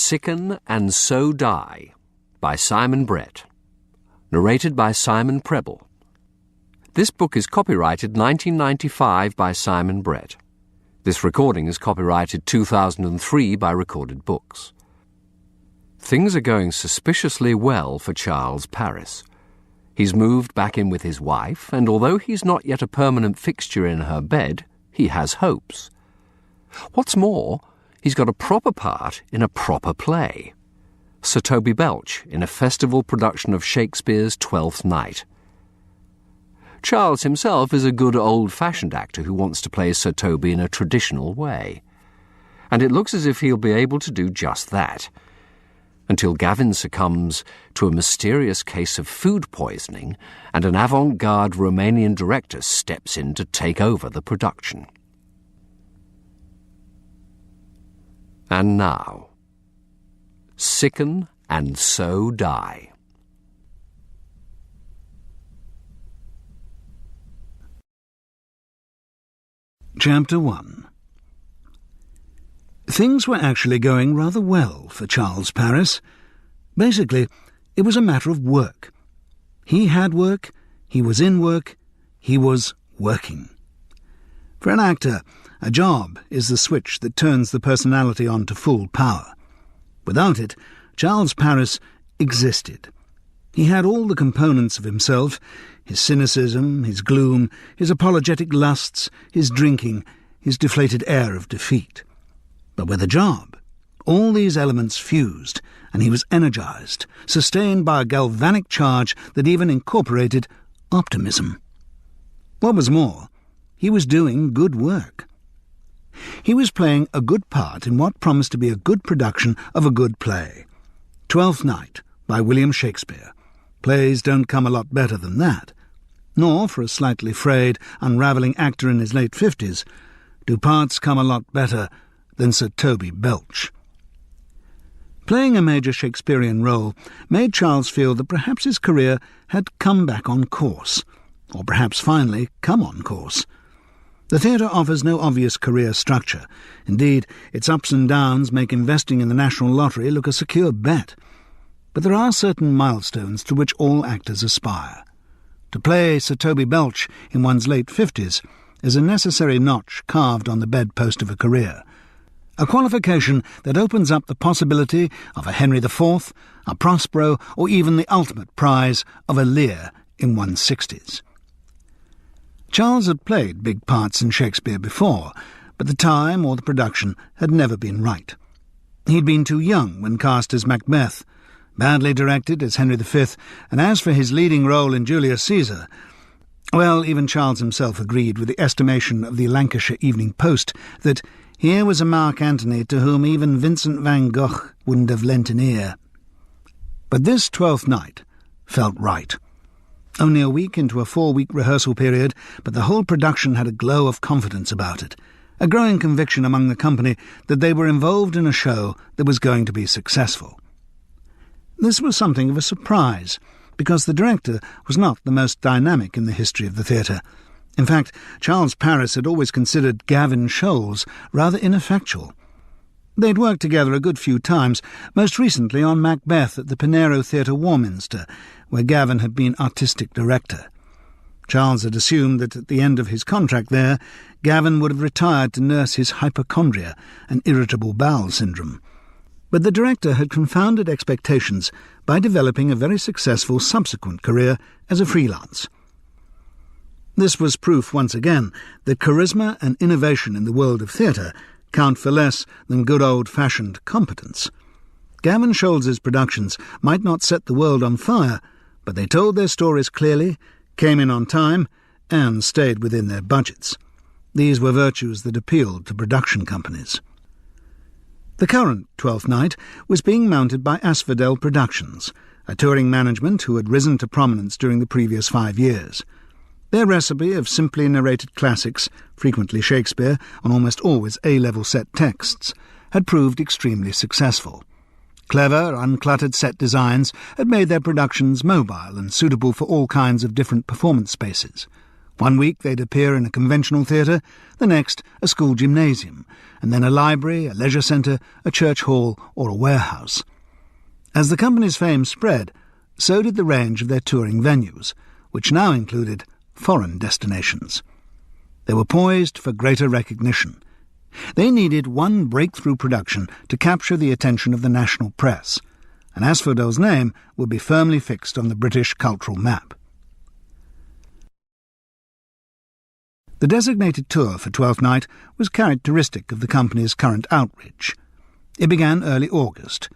Sicken and So Die by Simon Brett. Narrated by Simon Preble. This book is copyrighted 1995 by Simon Brett. This recording is copyrighted 2003 by Recorded Books. Things are going suspiciously well for Charles Paris. He's moved back in with his wife, and although he's not yet a permanent fixture in her bed, he has hopes. What's more, he's got a proper part in a proper play. Sir Toby Belch in a festival production of Shakespeare's Twelfth Night. Charles himself is a good old-fashioned actor who wants to play Sir Toby in a traditional way. And it looks as if he'll be able to do just that, until Gavin succumbs to a mysterious case of food poisoning and an avant-garde Romanian director steps in to take over the production. And now, Sicken and So Die. Chapter 1. Things were actually going rather well for Charles Paris. Basically, it was a matter of work. He had work, he was in work, he was working. For an actor, a job is the switch that turns the personality on to full power. Without it, Charles Paris existed. He had all the components of himself, his cynicism, his gloom, his apologetic lusts, his drinking, his deflated air of defeat. But with a job, all these elements fused, and he was energized, sustained by a galvanic charge that even incorporated optimism. What was more, he was doing good work. He was playing a good part in what promised to be a good production of a good play. Twelfth Night, by William Shakespeare. Plays don't come a lot better than that. Nor, for a slightly frayed, unravelling actor in his late 50s, do parts come a lot better than Sir Toby Belch. Playing a major Shakespearean role made Charles feel that perhaps his career had come back on course, or perhaps finally come on course. The theatre offers no obvious career structure. Indeed, its ups and downs make investing in the National Lottery look a secure bet. But there are certain milestones to which all actors aspire. To play Sir Toby Belch in one's late 50s is a necessary notch carved on the bedpost of a career, a qualification that opens up the possibility of a Henry IV, a Prospero, or even the ultimate prize of a Lear in one's 60s. Charles had played big parts in Shakespeare before, but the time or the production had never been right. He'd been too young when cast as Macbeth, badly directed as Henry V, and as for his leading role in Julius Caesar, well, even Charles himself agreed with the estimation of the Lancashire Evening Post that here was a Mark Antony to whom even Vincent van Gogh wouldn't have lent an ear. But this Twelfth Night felt right. Only a week into a 4-week rehearsal period, but the whole production had a glow of confidence about it, a growing conviction among the company that they were involved in a show that was going to be successful. This was something of a surprise, because the director was not the most dynamic in the history of the theatre. In fact, Charles Paris had always considered Gavin Scholes rather ineffectual. They'd worked together a good few times, most recently on Macbeth at the Pinero Theatre, Warminster, where Gavin had been artistic director. Charles had assumed that at the end of his contract there, Gavin would have retired to nurse his hypochondria and irritable bowel syndrome. But the director had confounded expectations by developing a very successful subsequent career as a freelance. This was proof once again that charisma and innovation in the world of theatre count for less than good old-fashioned competence. Gavin Scholes's productions might not set the world on fire, but they told their stories clearly, came in on time, and stayed within their budgets. These were virtues that appealed to production companies. The current Twelfth Night was being mounted by Asphodel Productions, a touring management who had risen to prominence during the previous 5 years. Their recipe of simply narrated classics, frequently Shakespeare, and almost always A-level set texts, had proved extremely successful. Clever, uncluttered set designs had made their productions mobile and suitable for all kinds of different performance spaces, One week they'd appear in a conventional theatre, the next a school gymnasium, and then a library, a leisure centre, a church hall or a warehouse. As the company's fame spread, so did the range of their touring venues, which now included foreign destinations. They were poised for greater recognition. They needed one breakthrough production to capture the attention of the national press, and Asphodel's name would be firmly fixed on the British cultural map. The designated tour for Twelfth Night was characteristic of the company's current outreach. It began early August.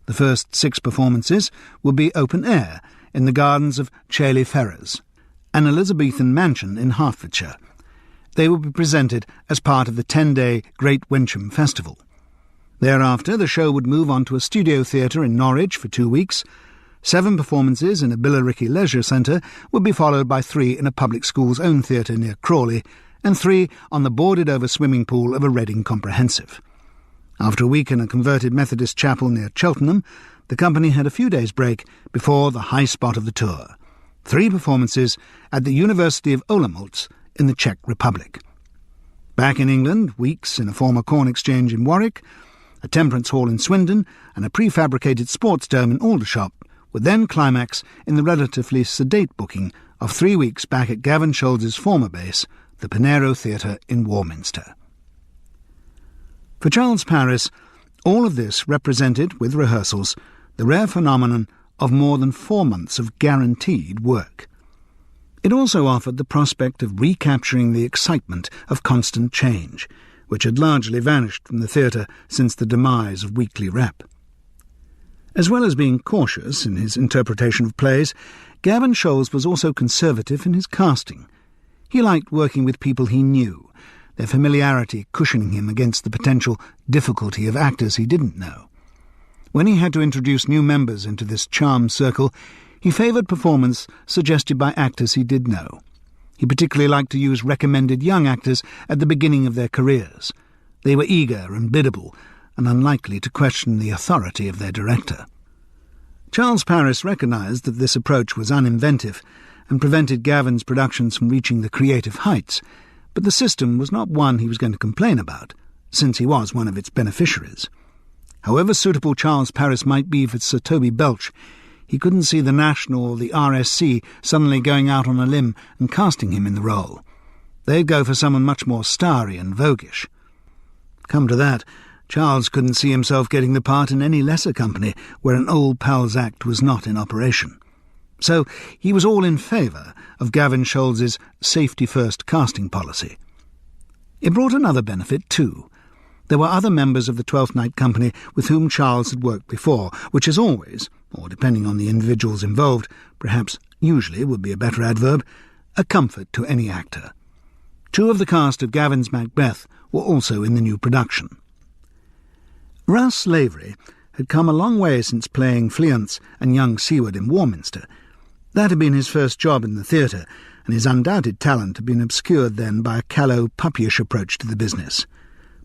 The first 6 performances would be open air in the gardens of Chailey Ferrers, an Elizabethan mansion in Hertfordshire. They would be presented as part of the 10-day Great Wencham Festival. Thereafter, the show would move on to a studio theatre in Norwich for 2 weeks. 7 performances in a Billericay leisure centre would be followed by 3 in a public school's own theatre near Crawley, and 3 on the boarded-over swimming pool of a Reading Comprehensive. After a week in a converted Methodist chapel near Cheltenham, the company had a few days' break before the high spot of the tour: 3 performances at the University of Olomouc in the Czech Republic. Back in England, weeks in a former corn exchange in Warwick, a temperance hall in Swindon, and a prefabricated sports dome in Aldershot would then climax in the relatively sedate booking of 3 weeks back at Gavin Scholz's former base, the Pinero Theatre in Warminster. For Charles Paris, all of this represented, with rehearsals, the rare phenomenon of more than 4 months of guaranteed work. It also offered the prospect of recapturing the excitement of constant change, which had largely vanished from the theatre since the demise of weekly rep. As well as being cautious in his interpretation of plays, Gavin Scholz was also conservative in his casting. He liked working with people he knew, their familiarity cushioning him against the potential difficulty of actors he didn't know. When he had to introduce new members into this charmed circle, he favoured performance suggested by actors he did know. He particularly liked to use recommended young actors at the beginning of their careers. They were eager and biddable, and unlikely to question the authority of their director. Charles Paris recognised that this approach was uninventive and prevented Gavin's productions from reaching the creative heights, but the system was not one he was going to complain about, since he was one of its beneficiaries. However suitable Charles Paris might be for Sir Toby Belch, he couldn't see the National or the RSC suddenly going out on a limb and casting him in the role. They'd go for someone much more starry and voguish. Come to that, Charles couldn't see himself getting the part in any lesser company where an old pal's act was not in operation. So he was all in favour of Gavin Scholz's safety-first casting policy. It brought another benefit too. There were other members of the Twelfth Night Company with whom Charles had worked before, which is always, or depending on the individuals involved, perhaps usually would be a better adverb, a comfort to any actor. 2 of the cast of Gavin's Macbeth were also in the new production. Russ Lavery had come a long way since playing Fleance and young Seward in Warminster. That had been his first job in the theatre, and his undoubted talent had been obscured then by a callow, puppyish approach to the business.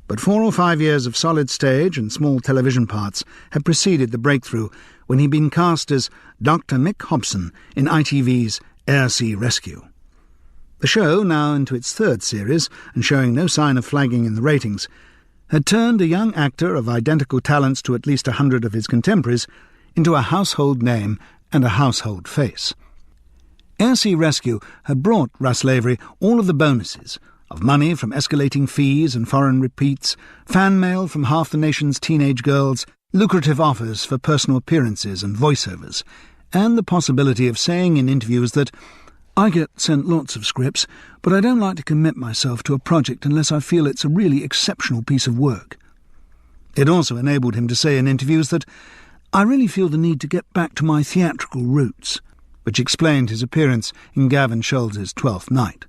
But 4 or 5 years of solid stage and small television parts had preceded the breakthrough when he'd been cast as Dr. Mick Hobson in ITV's Air-Sea Rescue. The show, now into its 3rd series and showing no sign of flagging in the ratings, had turned a young actor of identical talents to at least 100 of his contemporaries into a household name and a household face. Air-Sea Rescue had brought Russ Lavery all of the bonuses of money from escalating fees and foreign repeats, fan mail from half the nation's teenage girls, lucrative offers for personal appearances and voiceovers, and the possibility of saying in interviews that "I get sent lots of scripts, but I don't like to commit myself to a project unless I feel it's a really exceptional piece of work." It also enabled him to say in interviews that "I really feel the need to get back to my theatrical roots," which explained his appearance in Gavin Scholz's Twelfth Night.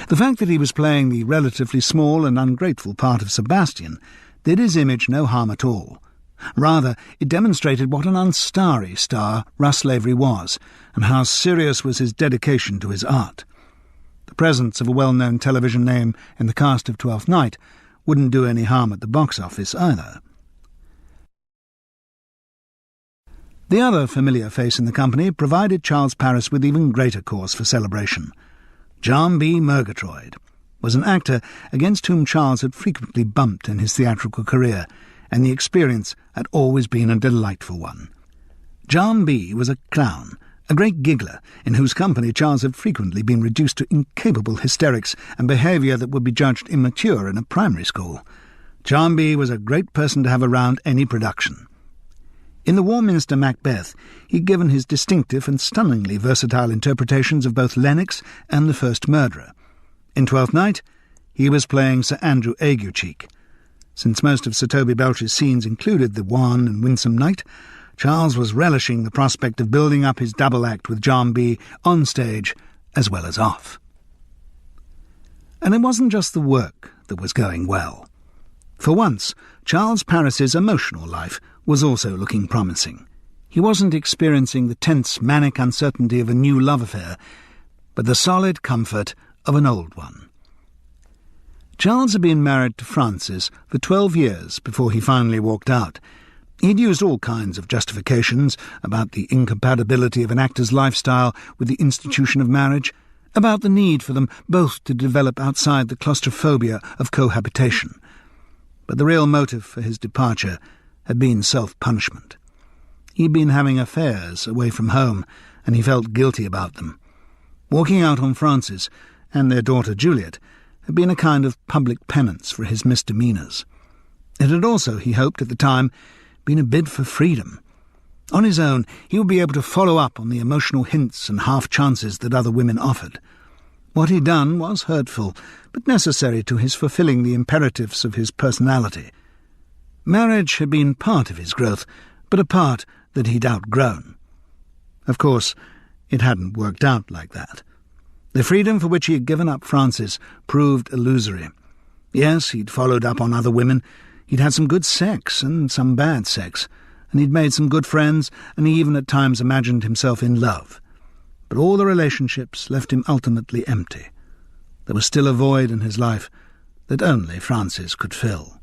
The fact that he was playing the relatively small and ungrateful part of Sebastian did his image no harm at all. Rather, it demonstrated what an unstarry star Russ Lavery was, and how serious was his dedication to his art. The presence of a well-known television name in the cast of Twelfth Night wouldn't do any harm at the box office either. The other familiar face in the company provided Charles Paris with even greater cause for celebration. John B. Murgatroyd was an actor against whom Charles had frequently bumped in his theatrical career, and the experience had always been a delightful one. John B. was a clown, a great giggler, in whose company Charles had frequently been reduced to incapable hysterics and behaviour that would be judged immature in a primary school. John B. was a great person to have around any production. In the Warminster Macbeth, he'd given his distinctive and stunningly versatile interpretations of both Lennox and the First Murderer. In Twelfth Night, he was playing Sir Andrew Aguecheek. Since most of Sir Toby Belch's scenes included the wan and winsome knight, Charles was relishing the prospect of building up his double act with John B. on stage as well as off. And it wasn't just the work that was going well. For once, Charles Parris's emotional life was also looking promising. He wasn't experiencing the tense, manic uncertainty of a new love affair, but the solid comfort of an old one. Charles had been married to Frances for 12 years before he finally walked out. He'd used all kinds of justifications about the incompatibility of an actor's lifestyle with the institution of marriage, about the need for them both to develop outside the claustrophobia of cohabitation. But the real motive for his departure had been self-punishment. He'd been having affairs away from home, and he felt guilty about them. Walking out on Frances and their daughter Juliet had been a kind of public penance for his misdemeanours. It had also, he hoped at the time, been a bid for freedom. On his own, he would be able to follow up on the emotional hints and half-chances that other women offered. What he'd done was hurtful, but necessary to his fulfilling the imperatives of his personality. Marriage had been part of his growth, but a part that he'd outgrown. Of course, it hadn't worked out like that. The freedom for which he had given up Frances proved illusory. Yes, he'd followed up on other women, he'd had some good sex and some bad sex, and he'd made some good friends, and he even at times imagined himself in love. But all the relationships left him ultimately empty. There was still a void in his life that only Frances could fill.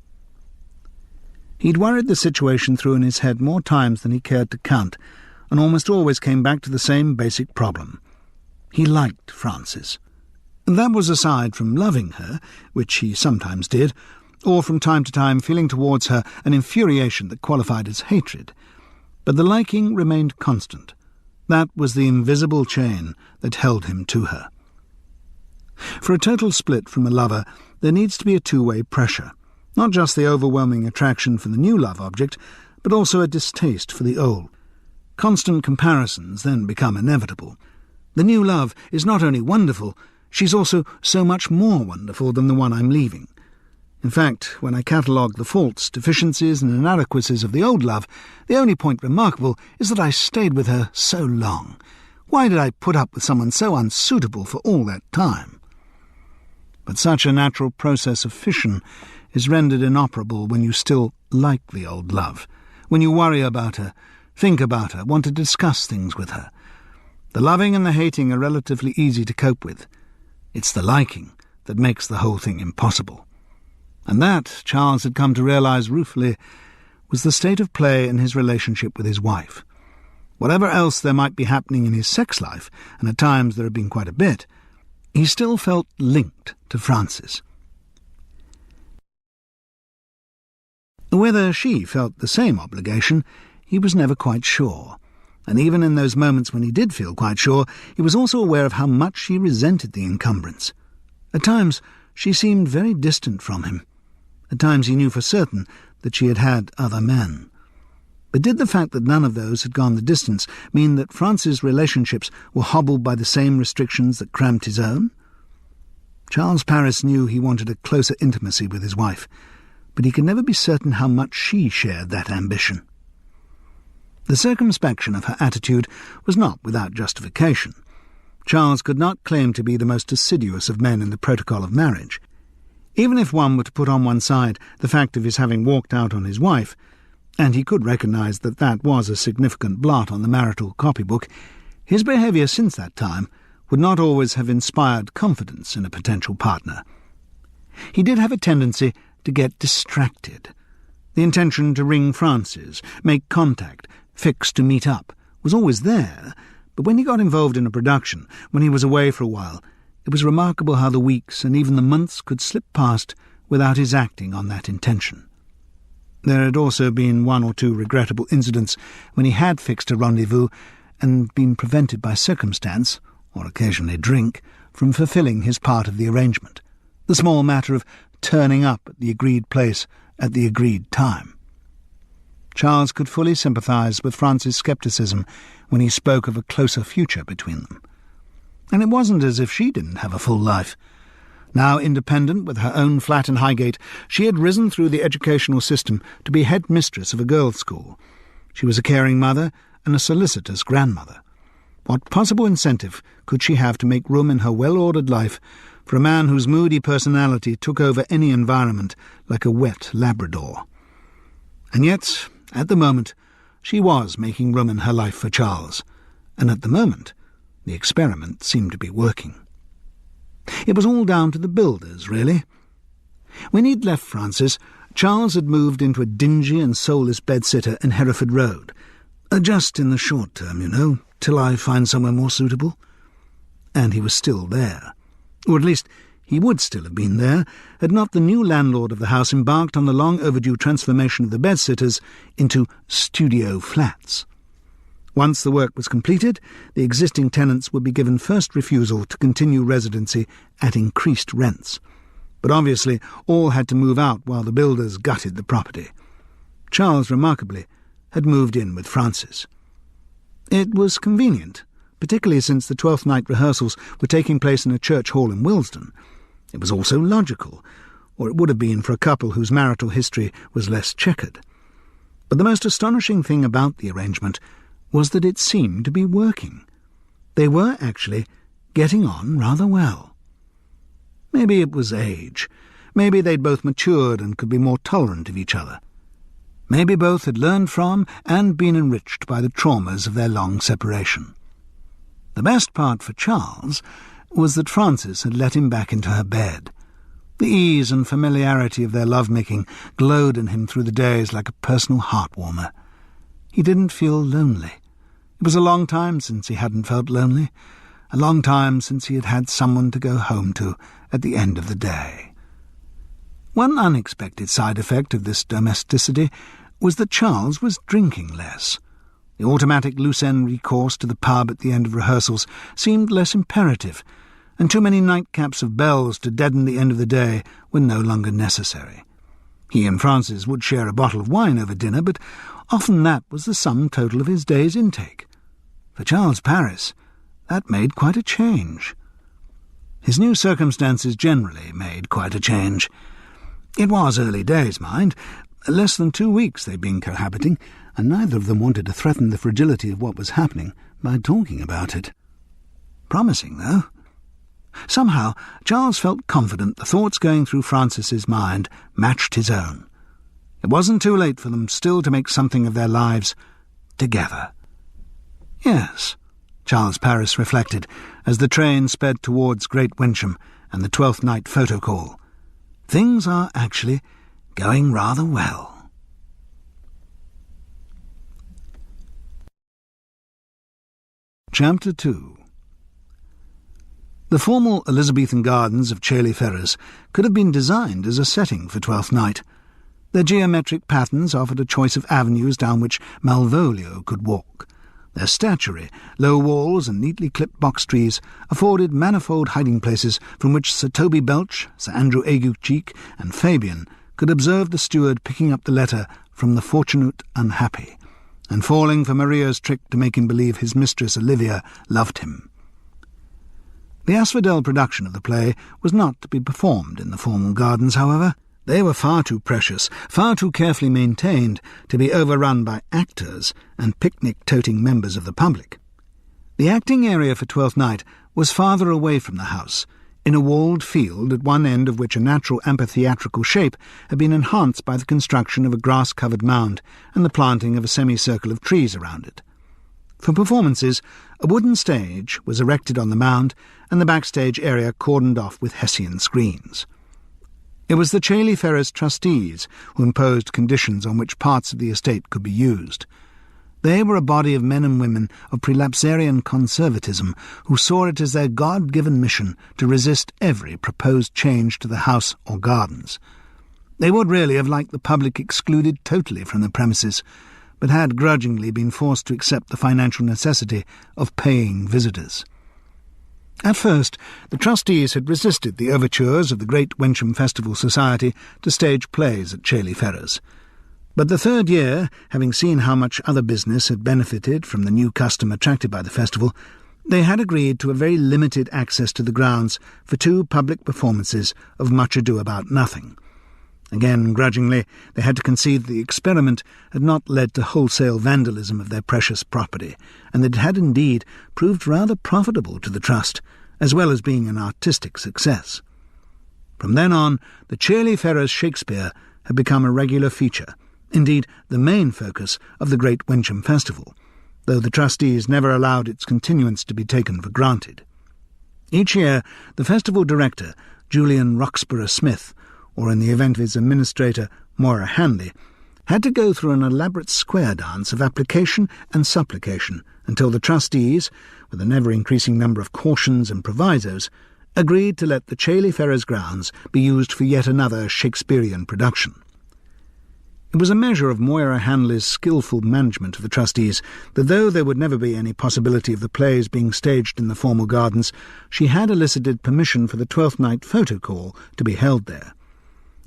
He'd worried the situation through in his head more times than he cared to count, and almost always came back to the same basic problem. He liked Frances. And that was aside from loving her, which he sometimes did, or from time to time feeling towards her an infuriation that qualified as hatred. But the liking remained constant. That was the invisible chain that held him to her. For a total split from a lover, there needs to be a two-way pressure. Not just the overwhelming attraction for the new love object, but also a distaste for the old. Constant comparisons then become inevitable. The new love is not only wonderful, she's also so much more wonderful than the one I'm leaving. In fact, when I catalogue the faults, deficiencies and inadequacies of the old love, the only point remarkable is that I stayed with her so long. Why did I put up with someone so unsuitable for all that time? But such a natural process of fission is rendered inoperable when you still like the old love, when you worry about her, think about her, want to discuss things with her. The loving and the hating are relatively easy to cope with. It's the liking that makes the whole thing impossible. And that, Charles had come to realise ruefully, was the state of play in his relationship with his wife. Whatever else there might be happening in his sex life, and at times there had been quite a bit, he still felt linked to Frances. Whether she felt the same obligation, he was never quite sure. And even in those moments when he did feel quite sure, he was also aware of how much she resented the encumbrance. At times, she seemed very distant from him. At times he knew for certain that she had had other men. But did the fact that none of those had gone the distance mean that Frances' relationships were hobbled by the same restrictions that cramped his own? Charles Parris knew he wanted a closer intimacy with his wife, but he could never be certain how much she shared that ambition. The circumspection of her attitude was not without justification. Charles could not claim to be the most assiduous of men in the protocol of marriage. Even if one were to put on one side the fact of his having walked out on his wife, and he could recognise that that was a significant blot on the marital copybook, his behaviour since that time would not always have inspired confidence in a potential partner. He did have a tendency to get distracted. The intention to ring Frances, make contact, fix to meet up, was always there, but when he got involved in a production, when he was away for a while, It was remarkable how the weeks and even the months could slip past without his acting on that intention. There had also been one or two regrettable incidents when he had fixed a rendezvous and been prevented by circumstance, or occasionally drink, from fulfilling his part of the arrangement, the small matter of turning up at the agreed place at the agreed time. Charles could fully sympathise with Frances' scepticism when he spoke of a closer future between them. And it wasn't as if she didn't have a full life. Now independent with her own flat in Highgate, she had risen through the educational system to be head mistress of a girls' school. She was a caring mother and a solicitor's grandmother. What possible incentive could she have to make room in her well-ordered life for a man whose moody personality took over any environment like a wet Labrador? And yet, at the moment, she was making room in her life for Charles, and at the moment, the experiment seemed to be working. It was all down to the builders, really. When he'd left Frances, Charles had moved into a dingy and soulless bedsitter in Hereford Road. Just in the short term, till I find somewhere more suitable. And he was still there. Or at least he would still have been there, had not the new landlord of the house embarked on the long-overdue transformation of the bedsitters into studio flats. Once the work was completed, the existing tenants would be given first refusal to continue residency at increased rents. But obviously all had to move out while the builders gutted the property. Charles, remarkably, had moved in with Frances. It was convenient, particularly since the 12th night rehearsals were taking place in a church hall in Willesden. It was also logical, or it would have been for a couple whose marital history was less checkered. But the most astonishing thing about the arrangement was that it seemed to be working. They were actually getting on rather well. Maybe it was age. Maybe they'd both matured and could be more tolerant of each other. Maybe both had learned from and been enriched by the traumas of their long separation. The best part for Charles was that Frances had let him back into her bed. The ease and familiarity of their love-making glowed in him through the days like a personal heart-warmer. He didn't feel lonely. It was a long time since he hadn't felt lonely, a long time since he had had someone to go home to at the end of the day. One unexpected side effect of this domesticity was that Charles was drinking less. The automatic loose-end recourse to the pub at the end of rehearsals seemed less imperative, and too many nightcaps of bells to deaden the end of the day were no longer necessary. He and Frances would share a bottle of wine over dinner, but often that was the sum total of his day's intake. For Charles Paris, that made quite a change. His new circumstances generally made quite a change. It was early days, mind. Less than 2 weeks they'd been cohabiting, and neither of them wanted to threaten the fragility of what was happening by talking about it. Promising, though. Somehow, Charles felt confident the thoughts going through Frances's mind matched his own. It wasn't too late for them still to make something of their lives together. Yes, Charles Paris reflected, as the train sped towards Great Wincham and the 12th night photo call. Things are actually going rather well. Chapter 2. The formal Elizabethan gardens of Chailey Ferrers could have been designed as a setting for Twelfth Night. Their geometric patterns offered a choice of avenues down which Malvolio could walk. Their statuary, low walls and neatly clipped box trees afforded manifold hiding places from which Sir Toby Belch, Sir Andrew Aguecheek and Fabian could observe the steward picking up the letter from the Fortunate Unhappy, and falling for Maria's trick to make him believe his mistress Olivia loved him. The Asphodel production of the play was not to be performed in the formal gardens, however. They were far too precious, far too carefully maintained to be overrun by actors and picnic-toting members of the public. The acting area for Twelfth Night was farther away from the house, in a walled field at one end of which a natural amphitheatrical shape had been enhanced by the construction of a grass-covered mound and the planting of a semicircle of trees around it. For performances, a wooden stage was erected on the mound and the backstage area cordoned off with Hessian screens. It was the Chailey Ferrers trustees who imposed conditions on which parts of the estate could be used. They were a body of men and women of prelapsarian conservatism who saw it as their God-given mission to resist every proposed change to the house or gardens. They would really have liked the public excluded totally from the premises, but had grudgingly been forced to accept the financial necessity of paying visitors. At first, the trustees had resisted the overtures of the Great Wencham Festival Society to stage plays at Chailey Ferrers. But the third year, having seen how much other business had benefited from the new custom attracted by the festival, they had agreed to a very limited access to the grounds for 2 public performances of Much Ado About Nothing. Again, grudgingly, they had to concede that the experiment had not led to wholesale vandalism of their precious property, and that it had indeed proved rather profitable to the Trust, as well as being an artistic success. From then on, the Chailey Ferrers Shakespeare had become a regular feature, indeed the main focus of the Great Wencham Festival, though the trustees never allowed its continuance to be taken for granted. Each year, the festival director, Julian Roxburgh Smith, or in the event of his administrator, Moira Hanley, had to go through an elaborate square dance of application and supplication until the trustees, with an ever-increasing number of cautions and provisos, agreed to let the Chailey Ferrers grounds be used for yet another Shakespearean production. It was a measure of Moira Hanley's skilful management of the trustees that though there would never be any possibility of the plays being staged in the formal gardens, she had elicited permission for the 12th night photo call to be held there.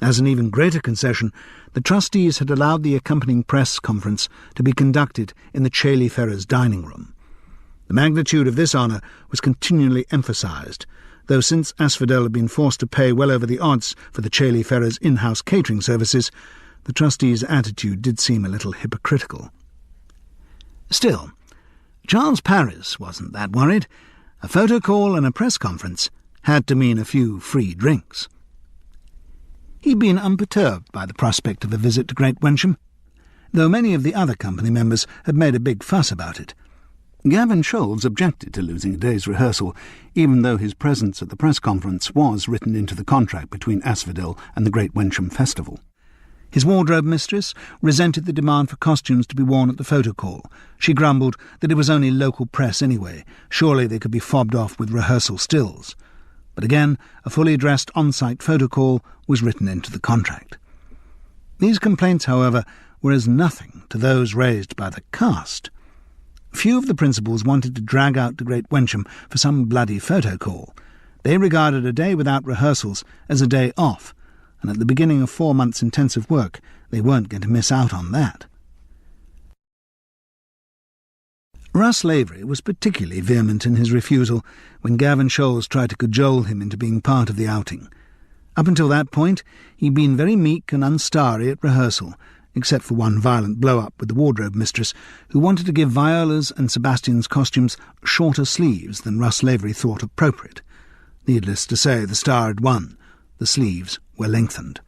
As an even greater concession, the trustees had allowed the accompanying press conference to be conducted in the Chailey Ferrers dining room. The magnitude of this honour was continually emphasised, though since Asphodel had been forced to pay well over the odds for the Chailey Ferrers in-house catering services, the trustees' attitude did seem a little hypocritical. Still, Charles Paris wasn't that worried. A photo call and a press conference had to mean a few free drinks. He'd been unperturbed by the prospect of a visit to Great Wencham, though many of the other company members had made a big fuss about it. Gavin Scholes objected to losing a day's rehearsal, even though his presence at the press conference was written into the contract between Asphodel and the Great Wencham Festival. His wardrobe mistress resented the demand for costumes to be worn at the photo call. She grumbled that it was only local press anyway. Surely they could be fobbed off with rehearsal stills. But again, a fully dressed on-site photo call was written into the contract. These complaints, however, were as nothing to those raised by the cast. Few of the principals wanted to drag out to Great Wencham for some bloody photo call. They regarded a day without rehearsals as a day off, and at the beginning of 4 months' intensive work, they weren't going to miss out on that. Russ Lavery was particularly vehement in his refusal when Gavin Scholes tried to cajole him into being part of the outing. Up until that point, he'd been very meek and unstarry at rehearsal, except for one violent blow-up with the wardrobe mistress, who wanted to give Viola's and Sebastian's costumes shorter sleeves than Russ Lavery thought appropriate. Needless to say, the star had won. The sleeves were lengthened.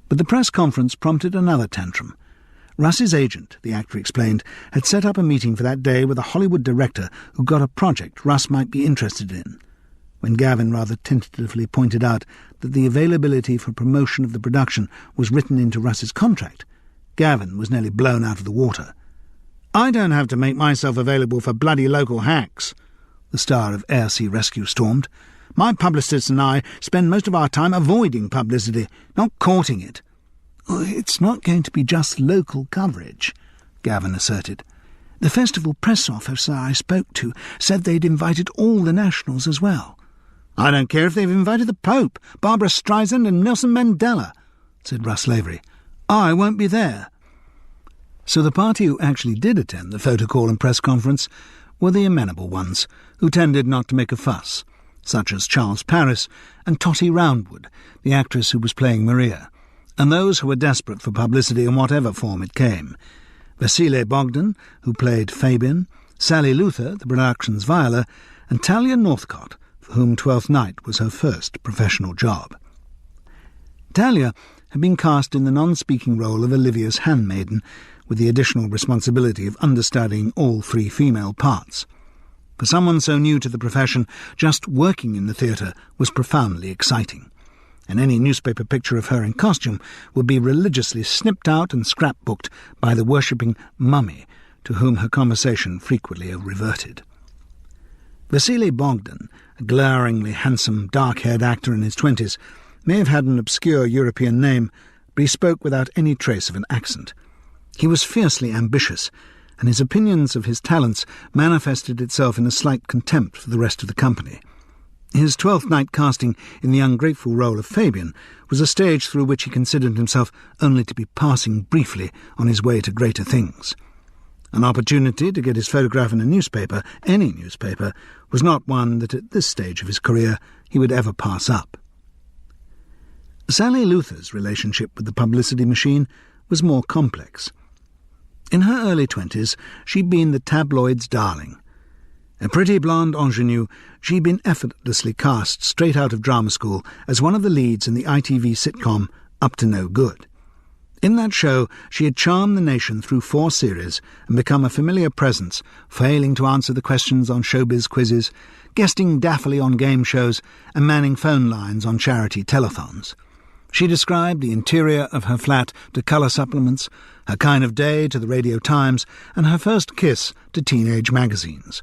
But the press conference prompted another tantrum. Russ's agent, the actor explained, had set up a meeting for that day with a Hollywood director who got a project Russ might be interested in. When Gavin rather tentatively pointed out that the availability for promotion of the production was written into Russ's contract, Gavin was nearly blown out of the water. "I don't have to make myself available for bloody local hacks," the star of Air-Sea Rescue stormed. "My publicists and I spend most of our time avoiding publicity, not courting it." "It's not going to be just local coverage," Gavin asserted. "The festival press officer I spoke to said they'd invited all the nationals as well." "I don't care if they've invited the Pope, Barbara Streisand and Nelson Mandela," said Russ Lavery. "I won't be there." So the party who actually did attend the photo call and press conference were the amenable ones, who tended not to make a fuss, such as Charles Paris and Tottie Roundwood, the actress who was playing Maria, and those who were desperate for publicity in whatever form it came. Vasile Bogdan, who played Fabian, Sally Luther, the production's Viola, and Talia Northcott, for whom Twelfth Night was her first professional job. Talia had been cast in the non-speaking role of Olivia's handmaiden, with the additional responsibility of understudying all 3 female parts. For someone so new to the profession, just working in the theatre was profoundly exciting, and any newspaper picture of her in costume would be religiously snipped out and scrapbooked by the worshipping mummy, to whom her conversation frequently reverted. Vasily Bogdan, a glaringly handsome, dark-haired actor in his 20s, may have had an obscure European name, but he spoke without any trace of an accent. He was fiercely ambitious, and his opinions of his talents manifested itself in a slight contempt for the rest of the company. His 12th night casting in the ungrateful role of Fabian was a stage through which he considered himself only to be passing briefly on his way to greater things. An opportunity to get his photograph in a newspaper, any newspaper, was not one that at this stage of his career he would ever pass up. Sally Luther's relationship with the publicity machine was more complex. In her early 20s, she'd been the tabloid's darling. A pretty blonde ingenue, she'd been effortlessly cast straight out of drama school as one of the leads in the ITV sitcom Up to No Good. In that show, she had charmed the nation through 4 series and become a familiar presence, failing to answer the questions on showbiz quizzes, guesting daffily on game shows, and manning phone lines on charity telethons. She described the interior of her flat to colour supplements, her kind of day to the Radio Times, and her first kiss to teenage magazines.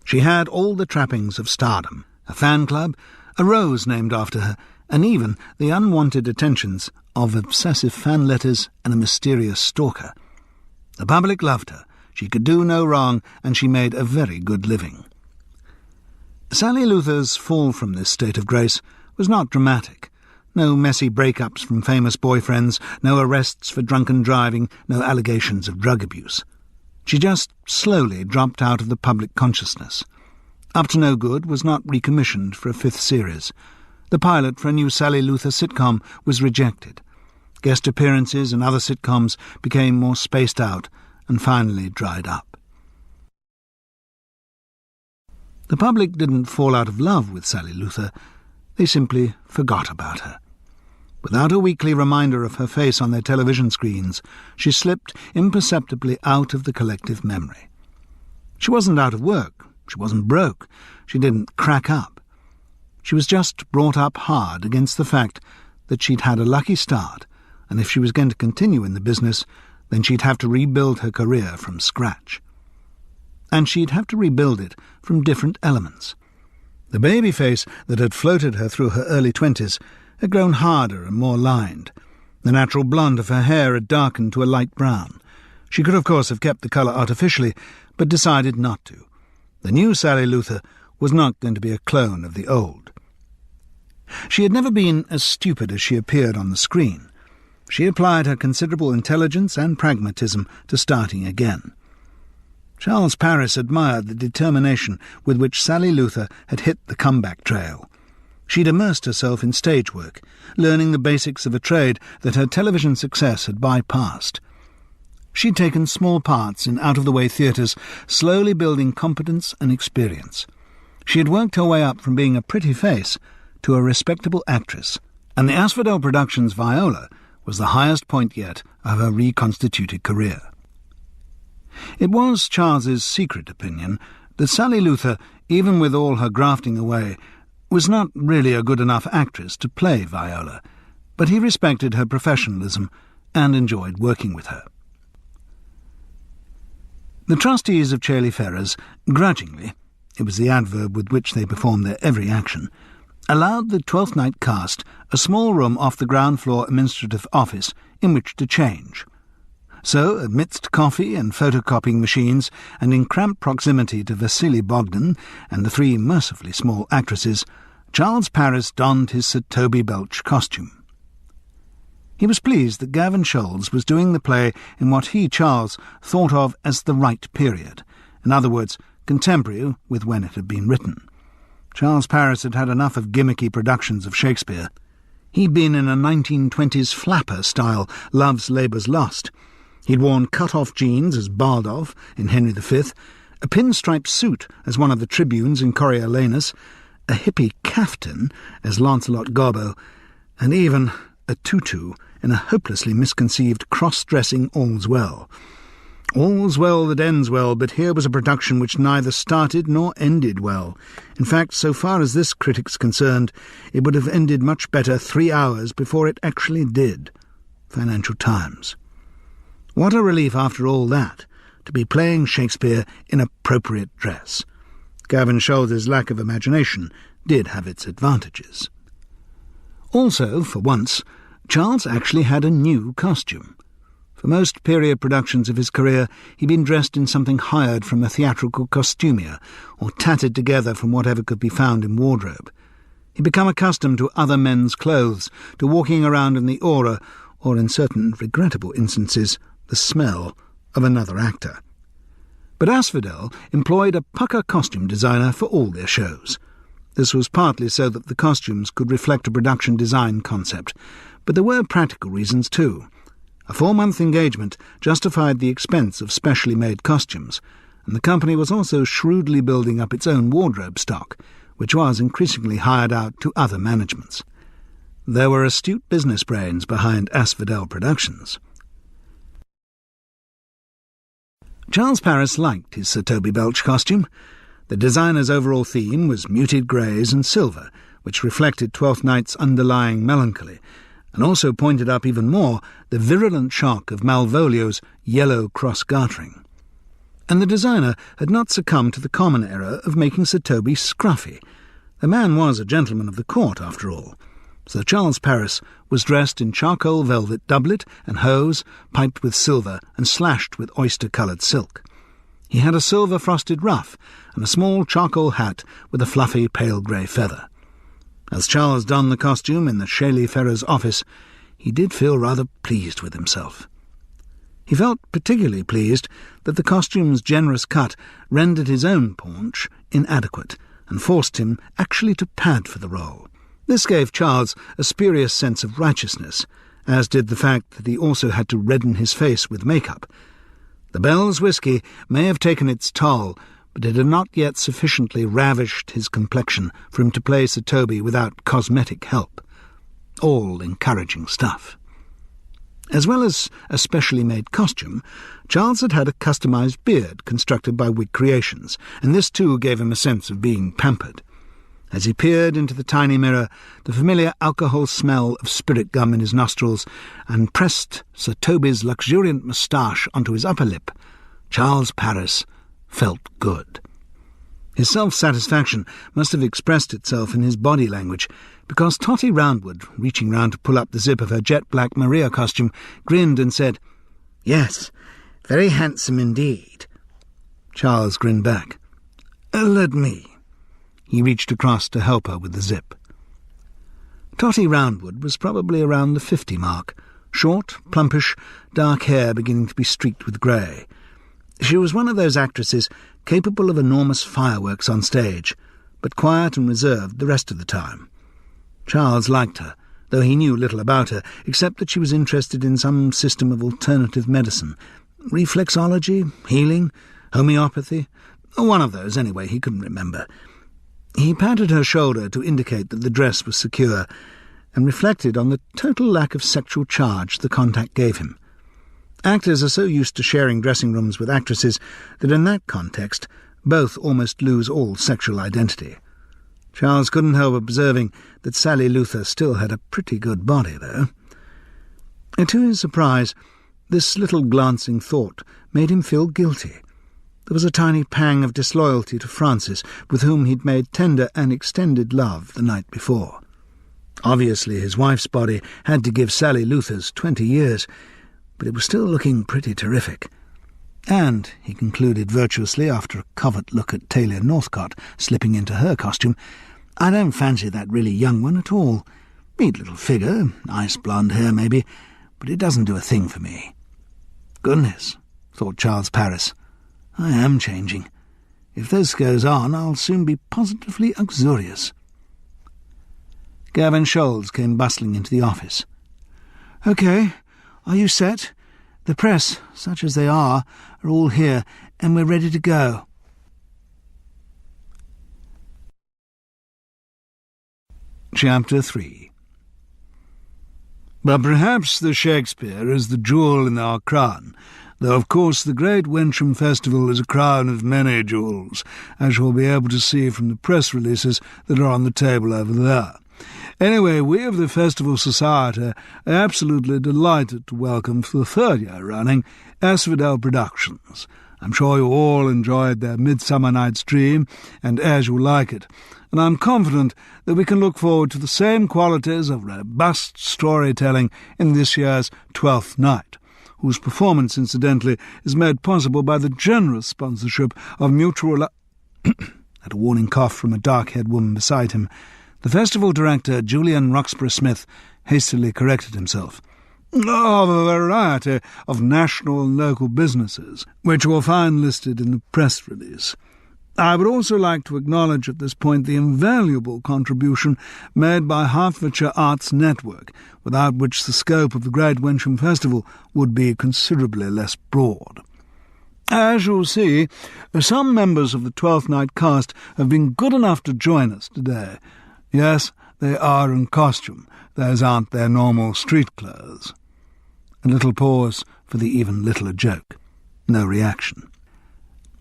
She had all the trappings of stardom, a fan club, a rose named after her, and even the unwanted attentions of obsessive fan letters and a mysterious stalker. The public loved her, she could do no wrong, and she made a very good living. Sally Luther's fall from this state of grace was not dramatic. No messy breakups from famous boyfriends, no arrests for drunken driving, no allegations of drug abuse. She just slowly dropped out of the public consciousness. Up to No Good was not recommissioned for a 5th series. The pilot for a new Sally Luther sitcom was rejected. Guest appearances in other sitcoms became more spaced out and finally dried up. The public didn't fall out of love with Sally Luther. They simply forgot about her. Without a weekly reminder of her face on their television screens, she slipped imperceptibly out of the collective memory. She wasn't out of work, she wasn't broke, she didn't crack up. She was just brought up hard against the fact that she'd had a lucky start, and if she was going to continue in the business, then she'd have to rebuild her career from scratch. And she'd have to rebuild it from different elements. The baby face that had floated her through her early 20s had grown harder and more lined. The natural blonde of her hair had darkened to a light brown. She could, of course, have kept the colour artificially, but decided not to. The new Sally Luther was not going to be a clone of the old. She had never been as stupid as she appeared on the screen. She applied her considerable intelligence and pragmatism to starting again. Charles Paris admired the determination with which Sally Luther had hit the comeback trail. She'd immersed herself in stage work, learning the basics of a trade that her television success had bypassed. She'd taken small parts in out-of-the-way theatres, slowly building competence and experience. She had worked her way up from being a pretty face to a respectable actress, and the Asphodel Productions Viola was the highest point yet of her reconstituted career. It was Charles's secret opinion that Sally Luther, even with all her grafting away, was not really a good enough actress to play Viola, but he respected her professionalism and enjoyed working with her. The trustees of Chailey Ferrers, grudgingly, it was the adverb with which they performed their every action, allowed the 12th night cast a small room off the ground floor administrative office in which to change. So, amidst coffee and photocopying machines, and in cramped proximity to Vasily Bogdan and the 3 mercifully small actresses, Charles Paris donned his Sir Toby Belch costume. He was pleased that Gavin Scholes was doing the play in what he, Charles, thought of as the right period, in other words, contemporary with when it had been written. Charles Paris had had enough of gimmicky productions of Shakespeare. He'd been in a 1920s flapper style, Love's Labour's Lost. He'd worn cut-off jeans as Bardolph in Henry V, a pinstripe suit as one of the tribunes in Coriolanus, a hippie caftan as Lancelot Gobbo, and even a tutu in a hopelessly misconceived cross-dressing All's Well. All's well that ends well, but here was a production which neither started nor ended well. In fact, so far as this critic's concerned, it would have ended much better 3 hours before it actually did. Financial Times. What a relief after all that to be playing Shakespeare in appropriate dress. Gavin Shoulder's lack of imagination did have its advantages. Also, for once, Charles actually had a new costume. For most period productions of his career, he'd been dressed in something hired from a theatrical costumier, or tatted together from whatever could be found in wardrobe. He'd become accustomed to other men's clothes, to walking around in the aura, or in certain regrettable instances, the smell of another actor. But Asphodel employed a pucker costume designer for all their shows. This was partly so that the costumes could reflect a production design concept, but there were practical reasons too. A 4-month engagement justified the expense of specially made costumes, and the company was also shrewdly building up its own wardrobe stock, which was increasingly hired out to other managements. There were astute business brains behind Asphodel Productions. Charles Paris liked his Sir Toby Belch costume. The designer's overall theme was muted greys and silver, which reflected Twelfth Night's underlying melancholy, and also pointed up even more the virulent shock of Malvolio's yellow cross-gartering. And the designer had not succumbed to the common error of making Sir Toby scruffy. The man was a gentleman of the court, after all. Sir Charles Paris was dressed in charcoal velvet doublet and hose, piped with silver and slashed with oyster-coloured silk. He had a silver-frosted ruff and a small charcoal hat with a fluffy pale grey feather. As Charles donned the costume in the Shaley Ferrers' office, he did feel rather pleased with himself. He felt particularly pleased that the costume's generous cut rendered his own paunch inadequate and forced him actually to pad for the role. This gave Charles a spurious sense of righteousness, as did the fact that he also had to redden his face with makeup. The Bell's whisky may have taken its toll, but it had not yet sufficiently ravished his complexion for him to play Sir Toby without cosmetic help. All encouraging stuff. As well as a specially made costume, Charles had had a customised beard constructed by Wig Creations, and this too gave him a sense of being pampered. As he peered into the tiny mirror, the familiar alcohol smell of spirit gum in his nostrils, and pressed Sir Toby's luxuriant moustache onto his upper lip, Charles Paris felt good. His self-satisfaction must have expressed itself in his body language, because Totty Roundwood, reaching round to pull up the zip of her jet-black Maria costume, grinned and said, "Yes, very handsome indeed." Charles grinned back. "Let me." He reached across to help her with the zip. Totty Roundwood was probably around the 50 mark, short, plumpish, dark hair beginning to be streaked with grey. She was one of those actresses capable of enormous fireworks on stage, but quiet and reserved the rest of the time. Charles liked her, though he knew little about her, except that she was interested in some system of alternative medicine. Reflexology, healing, homeopathy, one of those anyway, he couldn't remember. He patted her shoulder to indicate that the dress was secure, and reflected on the total lack of sexual charge the contact gave him. Actors are so used to sharing dressing rooms with actresses that in that context both almost lose all sexual identity. Charles couldn't help observing that Sally Luther still had a pretty good body, though. And to his surprise, this little glancing thought made him feel guilty. There was a tiny pang of disloyalty to Francis, with whom he'd made tender and extended love the night before. Obviously his wife's body had to give Sally Luther's 20 years, but it was still looking pretty terrific. And, he concluded virtuously after a covert look at Talia Northcott slipping into her costume, I don't fancy that really young one at all. Neat little figure, nice blonde hair maybe, but it doesn't do a thing for me. Goodness, thought Charles Paris, I am changing. If this goes on, I'll soon be positively uxorious. Gavin Sholes came bustling into the office. "OK, are you set? The press, such as they are all here, and we're ready to go." Chapter 3. But perhaps the Shakespeare is the jewel in our crown, though of course the great Wensham Festival is a crown of many jewels, as you'll be able to see from the press releases that are on the table over there. Anyway, we of the Festival Society are absolutely delighted to welcome for the 3rd year running Asphodel Productions, I'm sure you all enjoyed their Midsummer Night's Dream and As You Like It, and I'm confident that we can look forward to the same qualities of robust storytelling in this year's Twelfth Night, whose performance, incidentally, is made possible by the generous sponsorship of Mutual... At a warning cough from a dark-haired woman beside him, the festival director, Julian Roxburgh-Smith, hastily corrected himself. Of a variety of national and local businesses, which you will find listed in the press release. I would also like to acknowledge at this point the invaluable contribution made by Hertfordshire Arts Network, without which the scope of the Great Wensham Festival would be considerably less broad. As you'll see, some members of the Twelfth Night cast have been good enough to join us today. Yes, they are in costume. Those aren't their normal street clothes. A little pause for the even littler joke. No reaction.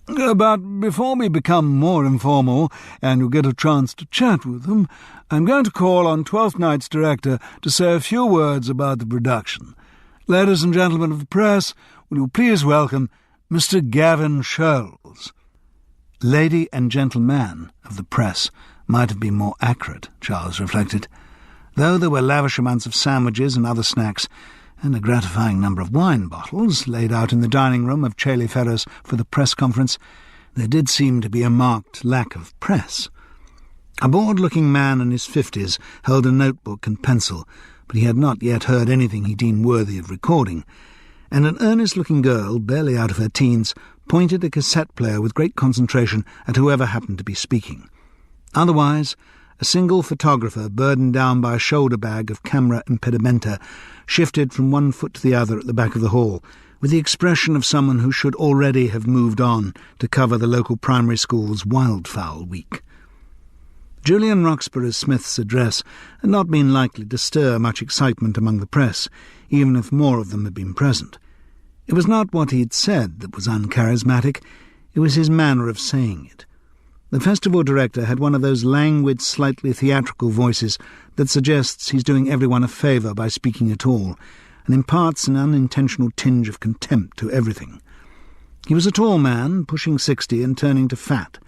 But before we become more informal and you get a chance to chat with them, I'm going to call on Twelfth Night's director to say a few words about the production. Ladies and gentlemen of the press, will you please welcome Mr. Gavin Scholes. Lady and gentleman of the press might have been more accurate, Charles reflected. Though there were lavish amounts of sandwiches and other snacks, and a gratifying number of wine bottles laid out in the dining room of Chailey Ferrers for the press conference, there did seem to be a marked lack of press. A bored-looking man in his 50s held a notebook and pencil, but he had not yet heard anything he deemed worthy of recording, and an earnest-looking girl, barely out of her teens, pointed a cassette player with great concentration at whoever happened to be speaking. Otherwise, a single photographer, burdened down by a shoulder bag of camera impedimenta, shifted from one foot to the other at the back of the hall, with the expression of someone who should already have moved on to cover the local primary school's wildfowl week. Julian Roxburgh-Smith's address had not been likely to stir much excitement among the press, even if more of them had been present. It was not what he had said that was uncharismatic, it was his manner of saying it. The festival director had one of those languid, slightly theatrical voices that suggests he's doing everyone a favour by speaking at all, and imparts an unintentional tinge of contempt to everything. He was a tall man, pushing 60 and turning to fat.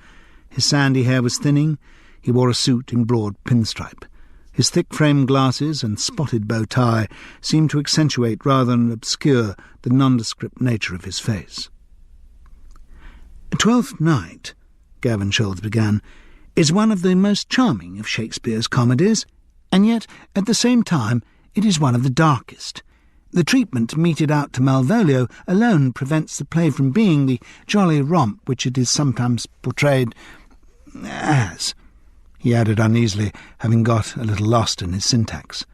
His sandy hair was thinning. He wore a suit in broad pinstripe. His thick-framed glasses and spotted bow tie seemed to accentuate rather than obscure the nondescript nature of his face. Twelfth Night, Gavin Scholes began, is one of the most charming of Shakespeare's comedies, and yet, at the same time, it is one of the darkest. The treatment meted out to Malvolio alone prevents the play from being the jolly romp which it is sometimes portrayed as, he added uneasily, having got a little lost in his syntax.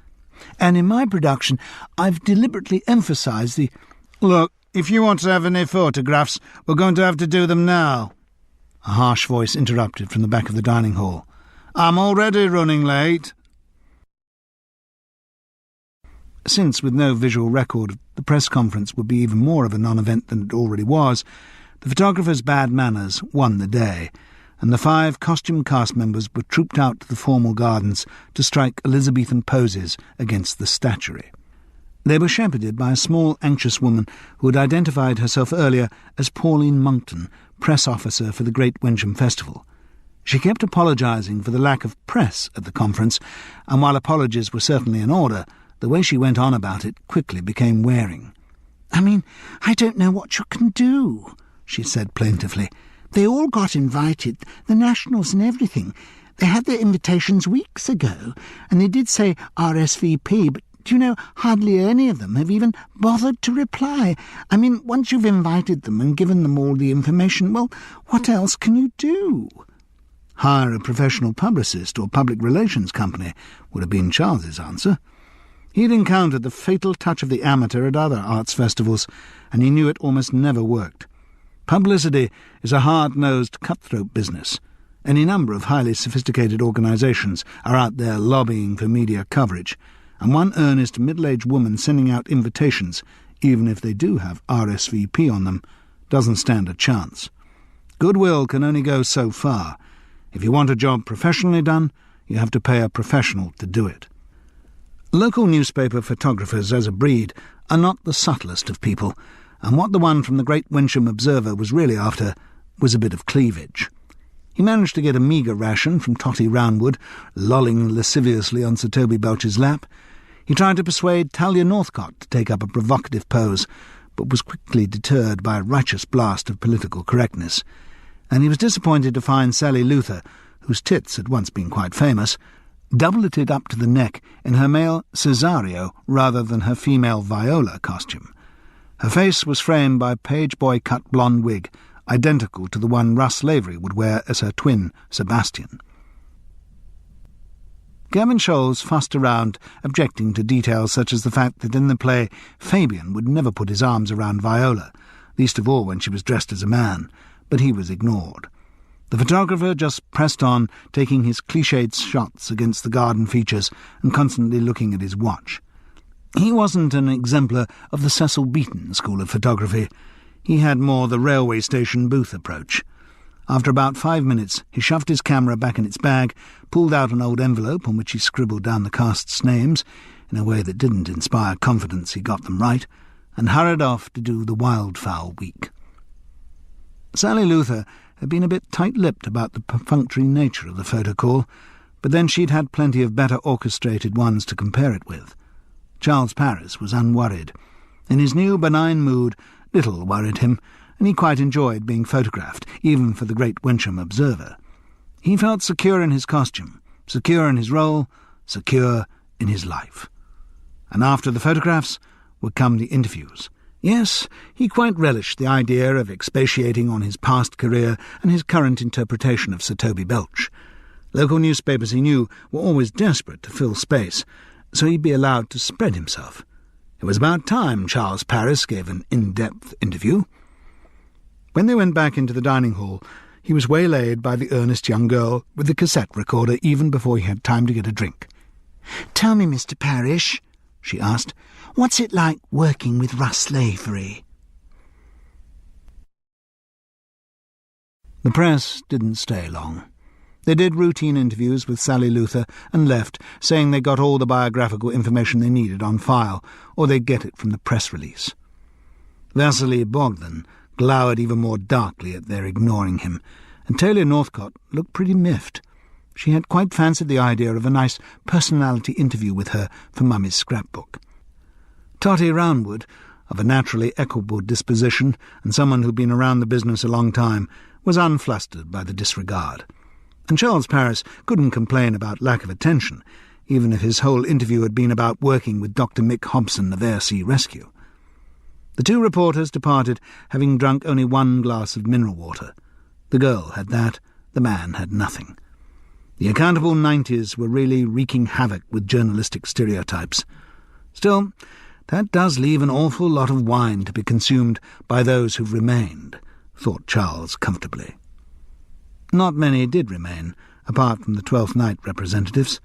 And in my production, I've deliberately emphasised the... Look, if you want to have any photographs, we're going to have to do them now. A harsh voice interrupted from the back of the dining hall. I'm already running late. Since, with no visual record, the press conference would be even more of a non-event than it already was, the photographer's bad manners won the day, and the 5 costume cast members were trooped out to the formal gardens to strike Elizabethan poses against the statuary. They were shepherded by a small, anxious woman who had identified herself earlier as Pauline Monckton, press officer for the Great Wensham Festival. She kept apologising for the lack of press at the conference, and while apologies were certainly in order, the way she went on about it quickly became wearing. I mean, I don't know what you can do, she said plaintively. They all got invited, the Nationals and everything. They had their invitations weeks ago, and they did say RSVP, but do you know, hardly any of them have even bothered to reply. I mean, once you've invited them and given them all the information, well, what else can you do? Hire a professional publicist or public relations company would have been Charles's answer. He'd encountered the fatal touch of the amateur at other arts festivals, and he knew it almost never worked. Publicity is a hard-nosed, cutthroat business. Any number of highly sophisticated organisations are out there lobbying for media coverage, and one earnest middle-aged woman sending out invitations, even if they do have RSVP on them, doesn't stand a chance. Goodwill can only go so far. If you want a job professionally done, you have to pay a professional to do it. Local newspaper photographers, as a breed, are not the subtlest of people, and what the one from the Great Wensham Observer was really after was a bit of cleavage. He managed to get a meagre ration from Totty Roundwood, lolling lasciviously on Sir Toby Belch's lap. He tried to persuade Talia Northcott to take up a provocative pose, but was quickly deterred by a righteous blast of political correctness, and he was disappointed to find Sally Luther, whose tits had once been quite famous, doubleted up to the neck in her male Cesario rather than her female Viola costume. Her face was framed by a page-boy-cut blonde wig, identical to the one Russ Lavery would wear as her twin, Sebastian. Gavin Scholes fussed around, objecting to details such as the fact that in the play Fabian would never put his arms around Viola, least of all when she was dressed as a man, but he was ignored. The photographer just pressed on, taking his cliched shots against the garden features and constantly looking at his watch. He wasn't an exemplar of the Cecil Beaton school of photography. He had more the railway station booth approach. After about 5 minutes, he shoved his camera back in its bag, pulled out an old envelope on which he scribbled down the cast's names, in a way that didn't inspire confidence he got them right, and hurried off to do the wildfowl week. Sally Luther had been a bit tight-lipped about the perfunctory nature of the photo call, but then she'd had plenty of better orchestrated ones to compare it with. Charles Paris was unworried. In his new benign mood, little worried him, and he quite enjoyed being photographed, even for the Great Wensham Observer. He felt secure in his costume, secure in his role, secure in his life. And after the photographs would come the interviews. Yes, he quite relished the idea of expatiating on his past career and his current interpretation of Sir Toby Belch. Local newspapers, he knew, were always desperate to fill space, so he'd be allowed to spread himself. It was about time Charles Paris gave an in-depth interview. When they went back into the dining hall, he was waylaid by the earnest young girl with the cassette recorder even before he had time to get a drink. "Tell me, Mr. Parish," she asked, "what's it like working with Russ Lavery?" The press didn't stay long. They did routine interviews with Sally Luther and left, saying they got all the biographical information they needed on file, or they'd get it from the press release. Vasily Bogdan glowered even more darkly at their ignoring him, and Talia Northcott looked pretty miffed. She had quite fancied the idea of a nice personality interview with her for Mummy's scrapbook. Totty Roundwood, of a naturally equable disposition and someone who'd been around the business a long time, was unflustered by the disregard. And Charles Paris couldn't complain about lack of attention, even if his whole interview had been about working with Dr. Mick Hobson of Air Sea Rescue. The two reporters departed, having drunk only 1 glass of mineral water. The girl had that, the man had nothing. The accountable 90s were really wreaking havoc with journalistic stereotypes. Still, that does leave an awful lot of wine to be consumed by those who've remained, thought Charles comfortably. Not many did remain, apart from the Twelfth Night representatives.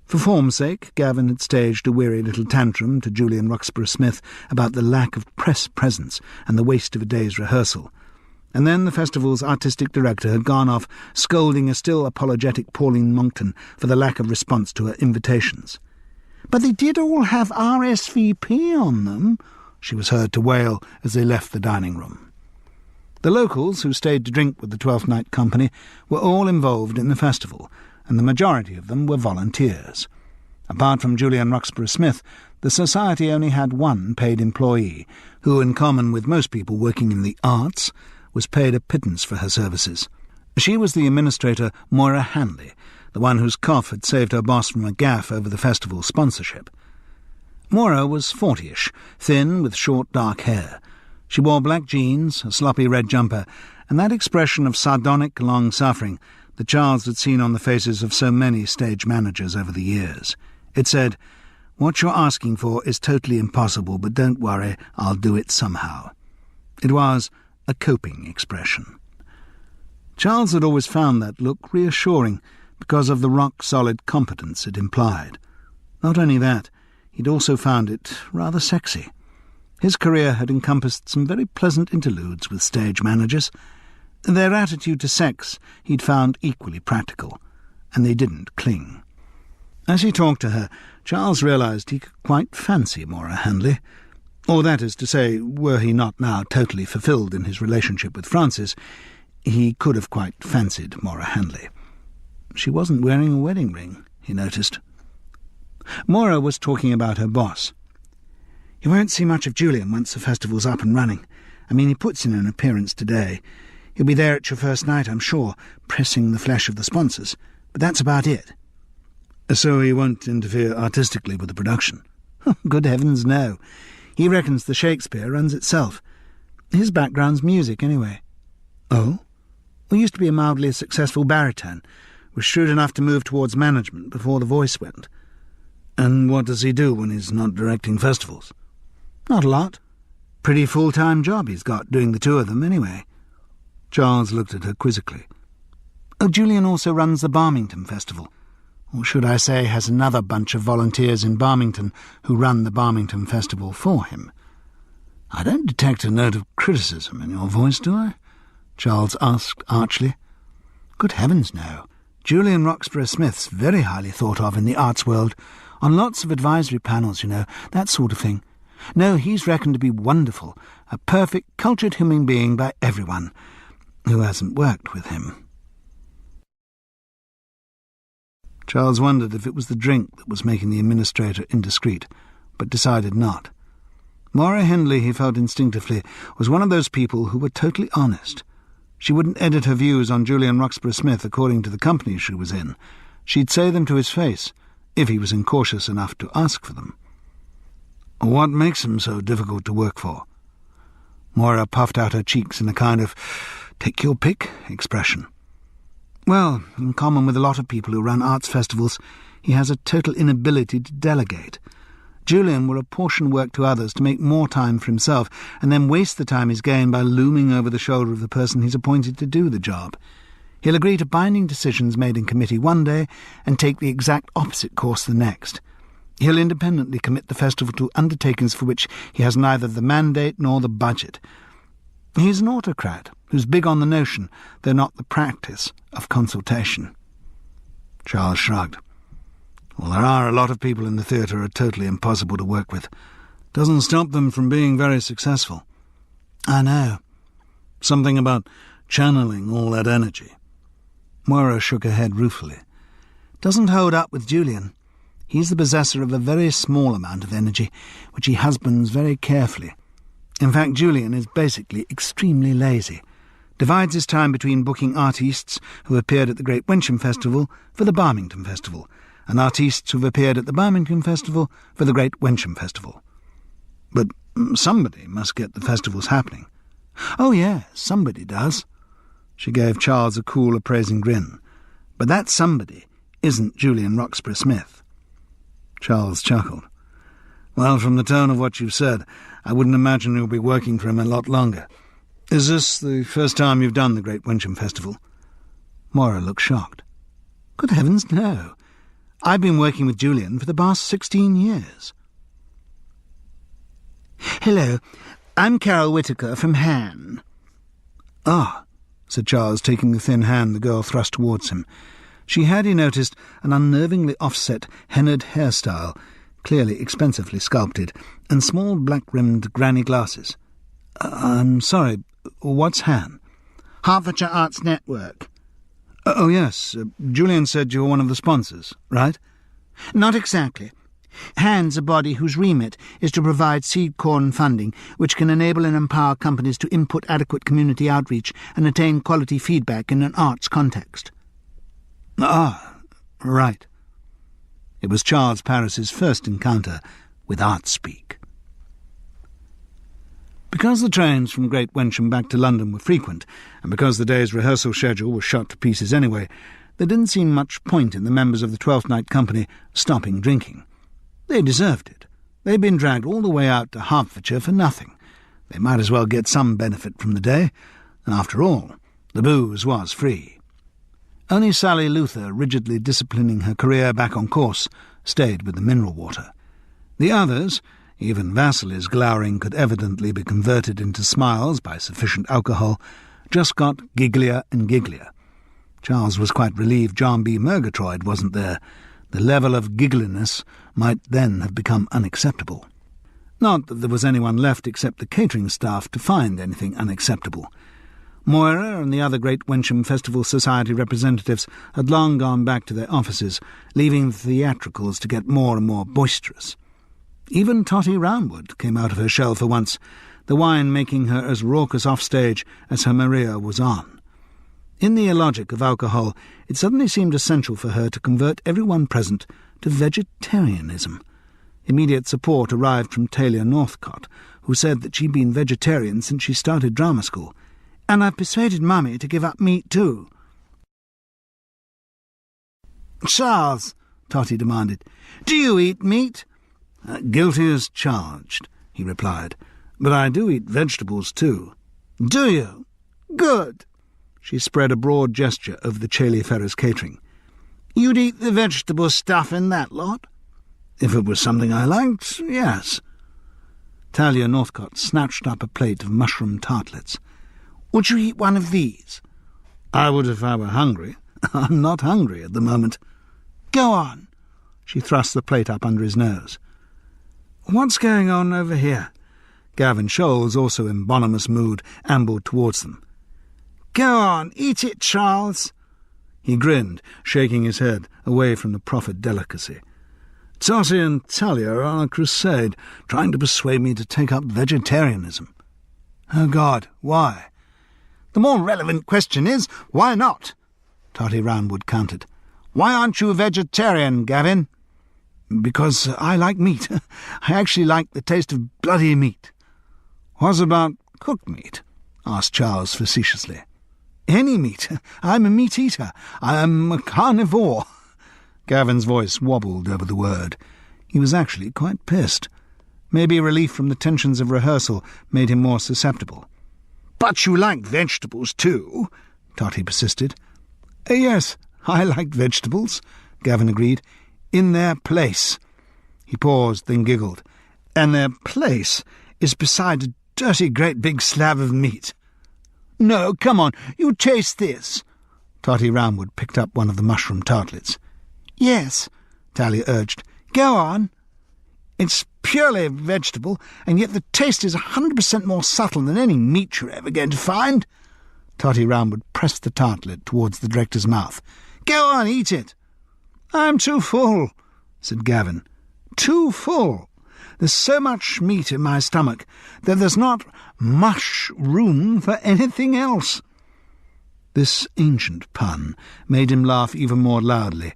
For form's sake, Gavin had staged a weary little tantrum to Julian Roxburgh-Smith about the lack of press presence and the waste of a day's rehearsal, and then the festival's artistic director had gone off scolding a still apologetic Pauline Monckton for the lack of response to her invitations. "But they did all have RSVP on them," she was heard to wail as they left the dining room. The locals who stayed to drink with the Twelfth Night Company were all involved in the festival, and the majority of them were volunteers. Apart from Julian Roxburgh-Smith, the society only had one paid employee, who, in common with most people working in the arts, was paid a pittance for her services. She was the administrator Moira Hanley, the one whose cough had saved her boss from a gaffe over the festival's sponsorship. Moira was 40-ish, thin, with short dark hair. She wore black jeans, a sloppy red jumper, and that expression of sardonic long-suffering that Charles had seen on the faces of so many stage managers over the years. It said, "What you're asking for is totally impossible, but don't worry, I'll do it somehow." It was a coping expression. Charles had always found that look reassuring because of the rock-solid competence it implied. Not only that, he'd also found it rather sexy. His career had encompassed some very pleasant interludes with stage managers. Their attitude to sex he'd found equally practical, and they didn't cling. As he talked to her, Charles realised he could quite fancy Moira Hanley. Or that is to say, were he not now totally fulfilled in his relationship with Frances, he could have quite fancied Maura Handley. She wasn't wearing a wedding ring, he noticed. Maura was talking about her boss. "You won't see much of Julian once the festival's up and running. I mean, he puts in an appearance today. He'll be there at your first night, I'm sure, pressing the flesh of the sponsors. But that's about it." "So he won't interfere artistically with the production?" "Good heavens, no. He reckons the Shakespeare runs itself. His background's music, anyway." "Oh?" "He used to be a mildly successful baritone. Was shrewd enough to move towards management before the voice went." "And what does he do when he's not directing festivals?" "Not a lot. Pretty full-time job he's got, doing the two of them, anyway." Charles looked at her quizzically. "Oh, Julian also runs the Barmington Festival. Or should I say, has another bunch of volunteers in Barmington who run the Barmington Festival for him." "I don't detect a note of criticism in your voice, do I?" Charles asked archly. "Good heavens, no. Julian Roxburgh-Smith's very highly thought of in the arts world, on lots of advisory panels, you know, that sort of thing. No, he's reckoned to be wonderful, a perfect, cultured human being by everyone who hasn't worked with him." Charles wondered if it was the drink that was making the administrator indiscreet, but decided not. Maura Handley, he felt instinctively, was one of those people who were totally honest. She wouldn't edit her views on Julian Roxburgh-Smith according to the company she was in. She'd say them to his face, if he was incautious enough to ask for them. "What makes him so difficult to work for?" Maura puffed out her cheeks in a kind of take-your-pick expression. "Well, in common with a lot of people who run arts festivals, he has a total inability to delegate. Julian will apportion work to others to make more time for himself, and then waste the time he's gained by looming over the shoulder of the person he's appointed to do the job. He'll agree to binding decisions made in committee one day and take the exact opposite course the next. He'll independently commit the festival to undertakings for which he has neither the mandate nor the budget. He's an autocrat who's big on the notion, though not the practice, of consultation." Charles shrugged. "Well, there are a lot of people in the theatre who are totally impossible to work with. Doesn't stop them from being very successful." "I know." "Something about channeling all that energy." Maura shook her head ruefully. "Doesn't hold up with Julian. He's the possessor of a very small amount of energy, which he husbands very carefully. In fact, Julian is basically extremely lazy. Divides his time between booking artistes who appeared at the Great Wensham Festival for the Barmington Festival, and artistes who've appeared at the Barmington Festival for the Great Wensham Festival." "But somebody must get the festivals happening." "Oh, yes, somebody does." She gave Charles a cool, appraising grin. "But that somebody isn't Julian Roxburgh-Smith." Charles chuckled. "Well, from the tone of what you've said, I wouldn't imagine you'll be working for him a lot longer. Is this the first time you've done the Great Wensham Festival?" Maura looked shocked. "Good heavens, no. I've been working with Julian for the past 16 years. "Hello, I'm Carol Whittaker from Han." "Ah," said Charles, taking the thin hand the girl thrust towards him. She had, he noticed, an unnervingly offset, hennaed hairstyle, clearly expensively sculpted, and small black-rimmed granny glasses. "I'm sorry, what's Han?" "Hertfordshire Arts Network." "Oh, yes. Julian said you were one of the sponsors, right?" "Not exactly. HAN's a body whose remit is to provide seed corn funding, which can enable and empower companies to input adequate community outreach and attain quality feedback in an arts context." "Ah, right." It was Charles Parris's first encounter with art speak. Because the trains from Great Wensham back to London were frequent, and because the day's rehearsal schedule was shot to pieces anyway, there didn't seem much point in the members of the 12th Night Company stopping drinking. They deserved it. They'd been dragged all the way out to Hertfordshire for nothing. They might as well get some benefit from the day, and after all, the booze was free. Only Sally Luther, rigidly disciplining her career back on course, stayed with the mineral water. The others, even Vasili's glowering could evidently be converted into smiles by sufficient alcohol, just got gigglier and gigglier. Charles was quite relieved John B. Murgatroyd wasn't there. The level of giggliness might then have become unacceptable. Not that there was anyone left except the catering staff to find anything unacceptable. Moira and the other Great Wensham Festival Society representatives had long gone back to their offices, leaving the theatricals to get more and more boisterous. Even Totty Roundwood came out of her shell for once, the wine making her as raucous off-stage as her Maria was on. In the illogic of alcohol, it suddenly seemed essential for her to convert everyone present to vegetarianism. Immediate support arrived from Talia Northcott, who said that she'd been vegetarian since she started drama school. "And I've persuaded Mummy to give up meat too." "Charles," Totty demanded, "do you eat meat?" "Guilty as charged," he replied, "but I do eat vegetables too." "Do you? Good." She spread a broad gesture over the Chailey Ferrers catering. "You'd eat the vegetable stuff in that lot?" "If it was something I liked, yes." Talia Northcott snatched up a plate of mushroom tartlets. "Would you eat one of these?" "I would if I were hungry. I'm not hungry at the moment." "Go on." She thrust the plate up under his nose. "What's going on over here?" Gavin Scholes, also in bonhomous mood, ambled towards them. "Go on, eat it, Charles." He grinned, shaking his head away from the proffered delicacy. "Totty and Talia are on a crusade, trying to persuade me to take up vegetarianism." "Oh, God, why?" "The more relevant question is, why not?" Totty Roundwood countered. "Why aren't you a vegetarian, Gavin?" "Because I like meat. I actually like the taste of bloody meat." "What about cooked meat?" asked Charles facetiously. "Any meat. I'm a meat-eater. I'm a carnivore." Gavin's voice wobbled over the word. He was actually quite pissed. Maybe relief from the tensions of rehearsal made him more susceptible. "But you like vegetables too," Totty persisted. "Yes, I like vegetables," Gavin agreed. "In their place." He paused, then giggled. "And their place is beside a dirty great big slab of meat." "No, come on, you taste this." Totty Roundwood picked up one of the mushroom tartlets. "Yes," Talia urged. "Go on." "It's purely vegetable, and yet the taste is 100% more subtle than any meat you're ever going to find." Totty Roundwood pressed the tartlet towards the director's mouth. "Go on, eat it." "I'm too full," said Gavin. "Too full. There's so much meat in my stomach that there's not much room for anything else." This ancient pun made him laugh even more loudly.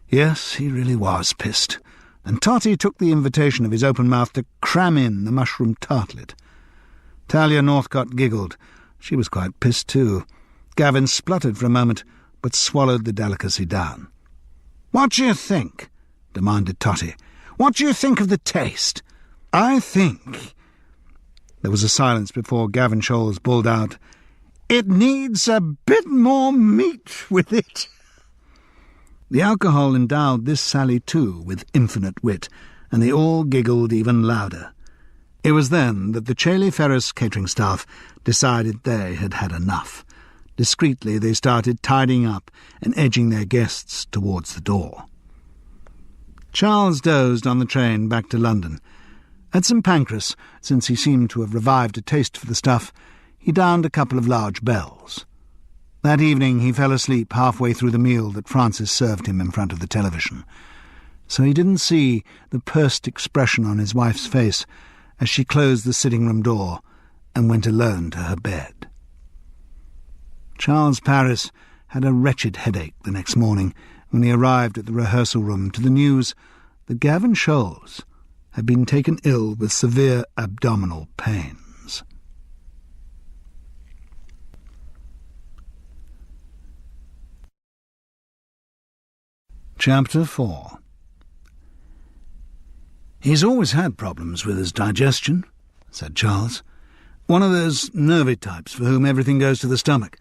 Yes, he really was pissed. And Totty took the invitation of his open mouth to cram in the mushroom tartlet. Talia Northcott giggled. She was quite pissed too. Gavin spluttered for a moment, but swallowed the delicacy down. "What do you think?" demanded Totty. "What do you think of the taste?" "I think—" There was a silence before Gavin Scholes bawled out, "It needs a bit more meat with it." The alcohol endowed this sally too with infinite wit, and they all giggled even louder. It was then that the Chailey Ferrers catering staff decided they had had enough. Discreetly they started tidying up and edging their guests towards the door. Charles dozed on the train back to London. At St Pancras, since he seemed to have revived a taste for the stuff, he downed a couple of large bells. That evening he fell asleep halfway through the meal that Frances served him in front of the television. So he didn't see the pursed expression on his wife's face as she closed the sitting-room door and went alone to her bed. Charles Paris had a wretched headache the next morning when he arrived at the rehearsal room to the news that Gavin Scholes had been taken ill with severe abdominal pains. Chapter 4. "He's always had problems with his digestion," said Charles. "One of those nervy types for whom everything goes to the stomach.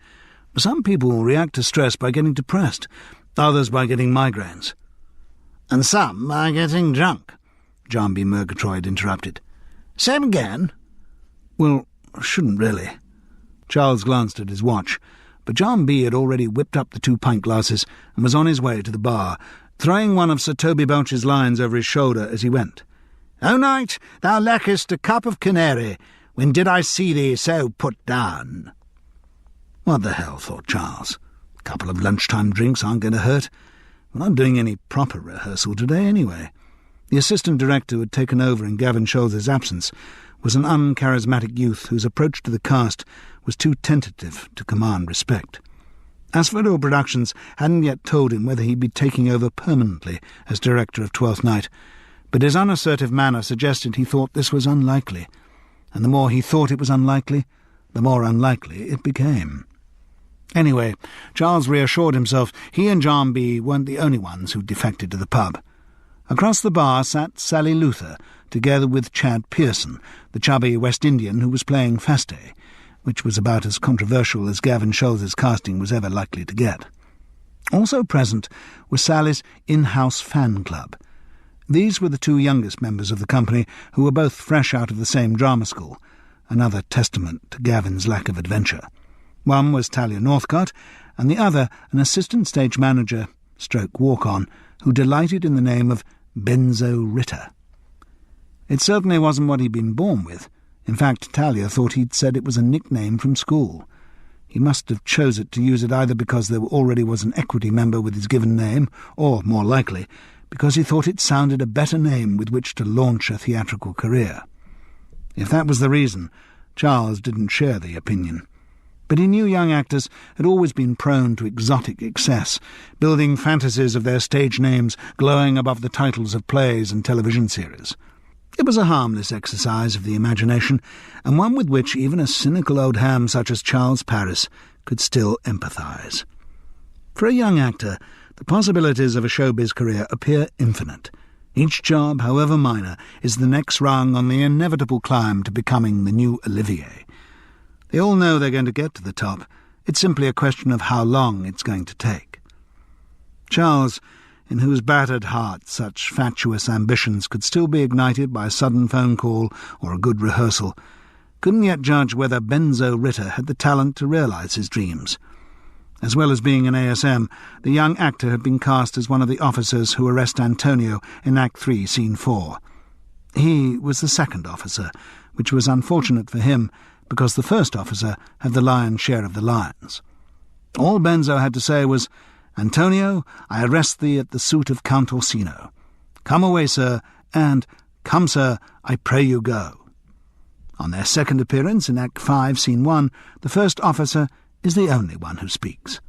Some people react to stress by getting depressed, others by getting migraines." "And some by getting drunk," John B. Murgatroyd interrupted. "Same again?" "Well, shouldn't really." Charles glanced at his watch, but John B. had already whipped up the 2 pint glasses and was on his way to the bar, throwing one of Sir Toby Belch's lines over his shoulder as he went. O knight, thou lackest a cup of canary. When did I see thee so put down? What the hell, thought Charles. A couple of lunchtime drinks aren't going to hurt. We're not doing any proper rehearsal today anyway. The assistant director who had taken over in Gavin Scholz's absence was an uncharismatic youth whose approach to the cast was too tentative to command respect. Asphodel Productions hadn't yet told him whether he'd be taking over permanently as director of Twelfth Night, but his unassertive manner suggested he thought this was unlikely, and the more he thought it was unlikely, the more unlikely it became. Anyway, Charles reassured himself he and John B. weren't the only ones who'd defected to the pub. Across the bar sat Sally Luther, together with Chad Pearson, the chubby West Indian who was playing Faste, which was about as controversial as Gavin Scholz's casting was ever likely to get. Also present was Sally's in-house fan club. These were the two youngest members of the company, who were both fresh out of the same drama school, another testament to Gavin's lack of adventure. One was Talia Northcott, and the other an assistant stage manager, stroke walk-on, who delighted in the name of Benzo Ritter. It certainly wasn't what he'd been born with. In fact, Talia thought he'd said it was a nickname from school. He must have chose it to use it either because there already was an equity member with his given name, or, more likely, because he thought it sounded a better name with which to launch a theatrical career. If that was the reason, Charles didn't share the opinion. But he knew young actors had always been prone to exotic excess, building fantasies of their stage names glowing above the titles of plays and television series. It was a harmless exercise of the imagination, and one with which even a cynical old ham such as Charles Paris could still empathise. For a young actor, the possibilities of a showbiz career appear infinite. Each job, however minor, is the next rung on the inevitable climb to becoming the new Olivier. They all know they're going to get to the top. It's simply a question of how long it's going to take. Charles, in whose battered heart such fatuous ambitions could still be ignited by a sudden phone call or a good rehearsal, couldn't yet judge whether Benzo Ritter had the talent to realise his dreams. As well as being an ASM, the young actor had been cast as one of the officers who arrest Antonio in Act 3, Scene 4. He was the second officer, which was unfortunate for him, because the first officer had the lion's share of the lines. All Benzo had to say was, "Antonio, I arrest thee at the suit of Count Orsino. Come away, sir, and, come, sir, I pray you go." On their second appearance in Act 5, Scene 1, the first officer is the only one who speaks.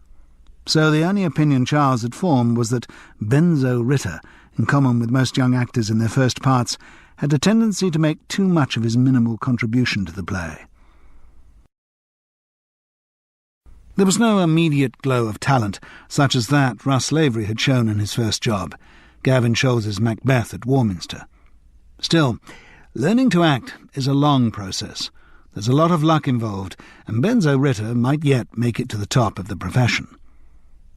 So the only opinion Charles had formed was that Benzo Ritter, in common with most young actors in their first parts, had a tendency to make too much of his minimal contribution to the play. There was no immediate glow of talent, such as that Russ Lavery had shown in his first job, Gavin Scholz's Macbeth at Warminster. Still, learning to act is a long process. There's a lot of luck involved, and Benzo Ritter might yet make it to the top of the profession.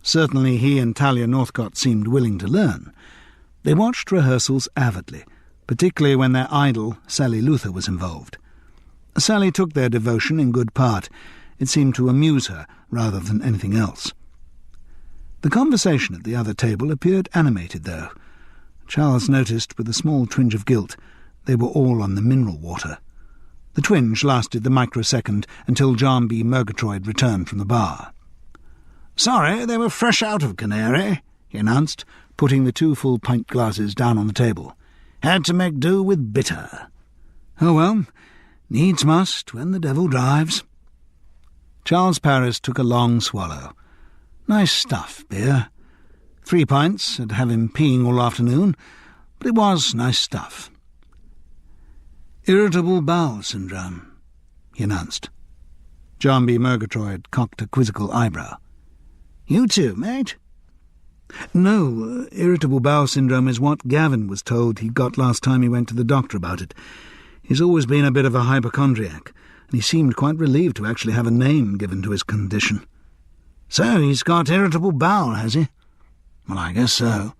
Certainly he and Talia Northcott seemed willing to learn. They watched rehearsals avidly, particularly when their idol, Sally Luther, was involved. Sally took their devotion in good part. It seemed to amuse her rather than anything else. The conversation at the other table appeared animated, though. Charles noticed, with a small twinge of guilt, they were all on the mineral water. The twinge lasted the microsecond until John B. Murgatroyd returned from the bar. "Sorry, they were fresh out of Canary," he announced, putting the 2 full pint glasses down on the table. "Had to make do with bitter." "Oh well, needs must when the devil drives." Charles Paris took a long swallow. Nice stuff, beer. 3 pints, I'd have him peeing all afternoon, but it was nice stuff. "Irritable bowel syndrome," he announced. John B. Murgatroyd cocked a quizzical eyebrow. "You too, mate?" "No, irritable bowel syndrome is what Gavin was told he got last time he went to the doctor about it. He's always been a bit of a hypochondriac, and he seemed quite relieved to actually have a name given to his condition." "So he's got irritable bowel, has he? Well, I guess so.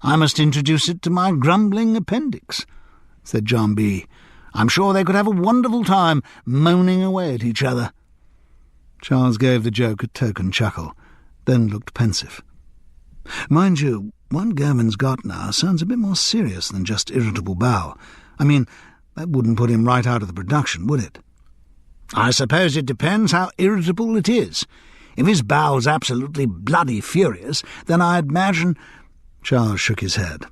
I must introduce it to my grumbling appendix," said John B. "I'm sure they could have a wonderful time moaning away at each other." Charles gave the joke a token chuckle, then looked pensive. "Mind you, what Gavin's got now sounds a bit more serious than just irritable bowel. I mean, that wouldn't put him right out of the production, would it? I suppose it depends how irritable it is. If his bowel's absolutely bloody furious, then I'd imagine—" Charles shook his head.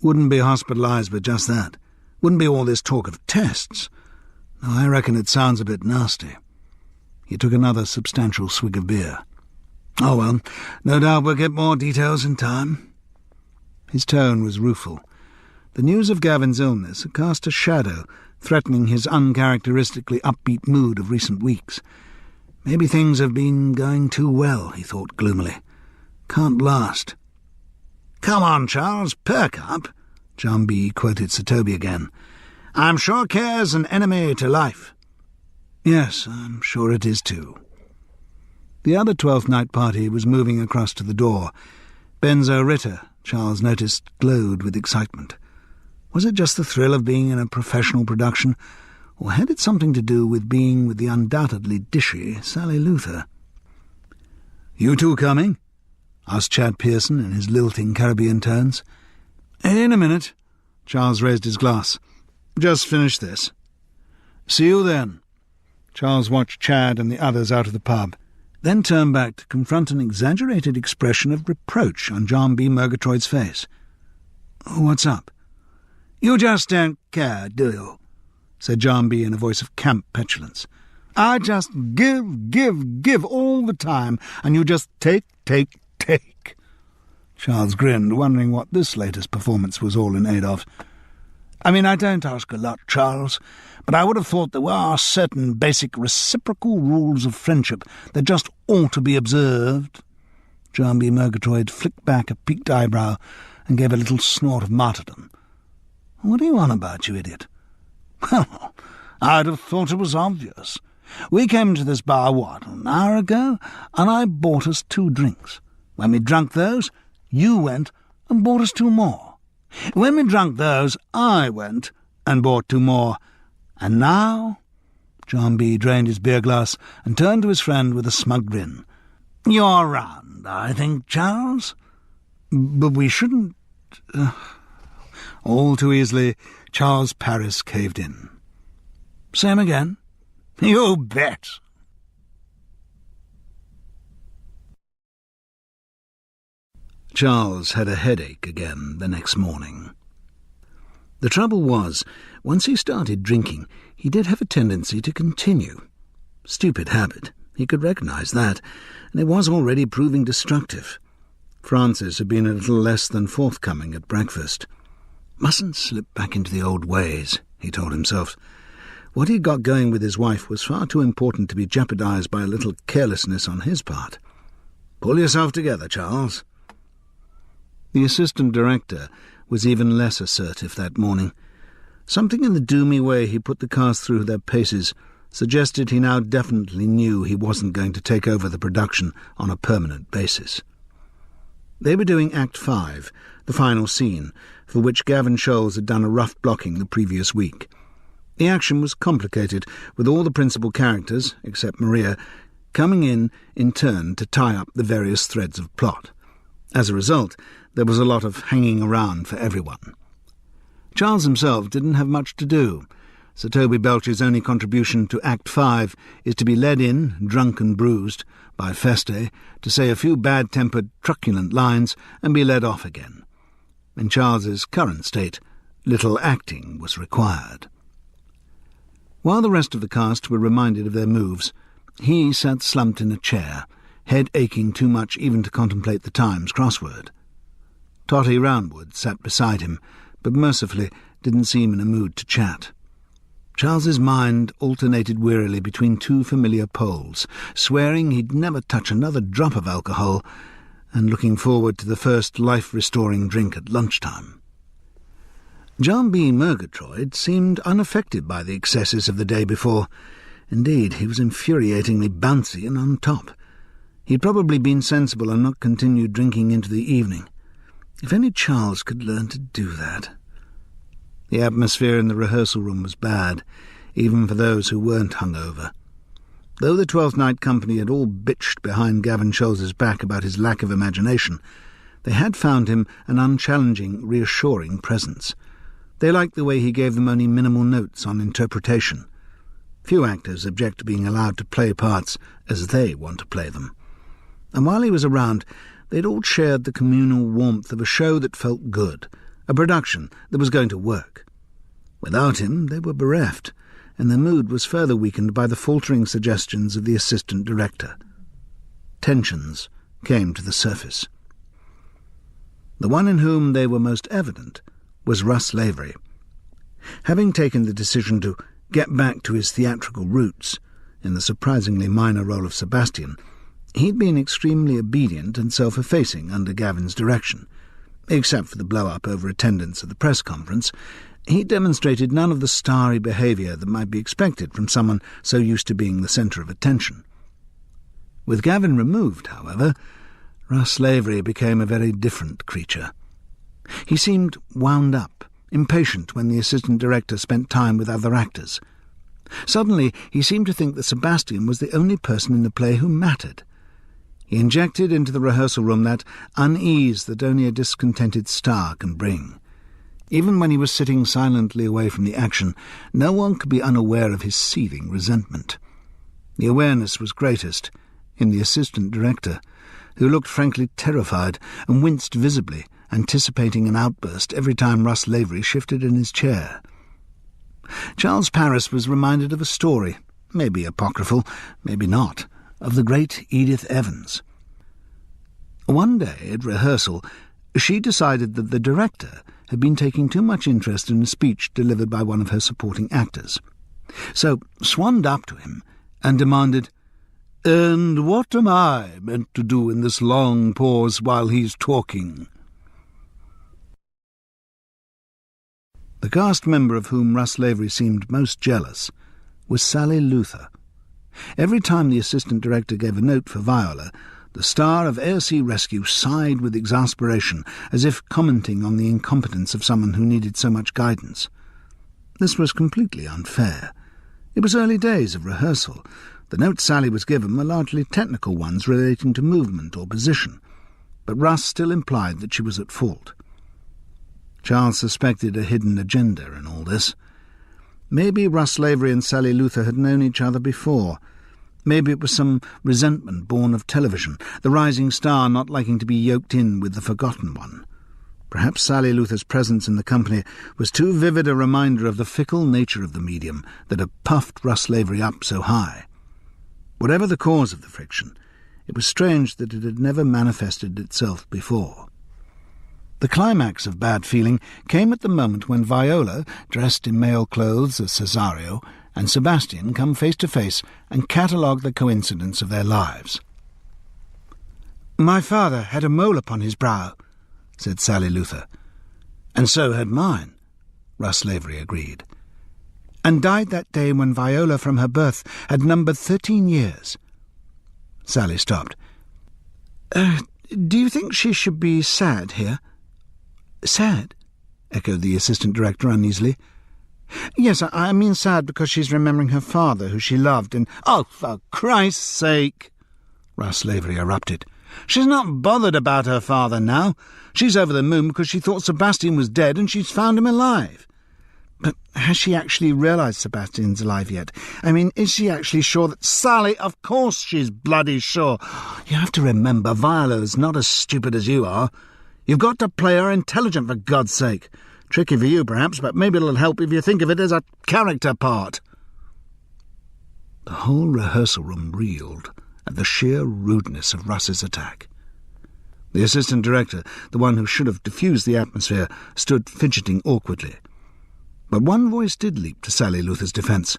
"Wouldn't be hospitalised with just that. Wouldn't be all this talk of tests. No, I reckon it sounds a bit nasty." He took another substantial swig of beer. "Oh, well, no doubt we'll get more details in time." His tone was rueful. The news of Gavin's illness had cast a shadow, threatening his uncharacteristically upbeat mood of recent weeks. Maybe things have been going too well, he thought gloomily. Can't last. "Come on, Charles, perk up," John B. quoted Sir Toby again. "I'm sure care's an enemy to life." "Yes, I'm sure it is too." The other 12th night party was moving across to the door. Benzo Ritter, Charles noticed, glowed with excitement. Was it just the thrill of being in a professional production, or had it something to do with being with the undoubtedly dishy Sally Luther? "You two coming?" asked Chad Pearson in his lilting Caribbean tones. "In a minute." Charles raised his glass. "Just finished this." "See you then." Charles watched Chad and the others out of the pub, then turned back to confront an exaggerated expression of reproach on John B. Murgatroyd's face. "What's up?" "You just don't care, do you?" said John B. in a voice of camp petulance. "I just give all the time, and you just take. Charles grinned, wondering what this latest performance was all in aid of. "I mean, I don't ask a lot, Charles, but I would have thought there were certain basic reciprocal rules of friendship that just ought to be observed." John B. Murgatroyd flicked back a peaked eyebrow and gave a little snort of martyrdom. "What are you on about, you idiot?" "Well, I'd have thought it was obvious. We came to this bar, an hour ago, and I bought us 2 drinks. When we drunk those, you went and bought us 2 more. When we drunk those, I went and bought 2 more. And now—" John B. drained his beer glass and turned to his friend with a smug grin. "You're round, I think, Charles." "But we shouldn't—" All too easily, Charles Paris caved in. "Same again?" "You bet." Charles had a headache again the next morning. The trouble was, once he started drinking, he did have a tendency to continue. Stupid habit, he could recognise that, and it was already proving destructive. Francis had been a little less than forthcoming at breakfast. Mustn't slip back into the old ways, he told himself. What he'd got going with his wife was far too important to be jeopardised by a little carelessness on his part. "Pull yourself together, Charles." The assistant director was even less assertive that morning. Something in the doomy way he put the cast through their paces suggested he now definitely knew he wasn't going to take over the production on a permanent basis. They were doing Act 5, the final scene, for which Gavin Scholes had done a rough blocking the previous week. The action was complicated, with all the principal characters, except Maria, coming in turn to tie up the various threads of plot. As a result, there was a lot of hanging around for everyone. Charles himself didn't have much to do. Sir Toby Belcher's only contribution to Act 5 is to be led in, drunk and bruised, by Feste, to say a few bad-tempered, truculent lines and be led off again. In Charles's current state, little acting was required. While the rest of the cast were reminded of their moves, he sat slumped in a chair, head aching too much even to contemplate the Times crossword. Totty Roundwood sat beside him, but mercifully didn't seem in a mood to chat. Charles's mind alternated wearily between 2 familiar poles, swearing he'd never touch another drop of alcohol, and looking forward to the first life-restoring drink at lunchtime. John B. Murgatroyd seemed unaffected by the excesses of the day before. Indeed, he was infuriatingly bouncy and on top. He'd probably been sensible and not continued drinking into the evening. If only Charles could learn to do that. The atmosphere in the rehearsal room was bad, even for those who weren't hungover. Though the 12th Night Company had all bitched behind Gavin Scholes's back about his lack of imagination, they had found him an unchallenging, reassuring presence. They liked the way he gave them only minimal notes on interpretation. Few actors object to being allowed to play parts as they want to play them. And while he was around, they'd all shared the communal warmth of a show that felt good, a production that was going to work. Without him, they were bereft, and their mood was further weakened by the faltering suggestions of the assistant director. Tensions came to the surface. The one in whom they were most evident was Russ Lavery. Having taken the decision to get back to his theatrical roots, in the surprisingly minor role of Sebastian, he'd been extremely obedient and self-effacing under Gavin's direction. Except for the blow-up over attendance at the press conference, he demonstrated none of the starry behaviour that might be expected from someone so used to being the centre of attention. With Gavin removed, however, Russ Lavery became a very different creature. He seemed wound up, impatient when the assistant director spent time with other actors. Suddenly he seemed to think that Sebastian was the only person in the play who mattered. He injected into the rehearsal room that unease that only a discontented star can bring. Even when he was sitting silently away from the action, no one could be unaware of his seething resentment. The awareness was greatest in the assistant director, who looked frankly terrified and winced visibly, anticipating an outburst every time Russ Lavery shifted in his chair. Charles Paris was reminded of a story, maybe apocryphal, maybe not, of the great Edith Evans. One day at rehearsal, she decided that the director had been taking too much interest in a speech delivered by one of her supporting actors. So swanned up to him and demanded, "And what am I meant to do in this long pause while he's talking?" The cast member of whom Russ Lavery seemed most jealous was Sally Luther. Every time the assistant director gave a note for Viola, the star of ASC Rescue sighed with exasperation, as if commenting on the incompetence of someone who needed so much guidance. This was completely unfair. It was early days of rehearsal. The notes Sally was given were largely technical ones relating to movement or position, but Russ still implied that she was at fault. Charles suspected a hidden agenda in all this. Maybe Russ Lavery and Sally Luther had known each other before. Maybe it was some resentment born of television, the rising star not liking to be yoked in with the forgotten one. Perhaps Sally Luther's presence in the company was too vivid a reminder of the fickle nature of the medium that had puffed Russ Lavery up so high. Whatever the cause of the friction, it was strange that it had never manifested itself before. The climax of bad feeling came at the moment when Viola, dressed in male clothes as Cesario, and Sebastian come face to face and catalogue the coincidence of their lives. "My father had a mole upon his brow," said Sally Luther. "And so had mine," Russ Lavery agreed. "And died that day when Viola from her birth had numbered 13 years. Sally stopped. "Do you think she should be sad here?" "Sad?" echoed the assistant director uneasily. "Yes, I mean sad because she's remembering her father, who she loved, and—" "Oh, for Christ's sake!" Russ Lavery erupted. "She's not bothered about her father now. She's over the moon because she thought Sebastian was dead and she's found him alive. But has she actually realised Sebastian's alive yet? I mean, is she actually sure that—" "Sally, of course she's bloody sure. You have to remember Viola's not as stupid as you are. You've got to play her intelligent, for God's sake. Tricky for you, perhaps, but maybe it'll help if you think of it as a character part." The whole rehearsal room reeled at the sheer rudeness of Russ's attack. The assistant director, the one who should have diffused the atmosphere, stood fidgeting awkwardly. But one voice did leap to Sally Luther's defence.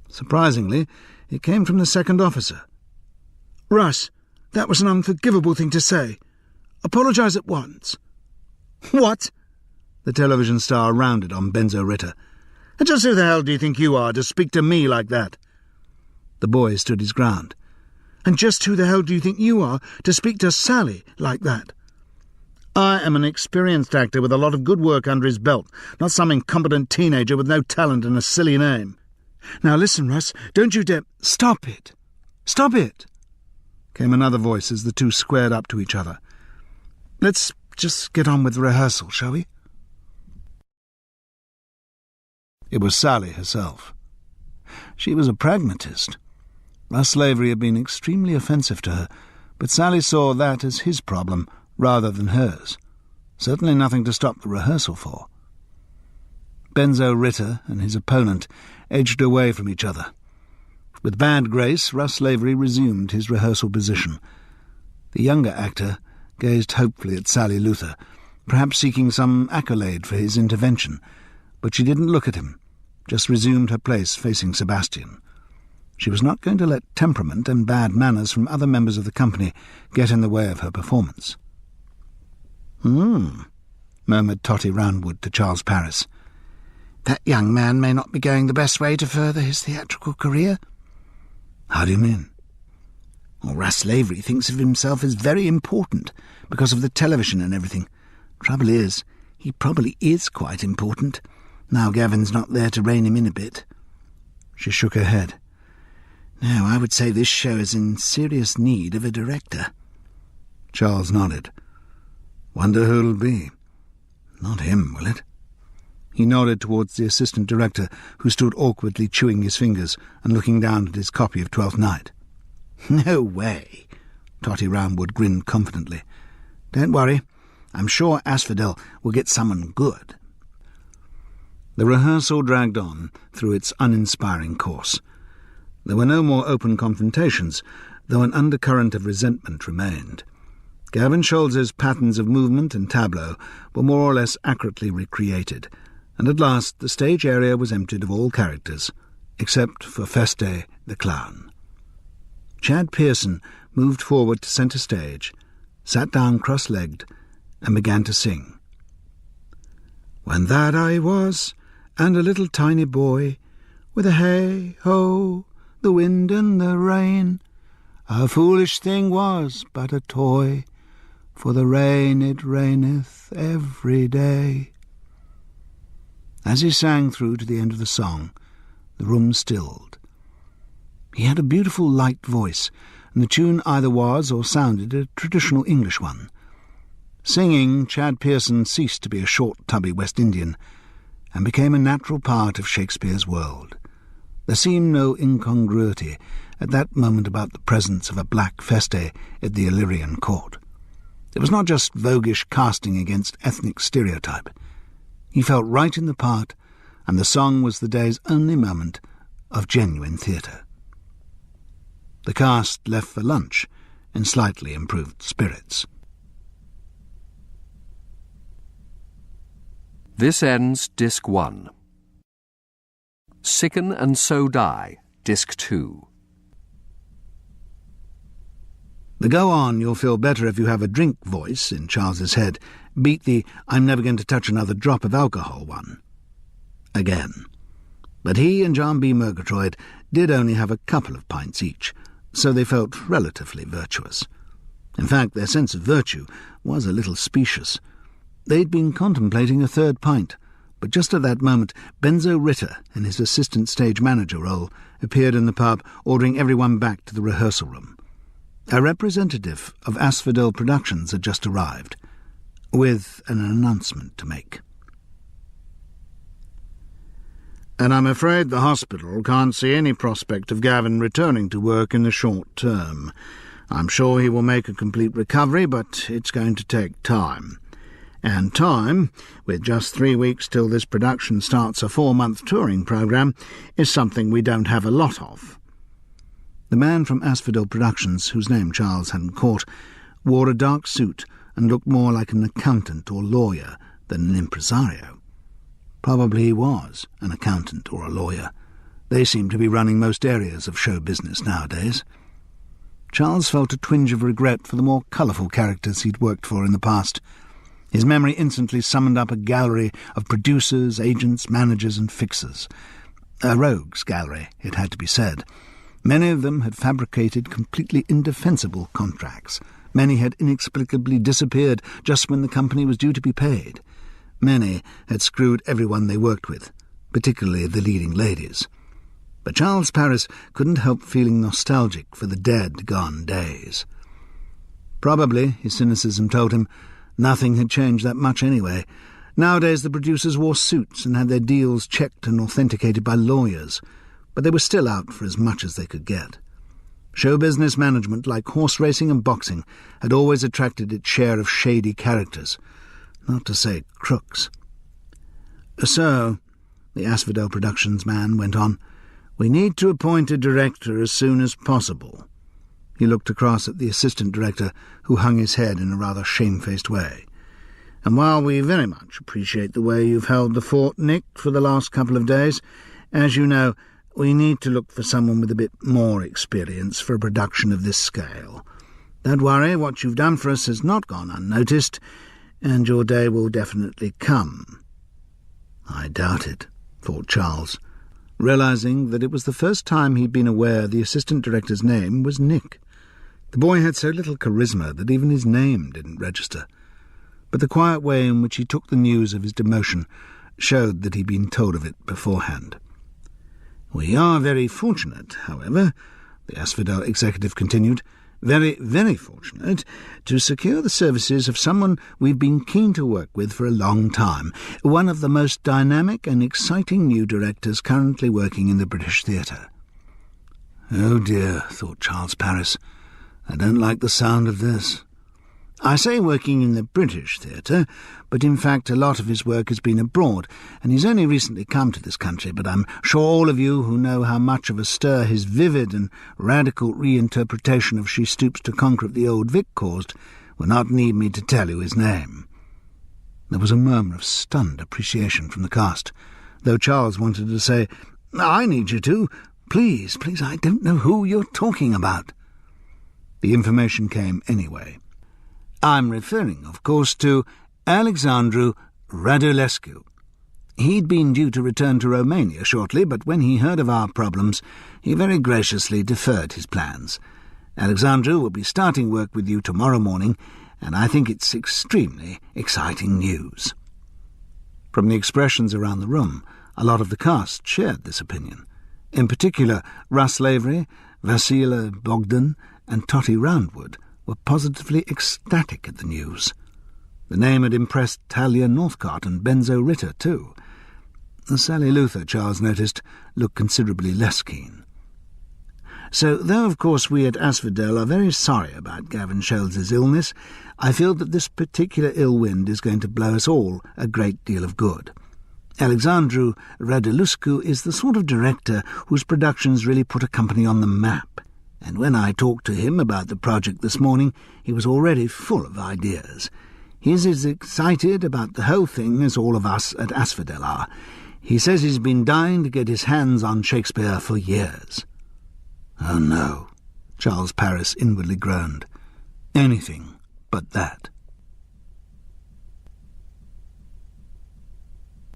Surprisingly, it came from the second officer. "Russ, that was an unforgivable thing to say. Apologise at once." "What?" The television star rounded on Benzo Ritter. "And just who the hell do you think you are to speak to me like that?" The boy stood his ground. "And just who the hell do you think you are to speak to Sally like that?" "I am an experienced actor with a lot of good work under his belt, not some incompetent teenager with no talent and a silly name." "Now listen, Russ, don't you dare—" "Stop it! Stop it!" came another voice as the two squared up to each other. "Let's just get on with the rehearsal, shall we?" It was Sally herself. She was a pragmatist. Russ slavery had been extremely offensive to her, but Sally saw that as his problem rather than hers. Certainly nothing to stop the rehearsal for. Benzo Ritter and his opponent edged away from each other. With bad grace, Russ Lavery resumed his rehearsal position. The younger actor gazed hopefully at Sally Luther, perhaps seeking some accolade for his intervention, but she didn't look at him, just resumed her place facing Sebastian. She was not going to let temperament and bad manners from other members of the company get in the way of her performance. Murmured Totty Roundwood to Charles Paris. "That young man may not be going the best way to further his theatrical career." "How do you mean?" "Well, Russ Lavery thinks of himself as very important because of the television and everything. Trouble is, he probably is quite important. Now Gavin's not there to rein him in a bit." She shook her head. "No, I would say this show is in serious need of a director." Charles nodded. "Wonder who it'll be. Not him, will it?" He nodded towards the assistant director, who stood awkwardly chewing his fingers and looking down at his copy of Twelfth Night. "No way." Totty Roundwood grinned confidently. "Don't worry. I'm sure Asphodel will get someone good." The rehearsal dragged on through its uninspiring course. There were no more open confrontations, though an undercurrent of resentment remained. Gavin Scholz's patterns of movement and tableau were more or less accurately recreated, and at last the stage area was emptied of all characters, except for Feste the clown. Chad Pearson moved forward to centre stage, sat down cross-legged, and began to sing. "When that I was, and a little tiny boy, with a hey-ho, the wind and the rain, a foolish thing was but a toy, for the rain it raineth every day." As he sang through to the end of the song, the room stilled. He had a beautiful light voice, and the tune either was or sounded a traditional English one. Singing, Chad Pearson ceased to be a short, tubby West Indian, and became a natural part of Shakespeare's world. There seemed no incongruity at that moment about the presence of a black Feste at the Illyrian court. It was not just voguish casting against ethnic stereotype. He felt right in the part, and the song was the day's only moment of genuine theatre. The cast left for lunch in slightly improved spirits. This ends Disc 1. Sicken and So Die, Disc 2. The "go on, you'll feel better if you have a drink" voice in Charles's head beat the "I'm never going to touch another drop of alcohol" one. Again. But he and John B. Murgatroyd did only have a couple of pints each, so they felt relatively virtuous. In fact, their sense of virtue was a little specious. They'd been contemplating a third pint, but just at that moment Benzo Ritter, in his assistant stage manager role, appeared in the pub, ordering everyone back to the rehearsal room. A representative of Asphodel Productions had just arrived, with an announcement to make. "And I'm afraid the hospital can't see any prospect of Gavin returning to work in the short term. I'm sure he will make a complete recovery, but it's going to take time. And time, with just 3 weeks till this production starts a 4-month touring programme, is something we don't have a lot of." The man from Asphodel Productions, whose name Charles hadn't caught, wore a dark suit and looked more like an accountant or lawyer than an impresario. Probably he was an accountant or a lawyer. They seemed to be running most areas of show business nowadays. Charles felt a twinge of regret for the more colourful characters he'd worked for in the past. His memory instantly summoned up a gallery of producers, agents, managers and fixers. A rogues' gallery, it had to be said. Many of them had fabricated completely indefensible contracts. Many had inexplicably disappeared just when the company was due to be paid. Many had screwed everyone they worked with, particularly the leading ladies. But Charles Paris couldn't help feeling nostalgic for the dead, gone days. Probably, his cynicism told him, nothing had changed that much anyway. Nowadays the producers wore suits and had their deals checked and authenticated by lawyers, but they were still out for as much as they could get. Show business management, like horse racing and boxing, had always attracted its share of shady characters, not to say crooks. So, the Asphodel Productions man went on, we need to appoint a director as soon as possible. He looked across at the assistant director, who hung his head in a rather shamefaced way. And while we very much appreciate the way you've held the fort, Nick, for the last couple of days, as you know, we need to look for someone with a bit more experience for a production of this scale. Don't worry, what you've done for us has not gone unnoticed, and your day will definitely come. I doubt it, thought Charles, realising that it was the first time he'd been aware the assistant director's name was Nick. The boy had so little charisma that even his name didn't register. But the quiet way in which he took the news of his demotion showed that he'd been told of it beforehand. We are very fortunate, however, the Asphodel executive continued, very, very fortunate to secure the services of someone we've been keen to work with for a long time, one of the most dynamic and exciting new directors currently working in the British theatre. Oh dear, thought Charles Paris, I don't like the sound of this. I say working in the British theatre, but in fact a lot of his work has been abroad, and he's only recently come to this country, but I'm sure all of you who know how much of a stir his vivid and radical reinterpretation of She Stoops to Conquer of the Old Vic caused will not need me to tell you his name. There was a murmur of stunned appreciation from the cast, though Charles wanted to say, I need you to. Please, I don't know who you're talking about. The information came anyway. I'm referring, of course, to Alexandru Radulescu. He'd been due to return to Romania shortly, but when he heard of our problems, he very graciously deferred his plans. Alexandru will be starting work with you tomorrow morning, and I think it's extremely exciting news. From the expressions around the room, a lot of the cast shared this opinion. In particular, Russ Lavery, Vasila Bogdan, and Totty Roundwood were positively ecstatic at the news. The name had impressed Talia Northcott and Benzo Ritter, too. Sally Luther, Charles noticed, looked considerably less keen. So, though of course we at Asphodel are very sorry about Gavin Scholz's illness, I feel that this particular ill wind is going to blow us all a great deal of good. Alexandru Radulescu is the sort of director whose productions really put a company on the map. And when I talked to him about the project this morning, he was already full of ideas. He's as excited about the whole thing as all of us at Asphodel are. He says he's been dying to get his hands on Shakespeare for years. Oh no, Charles Paris inwardly groaned. Anything but that.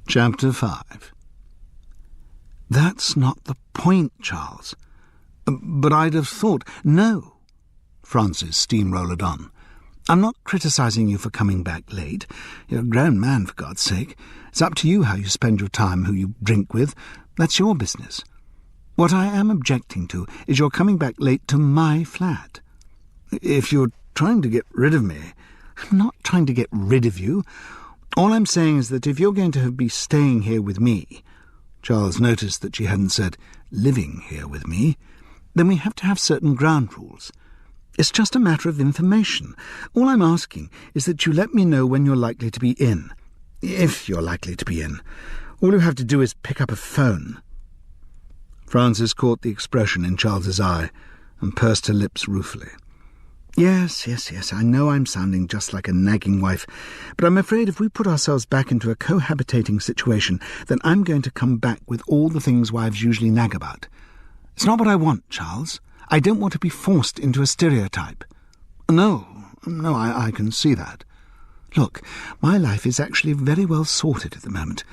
Chapter 5. That's not the point, Charles. But I'd have thought... No, Francis steamrollered on. I'm not criticising you for coming back late. You're a grown man, for God's sake. It's up to you how you spend your time, who you drink with. That's your business. What I am objecting to is your coming back late to my flat. If you're trying to get rid of me... I'm not trying to get rid of you. All I'm saying is that if you're going to be staying here with me... Charles noticed that she hadn't said living here with me... then we have to have certain ground rules. It's just a matter of information. All I'm asking is that you let me know when you're likely to be in. If you're likely to be in. All you have to do is pick up a phone. Frances caught the expression in Charles's eye and pursed her lips ruefully. Yes, I know I'm sounding just like a nagging wife, but I'm afraid if we put ourselves back into a cohabitating situation, then I'm going to come back with all the things wives usually nag about. It's not what I want, Charles. I don't want to be forced into a stereotype. No, I can see that. Look, my life is actually very well sorted at the moment.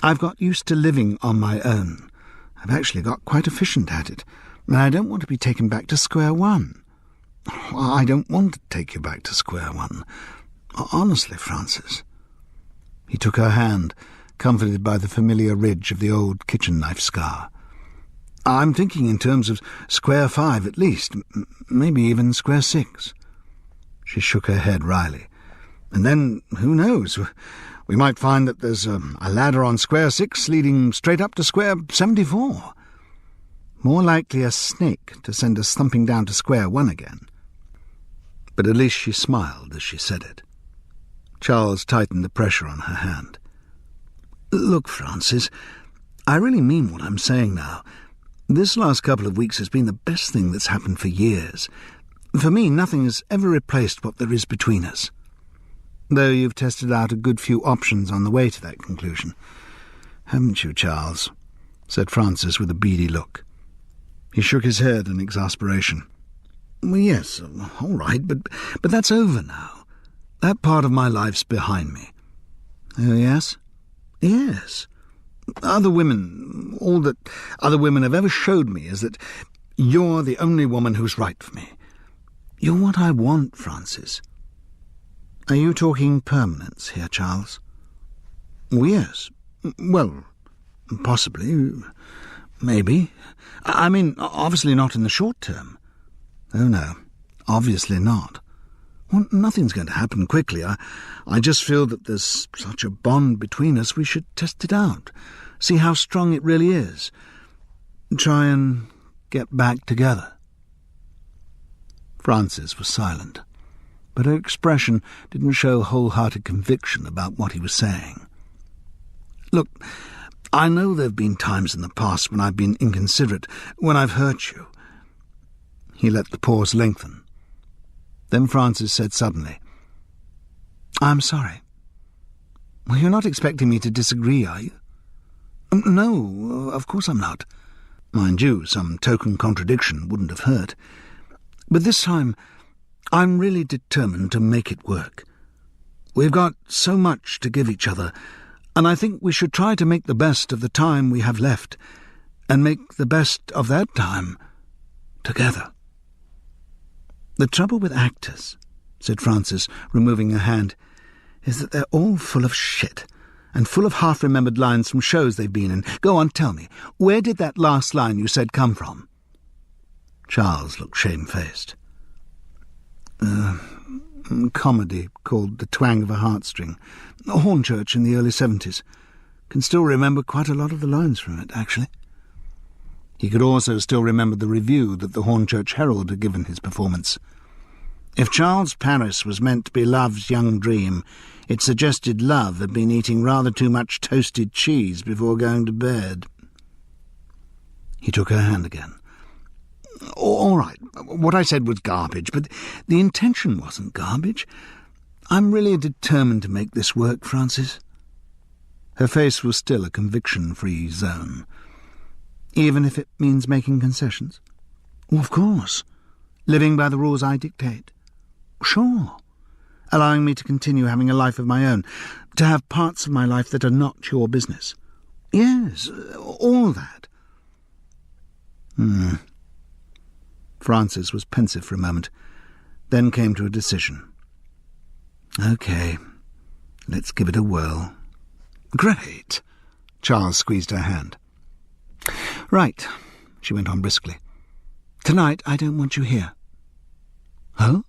I've got used to living on my own. I've actually got quite efficient at it, and I don't want to be taken back to square one. I don't want to take you back to square one. Honestly, Frances. He took her hand, comforted by the familiar ridge of the old kitchen knife scar. I'm thinking in terms of square 5 at least, maybe even square 6. She shook her head wryly. And then, who knows, We might find that there's a ladder on square 6 leading straight up to square 74. More likely a snake to send us thumping down to square 1 again. But at least she smiled as she said it. Charles tightened the pressure on her hand. Look, Francis, I really mean what I'm saying now. This last couple of weeks has been the best thing that's happened for years. For me, nothing has ever replaced what there is between us. Though you've tested out a good few options on the way to that conclusion. Haven't you, Charles? Said Francis with a beady look. He shook his head in exasperation. Well, yes, all right, but that's over now. That part of my life's behind me. Oh, yes? Yes. All that other women have ever showed me is that you're the only woman who's right for me. You're what I want, Francis. Are you talking permanence here, Charles? Oh, yes. Well, possibly. Maybe. I mean, obviously not in the short term. Oh, no. Obviously not. Well, nothing's going to happen quickly. I just feel that there's such a bond between us, we should test it out. See how strong it really is. Try and get back together. Francis was silent, but her expression didn't show wholehearted conviction about what he was saying. Look, I know there have been times in the past when I've been inconsiderate, when I've hurt you. He let the pause lengthen. Then Francis said suddenly, I'm sorry. Well, you're not expecting me to disagree, are you? No, of course I'm not. Mind you, some token contradiction wouldn't have hurt. But this time, I'm really determined to make it work. We've got so much to give each other, and I think we should try to make the best of the time we have left, and make the best of that time together. The trouble with actors, said Francis, removing her hand, is that they're all full of shit, and full of half-remembered lines from shows they've been in. Go on, tell me, where did that last line you said come from? Charles looked shamefaced. Comedy called The Twang of a Heartstring. Hornchurch in the early 70s. Can still remember quite a lot of the lines from it, actually. He could also still remember the review that the Hornchurch Herald had given his performance. If Charles Paris was meant to be love's young dream, it suggested love had been eating rather too much toasted cheese before going to bed. He took her hand again. All right, what I said was garbage, but the intention wasn't garbage. I'm really determined to make this work, Francis. Her face was still a conviction-free zone. Even if it means making concessions? Well, of course. Living by the rules I dictate? Sure. Allowing me to continue having a life of my own, to have parts of my life that are not your business. Yes, all that. Francis was pensive for a moment, then came to a decision. OK, let's give it a whirl. Great. Charles squeezed her hand. Right, she went on briskly. Tonight I don't want you here. Oh?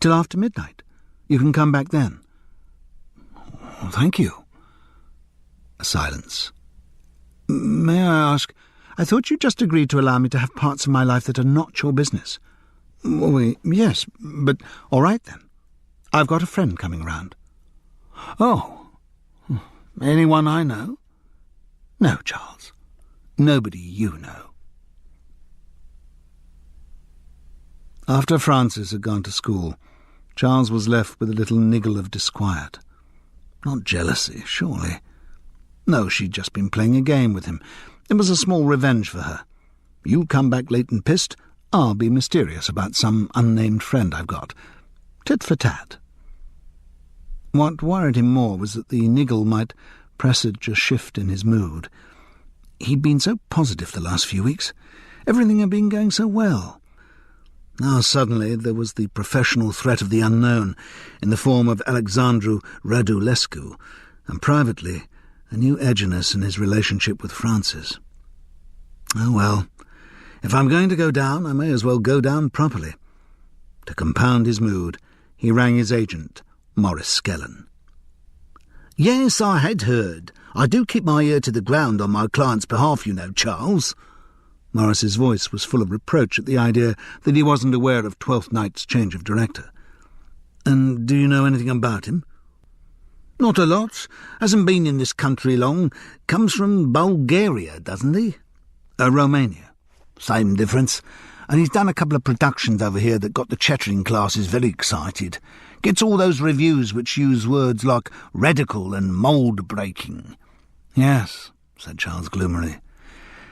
Till after midnight. You can come back then. Oh, thank you. A silence. May I ask, I thought you just agreed to allow me to have parts of my life that are not your business. Well, yes, but all right then. I've got a friend coming round. Oh, anyone I know? No, Charles. Nobody you know. After Francis had gone to school, Charles was left with a little niggle of disquiet. Not jealousy, surely. No, she'd just been playing a game with him. It was a small revenge for her. You'll come back late and pissed, I'll be mysterious about some unnamed friend I've got. Tit for tat. What worried him more was that the niggle might presage a shift in his mood. He'd been so positive the last few weeks. Everything had been going so well. Now suddenly there was the professional threat of the unknown in the form of Alexandru Radulescu, and privately a new edginess in his relationship with Francis. Oh well, if I'm going to go down, I may as well go down properly. To compound his mood, he rang his agent, Maurice Skellen. "Yes, I had heard. I do keep my ear to the ground on my client's behalf, you know, Charles." Morris's voice was full of reproach at the idea that he wasn't aware of Twelfth Night's change of director. "And do you know anything about him?" "Not a lot. Hasn't been in this country long. Comes from Bulgaria, doesn't he?" "Romania. Same difference. And he's done a couple of productions over here that got the chattering classes very excited. Gets all those reviews which use words like radical and mould-breaking." "Yes," said Charles gloomily.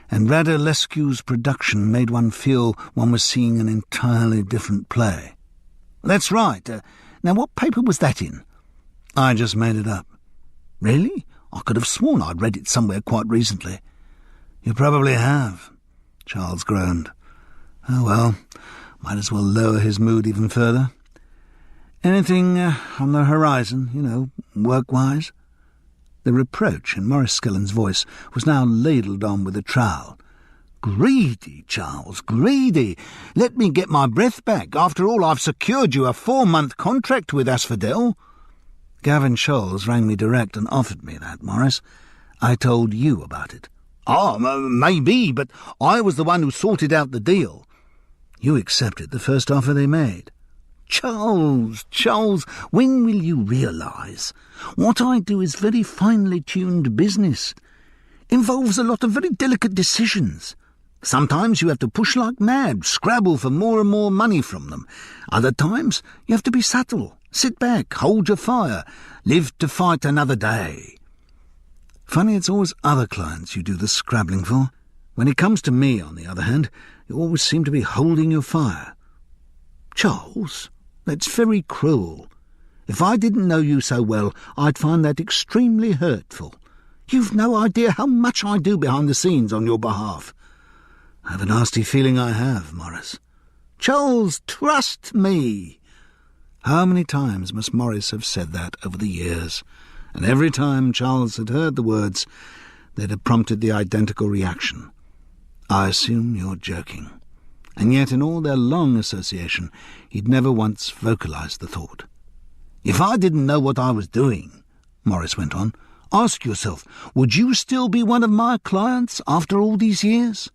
And Radulescu's production made one feel one was seeing an entirely different play. "That's right. Now, what paper was that in?" "I just made it up." "Really? I could have sworn I'd read it somewhere quite recently." "You probably have," Charles groaned. "Oh, well, might as well lower his mood even further. Anything on the horizon, you know, work-wise?" The reproach in Maurice Skillen's voice was now ladled on with a trowel. "Greedy, Charles, greedy. Let me get my breath back. After all, I've secured you a 4-month contract with Asphodel." "Gavin Scholes rang me direct and offered me that, Maurice. I told you about it." "Oh, maybe, but I was the one who sorted out the deal." "You accepted the first offer they made." Charles, when will you realise? What I do is very finely tuned business. Involves a lot of very delicate decisions. Sometimes you have to push like mad, scrabble for more and more money from them. Other times you have to be subtle, sit back, hold your fire, live to fight another day. Funny it's always other clients you do the scrabbling for. When it comes to me, on the other hand, you always seem to be holding your fire. Charles, that's very cruel. If I didn't know you so well, I'd find that extremely hurtful. You've no idea how much I do behind the scenes on your behalf." "I have a nasty feeling I have, Maurice." "Charles, trust me." How many times must Maurice have said that over the years? And every time Charles had heard the words, they'd have prompted the identical reaction. "I assume you're joking." And yet in all their long association he'd never once vocalised the thought. "If I didn't know what I was doing," Maurice went on, "ask yourself, would you still be one of my clients after all these years?"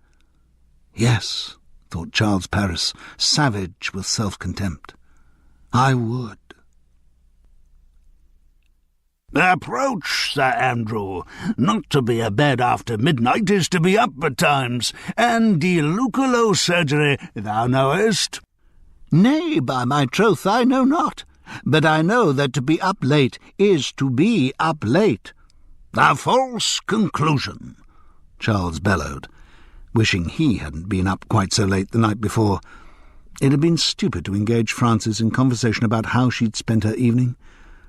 "Yes," thought Charles Paris, savage with self-contempt. "I would." "Approach, Sir Andrew. Not to be abed after midnight is to be up betimes, and deluculo surgery thou knowest." "Nay, by my troth, I know not. But I know that to be up late is to be up late." "A false conclusion," Charles bellowed, wishing he hadn't been up quite so late the night before. It had been stupid to engage Frances in conversation about how she'd spent her evening.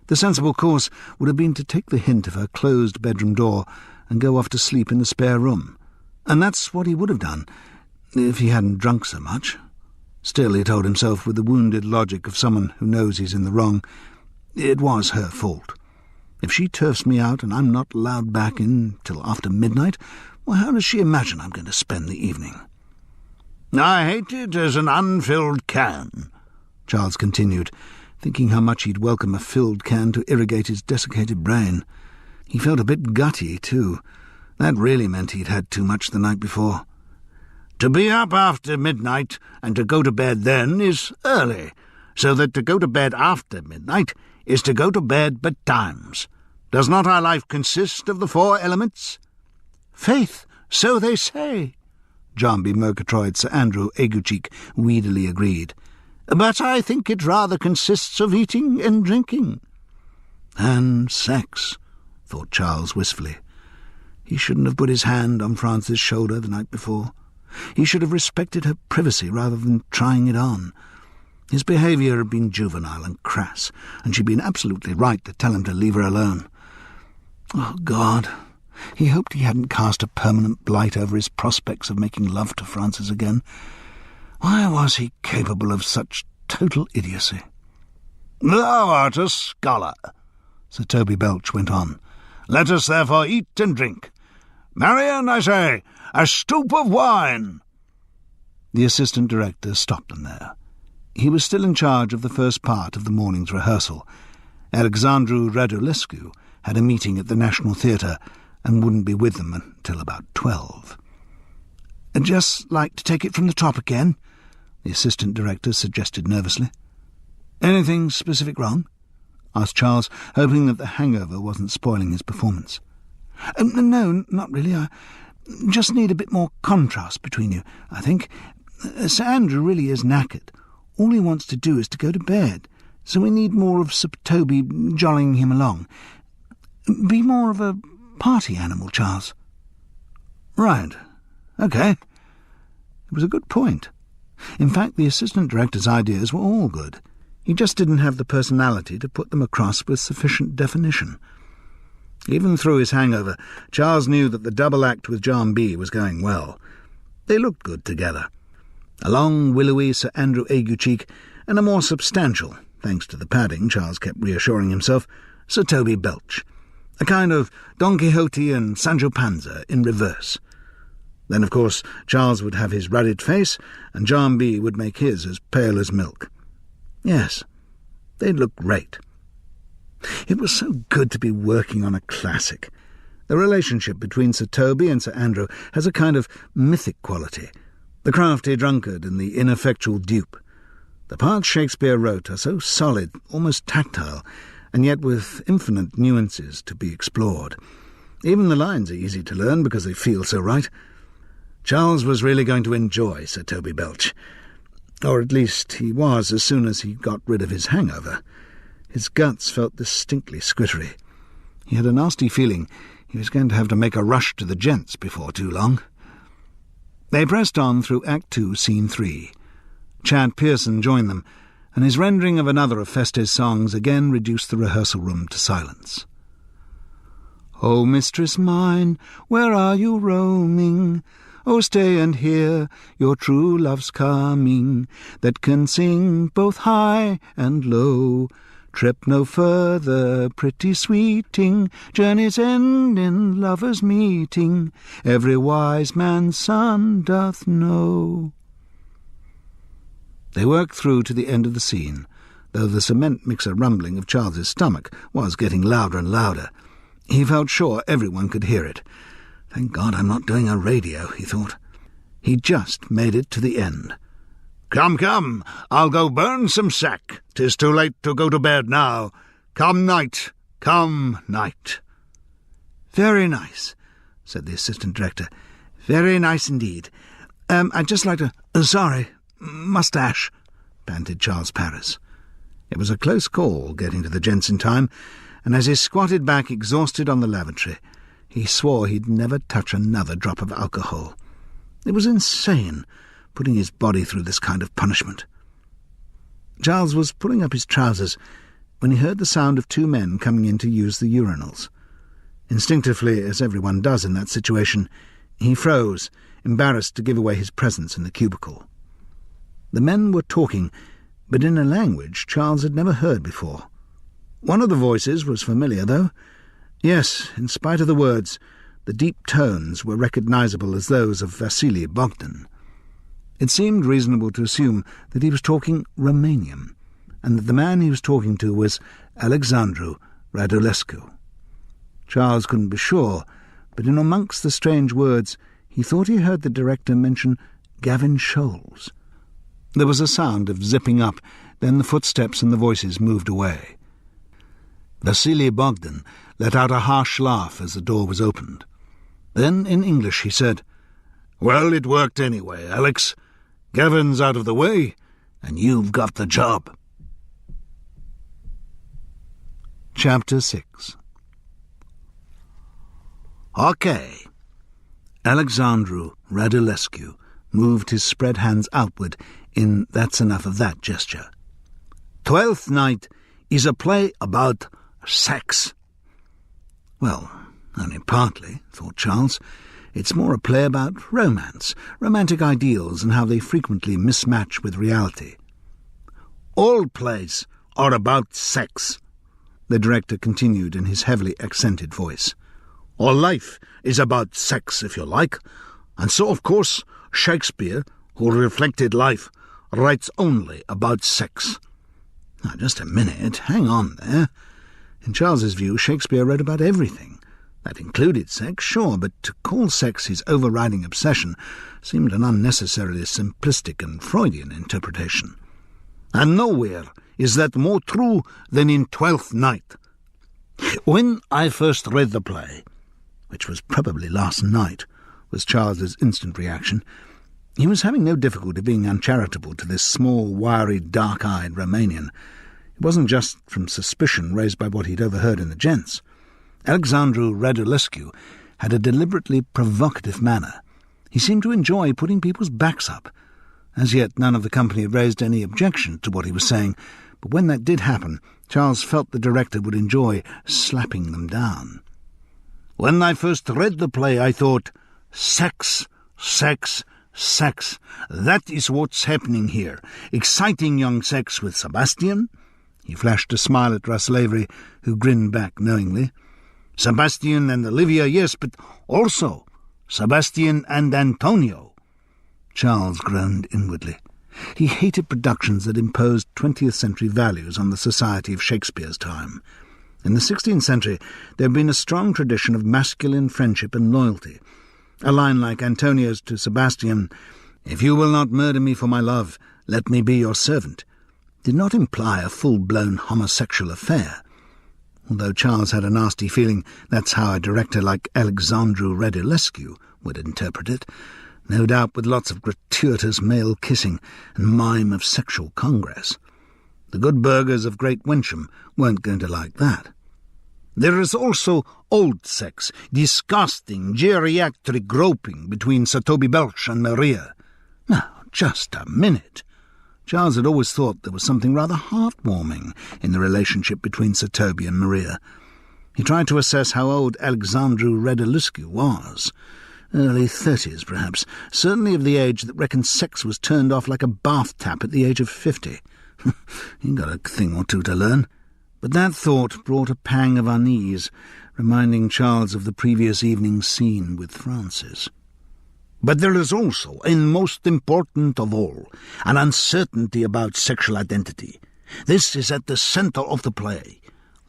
The sensible course would have been to take the hint of her closed bedroom door and go off to sleep in the spare room. And that's what he would have done, if he hadn't drunk so much. Still, he told himself with the wounded logic of someone who knows he's in the wrong, it was her fault. If she turfs me out and I'm not allowed back in till after midnight, well, how does she imagine I'm going to spend the evening? "I hate it as an unfilled can," Charles continued, thinking how much he'd welcome a filled can to irrigate his desiccated brain. He felt a bit gutty, too. That really meant he'd had too much the night before. "To be up after midnight and to go to bed then is early, so that to go to bed after midnight is to go to bed betimes. Does not our life consist of the 4 elements?" "Faith, so they say," Jarnby Murgatroyd Sir Andrew Aguecheek weedily agreed. "But I think it rather consists of eating and drinking." "And sex," thought Charles wistfully. He shouldn't have put his hand on Frances' shoulder the night before. He should have respected her privacy rather than trying it on. His behaviour had been juvenile and crass, and she'd been absolutely right to tell him to leave her alone. Oh, God! He hoped he hadn't cast a permanent blight over his prospects of making love to Frances again. Why was he capable of such total idiocy? "Thou art a scholar," Sir Toby Belch went on. "Let us therefore eat and drink. Marian, I say, a stoup of wine." The assistant director stopped them there. He was still in charge of the first part of the morning's rehearsal. Alexandru Radulescu had a meeting at the National Theatre and wouldn't be with them until about 12. "I'd just like to take it from the top again," the assistant director suggested nervously. "Anything specific wrong?" asked Charles, hoping that the hangover wasn't spoiling his performance. No, not really. I just need a bit more contrast between you, I think. Sir Andrew really is knackered. All he wants to do is to go to bed, so we need more of Sir Toby jollying him along. Be more of a party animal, Charles." "Right. OK." It was a good point. In fact, the assistant director's ideas were all good. He just didn't have the personality to put them across with sufficient definition. Even through his hangover, Charles knew that the double act with John B. was going well. They looked good together. A long, willowy Sir Andrew Aguecheek, and a more substantial, thanks to the padding, Charles kept reassuring himself, Sir Toby Belch. A kind of Don Quixote and Sancho Panza in reverse. Then, of course, Charles would have his ruddy face, and John B. would make his as pale as milk. Yes, they'd look great. It was so good to be working on a classic. The relationship between Sir Toby and Sir Andrew has a kind of mythic quality. The crafty drunkard and the ineffectual dupe. The parts Shakespeare wrote are so solid, almost tactile, and yet with infinite nuances to be explored. Even the lines are easy to learn because they feel so right. Charles was really going to enjoy Sir Toby Belch. Or at least he was as soon as he got rid of his hangover. His guts felt distinctly squittery. He had a nasty feeling he was going to have to make a rush to the gents before too long. They pressed on through Act 2, Scene 3. Chad Pearson joined them, and his rendering of another of Feste's songs again reduced the rehearsal room to silence. "O mistress mine, where are you roaming? O stay and hear your true love's coming, that can sing both high and low. Trip no further, pretty sweeting, journey's end in lovers' meeting, every wise man's son doth know." They worked through to the end of the scene, though the cement mixer rumbling of Charles's stomach was getting louder and louder. He felt sure everyone could hear it. "Thank God I'm not doing a radio," he thought. He just made it to the end. "Come, come, I'll go burn some sack. 'Tis too late to go to bed now. Come night, come night." "Very nice," said the assistant director. "Very nice indeed. I'd just like to... sorry, moustache," panted Charles Paris. It was a close call getting to the gents in time, and as he squatted back exhausted on the lavatory, he swore he'd never touch another drop of alcohol. It was insane, putting his body through this kind of punishment. Charles was pulling up his trousers when he heard the sound of two men coming in to use the urinals. Instinctively, as everyone does in that situation, he froze, embarrassed to give away his presence in the cubicle. The men were talking, but in a language Charles had never heard before. One of the voices was familiar, though. Yes, in spite of the words, the deep tones were recognizable as those of Vasily Bogdan. It seemed reasonable to assume that he was talking Romanian, and that the man he was talking to was Alexandru Radulescu. Charles couldn't be sure, but in amongst the strange words he thought he heard the director mention Gavin Scholes. There was a sound of zipping up, then the footsteps and the voices moved away. Vasily Bogdan let out a harsh laugh as the door was opened. Then, in English, he said, "Well, it worked anyway, Alex. Gavin's out of the way, and you've got the job." Chapter 6. OK. Alexandru Radulescu moved his spread hands outward in "that's enough of that" gesture. "Twelfth Night is a play about sex." Well, only partly, thought Charles. It's more a play about romance, romantic ideals, and how they frequently mismatch with reality. "All plays are about sex," the director continued in his heavily accented voice. "All life is about sex, if you like. And so, of course, Shakespeare, who reflected life, writes only about sex." Now, just a minute, hang on there. In Charles's view, Shakespeare wrote about everything. That included sex, sure, but to call sex his overriding obsession seemed an unnecessarily simplistic and Freudian interpretation. And nowhere is that more true than in Twelfth Night. When I first read the play, which was probably last night, was Charles's instant reaction. He was having no difficulty being uncharitable to this small, wiry, dark-eyed Romanian. It wasn't just from suspicion raised by what he'd overheard in the gents. Alexandru Radulescu had a deliberately provocative manner. He seemed to enjoy putting people's backs up. As yet, none of the company had raised any objection to what he was saying, but when that did happen, Charles felt the director would enjoy slapping them down. When I first read the play, I thought, sex, sex, sex. That is what's happening here. Exciting young sex with Sebastian. He flashed a smile at Russell Avery, who grinned back knowingly. Sebastian and Olivia, yes, but also Sebastian and Antonio. Charles groaned inwardly. He hated productions that imposed 20th century values on the society of Shakespeare's time. In the 16th century, there had been a strong tradition of masculine friendship and loyalty. A line like Antonio's to Sebastian, "If you will not murder me for my love, let me be your servant," did not imply a full-blown homosexual affair. Although Charles had a nasty feeling that's how a director like Alexandru Radulescu would interpret it, no doubt with lots of gratuitous male kissing and mime of sexual congress. The good burghers of Great Wensham weren't going to like that. There is also old sex, disgusting geriatric groping between Sir Toby Belch and Maria. Now, just a minute. Charles had always thought there was something rather heartwarming in the relationship between Sir Toby and Maria. He tried to assess how old Alexandru Radulescu was. Early 30s, perhaps, certainly of the age that reckoned sex was turned off like a bath tap at the age of 50. He got a thing or two to learn. But that thought brought a pang of unease, reminding Charles of the previous evening's scene with Francis. But there is also, and most important of all, an uncertainty about sexual identity. This is at the centre of the play.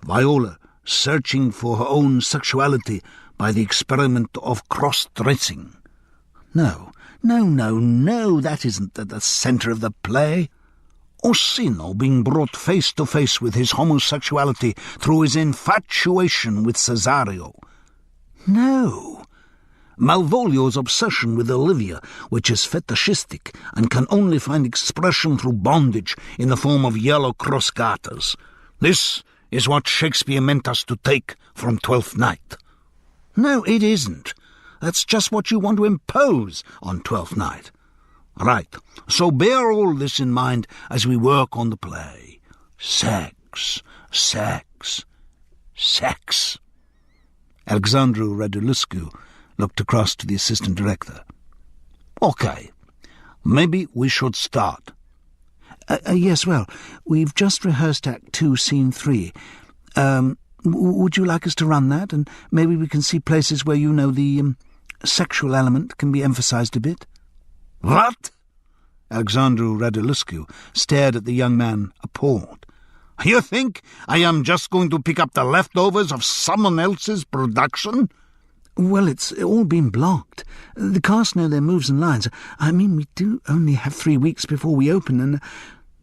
Viola searching for her own sexuality by the experiment of cross-dressing. No, that isn't at the centre of the play. Orsino being brought face to face with his homosexuality through his infatuation with Cesario. No. Malvolio's obsession with Olivia, which is fetishistic and can only find expression through bondage in the form of yellow cross garters. This is what Shakespeare meant us to take from Twelfth Night. No, it isn't. That's just what you want to impose on Twelfth Night. Right, so bear all this in mind as we work on the play. Sex, sex, sex. Alexandru Radulescu looked across to the assistant director. Okay, maybe we should start. Yes, well, we've just rehearsed Act 2, Scene 3. Would you like us to run that, and maybe we can see places where the sexual element can be emphasized a bit? What? Alexandru Radulescu stared at the young man, appalled. You think I am just going to pick up the leftovers of someone else's production? Well, it's all been blocked. The cast know their moves and lines. I mean, we do only have 3 weeks before we open, and...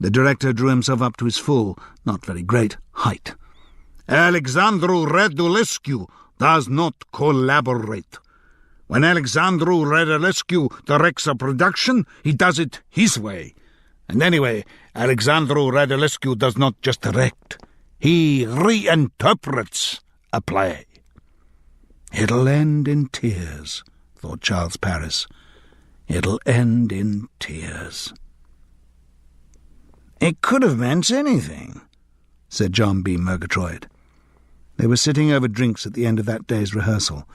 The director drew himself up to his full, not very great, height. Alexandru Radulescu does not collaborate. When Alexandru Radulescu directs a production, he does it his way. And anyway, Alexandru Radulescu does not just direct. He reinterprets a play. It'll end in tears, thought Charles Paris. It'll end in tears. It could have meant anything, said John B. Murgatroyd. They were sitting over drinks at the end of that day's rehearsal.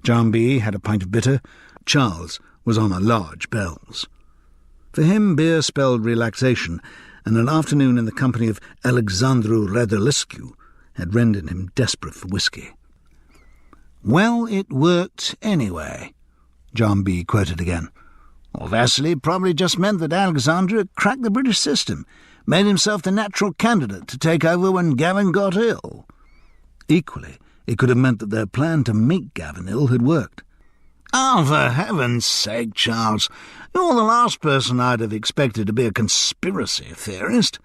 John B. had a pint of bitter. Charles was on a large Bell's. For him, beer spelled relaxation, and an afternoon in the company of Alexandru Radulescu had rendered him desperate for whiskey. "Well, it worked anyway," John B. quoted again. Well, Vasily probably just meant that Alexandru had cracked the British system, made himself the natural candidate to take over when Gavin got ill. Equally, it could have meant that their plan to make Gavin ill had worked. "Oh, for heaven's sake, Charles, you're the last person I'd have expected to be a conspiracy theorist.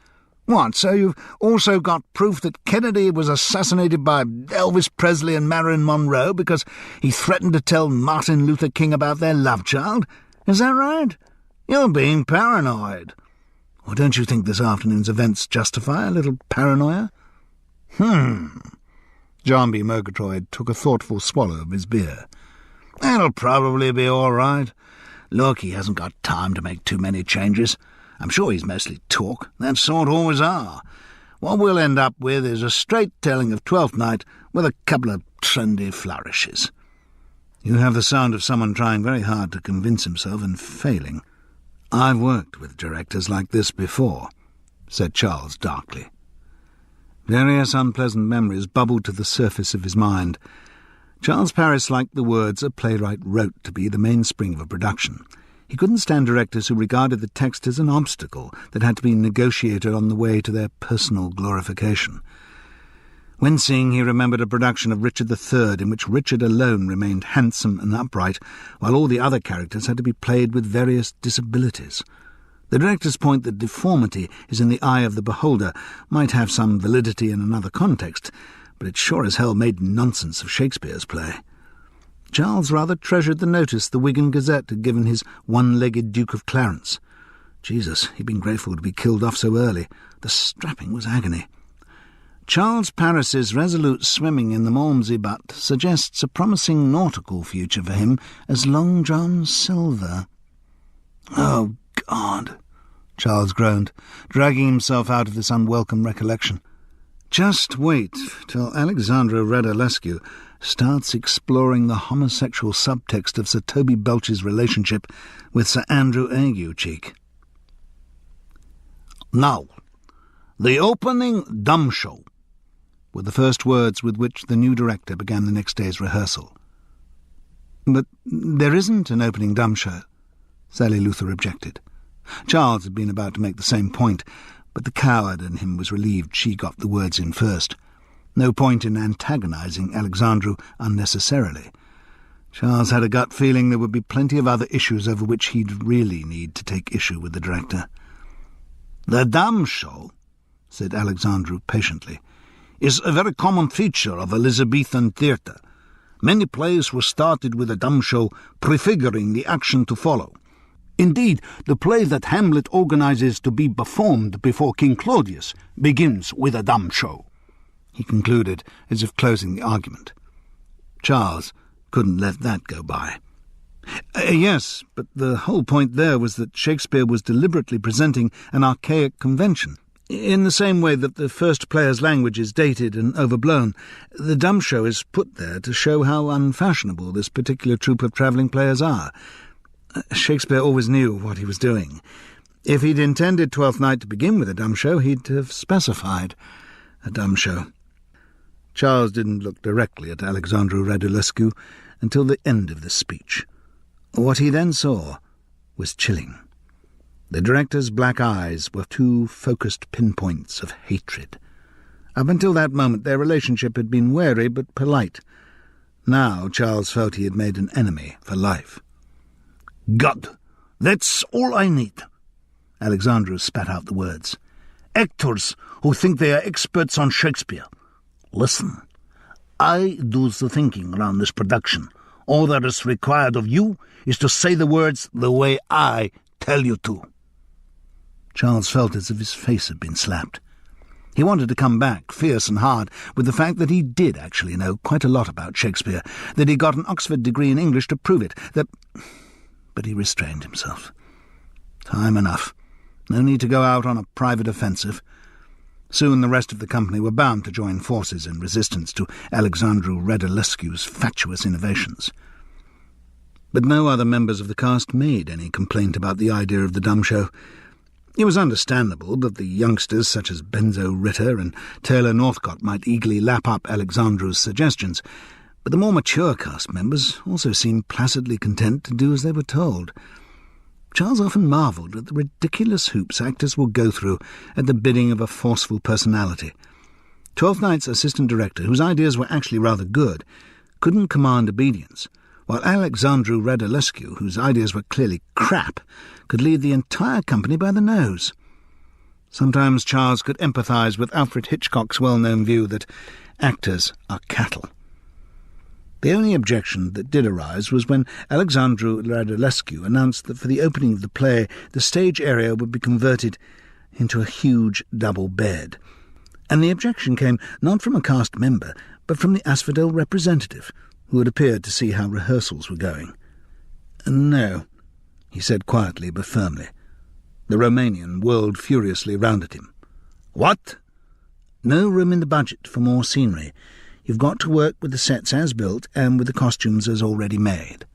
What, so you've also got proof that Kennedy was assassinated by Elvis Presley and Marilyn Monroe because he threatened to tell Martin Luther King about their love child? Is that right? You're being paranoid." Or don't you think this afternoon's events justify a little paranoia? John B. Murgatroyd took a thoughtful swallow of his beer. "It'll probably be all right. Look, he hasn't got time to make too many changes. I'm sure he's mostly talk. That sort always are. What we'll end up with is a straight telling of Twelfth Night with a couple of trendy flourishes." You have the sound of someone trying very hard to convince himself and failing. I've worked with directors like this before, said Charles darkly. Various unpleasant memories bubbled to the surface of his mind. Charles Paris liked the words a playwright wrote to be the mainspring of a production. He couldn't stand directors who regarded the text as an obstacle that had to be negotiated on the way to their personal glorification. Wincing, he remembered a production of Richard III in which Richard alone remained handsome and upright, while all the other characters had to be played with various disabilities. The director's point that deformity is in the eye of the beholder might have some validity in another context, but it sure as hell made nonsense of Shakespeare's play. Charles rather treasured the notice the Wigan Gazette had given his one-legged Duke of Clarence. Jesus, he'd been grateful to be killed off so early. The strapping was agony. Charles Paris's resolute swimming in the Malmsey Butt suggests a promising nautical future for him as Long John Silver. "Oh, God," Charles groaned, dragging himself out of this unwelcome recollection. Just wait till Alexandra Radulescu starts exploring the homosexual subtext of Sir Toby Belch's relationship with Sir Andrew Aguecheek. "Now, the opening dumb show," were the first words with which the new director began the next day's rehearsal. "But there isn't an opening dumb show," Sally Luther objected. Charles had been about to make the same point, but the coward in him was relieved she got the words in first. No point in antagonizing Alexandru unnecessarily. Charles had a gut feeling there would be plenty of other issues over which he'd really need to take issue with the director. "The dumb show," said Alexandru patiently, "is a very common feature of Elizabethan theatre. Many plays were started with a dumb show prefiguring the action to follow. Indeed, the play that Hamlet organizes to be performed before King Claudius begins with a dumb show," he concluded, as if closing the argument. Charles couldn't let that go by. Yes, but the whole point there was that Shakespeare was deliberately presenting an archaic convention. In the same way that the first player's language is dated and overblown, the dumb show is put there to show how unfashionable this particular troupe of travelling players are. Shakespeare always knew what he was doing. If he'd intended Twelfth Night to begin with a dumb show, he'd have specified a dumb show. Charles didn't look directly at Alexandru Radulescu until the end of the speech. What he then saw was chilling. The director's black eyes were two focused pinpoints of hatred. Up until that moment their relationship had been wary but polite. Now Charles felt he had made an enemy for life. "God, that's all I need." Alexandru spat out the words. "Actors who think they are experts on Shakespeare. Listen, I do the thinking around this production. All that is required of you is to say the words the way I tell you to." Charles felt as if his face had been slapped. He wanted to come back, fierce and hard, with the fact that he did actually know quite a lot about Shakespeare, that he got an Oxford degree in English to prove it, but he restrained himself. Time enough. No need to go out on a private offensive. Soon the rest of the company were bound to join forces in resistance to Alexandru Radulescu's fatuous innovations. But no other members of the cast made any complaint about the idea of the dumb show. It was understandable that the youngsters such as Benzo Ritter and Taylor Northcott might eagerly lap up Alexandru's suggestions, but the more mature cast members also seemed placidly content to do as they were told. Charles often marvelled at the ridiculous hoops actors will go through at the bidding of a forceful personality. Twelfth Night's assistant director, whose ideas were actually rather good, couldn't command obedience, while Alexandru Radulescu, whose ideas were clearly crap, could lead the entire company by the nose. Sometimes Charles could empathise with Alfred Hitchcock's well-known view that actors are cattle. The only objection that did arise was when Alexandru Radulescu announced that for the opening of the play the stage area would be converted into a huge double bed. And the objection came not from a cast member, but from the Asphodel representative, who had appeared to see how rehearsals were going. "No," he said quietly but firmly. The Romanian whirled furiously round at him. "What?" "No room in the budget for more scenery. You've got to work with the sets as built and with the costumes as already made."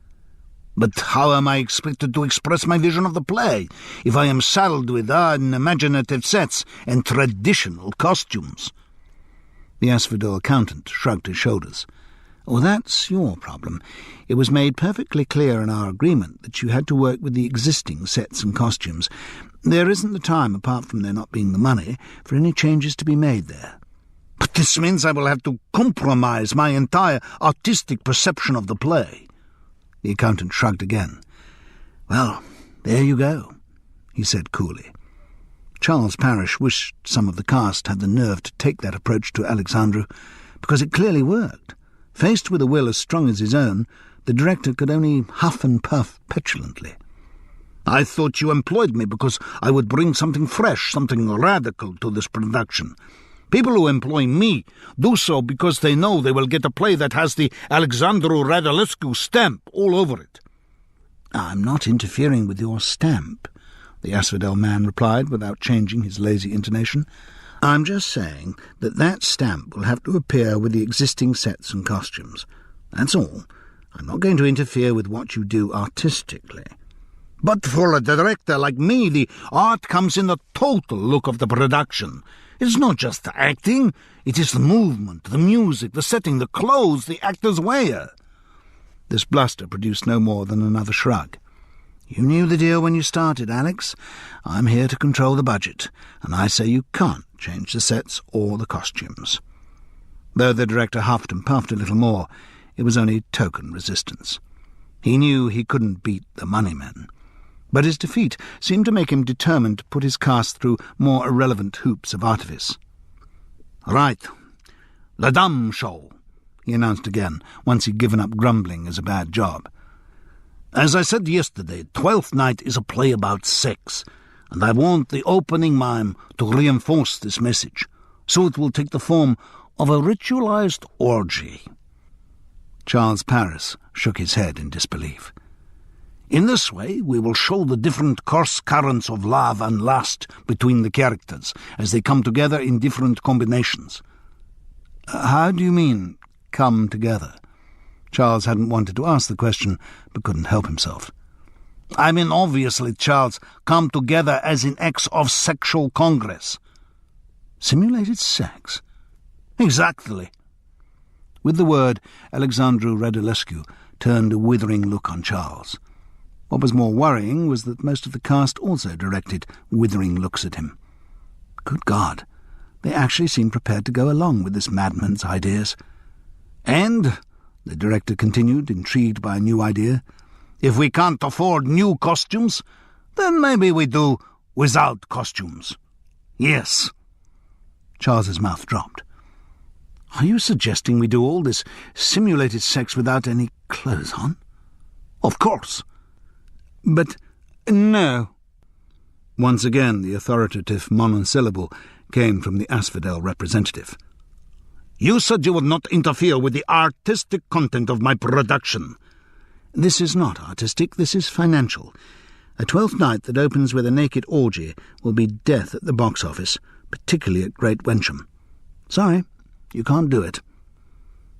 "But how am I expected to express my vision of the play if I am saddled with unimaginative sets and traditional costumes?" The Asphodel accountant shrugged his shoulders. "Oh, that's your problem. It was made perfectly clear in our agreement that you had to work with the existing sets and costumes. There isn't the time, apart from there not being the money, for any changes to be made there." "But this means I will have to compromise my entire artistic perception of the play." The accountant shrugged again. "Well, there you go," he said coolly. Charles Parrish wished some of the cast had the nerve to take that approach to Alexandru, because it clearly worked. Faced with a will as strong as his own, the director could only huff and puff petulantly. "I thought you employed me because I would bring something fresh, something radical to this production. People who employ me do so because they know they will get a play that has the Alexandru Radulescu stamp all over it." "I'm not interfering with your stamp," the Asphodel man replied without changing his lazy intonation. "I'm just saying that that stamp will have to appear with the existing sets and costumes. That's all. I'm not going to interfere with what you do artistically." "But for a director like me, the art comes in the total look of the production. It's not just the acting, it is the movement, the music, the setting, the clothes the actors wear." This bluster produced no more than another shrug. "You knew the deal when you started, Alex. I'm here to control the budget, and I say you can't change the sets or the costumes." Though the director huffed and puffed a little more, it was only token resistance. He knew he couldn't beat the money men, but his defeat seemed to make him determined to put his cast through more irrelevant hoops of artifice. "Right. The Dumb Show," he announced again, once he'd given up grumbling as a bad job. "As I said yesterday, Twelfth Night is a play about sex, and I want the opening mime to reinforce this message, so it will take the form of a ritualized orgy." Charles Parris shook his head in disbelief. "In this way, we will show the different course currents of love and lust between the characters as they come together in different combinations." "How do you mean, come together?" Charles hadn't wanted to ask the question, but couldn't help himself. "I mean, obviously, Charles, come together as in acts of sexual congress." "Simulated sex?" "Exactly." With the word, Alexandru Radulescu turned a withering look on Charles. What was more worrying was that most of the cast also directed withering looks at him. Good God, they actually seemed prepared to go along with this madman's ideas. "And," the director continued, intrigued by a new idea, "if we can't afford new costumes, then maybe we do without costumes. Yes." Charles's mouth dropped. "Are you suggesting we do all this simulated sex without any clothes on?" "Of course." "But no." Once again the authoritative monosyllable came from the Asphodel representative. "You said you would not interfere with the artistic content of my production." "This is not artistic, this is financial. A Twelfth Night that opens with a naked orgy will be death at the box office, particularly at Great Wencham. Sorry, you can't do it."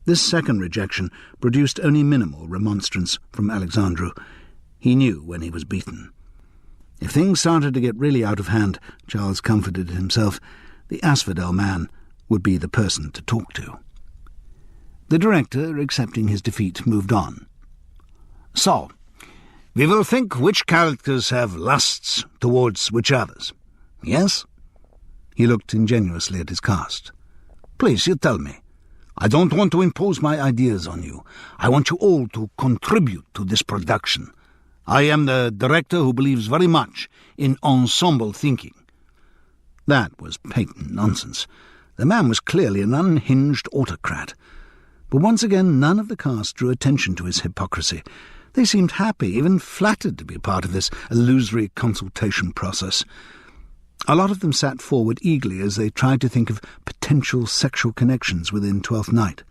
This second rejection produced only minimal remonstrance from Alexandru. He knew when he was beaten. If things started to get really out of hand, Charles comforted himself, the Asphodel man would be the person to talk to. The director, accepting his defeat, moved on. "So, we will think which characters have lusts towards which others. Yes?" He looked ingenuously at his cast. Please, you tell me. I don't want to impose my ideas on you. I want you all to contribute to this production. I am the director who believes very much in ensemble thinking." That was patent nonsense. The man was clearly an unhinged autocrat. But once again, none of the cast drew attention to his hypocrisy. They seemed happy, even flattered to be part of this illusory consultation process. A lot of them sat forward eagerly as they tried to think of potential sexual connections within Twelfth Night.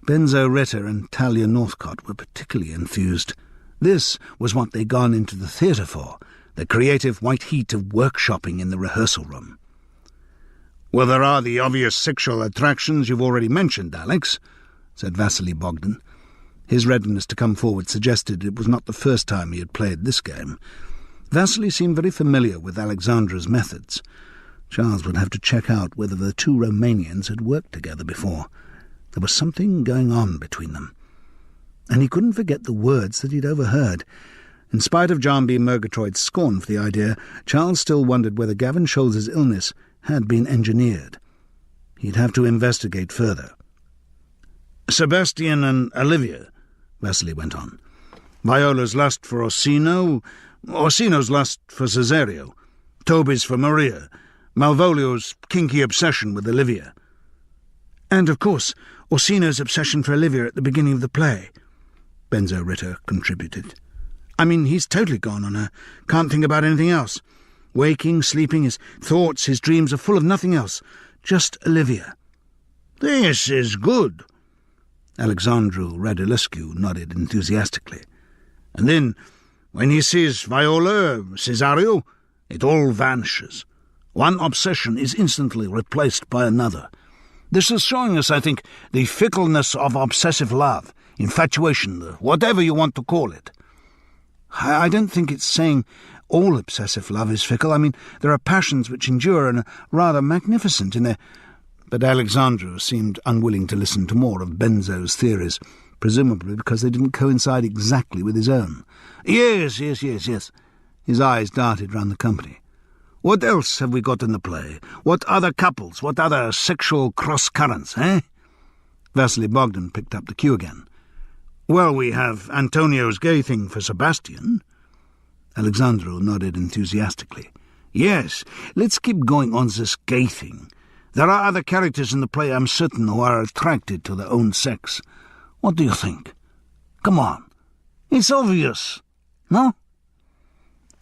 Benzo Ritter and Talia Northcott were particularly enthused. This was what they'd gone into the theatre for, the creative white heat of workshopping in the rehearsal room. "Well, there are the obvious sexual attractions you've already mentioned, Alex," said Vasily Bogdan. His readiness to come forward suggested it was not the first time he had played this game. Vasily seemed very familiar with Alexandra's methods. Charles would have to check out whether the two Romanians had worked together before. There was something going on between them. And he couldn't forget the words that he'd overheard. In spite of John B. Murgatroyd's scorn for the idea, Charles still wondered whether Gavin Scholz's illness had been engineered. He'd have to investigate further. "Sebastian and Olivia," Vasily went on. "Viola's lust for Orsino, Orsino's lust for Cesario, Toby's for Maria, Malvolio's kinky obsession with Olivia. And, of course, Orsino's obsession for Olivia at the beginning of the play," Benzo Ritter contributed. "I mean, he's totally gone on her. Can't think about anything else. Waking, sleeping, his thoughts, his dreams are full of nothing else. Just Olivia." "This is good." Alexandru Radulescu nodded enthusiastically. "And then, when he sees Viola, Cesario, it all vanishes. One obsession is instantly replaced by another. This is showing us, I think, the fickleness of obsessive love, infatuation, whatever you want to call it." I don't think it's saying all obsessive love is fickle. I mean, there are passions which endure and are rather magnificent in their... But Alexandru seemed unwilling to listen to more of Benzo's theories, presumably because they didn't coincide exactly with his own. Yes. His eyes darted round the company. "What else have we got in the play? What other couples? What other sexual cross-currents, eh?" Vasily Bogdan picked up the cue again. "Well, we have Antonio's gay thing for Sebastian." Alexandru nodded enthusiastically. "Yes, let's keep going on this gay thing. There are other characters in the play, I'm certain, who are attracted to their own sex. What do you think? Come on. It's obvious, no?"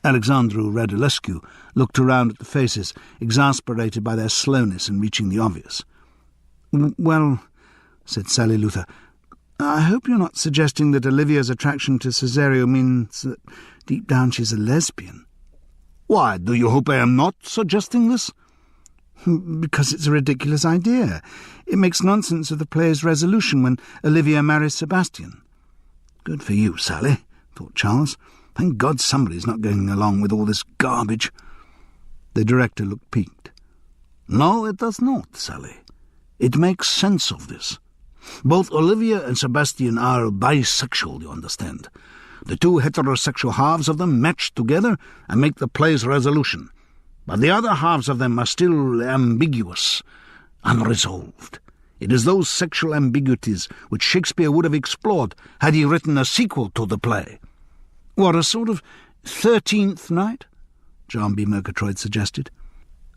Alexandru Radulescu looked around at the faces, exasperated by their slowness in reaching the obvious. "Well," said Sally Luther, "I hope you're not suggesting that Olivia's attraction to Cesario means that deep down she's a lesbian." "Why, do you hope I am not suggesting this?" "Because it's a ridiculous idea. It makes nonsense of the play's resolution when Olivia marries Sebastian." "Good for you, Sally," thought Charles. "Thank God somebody's not going along with all this garbage." The director looked piqued. "No, it does not, Sally. It makes sense of this. Both Olivia and Sebastian are bisexual, you understand. The two heterosexual halves of them match together and make the play's resolution. But the other halves of them are still ambiguous, unresolved. It is those sexual ambiguities which Shakespeare would have explored had he written a sequel to the play." "What, a sort of 13th Night?" John B. Murgatroyd suggested.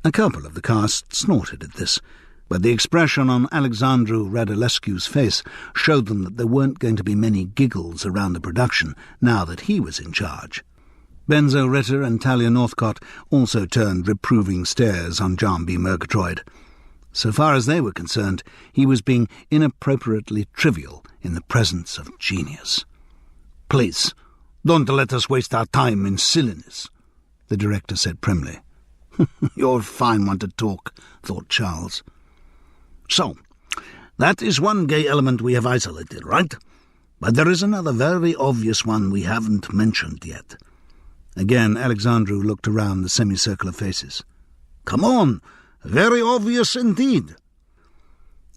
A couple of the cast snorted at this, but the expression on Alexandru Radulescu's face showed them that there weren't going to be many giggles around the production now that he was in charge. Benzo Ritter and Talia Northcott also turned reproving stares on John B. Murgatroyd. So far as they were concerned, he was being inappropriately trivial in the presence of genius. "Please, don't let us waste our time in silliness," the director said primly. "You're a fine one to talk," thought Charles. "So, that is one gay element we have isolated, right? But there is another very obvious one we haven't mentioned yet." Again, Alexandru looked around the semicircle of faces. "Come on, very obvious indeed."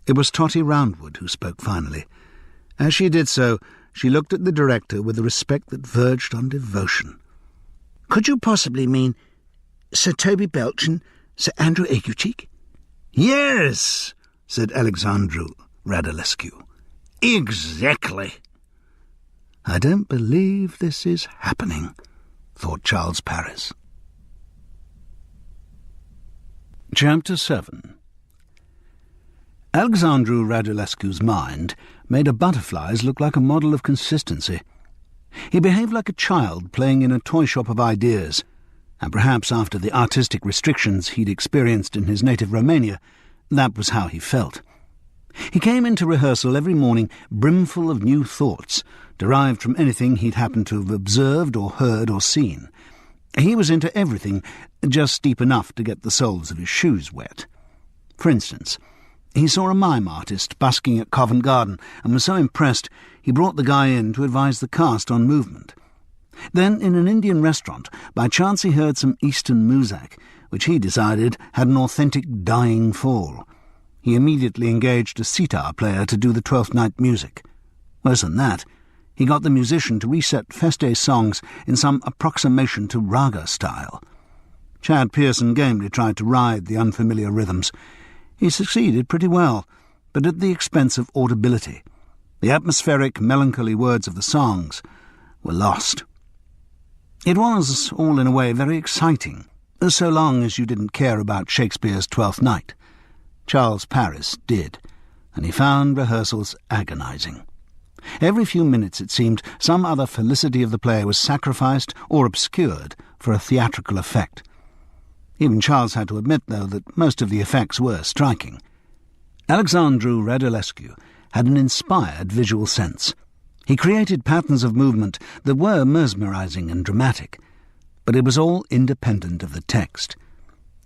It was Totty Roundwood who spoke finally. As she did so, she looked at the director with a respect that verged on devotion. "Could you possibly mean Sir Toby Belch and Sir Andrew Aguecheek?" "Yes, said Alexandru Radulescu. Exactly. I don't believe this is happening, thought Charles Paris. Chapter 7. Alexandru Radulescu's mind made a butterfly's look like a model of consistency. He behaved like a child playing in a toy shop of ideas, and perhaps after the artistic restrictions he'd experienced in his native Romania, that was how he felt. He came into rehearsal every morning brimful of new thoughts, derived from anything he'd happened to have observed or heard or seen. He was into everything, just deep enough to get the soles of his shoes wet. For instance, he saw a mime artist busking at Covent Garden and was so impressed he brought the guy in to advise the cast on movement. Then, in an Indian restaurant, by chance he heard some Eastern muzak, which he decided had an authentic dying fall. He immediately engaged a sitar player to do the 12th night music. Worse than that, he got the musician to reset feste songs in some approximation to raga style. Chad Pearson gamely tried to ride the unfamiliar rhythms. He succeeded pretty well, but at the expense of audibility. The atmospheric, melancholy words of the songs were lost. It was, all in a way, very exciting, so long as you didn't care about Shakespeare's 12th Night. Charles Paris did, and he found rehearsals agonizing. Every few minutes, it seemed, some other felicity of the play was sacrificed or obscured for a theatrical effect. Even Charles had to admit, though, that most of the effects were striking. Alexandru Radulescu had an inspired visual sense. He created patterns of movement that were mesmerizing and dramatic, but it was all independent of the text.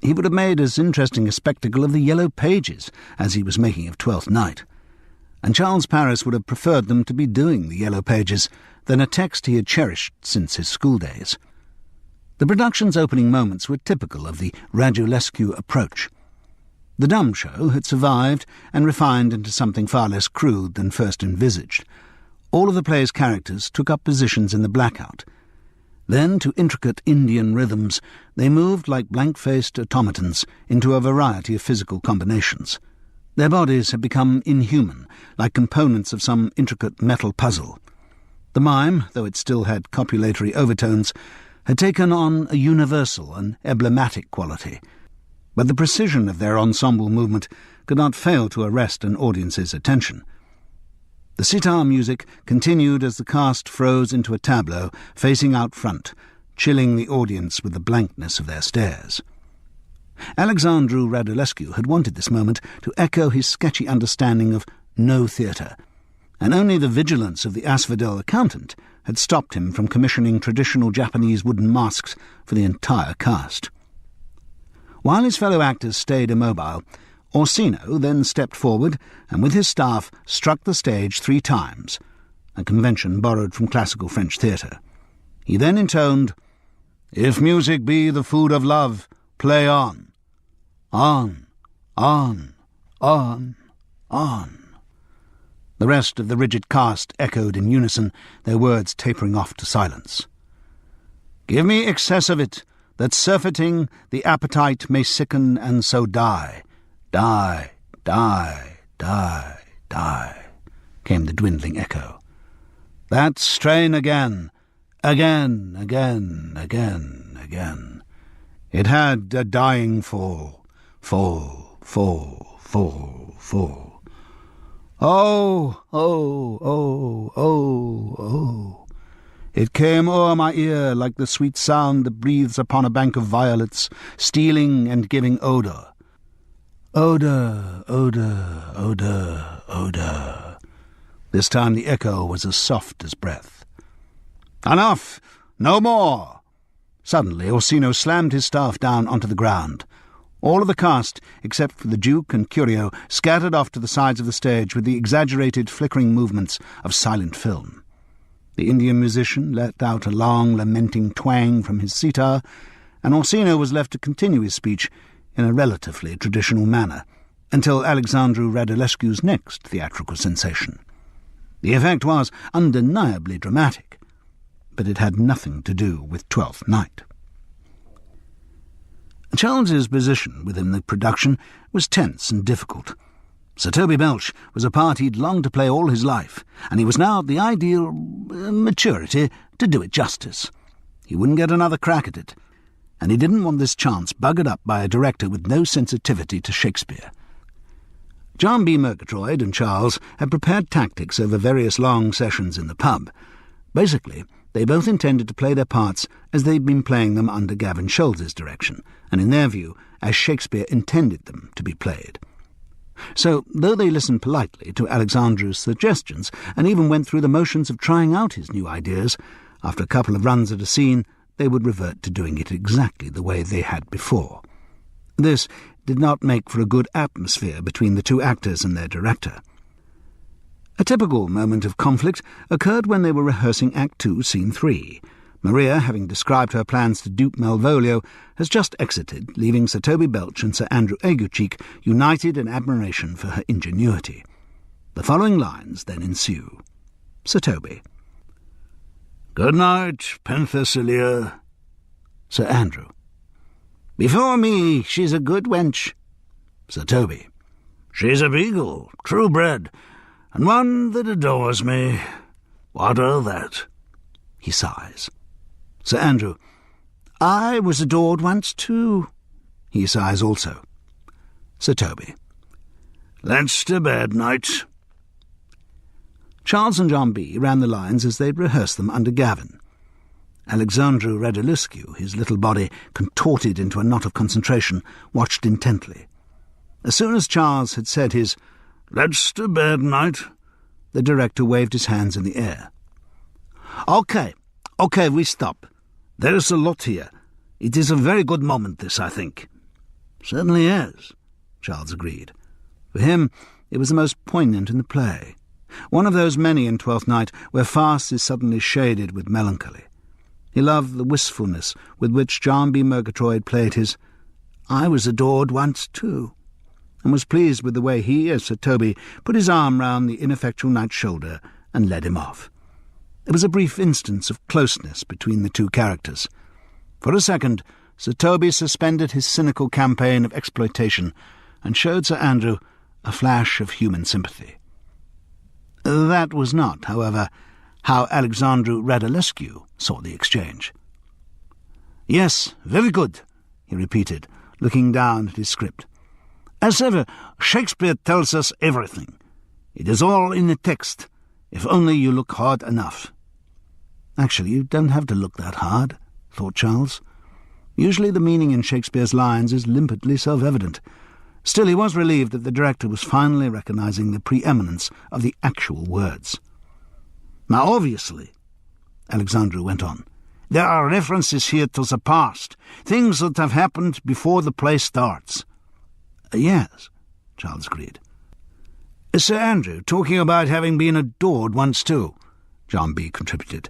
He would have made as interesting a spectacle of the Yellow Pages as he was making of 12th Night, and Charles Paris would have preferred them to be doing the Yellow Pages than a text he had cherished since his school days. The production's opening moments were typical of the Radulescu approach. The dumb show had survived and refined into something far less crude than first envisaged. All of the play's characters took up positions in the blackout. Then, to intricate Indian rhythms, they moved like blank-faced automatons into a variety of physical combinations. Their bodies had become inhuman, like components of some intricate metal puzzle. The mime, though it still had copulatory overtones, had taken on a universal and emblematic quality, but the precision of their ensemble movement could not fail to arrest an audience's attention. The sitar music continued as the cast froze into a tableau facing out front, chilling the audience with the blankness of their stares. Alexandru Radulescu had wanted this moment to echo his sketchy understanding of no theatre, and only the vigilance of the asphodel accountant had stopped him from commissioning traditional Japanese wooden masks for the entire cast. While his fellow actors stayed immobile, Orsino then stepped forward and with his staff struck the stage 3 times, a convention borrowed from classical French theatre. He then intoned, "If music be the food of love, play on. On, on, on, on." The rest of the rigid cast echoed in unison, their words tapering off to silence. "Give me excess of it, that surfeiting the appetite may sicken and so die. Die, die, die, die," came the dwindling echo. "That strain again, again, again, again, again. It had a dying fall, fall, fall, fall, fall. Oh, oh, oh, oh, oh. It came o'er my ear like the sweet sound that breathes upon a bank of violets, stealing and giving odour. Odour, odour, odour, odour." This time the echo was as soft as breath. "Enough! No more!" Suddenly Orsino slammed his staff down onto the ground. All of the cast, except for the Duke and Curio, scattered off to the sides of the stage with the exaggerated flickering movements of silent film. The Indian musician let out a long, lamenting twang from his sitar, and Orsino was left to continue his speech in a relatively traditional manner, until Alexandru Radulescu's next theatrical sensation. The effect was undeniably dramatic, but it had nothing to do with 12th Night. Charles's position within the production was tense and difficult. Sir Toby Belch was a part he'd longed to play all his life, and he was now at the ideal maturity to do it justice. He wouldn't get another crack at it, and he didn't want this chance buggered up by a director with no sensitivity to Shakespeare. John B. Murgatroyd and Charles had prepared tactics over various long sessions in the pub. Basically, they both intended to play their parts as they'd been playing them under Gavin Scholz's direction, and in their view, as Shakespeare intended them to be played. So, though they listened politely to Alexandru's suggestions, and even went through the motions of trying out his new ideas, after a couple of runs at a scene, they would revert to doing it exactly the way they had before. This did not make for a good atmosphere between the two actors and their director. A typical moment of conflict occurred when they were rehearsing Act 2, Scene 3. Maria, having described her plans to dupe Malvolio, has just exited, leaving Sir Toby Belch and Sir Andrew Aguecheek united in admiration for her ingenuity. The following lines then ensue. Sir Toby. Good night, Penthesilea. Sir Andrew. Before me, she's a good wench. Sir Toby. She's a beagle, true bred, and one that adores me. What o' that? He sighs. Sir Andrew. I was adored once too. He sighs also. Sir Toby. Let's to bed, knight. Charles and John B. ran the lines as they'd rehearsed them under Gavin. Alexandru Radulescu, his little body contorted into a knot of concentration, watched intently. As soon as Charles had said his "Let's to bed, knight," the director waved his hands in the air. Okay, we stop. There is a lot here. It is a very good moment, this, I think. Certainly is, Charles agreed. For him, it was the most poignant in the play. One of those many in Twelfth Night where farce is suddenly shaded with melancholy. He loved the wistfulness with which John B. Murgatroyd played his "I was adored once too," and was pleased with the way he, as Sir Toby, put his arm round the ineffectual knight's shoulder and led him off. It was a brief instance of closeness between the two characters. For a second, Sir Toby suspended his cynical campaign of exploitation and showed Sir Andrew a flash of human sympathy. That was not, however, how Alexandru Radulescu saw the exchange. "Yes, very good," he repeated, looking down at his script. "As ever, Shakespeare tells us everything. It is all in the text, if only you look hard enough." Actually, you don't have to look that hard, thought Charles. Usually the meaning in Shakespeare's lines is limpidly self-evident. Still, he was relieved that the director was finally recognising the preeminence of the actual words. "Now, obviously," Alexandru went on, "there are references here to the past, things that have happened before the play starts." Yes, Charles agreed. Sir Andrew, talking about having been adored once too, John B. contributed.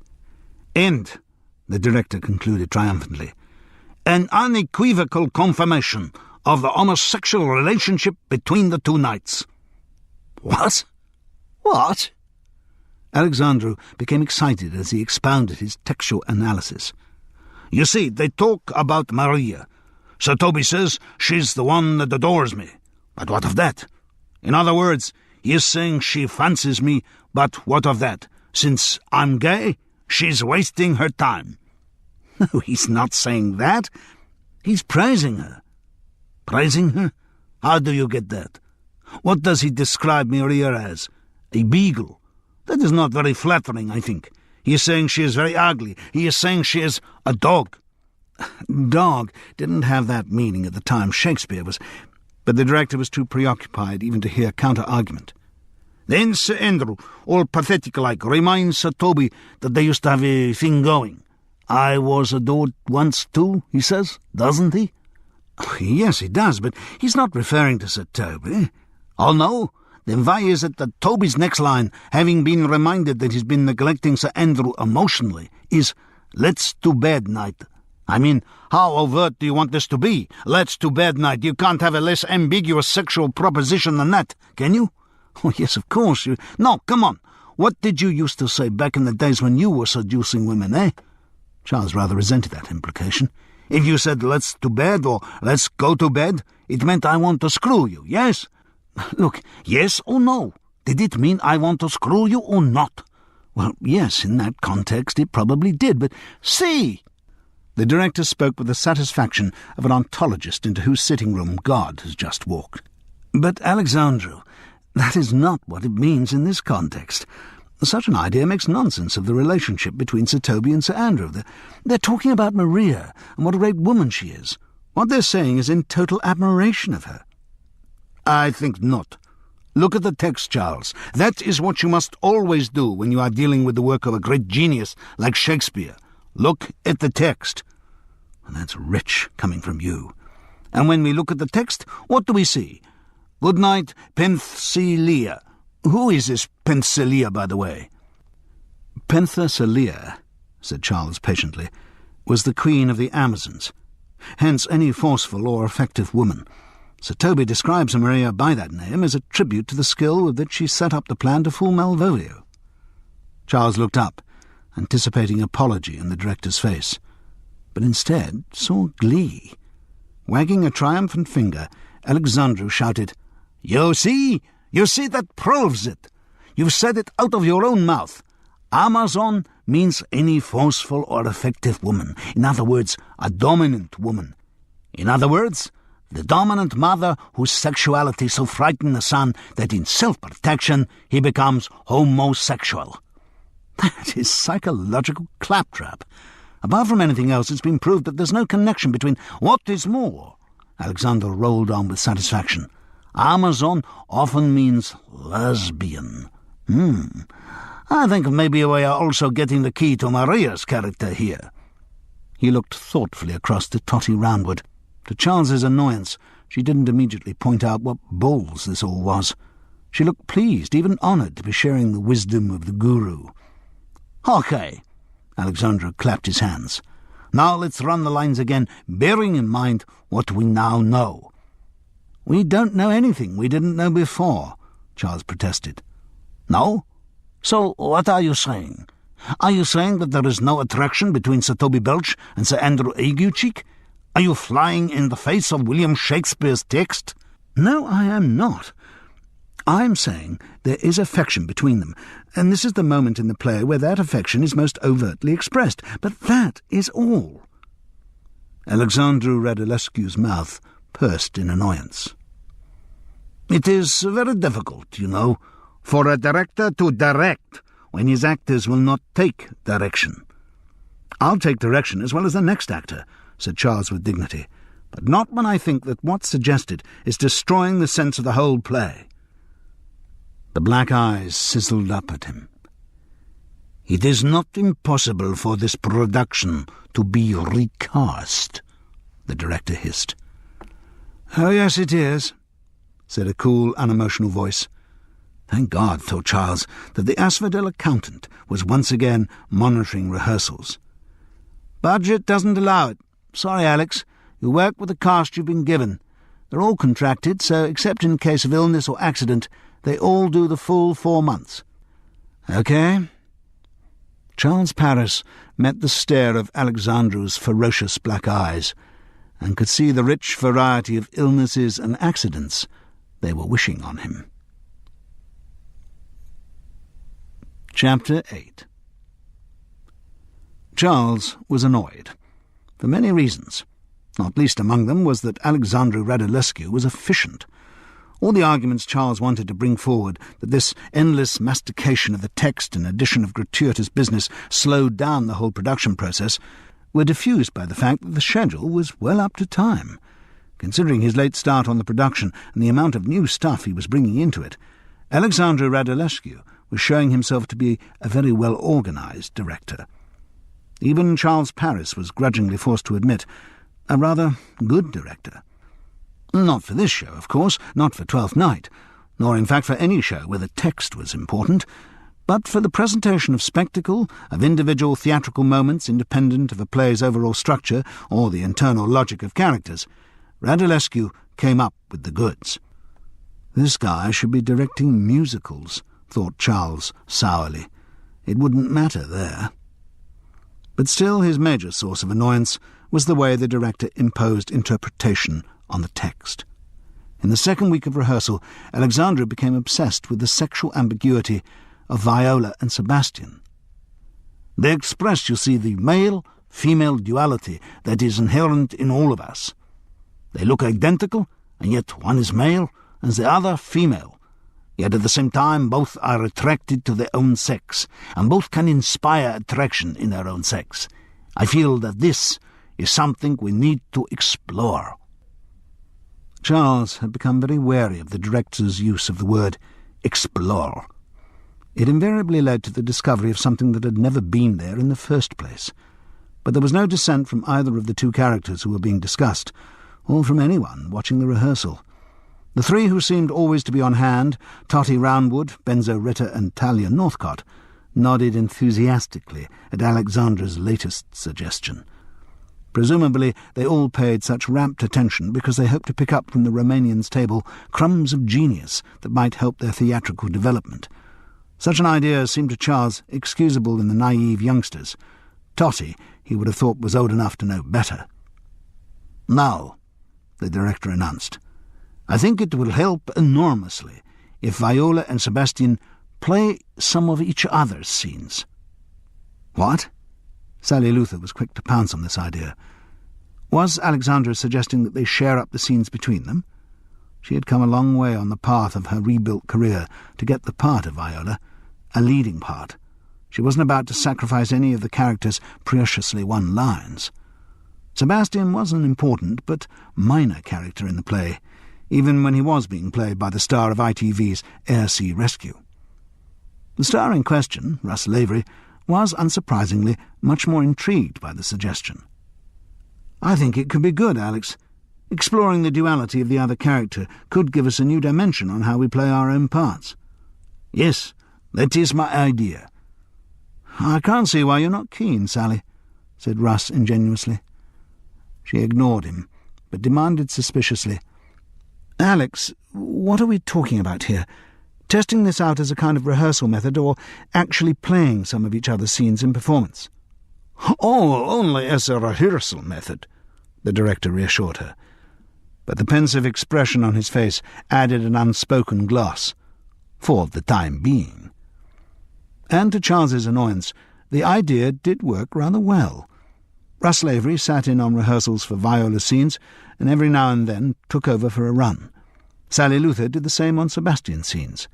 "And," the director concluded triumphantly, "an unequivocal confirmation of the homosexual relationship between the two knights." What? What? Alexandru became excited as he expounded his textual analysis. "You see, they talk about Maria. Sir Toby says she's the one that adores me. But what of that? In other words, he is saying she fancies me, but what of that? Since I'm gay, she's wasting her time." No, he's not saying that. He's praising her. Praising her? How do you get that? What does he describe Maria as? A beagle? That is not very flattering, I think. He is saying she is very ugly. He is saying she is a dog. Dog didn't have that meaning at the time Shakespeare was, but the director was too preoccupied even to hear counter-argument. Then Sir Andrew, all pathetic-like, reminds Sir Toby that they used to have a thing going. "I was adored once too," he says, doesn't he? Yes, he does, but he's not referring to Sir Toby. Oh, no? Then why is it that Toby's next line, having been reminded that he's been neglecting Sir Andrew emotionally, is "Let's to bed, knight"? I mean, how overt do you want this to be? "Let's to bed, knight." You can't have a less ambiguous sexual proposition than that, can you? Oh, yes, of course. No, come on. What did you used to say back in the days when you were seducing women, eh? Charles rather resented that implication. If you said "let's to bed" or "let's go to bed," it meant I want to screw you, yes? Look, yes or no? Did it mean I want to screw you or not? Well, yes, in that context it probably did, but see! The director spoke with the satisfaction of an ontologist into whose sitting room God has just walked. But, Alexandru, that is not what it means in this context. Such an idea makes nonsense of the relationship between Sir Toby and Sir Andrew. They're talking about Maria and what a great woman she is. What they're saying is in total admiration of her. I think not. Look at the text, Charles. That is what you must always do when you are dealing with the work of a great genius like Shakespeare. Look at the text. And that's rich coming from you. And when we look at the text, what do we see? Good night, Penthesilea. Who is this Penthesilea, by the way? Penthesilea, said Charles patiently, was the queen of the Amazons. Hence any forceful or effective woman. Sir Toby describes Maria by that name as a tribute to the skill with which she set up the plan to fool Malvolio. Charles looked up, anticipating apology in the director's face, but instead saw glee. Wagging a triumphant finger, Alexandru shouted, You see, that proves it. You've said it out of your own mouth. Amazon means any forceful or effective woman. In other words, a dominant woman. In other words, the dominant mother whose sexuality so frightened the son that in self-protection he becomes homosexual. That is psychological claptrap. Apart from anything else, it's been proved that there's no connection between... What is more, Alexander rolled on with satisfaction, Amazon often means lesbian. I think maybe we are also getting the key to Maria's character here. He looked thoughtfully across to Totty Roundwood. To Charles's annoyance, she didn't immediately point out what balls this all was. She looked pleased, even honoured, to be sharing the wisdom of the guru. Okay, Alexandra clapped his hands. Now let's run the lines again, bearing in mind what we now know. We don't know anything we didn't know before, Charles protested. No? So what are you saying? Are you saying that there is no attraction between Sir Toby Belch and Sir Andrew Aguecheek? Are you flying in the face of William Shakespeare's text? No, I am not. I'm saying there is affection between them, and this is the moment in the play where that affection is most overtly expressed. But that is all. Alexandru Radulescu's mouth pursed in annoyance. It is very difficult, you know, for a director to direct when his actors will not take direction. I'll take direction as well as the next actor, said Charles with dignity, but not when I think that what's suggested is destroying the sense of the whole play. The black eyes sizzled up at him. It is not impossible for this production to be recast, the director hissed. Oh, yes, it is, said a cool, unemotional voice. Thank God, thought Charles, that the asphodel accountant was once again monitoring rehearsals. Budget doesn't allow it. Sorry, Alex. You work with the cast you've been given. They're all contracted, so except in case of illness or accident, they all do the full 4 months. Okay. Charles Paris met the stare of Alexandru's ferocious black eyes, and could see the rich variety of illnesses and accidents they were wishing on him. Chapter 8. Charles was annoyed, for many reasons. Not least among them was that Alexandru Radulescu was efficient. All the arguments Charles wanted to bring forward, that this endless mastication of the text and addition of gratuitous business slowed down the whole production process, were diffused by the fact that the schedule was well up to time. Considering his late start on the production and the amount of new stuff he was bringing into it, Alexandru Radulescu was showing himself to be a very well-organised director. Even Charles Paris was grudgingly forced to admit a rather good director. Not for this show, of course, not for Twelfth Night, nor in fact for any show where the text was important, but for the presentation of spectacle, of individual theatrical moments independent of a play's overall structure or the internal logic of characters, Radulescu came up with the goods. This guy should be directing musicals, thought Charles sourly. It wouldn't matter there. But still his major source of annoyance was the way the director imposed interpretation on the text. In the second week of rehearsal, Alexandra became obsessed with the sexual ambiguity of Viola and Sebastian. They express, you see, the male-female duality that is inherent in all of us. They look identical, and yet one is male and the other female. Yet at the same time both are attracted to their own sex, and both can inspire attraction in their own sex. I feel that this is something we need to explore. Charles had become very wary of the director's use of the word explore. It invariably led to the discovery of something that had never been there in the first place. But there was no dissent from either of the two characters who were being discussed, or from anyone watching the rehearsal. The three who seemed always to be on hand, Totty Roundwood, Benzo Ritter and Talia Northcott, nodded enthusiastically at Alexandra's latest suggestion. Presumably they all paid such rapt attention because they hoped to pick up from the Romanian's table crumbs of genius that might help their theatrical development. Such an idea seemed to Charles excusable in the naive youngsters. Totty, he would have thought, was old enough to know better. "Now," the director announced, "I think it will help enormously if Viola and Sebastian play some of each other's scenes." What? Sally Luther was quick to pounce on this idea. Was Alexandra suggesting that they share up the scenes between them? She had come a long way on the path of her rebuilt career to get the part of Viola, a leading part. She wasn't about to sacrifice any of the characters' preciously won lines. Sebastian was an important but minor character in the play, even when he was being played by the star of ITV's Air-Sea Rescue. The star in question, Russ Lavery, was, unsurprisingly, much more intrigued by the suggestion. "I think it could be good, Alex. Exploring the duality of the other character could give us a new dimension on how we play our own parts." "Yes, that is my idea." "I can't see why you're not keen, Sally," said Russ ingenuously. She ignored him, but demanded suspiciously, "Alex, what are we talking about here? Testing this out as a kind of rehearsal method, or actually playing some of each other's scenes in performance?" "Oh, only as a rehearsal method," the director reassured her. But the pensive expression on his face added an unspoken gloss. "For the time being." And to Charles's annoyance, the idea did work rather well. Russ Lavery sat in on rehearsals for Viola's scenes, and every now and then took over for a run. Sally Luther did the same on Sebastian's scenes.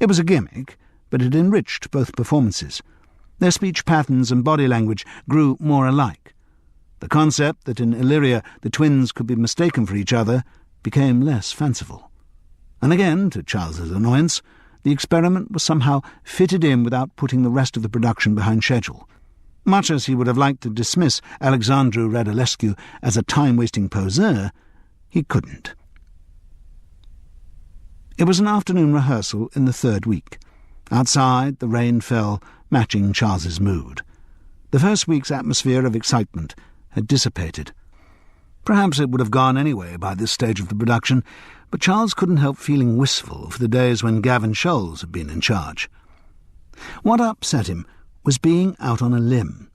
It was a gimmick, but it enriched both performances. Their speech patterns and body language grew more alike. The concept that in Illyria the twins could be mistaken for each other became less fanciful. And again, to Charles's annoyance, the experiment was somehow fitted in without putting the rest of the production behind schedule. Much as he would have liked to dismiss Alexandru Radulescu as a time-wasting poseur, he couldn't. It was an afternoon rehearsal in the third week. Outside, the rain fell, matching Charles's mood. The first week's atmosphere of excitement had dissipated. Perhaps it would have gone anyway by this stage of the production, but Charles couldn't help feeling wistful for the days when Gavin Scholes had been in charge. What upset him was being out on a limb.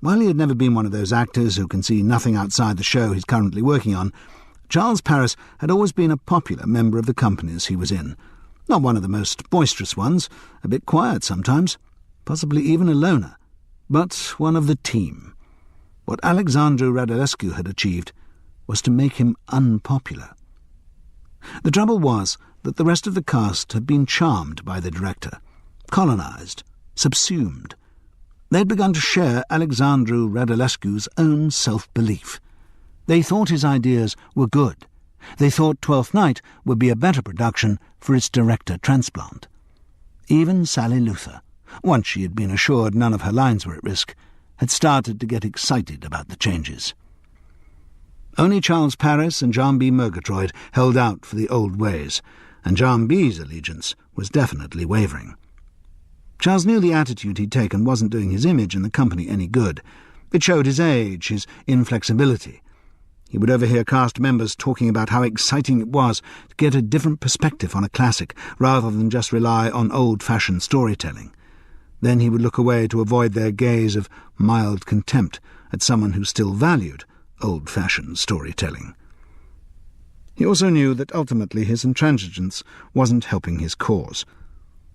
While he had never been one of those actors who can see nothing outside the show he's currently working on, Charles Paris had always been a popular member of the companies he was in. Not one of the most boisterous ones, a bit quiet sometimes, possibly even a loner, but one of the team. What Alexandru Radulescu had achieved was to make him unpopular. The trouble was that the rest of the cast had been charmed by the director, colonised, subsumed. They'd begun to share Alexandru Radulescu's own self-belief. They thought his ideas were good. They thought Twelfth Night would be a better production for its director transplant. Even Sally Luther, once she had been assured none of her lines were at risk, had started to get excited about the changes. Only Charles Paris and John B. Murgatroyd held out for the old ways, and John B.'s allegiance was definitely wavering. Charles knew the attitude he'd taken wasn't doing his image and the company any good. It showed his age, his inflexibility. He would overhear cast members talking about how exciting it was to get a different perspective on a classic rather than just rely on old-fashioned storytelling. Then he would look away to avoid their gaze of mild contempt at someone who still valued old-fashioned storytelling. He also knew that ultimately his intransigence wasn't helping his cause.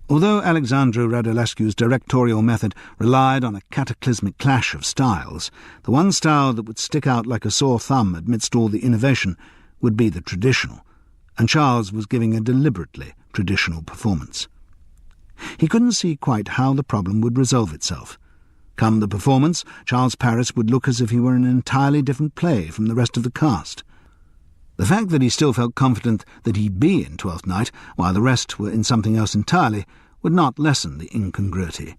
Although Alexandru Radulescu's directorial method relied on a cataclysmic clash of styles, the one style that would stick out like a sore thumb amidst all the innovation would be the traditional, and Charles was giving a deliberately traditional performance. He couldn't see quite how the problem would resolve itself. Come the performance, Charles Paris would look as if he were in an entirely different play from the rest of the cast. The fact that he still felt confident that he'd be in Twelfth Night, while the rest were in something else entirely, would not lessen the incongruity.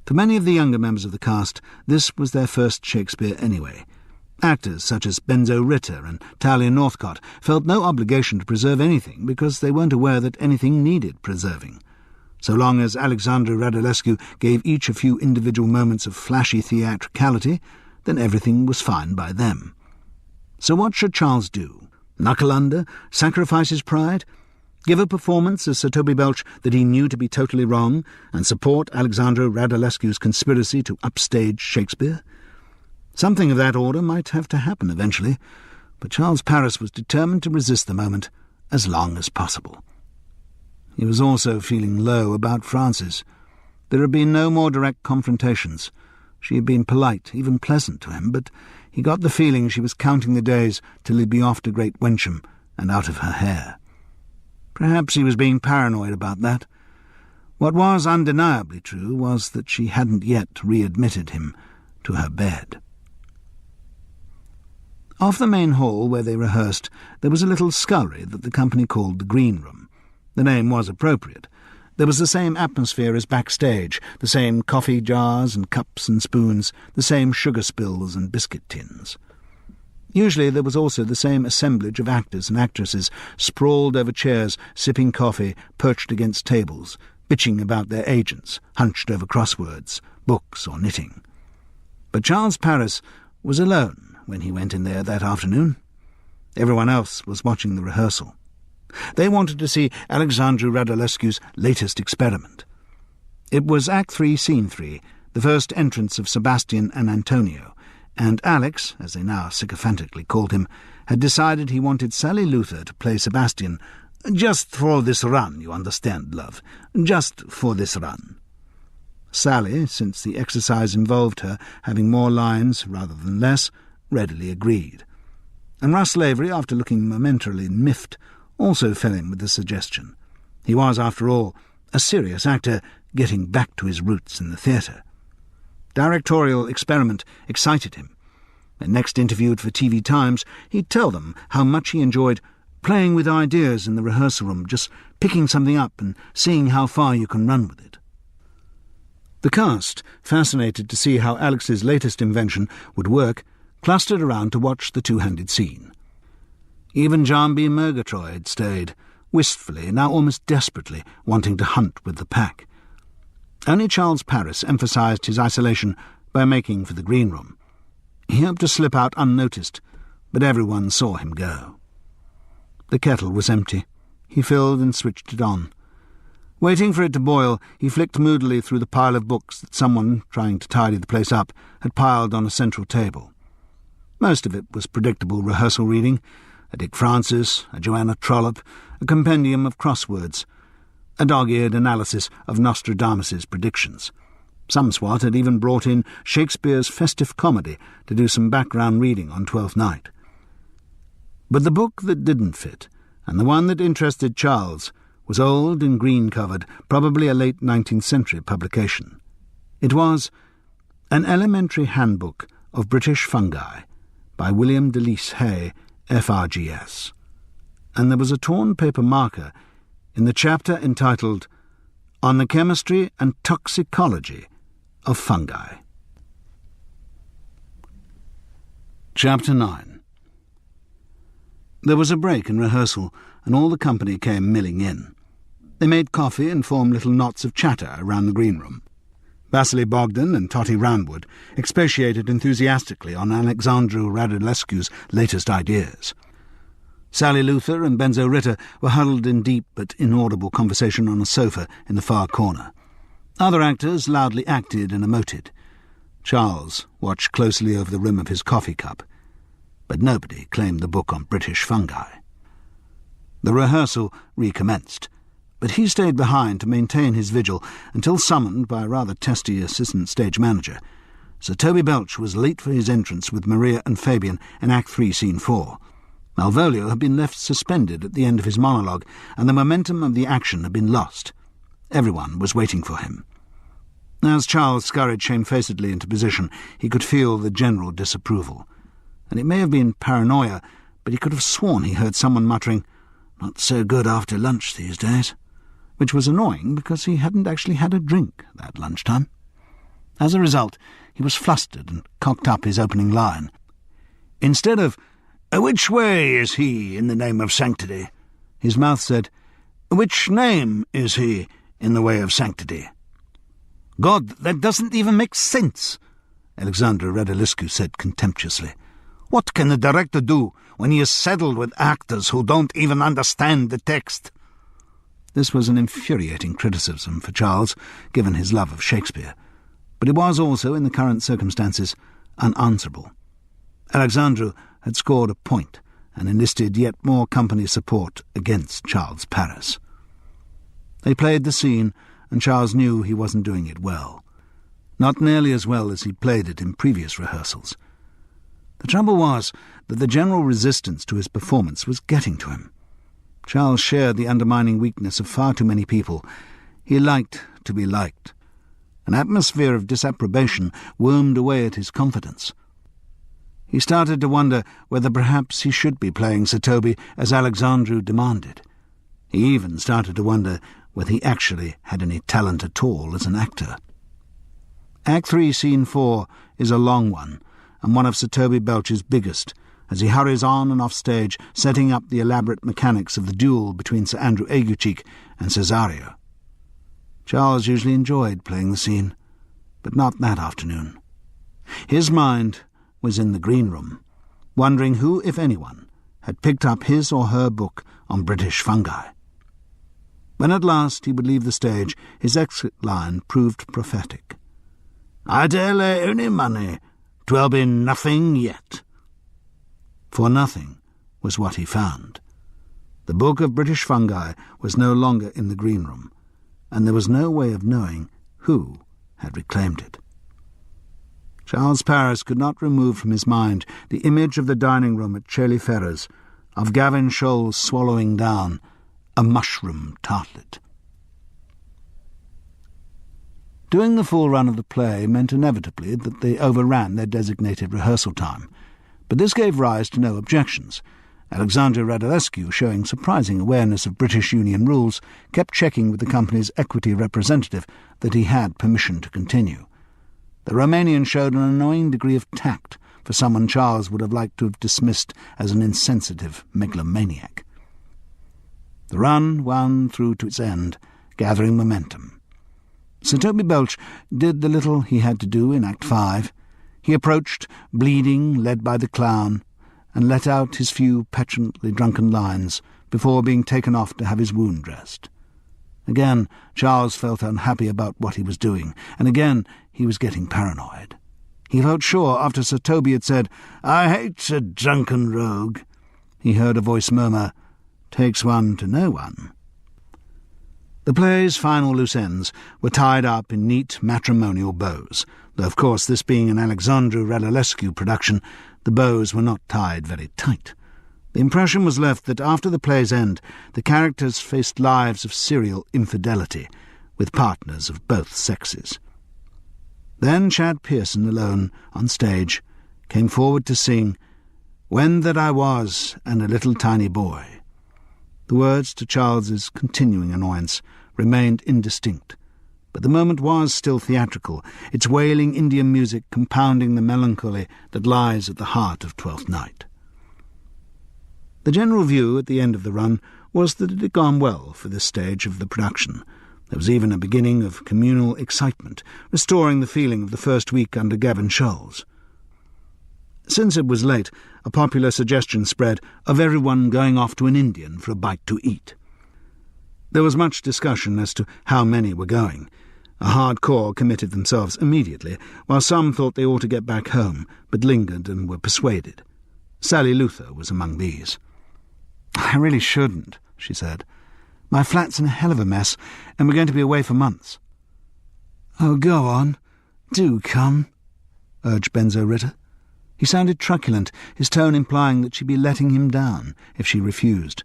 For many of the younger members of the cast, this was their first Shakespeare anyway. Actors such as Benzo Ritter and Talia Northcott felt no obligation to preserve anything because they weren't aware that anything needed preserving. So long as Alexandru Radulescu gave each a few individual moments of flashy theatricality, then everything was fine by them. So what should Charles do? Knuckle under? Sacrifice his pride? Give a performance as Sir Toby Belch that he knew to be totally wrong, and support Alexandru Radulescu's conspiracy to upstage Shakespeare? Something of that order might have to happen eventually, but Charles Paris was determined to resist the moment as long as possible. He was also feeling low about Frances. There had been no more direct confrontations. She had been polite, even pleasant to him, but he got the feeling she was counting the days till he'd be off to Great Wencham and out of her hair. Perhaps he was being paranoid about that. What was undeniably true was that she hadn't yet readmitted him to her bed. Off the main hall where they rehearsed, there was a little scullery that the company called the Green Room. The name was appropriate. There was the same atmosphere as Backstage, the same coffee jars and cups and spoons, the same sugar spills and biscuit tins. Usually there was also the same assemblage of actors and actresses, sprawled over chairs, sipping coffee, perched against tables, bitching about their agents, hunched over crosswords, books or knitting. But Charles Paris was alone when he went in there that afternoon. Everyone else was watching the rehearsal. They wanted to see Alexandru Radulescu's latest experiment. It was Act 3, Scene 3, the first entrance of Sebastian and Antonio, and Alex, as they now sycophantically called him, had decided he wanted Sally Luther to play Sebastian, just for this run, you understand, love, just for this run. Sally, since the exercise involved her having more lines rather than less, readily agreed. And Russ Lavery, after looking momentarily miffed, also fell in with the suggestion. He was, after all, a serious actor getting back to his roots in the theatre. Directorial experiment excited him. When next interviewed for TV Times, he'd tell them how much he enjoyed playing with ideas in the rehearsal room, just picking something up and seeing how far you can run with it. The cast, fascinated to see how Alex's latest invention would work, clustered around to watch the two-handed scene. Even John B. Murgatroyd stayed, wistfully, now almost desperately, wanting to hunt with the pack. Only Charles Paris emphasised his isolation by making for the green room. He hoped to slip out unnoticed, but everyone saw him go. The kettle was empty. He filled and switched it on. Waiting for it to boil, he flicked moodily through the pile of books that someone, trying to tidy the place up, had piled on a central table. Most of it was predictable rehearsal reading, a Dick Francis, a Joanna Trollope, a compendium of crosswords, a dog-eared analysis of Nostradamus's predictions. Some swat had even brought in Shakespeare's festive comedy to do some background reading on Twelfth Night. But the book that didn't fit, and the one that interested Charles, was old and green-covered, probably a late 19th century publication. It was An Elementary Handbook of British Fungi by William Delis Hay, FRGS, and there was a torn paper marker in the chapter entitled On the Chemistry and Toxicology of Fungi. Chapter 9. There was a break in rehearsal, and all the company came milling in. They made coffee and formed little knots of chatter around the green room. Vasily Bogdan and Totty Roundwood expatiated enthusiastically on Alexandru Radulescu's latest ideas. Sally Luther and Benzo Ritter were huddled in deep but inaudible conversation on a sofa in the far corner. Other actors loudly acted and emoted. Charles watched closely over the rim of his coffee cup, but nobody claimed the book on British fungi. The rehearsal recommenced, but he stayed behind to maintain his vigil until summoned by a rather testy assistant stage manager. Sir Toby Belch was late for his entrance with Maria and Fabian in Act 3, Scene 4. Malvolio had been left suspended at the end of his monologue, and the momentum of the action had been lost. Everyone was waiting for him. As Charles scurried shamefacedly into position, he could feel the general disapproval. And it may have been paranoia, but he could have sworn he heard someone muttering, "Not so good after lunch these days," which was annoying because he hadn't actually had a drink that lunchtime. As a result, he was flustered and cocked up his opening line. Instead of, "Which way is he in the name of sanctity?" his mouth said, "Which name is he in the way of sanctity?" "God, that doesn't even make sense," Alexandra Radulescu said contemptuously. "What can the director do when he is saddled with actors who don't even understand the text?" This was an infuriating criticism for Charles, given his love of Shakespeare, but it was also, in the current circumstances, unanswerable. Alexandru had scored a point and enlisted yet more company support against Charles Paris. They played the scene, and Charles knew he wasn't doing it well. Not nearly as well as he'd played it in previous rehearsals. The trouble was that the general resistance to his performance was getting to him. Charles shared the undermining weakness of far too many people. He liked to be liked. An atmosphere of disapprobation wormed away at his confidence. He started to wonder whether perhaps he should be playing Sir Toby as Alexandru demanded. He even started to wonder whether he actually had any talent at all as an actor. Act 3, Scene 4 is a long one, and one of Sir Toby Belch's biggest, as he hurries on and off stage, setting up the elaborate mechanics of the duel between Sir Andrew Aguecheek and Cesario. Charles usually enjoyed playing the scene, but not that afternoon. His mind was in the green room, wondering who, if anyone, had picked up his or her book on British fungi. When at last he would leave the stage, his exit line proved prophetic. "I dare lay any money, 'twill be nothing yet." For nothing was what he found. The book of British fungi was no longer in the green room, and there was no way of knowing who had reclaimed it. Charles Paris could not remove from his mind the image of the dining room at Chailey Ferrers, of Gavin Scholl swallowing down a mushroom tartlet. Doing the full run of the play meant inevitably that they overran their designated rehearsal time, but this gave rise to no objections. Alexandra Radulescu, showing surprising awareness of British Union rules, kept checking with the company's equity representative that he had permission to continue. The Romanian showed an annoying degree of tact for someone Charles would have liked to have dismissed as an insensitive megalomaniac. The run wound through to its end, gathering momentum. Sir Toby Belch did the little he had to do in Act 5. He approached, bleeding, led by the clown, and let out his few petulantly drunken lines before being taken off to have his wound dressed. Again, Charles felt unhappy about what he was doing, and again he was getting paranoid. He felt sure, after Sir Toby had said, "I hate a drunken rogue," he heard a voice murmur, "Takes one to know one." The play's final loose ends were tied up in neat matrimonial bows, though of course this being an Alexandru Radulescu production, the bows were not tied very tight. The impression was left that after the play's end, the characters faced lives of serial infidelity, with partners of both sexes. Then Chad Pearson, alone, on stage, came forward to sing, "When that I was and a little tiny boy." The words, to Charles's continuing annoyance, remained indistinct, but the moment was still theatrical, its wailing Indian music compounding the melancholy that lies at the heart of Twelfth Night. The general view at the end of the run was that it had gone well for this stage of the production. There was even a beginning of communal excitement, restoring the feeling of the first week under Gavin Scholes. Since it was late, a popular suggestion spread of everyone going off to an Indian for a bite to eat. There was much discussion as to how many were going. A hardcore committed themselves immediately, while some thought they ought to get back home, but lingered and were persuaded. Sally Luther was among these. "I really shouldn't," she said. "My flat's in a hell of a mess, and we're going to be away for months." "Oh, go on. Do come," urged Benzo Ritter. He sounded truculent, his tone implying that she'd be letting him down if she refused.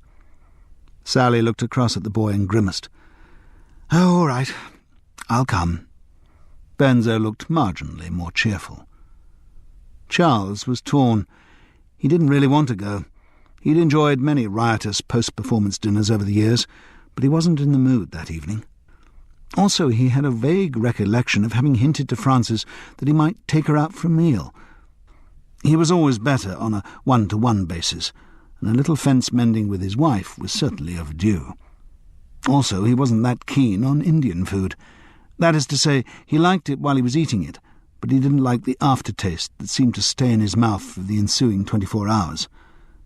Sally looked across at the boy and grimaced. "Oh, all right. I'll come." Benzo looked marginally more cheerful. Charles was torn. He didn't really want to go. He'd enjoyed many riotous post-performance dinners over the years, but he wasn't in the mood that evening. Also, he had a vague recollection of having hinted to Frances that he might take her out for a meal. He was always better on a one-to-one basis, and a little fence-mending with his wife was certainly overdue. Also, he wasn't that keen on Indian food. That is to say, he liked it while he was eating it, but he didn't like the aftertaste that seemed to stay in his mouth for the ensuing 24 hours.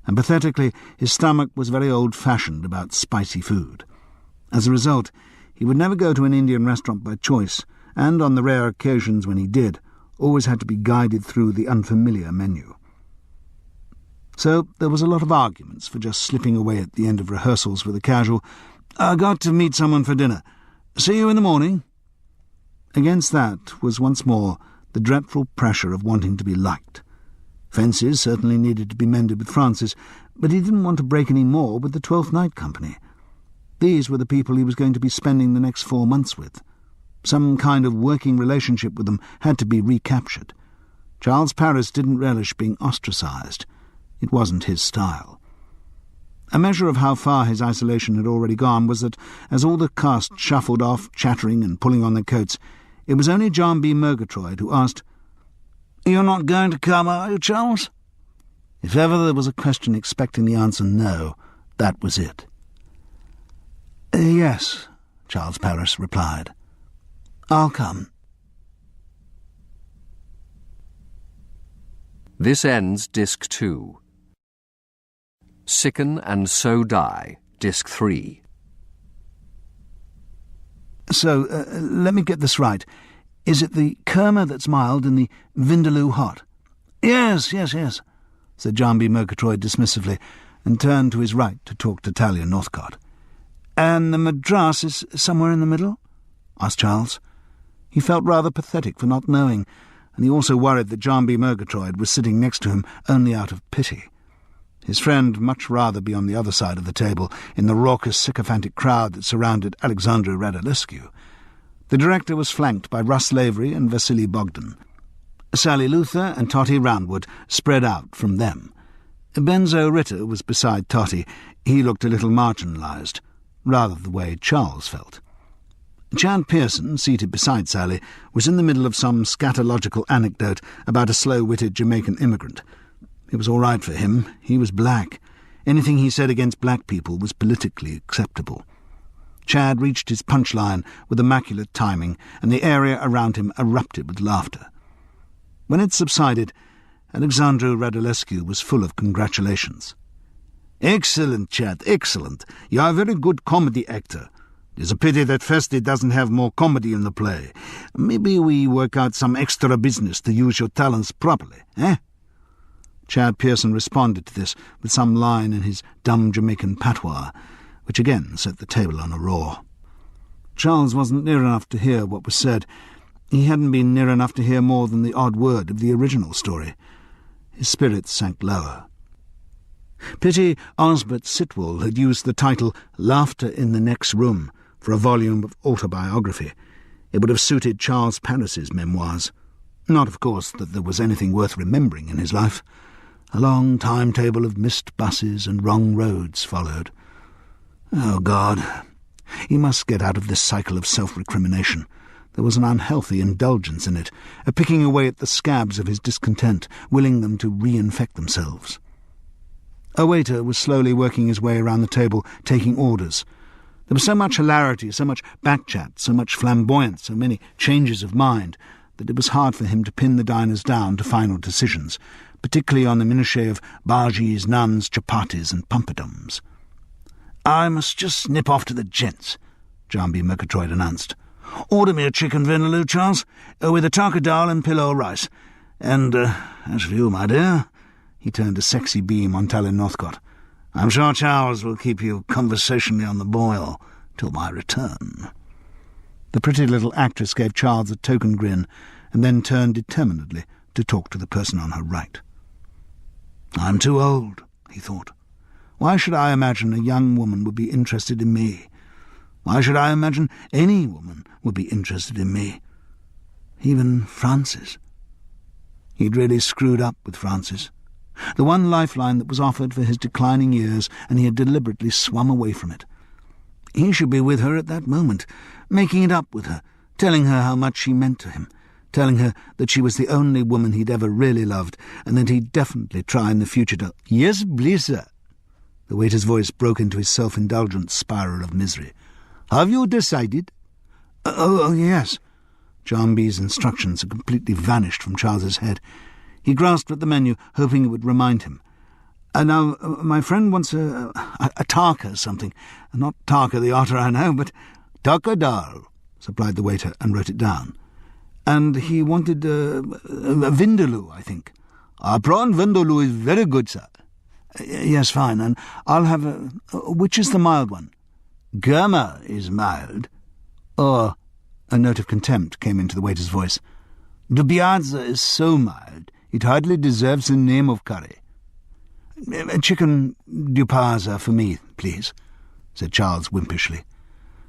And pathetically, his stomach was very old-fashioned about spicy food. As a result, he would never go to an Indian restaurant by choice, and on the rare occasions when he did, always had to be guided through the unfamiliar menu. So there was a lot of arguments for just slipping away at the end of rehearsals with a casual, "I got to meet someone for dinner. See you in the morning." Against that was once more the dreadful pressure of wanting to be liked. Fences certainly needed to be mended with Frances, but he didn't want to break any more with the 12th Night Company. These were the people he was going to be spending the next 4 months with. Some kind of working relationship with them had to be recaptured. Charles Paris didn't relish being ostracised. It wasn't his style. A measure of how far his isolation had already gone was that, as all the cast shuffled off, chattering and pulling on their coats, it was only John B. Murgatroyd who asked, "You're not going to come, are you, Charles?" If ever there was a question expecting the answer no, that was it. "Yes," Charles Paris replied. "I'll come." This ends Disc 2. Sicken and So Die, Disc 3. So, let me get this right. Is it the Kerma that's mild and the Vindaloo hot? Yes, said John B. Murgatroyd dismissively, and turned to his right to talk to Talia Northcott. "And the Madras is somewhere in the middle?" asked Charles. He felt rather pathetic for not knowing, and he also worried that John B. Murgatroyd was sitting next to him only out of pity. His friend much rather be on the other side of the table, in the raucous, sycophantic crowd that surrounded Alexandru Radulescu. The director was flanked by Russ Lavery and Vasily Bogdan. Sally Luther and Totty Roundwood spread out from them. Benzo Ritter was beside Totty. He looked a little marginalised, rather the way Charles felt. Chad Pearson, seated beside Sally, was in the middle of some scatological anecdote about a slow-witted Jamaican immigrant. It was all right for him. He was black. Anything he said against black people was politically acceptable. Chad reached his punchline with immaculate timing, and the area around him erupted with laughter. When it subsided, Alexandru Radulescu was full of congratulations. "Excellent, Chad, excellent. You are a very good comedy actor. It's a pity that Festi doesn't have more comedy in the play. Maybe we work out some extra business to use your talents properly, eh?" Chad Pearson responded to this with some line in his dumb Jamaican patois, which again set the table on a roar. Charles wasn't near enough to hear what was said. He hadn't been near enough to hear more than the odd word of the original story. His spirits sank lower. Pity Osbert Sitwell had used the title Laughter in the Next Room for a volume of autobiography. It would have suited Charles Paris's memoirs. Not, of course, that there was anything worth remembering in his life. A long timetable of missed buses and wrong roads followed. Oh, God. He must get out of this cycle of self-recrimination. There was an unhealthy indulgence in it, a picking away at the scabs of his discontent, willing them to reinfect themselves. A waiter was slowly working his way around the table, taking orders. There was so much hilarity, so much backchat, so much flamboyance, so many changes of mind, that it was hard for him to pin the diners down to final decisions, particularly on the minutiae of bhajis, naans, chapatis and pumpadums. "I must just nip off to the gents," John B. Murgatroyd announced. "Order me a chicken vindaloo, Charles, with a taka dal and pillau rice. And, as for you, my dear," he turned a sexy beam on Talia Northcott, I'm sure Charles will keep you conversationally on the boil till my return." The pretty little actress gave Charles a token grin and then turned determinedly to talk to the person on her right. "I'm too old," he thought. "Why should I imagine a young woman would be interested in me? Why should I imagine any woman would be interested in me? Even Frances." He'd really screwed up with Frances. The one lifeline that was offered for his declining years, and he had deliberately swum away from it. He should be with her at that moment, making it up with her, telling her how much she meant to him, telling her that she was the only woman he'd ever really loved, and that he'd definitely try in the future to— "Yes, please, sir." The waiter's voice broke into his self-indulgent spiral of misery. "Have you decided?" Oh, yes." John B.'s instructions had completely vanished from Charles's head. He grasped at the menu, hoping it would remind him. "Now, my friend wants a tarka something. Not Tarka the otter, I know, but tarka dal," supplied the waiter, and wrote it down. "And he wanted a vindaloo, I think." "A prawn vindaloo is very good, sir." "Yes, fine, and I'll have which is the mild one?" "Gama is mild." "Oh," a note of contempt came into the waiter's voice. "The piazza is so mild, it hardly deserves the name of curry." "Chicken du piazza for me, please," said Charles wimpishly.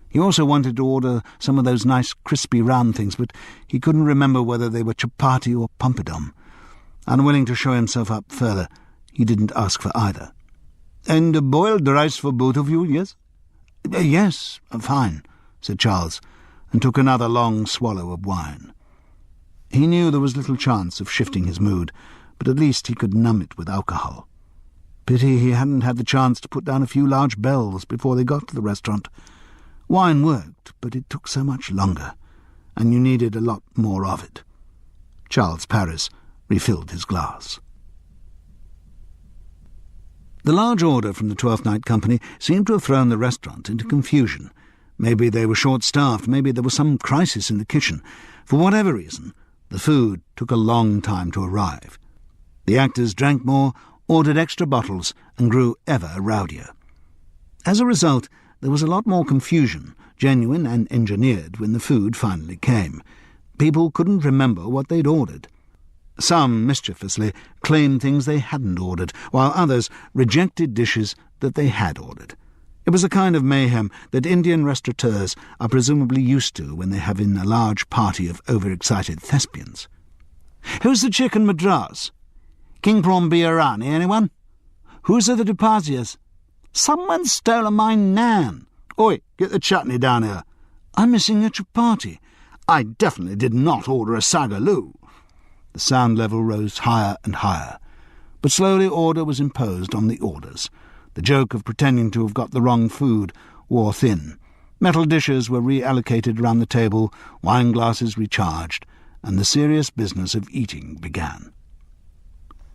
He also wanted to order some of those nice crispy round things, but he couldn't remember whether they were chapati or pompadom. Unwilling to show himself up further, he didn't ask for either. "And boiled rice for both of you, yes?" "Yes, fine," said Charles, and took another long swallow of wine. He knew there was little chance of shifting his mood, but at least he could numb it with alcohol. Pity he hadn't had the chance to put down a few large bells before they got to the restaurant. Wine worked, but it took so much longer, and you needed a lot more of it. Charles Paris refilled his glass. The large order from the Twelfth Night Company seemed to have thrown the restaurant into confusion. Maybe they were short-staffed, maybe there was some crisis in the kitchen. For whatever reason, the food took a long time to arrive. The actors drank more, ordered extra bottles, and grew ever rowdier. As a result, there was a lot more confusion, genuine and engineered, when the food finally came. People couldn't remember what they'd ordered. Some, mischievously, claimed things they hadn't ordered, while others rejected dishes that they had ordered. It was a kind of mayhem that Indian restaurateurs are presumably used to when they have in a large party of overexcited thespians. "Who's the chicken madras?" "King prawn biryani, anyone?" "Whose are the dupazias?" "Someone stole my nan." "Oi, get the chutney down here." "I'm missing a chapati." "I definitely did not order a sagaloo." The sound level rose higher and higher, but slowly order was imposed on the orders. The joke of pretending to have got the wrong food wore thin. Metal dishes were reallocated around the table, wine glasses recharged, and the serious business of eating began.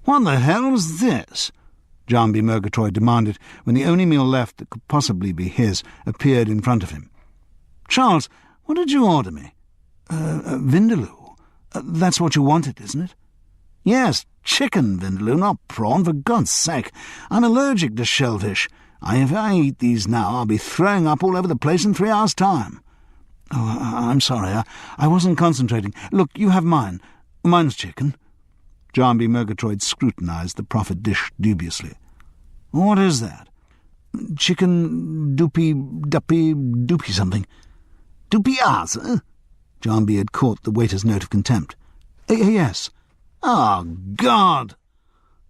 "What the hell's this?" John B. Murgatroyd demanded when the only meal left that could possibly be his appeared in front of him. "Charles, what did you order me?" Vindaloo. That's what you wanted, isn't it?" "Yes, chicken vindaloo, not prawn, for God's sake. I'm allergic to shellfish. If I eat these now, I'll be throwing up all over the place in 3 hours' time." "Oh, I'm sorry. I wasn't concentrating. Look, you have mine. Mine's chicken." John B. Murgatroyd scrutinised the proffered dish dubiously. "What is that?" "Chicken doopy something." "Dupiazza?" John B. had caught the waiter's note of contempt. "Yes." "Oh, God!"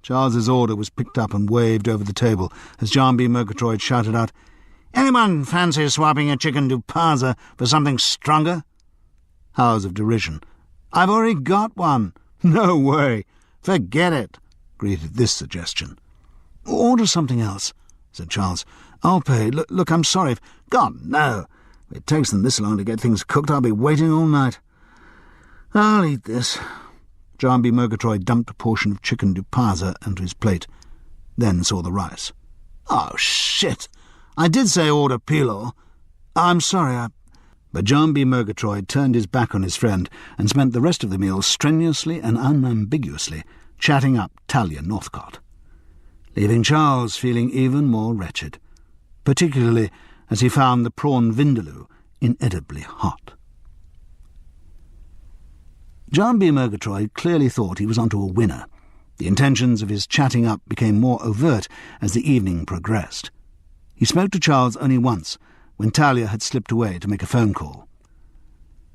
Charles's order was picked up and waved over the table as John B. Murgatroyd shouted out, "Anyone fancy swapping a chicken dupaza for something stronger?" Howls of derision. "I've already got one." "No way." "Forget it," greeted this suggestion. "Order something else," said Charles. "I'll pay. Look, I'm sorry. God, no. If it takes them this long to get things cooked, I'll be waiting all night. I'll eat this." John B. Murgatroyd dumped a portion of chicken dupaza onto his plate, then saw the rice. "Oh, shit! I did say order pilo. I'm sorry, But John B. Murgatroyd turned his back on his friend and spent the rest of the meal strenuously and unambiguously chatting up Talia Northcott. leaving Charles feeling even more wretched, particularly as he found the prawn vindaloo inedibly hot. John B. Murgatroyd clearly thought he was onto a winner. The intentions of his chatting up became more overt as the evening progressed. He spoke to Charles only once, when Talia had slipped away to make a phone call.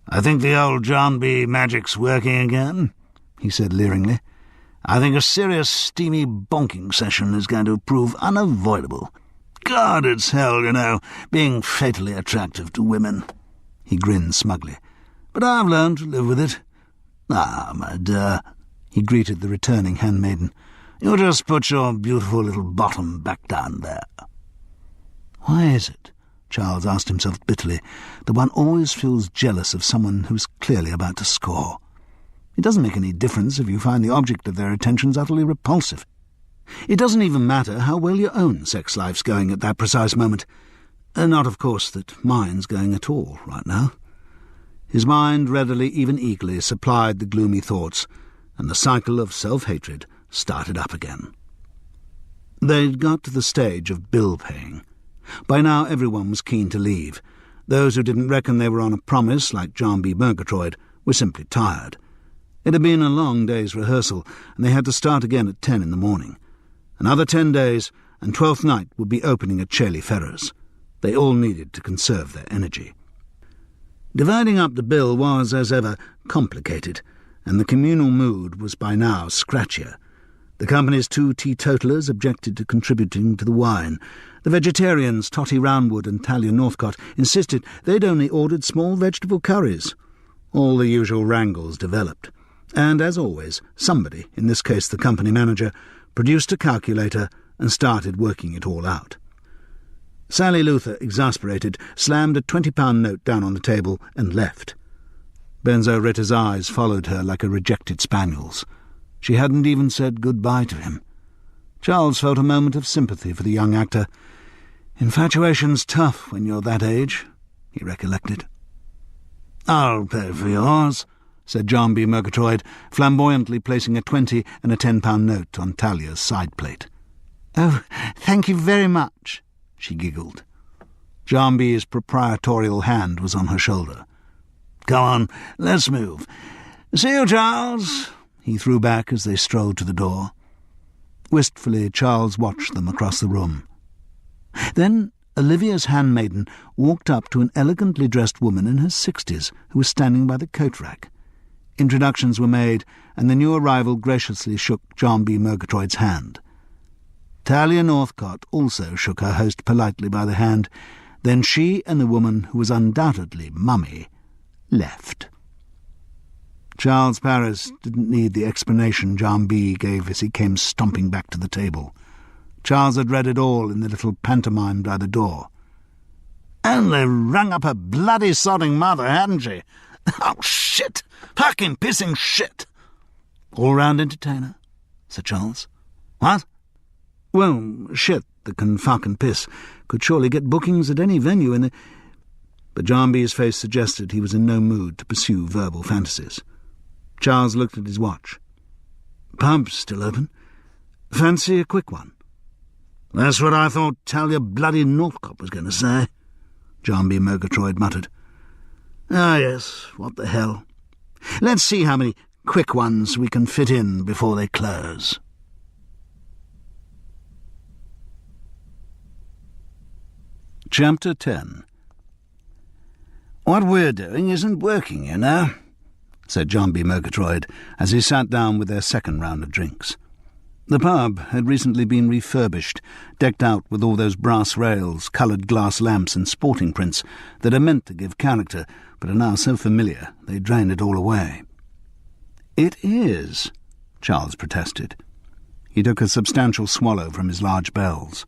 "I think the old John B. magic's working again," he said leeringly. "I think a serious steamy bonking session is going to prove unavoidable. God, it's hell, you know, being fatally attractive to women." He grinned smugly. "But I've learned to live with it. Ah, my dear," he greeted the returning handmaiden, "you just put your beautiful little bottom back down there." Why is it, Charles asked himself bitterly, that one always feels jealous of someone who's clearly about to score? It doesn't make any difference if you find the object of their attentions utterly repulsive. It doesn't even matter how well your own sex life's going at that precise moment. Not, of course, that mine's going at all right now. His mind readily, even eagerly, supplied the gloomy thoughts, and the cycle of self-hatred started up again. They'd got to the stage of bill-paying. By now everyone was keen to leave. Those who didn't reckon they were on a promise, like John B. Murgatroyd, were simply tired. It had been a long day's rehearsal, and they had to start again at 10 in the morning. Another 10 days, and Twelfth Night would be opening at Chailey Ferrers. They all needed to conserve their energy. Dividing up the bill was, as ever, complicated, and the communal mood was by now scratchier. The company's 2 teetotalers objected to contributing to the wine. The vegetarians, Totty Roundwood and Talia Northcott, insisted they'd only ordered small vegetable curries. All the usual wrangles developed. And, as always, somebody, in this case the company manager, produced a calculator and started working it all out. Sally Luther, exasperated, slammed a £20 note down on the table and left. Benzo Ritter's eyes followed her like a rejected spaniel's. She hadn't even said goodbye to him. Charles felt a moment of sympathy for the young actor. Infatuation's tough when you're that age, he recollected. "I'll pay for yours," said John B. Murgatroyd, flamboyantly placing a 20 and a £10 note on Talia's side plate. "Oh, thank you very much," she giggled. John B.'s proprietorial hand was on her shoulder. "Come on, let's move. See you, Charles," he threw back as they strolled to the door. Wistfully, Charles watched them across the room. Then Olivia's handmaiden walked up to an elegantly dressed woman in her 60s who was standing by the coat rack. Introductions were made, and the new arrival graciously shook John B. Murgatroyd's hand. Talia Northcott also shook her host politely by the hand. Then she and the woman, who was undoubtedly Mummy, left. Charles Paris didn't need the explanation John B. gave as he came stomping back to the table. Charles had read it all in the little pantomime by the door. "And they rung up her bloody sodding mother, hadn't she? Oh, shit! Fucking pissing shit!" "All-round entertainer," said Charles. "What?" "Well, shit that can fuck and piss could surely get bookings at any venue in the—" But John B.'s face suggested he was in no mood to pursue verbal fantasies. Charles looked at his watch. "Pub's still open. Fancy a quick one?" "That's what I thought Talia bloody Northcott was going to say," John B. Murgatroyd muttered. "Ah, yes, what the hell. Let's see how many quick ones we can fit in before they close." Chapter 10. "What we're doing isn't working, you know," said John B. Murgatroyd as he sat down with their second round of drinks. The pub had recently been refurbished, decked out with all those brass rails, coloured glass lamps and sporting prints that are meant to give character, but are now so familiar they drain it all away. "It is," Charles protested. He took a substantial swallow from his large bells.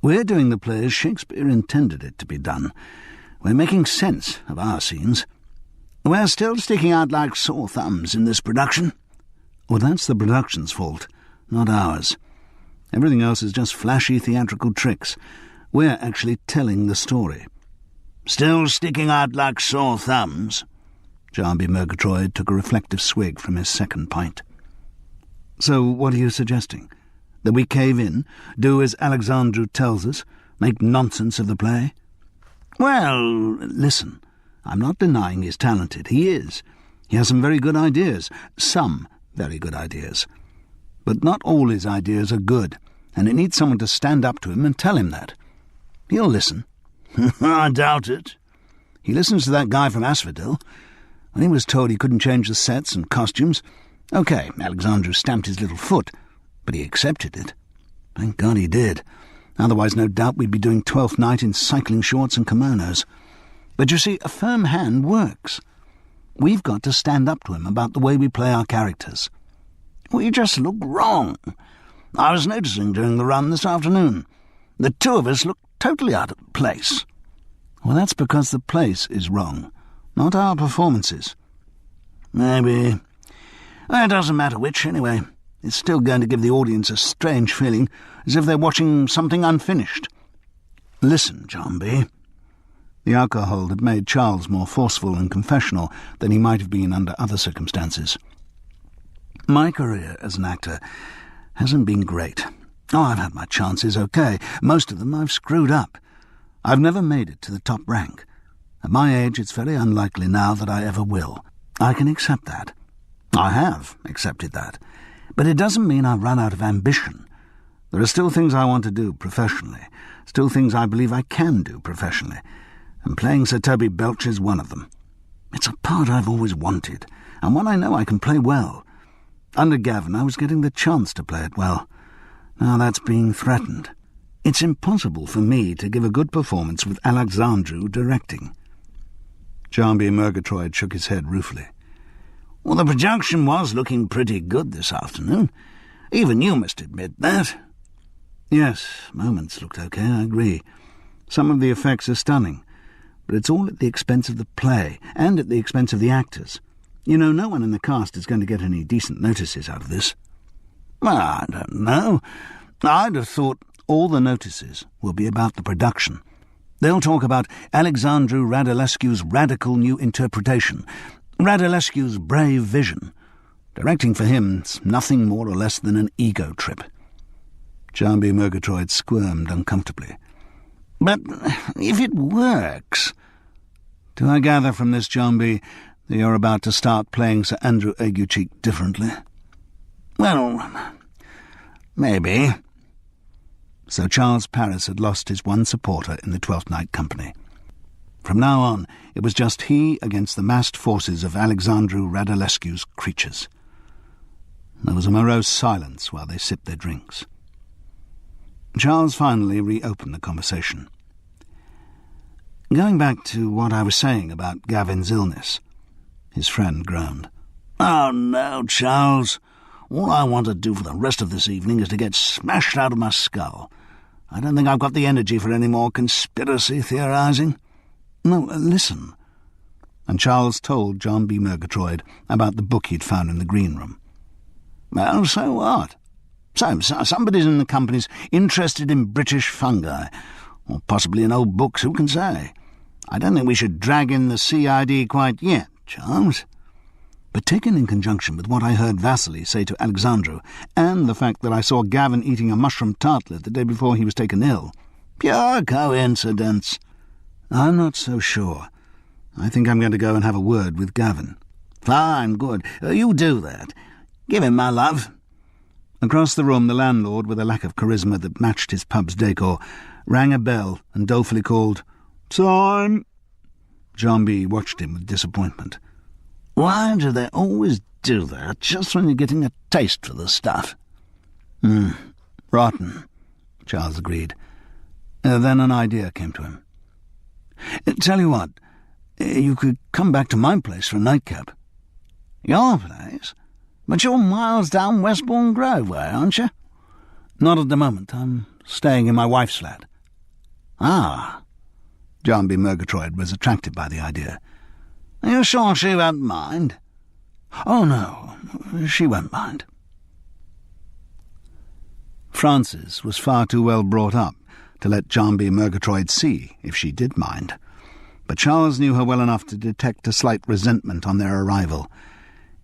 "We're doing the play as Shakespeare intended it to be done. We're making sense of our scenes. We're still sticking out like sore thumbs in this production." "Well, that's the production's fault, not ours. Everything else is just flashy theatrical tricks. We're actually telling the story." "Still sticking out like sore thumbs?" John B. Murgatroyd took a reflective swig from his second pint. "So what are you suggesting? That we cave in, do as Alexandru tells us, make nonsense of the play? Well, listen, I'm not denying he's talented. He is. He has some very good ideas. Some very good ideas. But not all his ideas are good, and it needs someone to stand up to him and tell him that. He'll listen. I doubt it. He listens to that guy from Asphodel. When he was told he couldn't change the sets and costumes, OK, Alexandru stamped his little foot, but he accepted it. Thank God he did. Otherwise, no doubt we'd be doing Twelfth Night in cycling shorts and kimonos. But you see, a firm hand works. We've got to stand up to him about the way we play our characters. We just look wrong. I was noticing during the run this afternoon. The two of us look totally out of place. Well, that's because the place is wrong, not our performances. Maybe. It doesn't matter which, anyway. It's still going to give the audience a strange feeling, as if they're watching something unfinished. Listen, John B. The alcohol had made Charles more forceful and confessional than he might have been under other circumstances. My career as an actor hasn't been great. I've had my chances, OK. Most of them I've screwed up. I've never made it to the top rank. At my age, it's very unlikely now that I ever will. I can accept that. I have accepted that. But it doesn't mean I've run out of ambition. There are still things I want to do professionally, still things I believe I can do professionally, and playing Sir Toby Belch is one of them. It's a part I've always wanted, and one I know I can play well. Under Gavin, I was getting the chance to play it well. Now that's being threatened. It's impossible for me to give a good performance with Alexandru directing. John B. Murgatroyd shook his head ruefully. Well, the production was looking pretty good this afternoon. Even you must admit that. Yes, moments looked OK, I agree. Some of the effects are stunning, but it's all at the expense of the play, and at the expense of the actors. You know, no one in the cast is going to get any decent notices out of this. Well, I don't know. I'd have thought all the notices will be about the production. They'll talk about Alexandru Radulescu's radical new interpretation, Radulescu's brave vision. Directing for him's nothing more or less than an ego trip. John B. Murgatroyd squirmed uncomfortably. But if it works... Do I gather from this, John B., that you're about to start playing Sir Andrew Aguecheek differently? Well, maybe. So Charles Paris had lost his one supporter in the Twelfth Night Company. From now on, it was just he against the massed forces of Alexandru Radulescu's creatures. There was a morose silence while they sipped their drinks. Charles finally reopened the conversation. Going back to what I was saying about Gavin's illness, his friend groaned. Oh, no, Charles. All I want to do for the rest of this evening is to get smashed out of my skull. I don't think I've got the energy for any more conspiracy theorising. No, listen. And Charles told John B. Murgatroyd about the book he'd found in the green room. Well, so what? So somebody's in the company's interested in British fungi, or possibly in old books, who can say? I don't think we should drag in the CID quite yet, Charles. But taken in conjunction with what I heard Vasily say to Alexandru, and the fact that I saw Gavin eating a mushroom tartlet the day before he was taken ill... Pure coincidence. I'm not so sure. I think I'm going to go and have a word with Gavin. Fine, good. You do that. Give him my love. Across the room, the landlord, with a lack of charisma that matched his pub's decor, rang a bell and dolefully called, "Time!" John B. watched him with disappointment. Why do they always do that just when you're getting a taste for the stuff? Rotten, Charles agreed. Then an idea came to him. Tell you what, you could come back to my place for a nightcap. Your place? But you're miles down Westbourne Grove way, aren't you? Not at the moment. I'm staying in my wife's flat. Ah. John B. Murgatroyd was attracted by the idea. Are you sure she won't mind? Oh, no, she won't mind. Frances was far too well brought up to let John B. Murgatroyd see if she did mind. But Charles knew her well enough to detect a slight resentment on their arrival.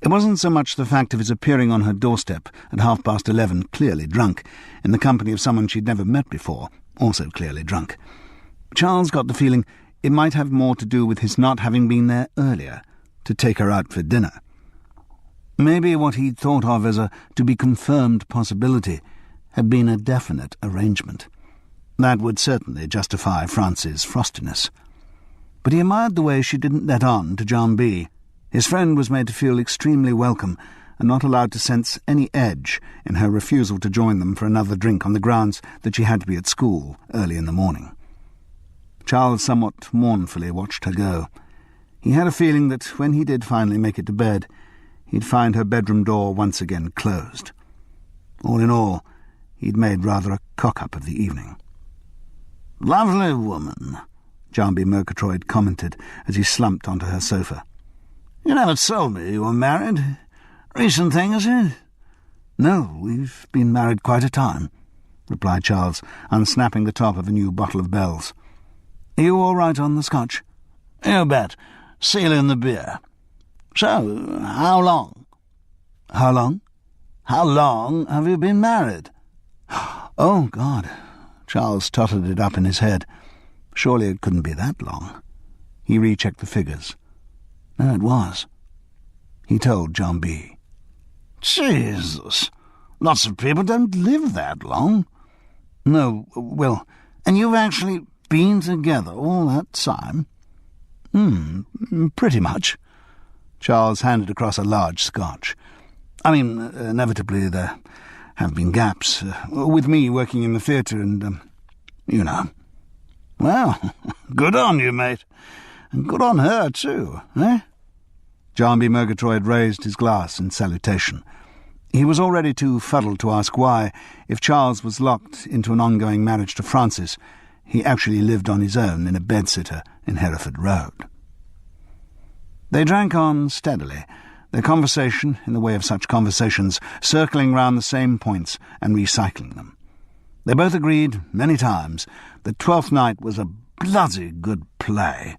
It wasn't so much the fact of his appearing on her doorstep at 11:30, clearly drunk, in the company of someone she'd never met before, also clearly drunk. Charles got the feeling it might have more to do with his not having been there earlier, to take her out for dinner. Maybe what he'd thought of as a to-be-confirmed possibility had been a definite arrangement. That would certainly justify Frances' frostiness. But he admired the way she didn't let on to John B. His friend was made to feel extremely welcome and not allowed to sense any edge in her refusal to join them for another drink on the grounds that she had to be at school early in the morning. Charles somewhat mournfully watched her go. He had a feeling that when he did finally make it to bed, he'd find her bedroom door once again closed. All in all, he'd made rather a cock-up of the evening. "Lovely woman," John B. Murgatroyd commented as he slumped onto her sofa. "You never told me you were married. Recent thing, is it?" "No, we've been married quite a time," replied Charles, unsnapping the top of a new bottle of Bell's. "Are you all right on the scotch?" "You bet. Seal in the beer. So, how long?" "How long?" "How long have you been married?" "Oh, God." Charles totted it up in his head. Surely it couldn't be that long. He rechecked the figures. No, it was. He told John B. "Jesus, lots of people don't live that long." "No, well..." "And you've actually been together all that time?" Pretty much." Charles handed across a large scotch. "I mean, inevitably there have been gaps, with me working in the theatre and, you know." "Well, good on you, mate. And good on her, too, eh?" John B. Murgatroyd raised his glass in salutation. He was already too fuddled to ask why, if Charles was locked into an ongoing marriage to Frances, he actually lived on his own in a bedsitter in Hereford Road. They drank on steadily, their conversation, in the way of such conversations, circling round the same points and recycling them. They both agreed, many times, that Twelfth Night was a bloody good play.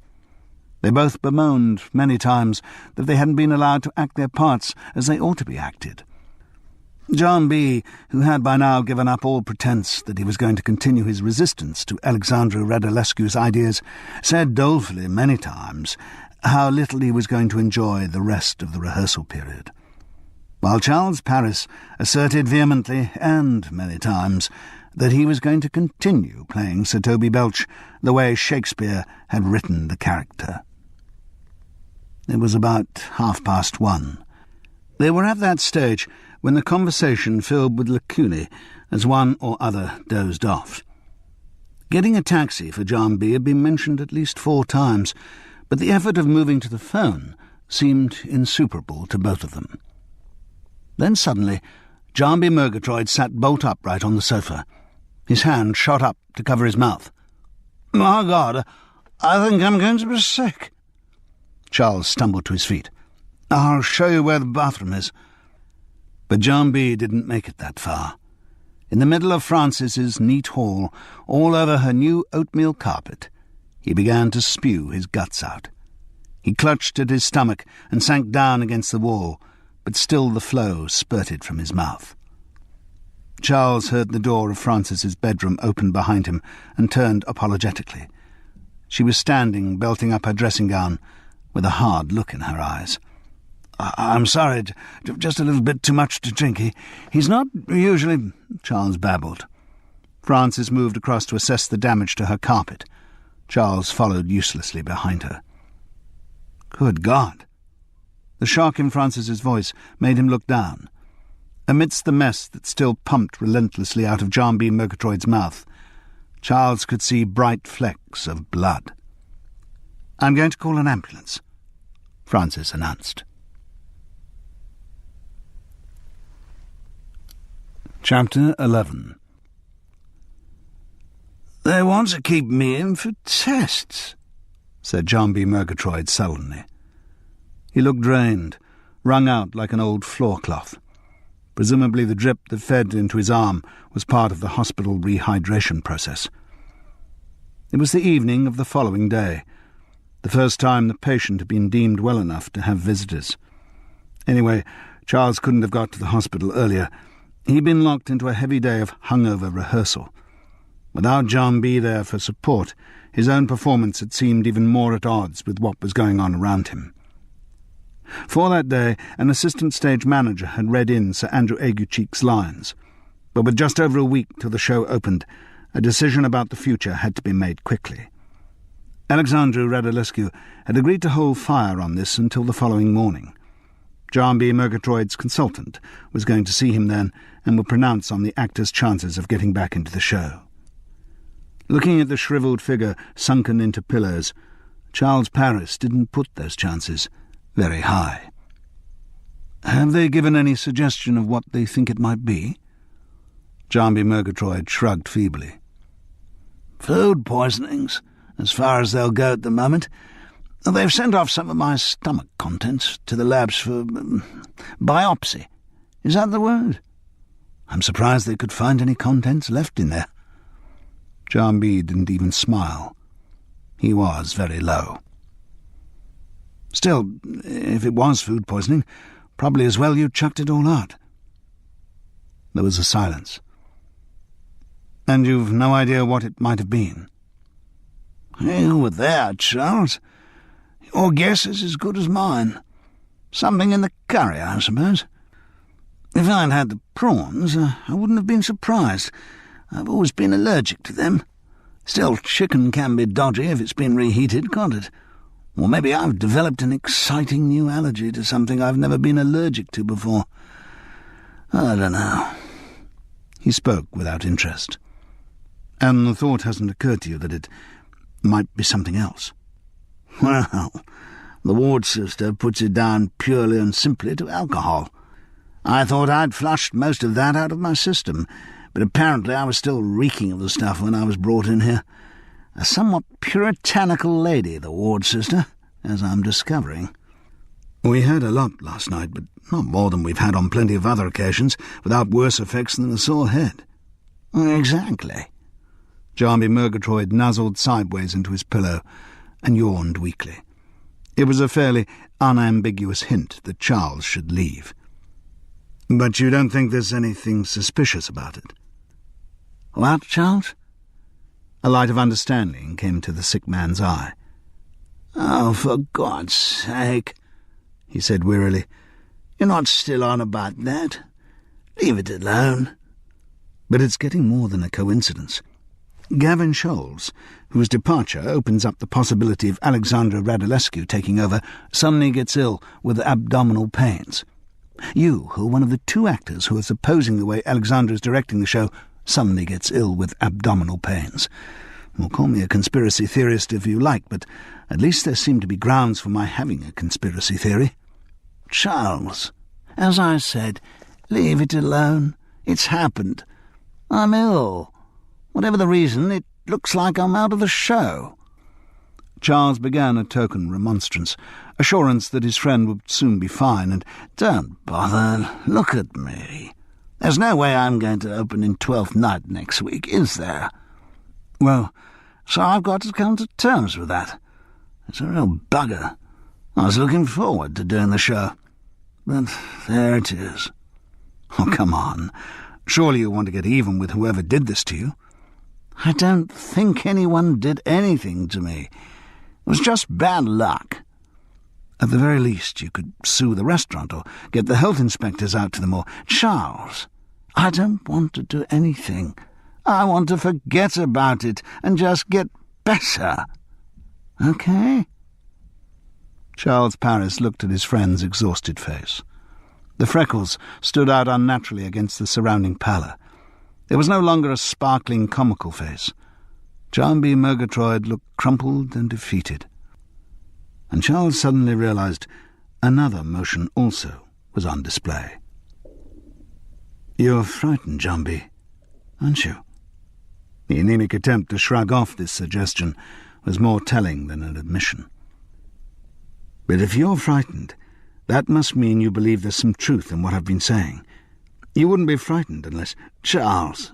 They both bemoaned, many times, that they hadn't been allowed to act their parts as they ought to be acted. John B., who had by now given up all pretence that he was going to continue his resistance to Alexandra Radulescu's ideas, said dolefully many times how little he was going to enjoy the rest of the rehearsal period, while Charles Paris asserted vehemently, and many times, that he was going to continue playing Sir Toby Belch the way Shakespeare had written the character. It was about 1:30. They were at that stage when the conversation filled with lacunae as one or other dozed off. Getting a taxi for John B. had been mentioned at least 4 times, but the effort of moving to the phone seemed insuperable to both of them. Then suddenly, John B. Murgatroyd sat bolt upright on the sofa. His hand shot up to cover his mouth. "My God, I think I'm going to be sick." Charles stumbled to his feet. "I'll show you where the bathroom is." But John B. didn't make it that far. In the middle of Frances's neat hall, all over her new oatmeal carpet, he began to spew his guts out. He clutched at his stomach and sank down against the wall, but still the flow spurted from his mouth. Charles heard the door of Frances's bedroom open behind him and turned apologetically. She was standing, belting up her dressing gown, with a hard look in her eyes. "I'm sorry, just a little bit too much to drink. He's not usually—" Charles babbled. Frances moved across to assess the damage to her carpet. Charles followed uselessly behind her. Good God! The shock in Frances's voice made him look down. Amidst the mess that still pumped relentlessly out of John B. Murgatroyd's mouth, Charles could see bright flecks of blood. "I'm going to call an ambulance," Frances announced. Chapter 11. "They want to keep me in for tests," said John B. Murgatroyd sullenly. He looked drained, wrung out like an old floorcloth. Presumably the drip that fed into his arm was part of the hospital rehydration process. It was the evening of the following day, the first time the patient had been deemed well enough to have visitors. Anyway, Charles couldn't have got to the hospital earlier. He'd been locked into a heavy day of hungover rehearsal. Without John B. there for support, his own performance had seemed even more at odds with what was going on around him. For that day, an assistant stage manager had read in Sir Andrew Aguecheek's lines, but with just over a week till the show opened, a decision about the future had to be made quickly. Alexandru Radulescu had agreed to hold fire on this until the following morning. John B. Murgatroyd's consultant was going to see him then and would pronounce on the actor's chances of getting back into the show. Looking at the shriveled figure sunken into pillows, Charles Paris didn't put those chances very high. "Have they given any suggestion of what they think it might be?" John B. Murgatroyd shrugged feebly. "Food poisonings, as far as they'll go at the moment. They've sent off some of my stomach contents to the labs for biopsy. Is that the word? I'm surprised they could find any contents left in there." John B. didn't even smile. He was very low. "Still, if it was food poisoning, probably as well you chucked it all out." There was a silence. "And you've no idea what it might have been?" "Hell with that, Charles. Your guess is as good as mine. Something in the curry, I suppose. If I'd had the prawns, I wouldn't have been surprised. I've always been allergic to them. Still, chicken can be dodgy if it's been reheated, can't it? Or maybe I've developed an exciting new allergy to something I've never been allergic to before. I don't know." He spoke without interest. "And the thought hasn't occurred to you that it might be something else?" "Well, the ward sister puts it down purely and simply to alcohol. I thought I'd flushed most of that out of my system, but apparently I was still reeking of the stuff when I was brought in here. A somewhat puritanical lady, the ward sister, as I'm discovering." "We had a lot last night, but not more than we've had on plenty of other occasions, without worse effects than a sore head." "Exactly." John B. Murgatroyd nuzzled sideways into his pillow and yawned weakly. It was a fairly unambiguous hint that Charles should leave. "But you don't think there's anything suspicious about it?" "What, Charles?" A light of understanding came to the sick man's eye. "Oh, for God's sake," he said wearily. "You're not still on about that. Leave it alone." "But it's getting more than a coincidence. Gavin Scholes, whose departure opens up the possibility of Alexandru Radulescu taking over, suddenly gets ill with abdominal pains. You, who are one of the 2 actors who are opposing the way Alexandru is directing the show, suddenly gets ill with abdominal pains. Well, call me a conspiracy theorist if you like, but at least there seem to be grounds for my having a conspiracy theory." "Charles, as I said, leave it alone. It's happened. I'm ill. Whatever the reason, it looks like I'm out of the show." Charles began a token remonstrance, assurance that his friend would soon be fine, and "Don't bother. Look at me. There's no way I'm going to open in 12th Night next week, is there?" "Well, so I've got to come to terms with that. It's a real bugger. I was looking forward to doing the show. But there it is." "Oh, come on. Surely you want to get even with whoever did this to you." "I don't think anyone did anything to me. It was just bad luck." "At the very least, you could sue the restaurant or get the health inspectors out to them or—" "Charles, I don't want to do anything. I want to forget about it and just get better. Okay?" Charles Paris looked at his friend's exhausted face. The freckles stood out unnaturally against the surrounding pallor. It was no longer a sparkling, comical face. John B. Murgatroyd looked crumpled and defeated. And Charles suddenly realized another emotion also was on display. "You're frightened, John B., aren't you?" The anemic attempt to shrug off this suggestion was more telling than an admission. "But if you're frightened, that must mean you believe there's some truth in what I've been saying. You wouldn't be frightened unless—" "Charles,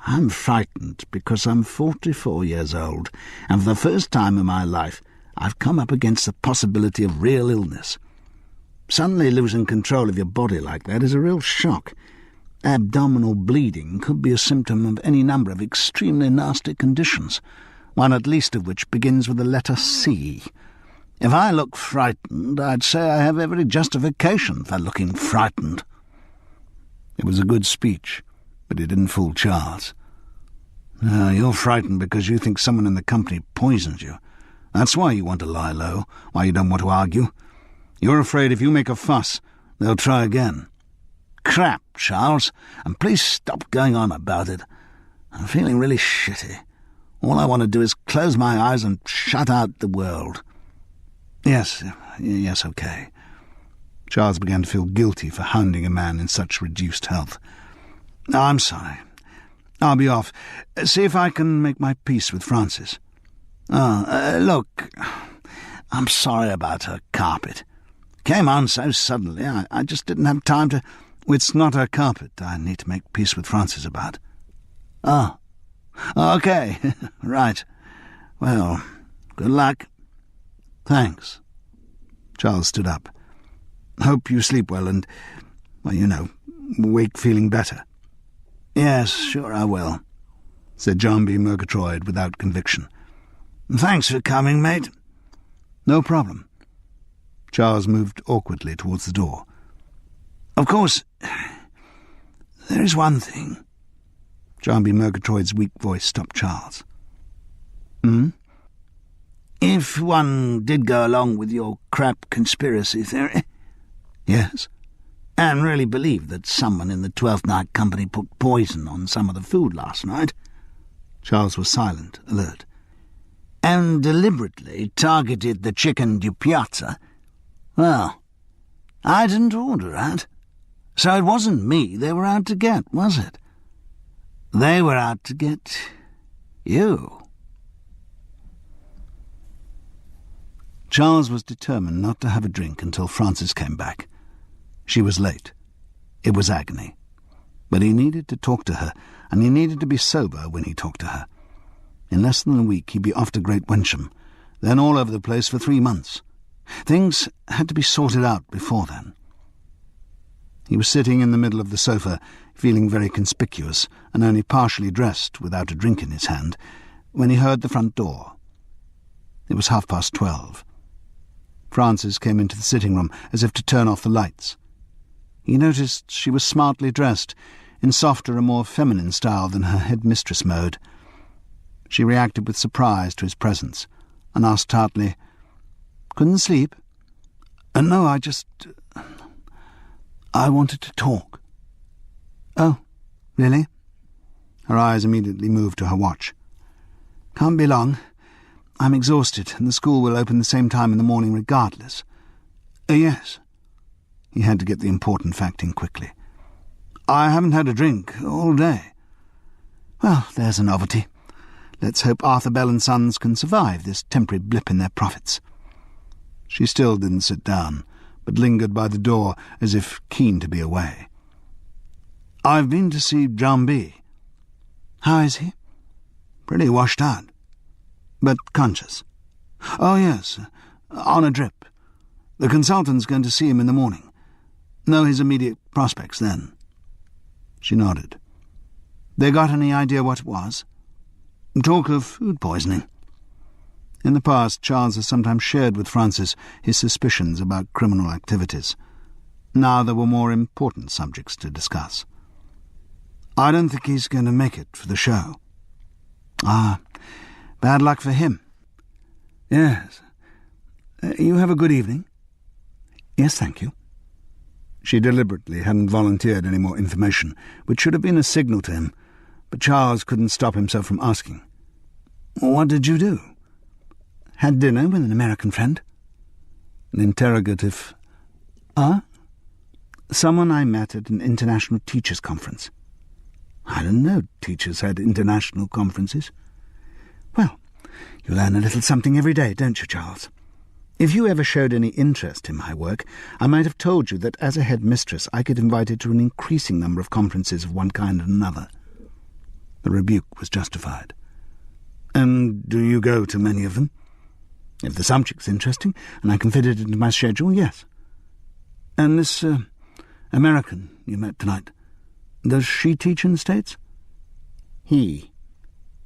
I'm frightened because I'm 44 years old, and for the first time in my life I've come up against the possibility of real illness. Suddenly losing control of your body like that is a real shock. Abdominal bleeding could be a symptom of any number of extremely nasty conditions, one at least of which begins with the letter C. If I look frightened, I'd say I have every justification for looking frightened." It was a good speech, but it didn't fool Charles. "You're frightened because you think someone in the company poisons you. That's why you want to lie low, why you don't want to argue. You're afraid if you make a fuss, they'll try again." "Crap, Charles, and please stop going on about it. I'm feeling really shitty. All I want to do is close my eyes and shut out the world." Yes, okay." Charles began to feel guilty for hounding a man in such reduced health. "I'm sorry. I'll be off. See if I can make my peace with Frances. Look, I'm sorry about her carpet. Came on so suddenly, I just didn't have time to—" "It's not her carpet I need to make peace with Frances about." "Oh, okay, right. Well, good luck." "Thanks." Charles stood up. "Hope you sleep well and, wake feeling better." "Yes, sure I will," said John B. Murgatroyd without conviction. "Thanks for coming, mate." "No problem." Charles moved awkwardly towards the door. "Of course, there is one thing." John B. Murgatroyd's weak voice stopped Charles. "If one did go along with your crap conspiracy theory—" "Yes?" "And really believe that someone in the 12th Night Company put poison on some of the food last night—" Charles was silent, alert. "And deliberately targeted the chicken di piazza. Well, I didn't order that. So it wasn't me they were out to get, was it? They were out to get you." Charles was determined not to have a drink until Frances came back. She was late. It was agony. But he needed to talk to her, and he needed to be sober when he talked to her. In less than a week he'd be off to Great Wensham, then all over the place for 3 months. Things had to be sorted out before then. He was sitting in the middle of the sofa, feeling very conspicuous, and only partially dressed, without a drink in his hand, when he heard the front door. It was 12:30. Frances came into the sitting-room as if to turn off the lights. He noticed she was smartly dressed, in softer and more feminine style than her headmistress mode. She reacted with surprise to his presence, and asked tartly, "Couldn't sleep?" "No, I wanted to talk." "Oh, really?" Her eyes immediately moved to her watch. "Can't be long. I'm exhausted, and the school will open the same time in the morning regardless." "Yes." He had to get the important fact in quickly. "I haven't had a drink all day." "Well, there's a novelty. Let's hope Arthur Bell and Sons can survive this temporary blip in their profits." She still didn't sit down, but lingered by the door as if keen to be away. "I've been to see John B." "How is he?" "Pretty washed out, but conscious." "Oh, yes, on a drip. The consultant's going to see him in the morning. Know his immediate prospects then." She nodded. "They got any idea what it was?" "Talk of food poisoning." In the past, Charles had sometimes shared with Frances his suspicions about criminal activities. Now there were more important subjects to discuss. "I don't think he's going to make it for the show." "Ah, bad luck for him." "Yes. You have a good evening?" "Yes, thank you." She deliberately hadn't volunteered any more information, which should have been a signal to him, but Charles couldn't stop himself from asking, "What did you do?" "Had dinner with an American friend." An interrogative. "Ah?" "Someone I met at an international teachers' conference." "I didn't know teachers had international conferences." "Well, you learn a little something every day, don't you, Charles? If you ever showed any interest in my work, I might have told you that as a headmistress I get invited to an increasing number of conferences of one kind and another." The rebuke was justified. "And do you go to many of them?" "If the subject's interesting, and I can fit it into my schedule, yes." And this American you met tonight, does she teach in the States? He.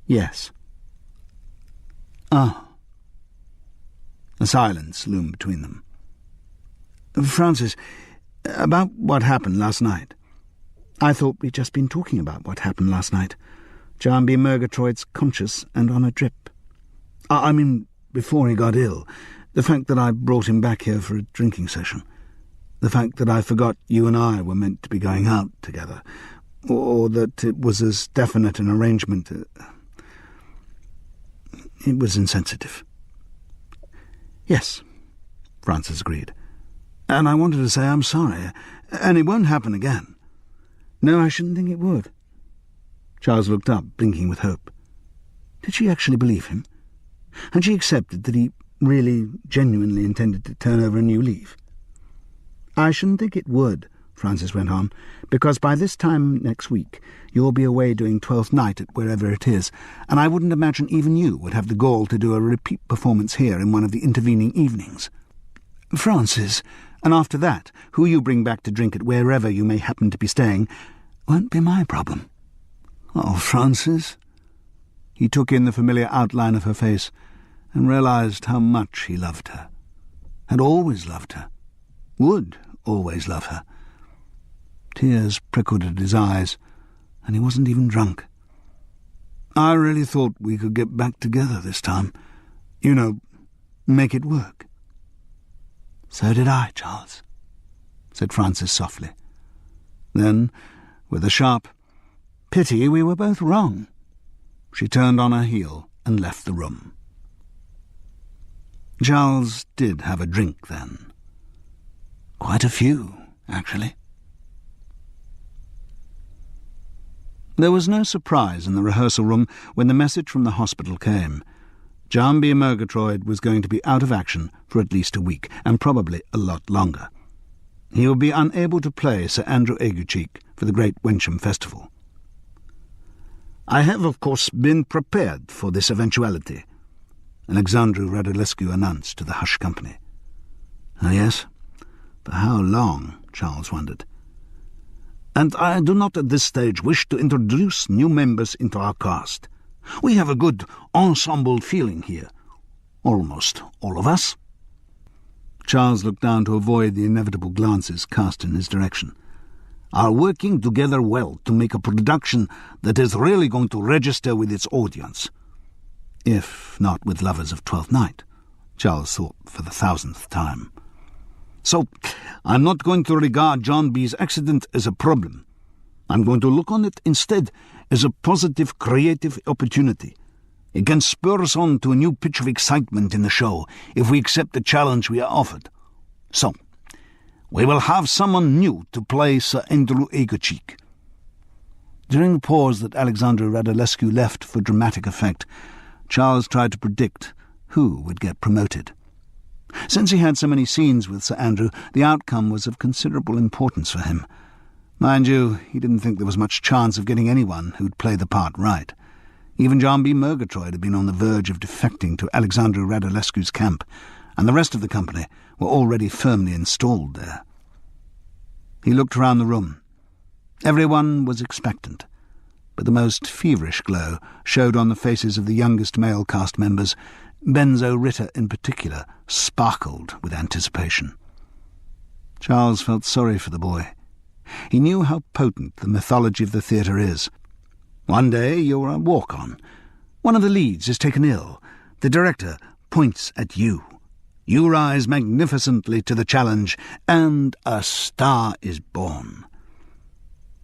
Yes. Ah. A silence loomed between them. Francis, about what happened last night. I thought we'd just been talking about what happened last night. John B. Murgatroyd's conscious and on a drip. I mean, before he got ill. The fact that I brought him back here for a drinking session. The fact that I forgot you and I were meant to be going out together. Or that it was as definite an arrangement. It was insensitive. Yes, Francis agreed. And I wanted to say I'm sorry, and it won't happen again. No, I shouldn't think it would. Charles looked up, blinking with hope. Did she actually believe him? Had she accepted that he really, genuinely intended to turn over a new leaf? I shouldn't think it would, Francis went on, because by this time next week you'll be away doing 12th night at wherever it is, and I wouldn't imagine even you would have the gall to do a repeat performance here in one of the intervening evenings. Francis, and after that, who you bring back to drink at wherever you may happen to be staying won't be my problem. Oh, Francis. He took in the familiar outline of her face and realized how much he loved her. Had always loved her. Would always love her. Tears prickled at his eyes, and he wasn't even drunk. I really thought we could get back together this time. You know, make it work. So did I, Charles, said Francis softly. Then, with a sharp, "Pity we were both wrong," she turned on her heel and left the room. Charles did have a drink then. Quite a few, actually. There was no surprise in the rehearsal room when the message from the hospital came. John B. Murgatroyd was going to be out of action for at least a week, and probably a lot longer. He would be unable to play Sir Andrew Aguecheek for the Great Wencham Festival. I have, of course, been prepared for this eventuality, Alexandru Radulescu announced to the hushed company. Ah, yes? For how long? Charles wondered. And I do not at this stage wish to introduce new members into our cast. We have a good ensemble feeling here. Almost all of us. Charles looked down to avoid the inevitable glances cast in his direction. Are working together well to make a production that is really going to register with its audience. If not with lovers of Twelfth Night, Charles thought for the 1000th time. So, I'm not going to regard John B.'s accident as a problem. I'm going to look on it instead as a positive creative opportunity. It can spur us on to a new pitch of excitement in the show if we accept the challenge we are offered. So, we will have someone new to play Sir Andrew Aguecheek. During the pause that Alexandru Radulescu left for dramatic effect, Charles tried to predict who would get promoted. Since he had so many scenes with Sir Andrew, the outcome was of considerable importance for him. Mind you, he didn't think there was much chance of getting anyone who'd play the part right. Even John B. Murgatroyd had been on the verge of defecting to Alexandru Radulescu's camp, and the rest of the company were already firmly installed there. He looked around the room. Everyone was expectant, but the most feverish glow showed on the faces of the youngest male cast members. Benzo Ritter, in particular, sparkled with anticipation. Charles felt sorry for the boy. He knew how potent the mythology of the theatre is. One day you're a walk-on. One of the leads is taken ill. The director points at you. You rise magnificently to the challenge, and a star is born.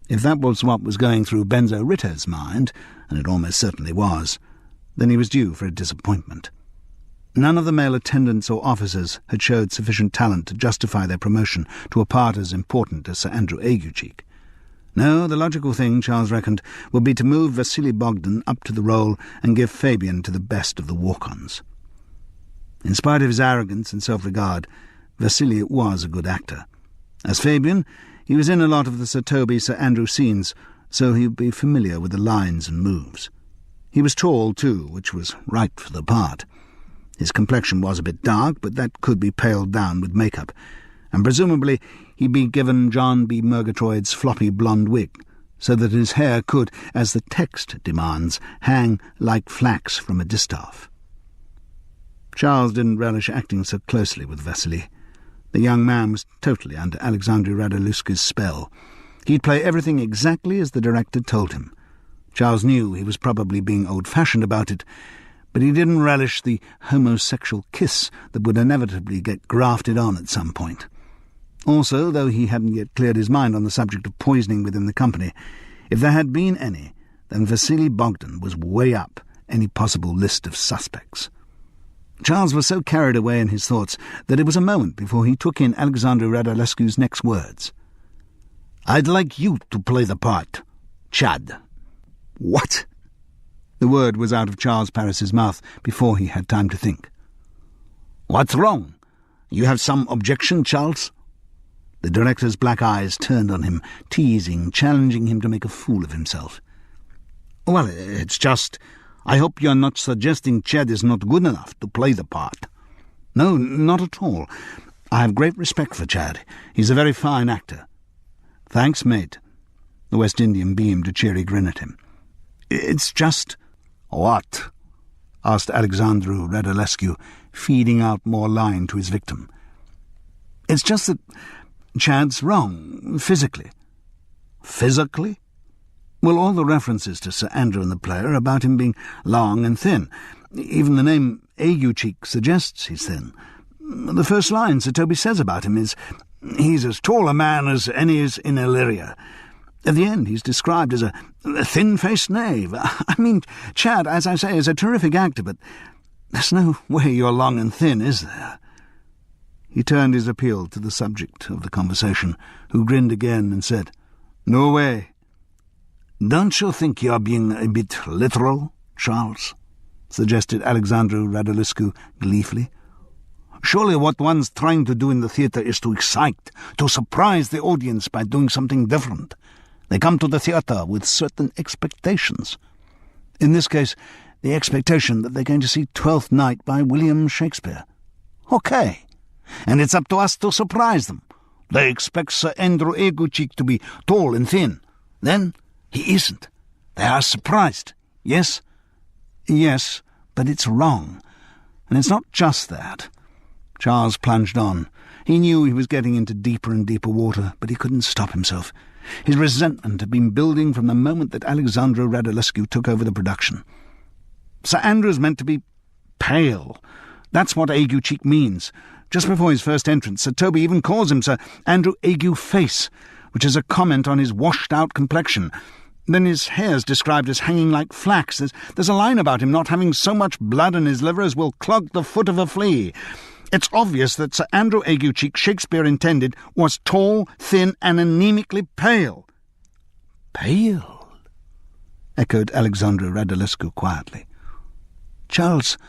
If that was what was going through Benzo Ritter's mind, and it almost certainly was, then he was due for a disappointment. None of the male attendants or officers had showed sufficient talent to justify their promotion to a part as important as Sir Andrew Aguecheek. No, the logical thing, Charles reckoned, would be to move Vasily Bogdan up to the role and give Fabian to the best of the walk-ons. In spite of his arrogance and self-regard, Vasily was a good actor. As Fabian, he was in a lot of the Sir Toby, Sir Andrew scenes, so he would be familiar with the lines and moves. He was tall, too, which was right for the part. His complexion was a bit dark, but that could be paled down with makeup, and presumably he'd be given John B. Murgatroyd's floppy blonde wig, so that his hair could, as the text demands, hang like flax from a distaff. Charles didn't relish acting so closely with Vasily. The young man was totally under Alexandru Radoluscu's spell. He'd play everything exactly as the director told him. Charles knew he was probably being old-fashioned about it, but he didn't relish the homosexual kiss that would inevitably get grafted on at some point. Also, though he hadn't yet cleared his mind on the subject of poisoning within the company, if there had been any, then Vasily Bogdan was way up any possible list of suspects. Charles was so carried away in his thoughts that it was a moment before he took in Alexandru Radulescu's next words. "I'd like you to play the part, Chad." "What?" The word was out of Charles Paris's mouth before he had time to think. "What's wrong? You have some objection, Charles?" The director's black eyes turned on him, teasing, challenging him to make a fool of himself. "Well, it's just, I hope you're not suggesting Chad is not good enough to play the part." "No, not at all. I have great respect for Chad. He's a very fine actor." "Thanks, mate." The West Indian beamed a cheery grin at him. "It's just—" "What?" asked Alexandru Radulescu, feeding out more line to his victim. "It's just that Chad's wrong, physically." "Physically?" "Well, all the references to Sir Andrew and the player are about him being long and thin. Even the name Ague-cheek suggests he's thin. The first line Sir Toby says about him is, 'He's as tall a man as any is in Illyria.' At the end, he's described as a thin-faced knave. I mean, Chad, as I say, is a terrific actor, but there's no way you're long and thin, is there?" He turned his appeal to the subject of the conversation, who grinned again and said, "No way." "Don't you think you're being a bit literal, Charles?" suggested Alexandru Radulescu gleefully. "Surely what one's trying to do in the theatre is to excite, to surprise the audience by doing something different. They come to the theatre with certain expectations." "In this case, the expectation that they're going to see Twelfth Night by William Shakespeare." "Okay. And it's up to us to surprise them. They expect Sir Andrew Ague-cheek to be tall and thin. Then he isn't. They are surprised. Yes?" "Yes, but it's wrong. And it's not just that." Charles plunged on. He knew he was getting into deeper and deeper water, but he couldn't stop himself. His resentment had been building from the moment that Alexandru Radulescu took over the production. "Sir Andrew's meant to be pale. That's what Ague-cheek means. Just before his first entrance, Sir Toby even calls him Sir Andrew Ague-face, which is a comment on his washed-out complexion. Then his hair's described as hanging like flax. There's a line about him not having so much blood in his liver as will clog the foot of a flea. It's obvious that Sir Andrew Ague-cheek, Shakespeare intended, was tall, thin, and anemically pale." "Pale?" echoed Alexandru Radulescu quietly. "Charles,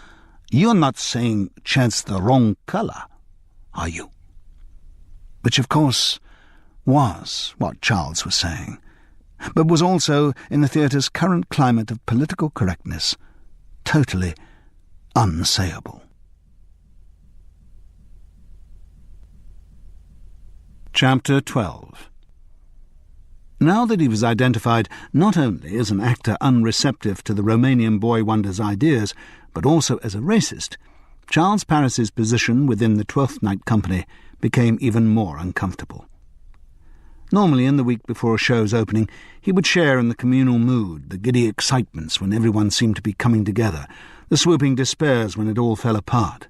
you're not saying Chad's the wrong colour, are you?" Which, of course, was what Charles was saying, but was also, in the theatre's current climate of political correctness, totally unsayable. Chapter 12. Now that he was identified not only as an actor unreceptive to the Romanian boy wonder's ideas, but also as a racist, Charles Paris's position within the Twelfth Night Company became even more uncomfortable. Normally, in the week before a show's opening, he would share in the communal mood, the giddy excitements when everyone seemed to be coming together, the swooping despairs when it all fell apart.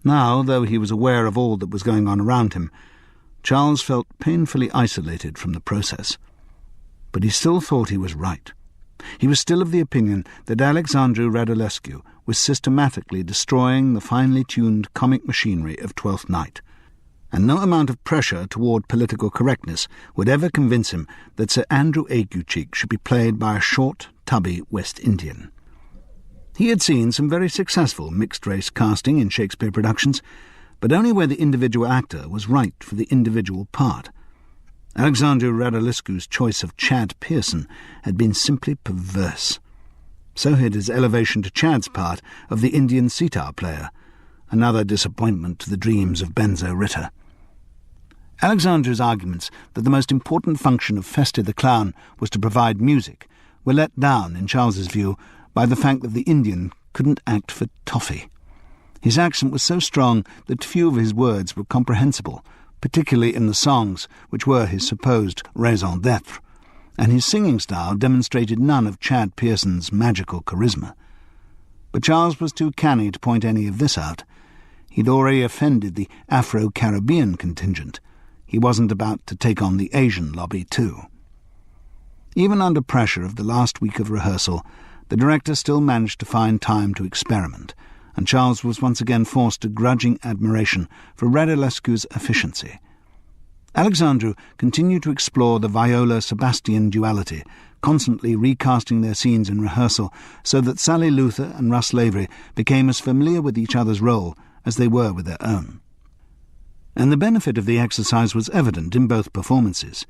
Now, though he was aware of all that was going on around him, Charles felt painfully isolated from the process. But he still thought he was right. He was still of the opinion that Alexandru Radulescu was systematically destroying the finely tuned comic machinery of Twelfth Night, and no amount of pressure toward political correctness would ever convince him that Sir Andrew Ague-cheek should be played by a short, tubby West Indian. He had seen some very successful mixed-race casting in Shakespeare productions, but only where the individual actor was right for the individual part. Alexandru Radulescu's choice of Chad Pearson had been simply perverse. So had his elevation to Chad's part of the Indian sitar player, another disappointment to the dreams of Benzo Ritter. Alexandra's arguments that the most important function of Feste the Clown was to provide music were let down, in Charles's view, by the fact that the Indian couldn't act for toffee. His accent was so strong that few of his words were comprehensible, particularly in the songs, which were his supposed raison d'être, and his singing style demonstrated none of Chad Pearson's magical charisma. But Charles was too canny to point any of this out. He'd already offended the Afro-Caribbean contingent. He wasn't about to take on the Asian lobby too. Even under pressure of the last week of rehearsal, the director still managed to find time to experiment, and Charles was once again forced to grudging admiration for Radulescu's efficiency. Alexandru continued to explore the Viola-Sebastian duality, constantly recasting their scenes in rehearsal so that Sally Luther and Russ Lavery became as familiar with each other's role as they were with their own. And the benefit of the exercise was evident in both performances.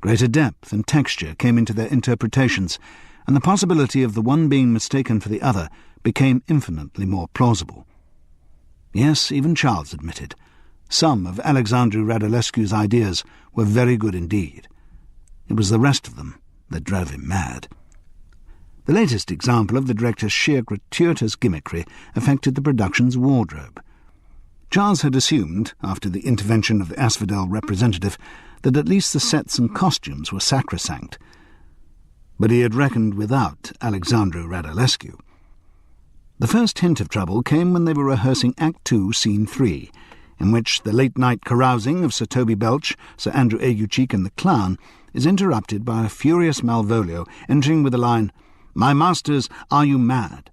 Greater depth and texture came into their interpretations, and the possibility of the one being mistaken for the other became infinitely more plausible. Yes, even Charles admitted, some of Alexandru Radulescu's ideas were very good indeed. It was the rest of them that drove him mad. The latest example of the director's sheer gratuitous gimmickry affected the production's wardrobe. Charles had assumed, after the intervention of the Asphodel representative, that at least the sets and costumes were sacrosanct. But he had reckoned without Alexandru Radulescu. The first hint of trouble came when they were rehearsing Act 2, Scene 3, in which the late-night carousing of Sir Toby Belch, Sir Andrew Aguecheek and the clown is interrupted by a furious Malvolio entering with the line, "My masters, are you mad?"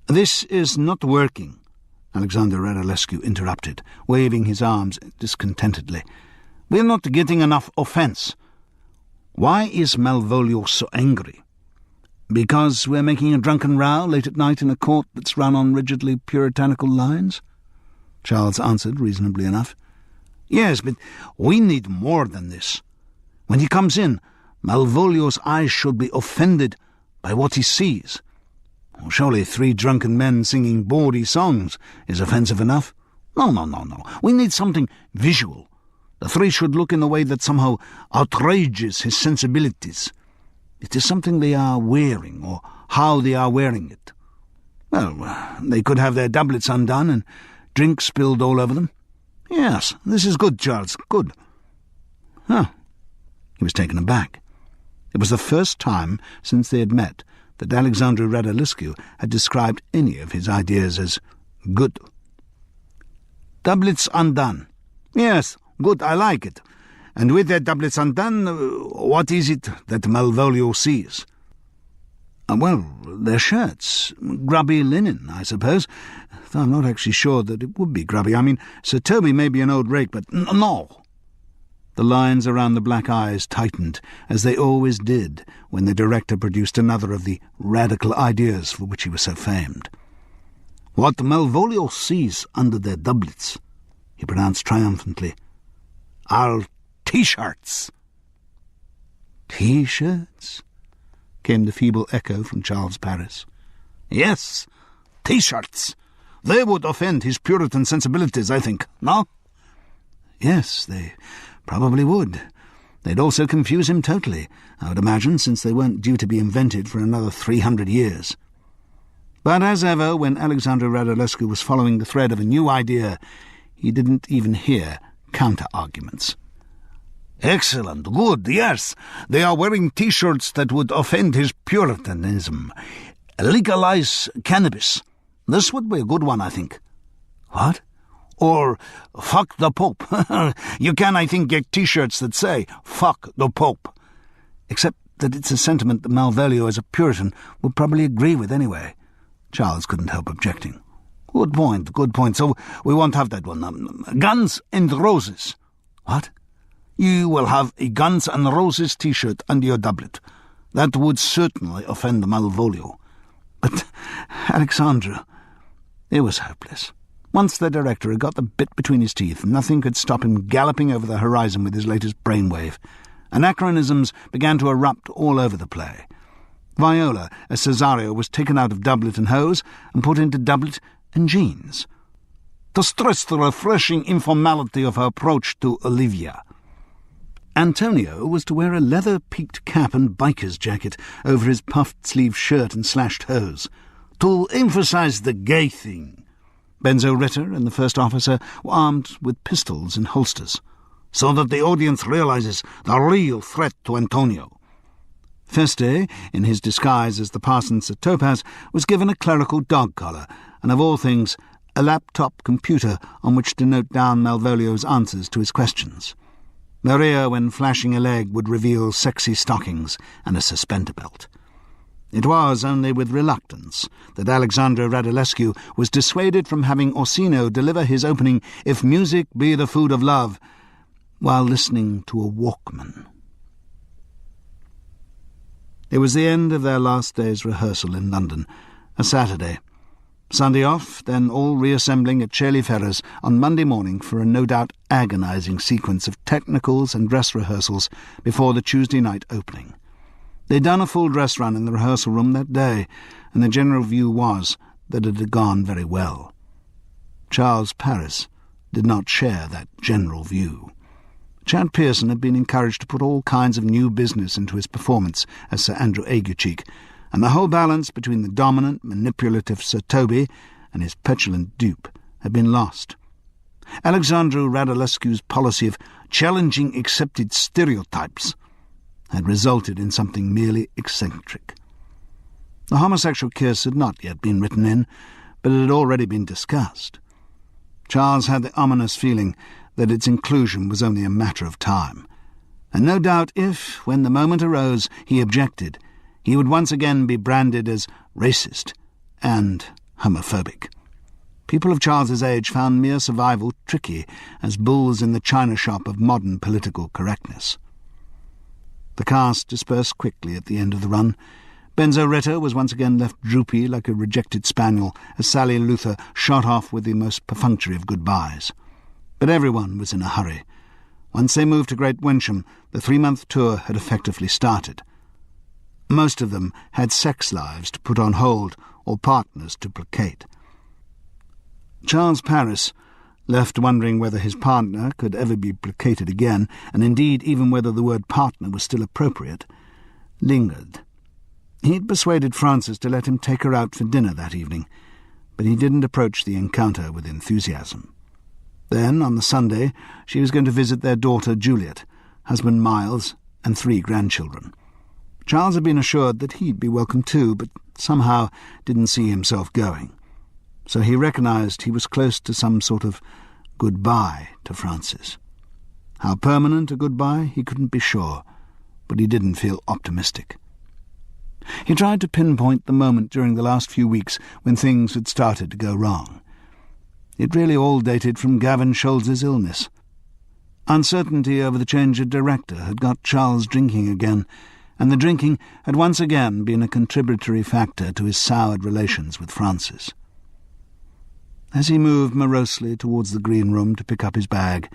"This is not working," Alexander Radulescu interrupted, waving his arms discontentedly. "We're not getting enough offence. Why is Malvolio so angry?" "Because we're making a drunken row late at night in a court that's run on rigidly puritanical lines," Charles answered reasonably enough. "Yes, but we need more than this. When he comes in, Malvolio's eyes should be offended by what he sees. Surely 3 drunken men singing bawdy songs is offensive enough. No. We need something visual. The 3 should look in a way that somehow outrages his sensibilities. It is something they are wearing, or how they are wearing it. Well, they could have their doublets undone and drink spilled all over them. Yes, this is good, Charles, good." Huh. He was taken aback. It was the first time since they had met that Alexandru Radulescu had described any of his ideas as good. "Doublets undone. Yes, good, I like it. And with their doublets undone, what is it that Malvolio sees?" "Well, their shirts. Grubby linen, I suppose. Though I'm not actually sure that it would be grubby. I mean, Sir Toby may be an old rake, but no." The lines around the black eyes tightened, as they always did when the director produced another of the radical ideas for which he was so famed. "What Malvolio sees under their doublets," he pronounced triumphantly, "are T-shirts." "T-shirts?" came the feeble echo from Charles Paris. "Yes, T-shirts. They would offend his Puritan sensibilities, I think, no?" "Yes, they probably would. They'd also confuse him totally, I would imagine, since they weren't due to be invented for another 300 years. But as ever, when Alexandru Radulescu was following the thread of a new idea, he didn't even hear counter-arguments. "Excellent, good, yes. They are wearing T-shirts that would offend his Puritanism. Legalize cannabis. This would be a good one, I think." "What?" "Or fuck the Pope." You can, I think, get T-shirts that say, "Fuck the Pope." Except that it's a sentiment that Malvolio, as a Puritan, would probably agree with anyway. Charles couldn't help objecting. Good point. So we won't have that one. Guns and Roses." "What?" "You will have a Guns and Roses T-shirt under your doublet. That would certainly offend Malvolio." But Alexandru, it was hopeless. Once the director had got the bit between his teeth, nothing could stop him galloping over the horizon with his latest brainwave. Anachronisms began to erupt all over the play. Viola, as Cesario, was taken out of doublet and hose and put into doublet and jeans. to stress the refreshing informality of her approach to Olivia. Antonio was to wear a leather-peaked cap and biker's jacket over his puffed-sleeve shirt and slashed hose. To emphasize the gay thing. Benzo Ritter and the first officer were armed with pistols in holsters, so that the audience realizes the real threat to Antonio. Feste, in his disguise as the Parsons at Topaz, was given a clerical dog collar, and of all things, a laptop computer on which to note down Malvolio's answers to his questions. Maria, when flashing a leg, would reveal sexy stockings and a suspender belt. It was only with reluctance that Alexandra Radulescu was dissuaded from having Orsino deliver his opening "If Music Be the Food of Love" while listening to a Walkman. It was the end of their last day's rehearsal in London, a Saturday. Sunday off, then all reassembling at Chailey Ferrers on Monday morning for a no doubt agonising sequence of technicals and dress rehearsals before the Tuesday night opening. They'd done a full dress run in the rehearsal room that day, and the general view was that it had gone very well. Charles Paris did not share that general view. Chad Pearson had been encouraged to put all kinds of new business into his performance as Sir Andrew Aguecheek, and the whole balance between the dominant, manipulative Sir Toby and his petulant dupe had been lost. Alexandru Radulescu's policy of challenging accepted stereotypes had resulted in something merely eccentric. The homosexual kiss had not yet been written in, but it had already been discussed. Charles had the ominous feeling that its inclusion was only a matter of time, and no doubt if, when the moment arose, he objected, he would once again be branded as racist and homophobic. People of Charles's age found mere survival tricky as bulls in the china shop of modern political correctness. The cast dispersed quickly at the end of the run. Benzo Ritter was once again left droopy like a rejected spaniel as Sally Luther shot off with the most perfunctory of goodbyes. But everyone was in a hurry. Once they moved to Great Wensham, the 3-month tour had effectively started. Most of them had sex lives to put on hold or partners to placate. Charles Paris, left wondering whether his partner could ever be placated again, and indeed even whether the word partner was still appropriate, lingered. He'd persuaded Frances to let him take her out for dinner that evening, but he didn't approach the encounter with enthusiasm. Then, on the Sunday, she was going to visit their daughter Juliet, husband Miles, and 3 grandchildren. Charles had been assured that he'd be welcome too, but somehow didn't see himself going. So he recognised he was close to some sort of goodbye to Frances. How permanent a goodbye, he couldn't be sure, but he didn't feel optimistic. He tried to pinpoint the moment during the last few weeks when things had started to go wrong. It really all dated from Gavin Scholz's illness. Uncertainty over the change of director had got Charles drinking again, and the drinking had once again been a contributory factor to his soured relations with Frances. As he moved morosely towards the green room to pick up his bag,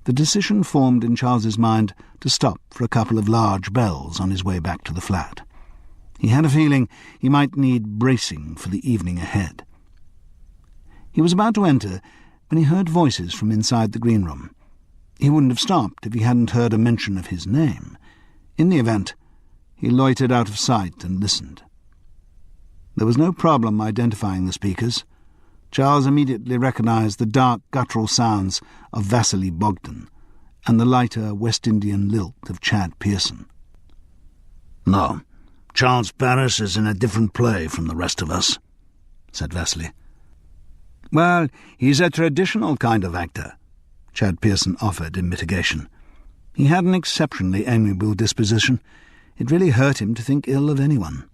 the decision formed in Charles's mind to stop for a couple of large bells on his way back to the flat. He had a feeling he might need bracing for the evening ahead. He was about to enter when he heard voices from inside the green room. He wouldn't have stopped if he hadn't heard a mention of his name. In the event, he loitered out of sight and listened. There was no problem identifying the speakers. Charles immediately recognised the dark guttural sounds of Vasily Bogdan and the lighter West Indian lilt of Chad Pearson. "No, Charles Paris is in a different play from the rest of us," said Vasily. "Well, he's a traditional kind of actor," Chad Pearson offered in mitigation. He had an exceptionally amiable disposition. It really hurt him to think ill of anyone.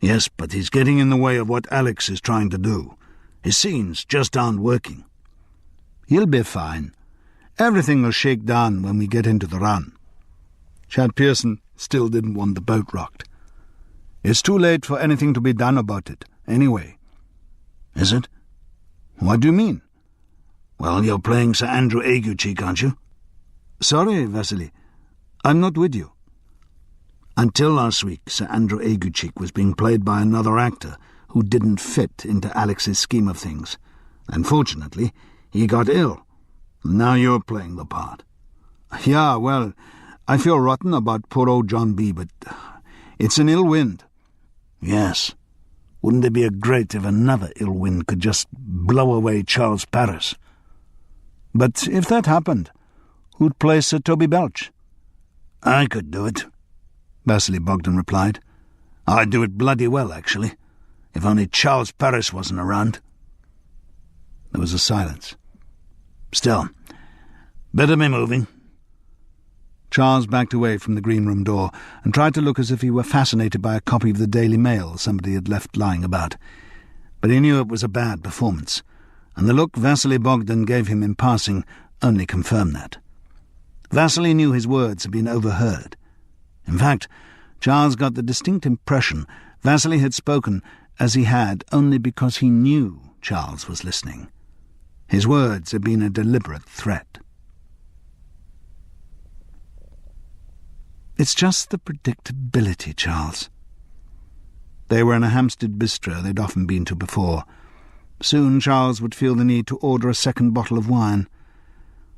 "Yes, but he's getting in the way of what Alex is trying to do. His scenes just aren't working." "He'll be fine. Everything will shake down when we get into the run." Chad Pearson still didn't want the boat rocked. "It's too late for anything to be done about it, anyway." "Is it?" "What do you mean?" "Well, you're playing Sir Andrew Aguecheek, aren't you?" "Sorry, Vasily. I'm not with you." Until last week, Sir Andrew Aguecheek was being played by another actor who didn't fit into Alex's scheme of things. Unfortunately, he got ill. Now you're playing the part. Yeah, well, I feel rotten about poor old John B., but it's an ill wind. Yes. Wouldn't it be great if another ill wind could just blow away Charles Paris? But if that happened, who'd play Sir Toby Belch? I could do it, Vasily Bogdan replied. I'd do it bloody well, actually, if only Charles Paris wasn't around. There was a silence. Still, better be moving. Charles backed away from the green room door and tried to look as if he were fascinated by a copy of the Daily Mail somebody had left lying about. But he knew it was a bad performance, and the look Vasily Bogdan gave him in passing only confirmed that. Vasily knew his words had been overheard. In fact, Charles got the distinct impression Vasily had spoken as he had only because he knew Charles was listening. His words had been a deliberate threat. It's just the predictability, Charles. They were in a Hampstead bistro they'd often been to before. Soon Charles would feel the need to order a second bottle of wine.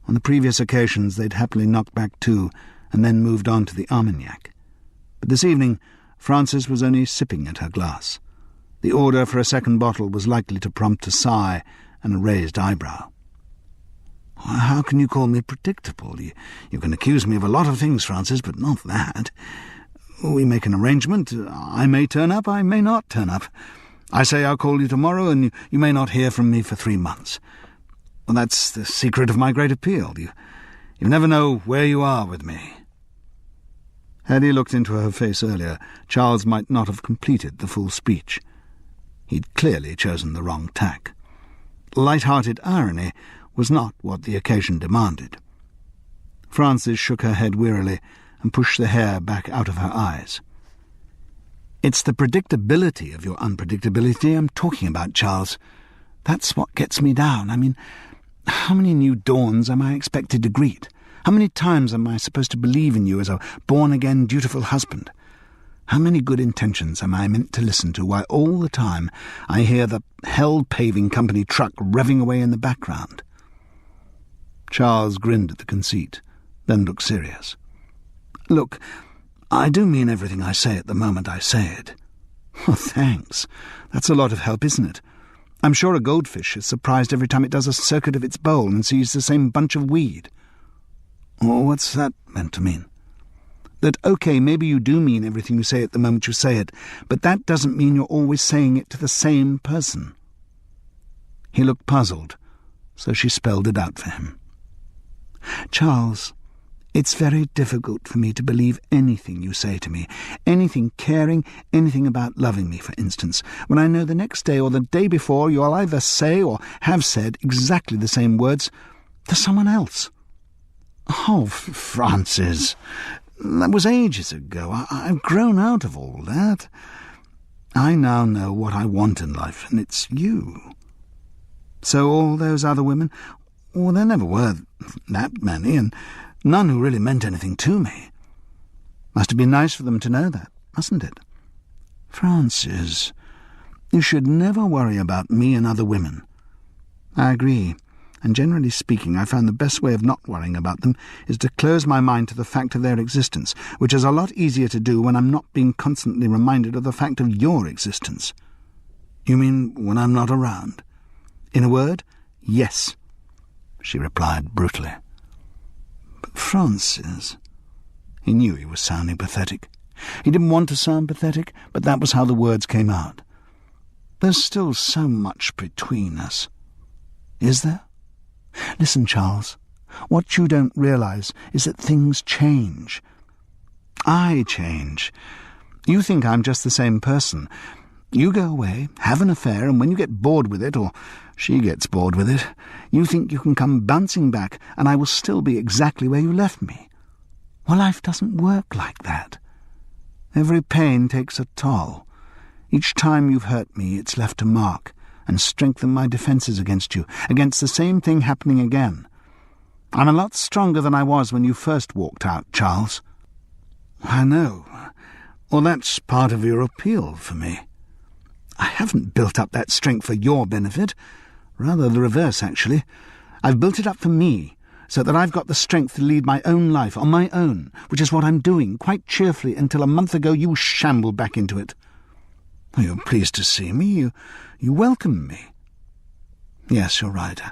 On the previous occasions they'd happily knocked back 2 and then moved on to the Armagnac. But this evening Frances was only sipping at her glass. The order for a second bottle was likely to prompt a sigh and a raised eyebrow. How can you call me predictable? You can accuse me of a lot of things, Frances, but not that. We make an arrangement. I may turn up, I may not turn up. I say I'll call you tomorrow, and you may not hear from me for 3 months. Well, that's the secret of my great appeal. You never know where you are with me. Had he looked into her face earlier, Charles might not have completed the full speech. He'd clearly chosen the wrong tack. Light-hearted irony was not what the occasion demanded. Frances shook her head wearily and pushed the hair back out of her eyes. It's the predictability of your unpredictability I'm talking about, Charles. That's what gets me down. I mean, how many new dawns am I expected to greet? How many times am I supposed to believe in you as a born-again, dutiful husband? How many good intentions am I meant to listen to while all the time I hear the Hell Paving Company truck revving away in the background? Charles grinned at the conceit, then looked serious. Look, I do mean everything I say at the moment I say it. Oh, thanks. That's a lot of help, isn't it? I'm sure a goldfish is surprised every time it does a circuit of its bowl and sees the same bunch of weed. Oh, what's that meant to mean? That, okay, maybe you do mean everything you say at the moment you say it, but that doesn't mean you're always saying it to the same person. He looked puzzled, so she spelled it out for him. Charles, it's very difficult for me to believe anything you say to me, anything caring, anything about loving me, for instance, when I know the next day or the day before you'll either say or have said exactly the same words to someone else. Oh, Frances, that was ages ago. I've grown out of all that. I now know what I want in life, and it's you. So all those other women, well, there never were that many, and none who really meant anything to me. Must have been nice for them to know that, mustn't it? Frances, you should never worry about me and other women. I agree, and generally speaking, I found the best way of not worrying about them is to close my mind to the fact of their existence, which is a lot easier to do when I'm not being constantly reminded of the fact of your existence. You mean when I'm not around? In a word, yes, she replied brutally. But Frances... He knew he was sounding pathetic. He didn't want to sound pathetic, but that was how the words came out. There's still so much between us. Is there? Listen, Charles, what you don't realize is that things change. I change. You think I'm just the same person. You go away, have an affair, and when you get bored with it, or she gets bored with it, you think you can come bouncing back, and I will still be exactly where you left me. Well, life doesn't work like that. Every pain takes a toll. Each time you've hurt me, it's left a mark and strengthened my defences against you, against the same thing happening again. I'm a lot stronger than I was when you first walked out, Charles. I know. Well, that's part of your appeal for me. I haven't built up that strength for your benefit. Rather the reverse, actually. I've built it up for me, so that I've got the strength to lead my own life on my own, which is what I'm doing, quite cheerfully, until a month ago you shambled back into it. Oh, you're pleased to see me. You welcome me. Yes, you're right.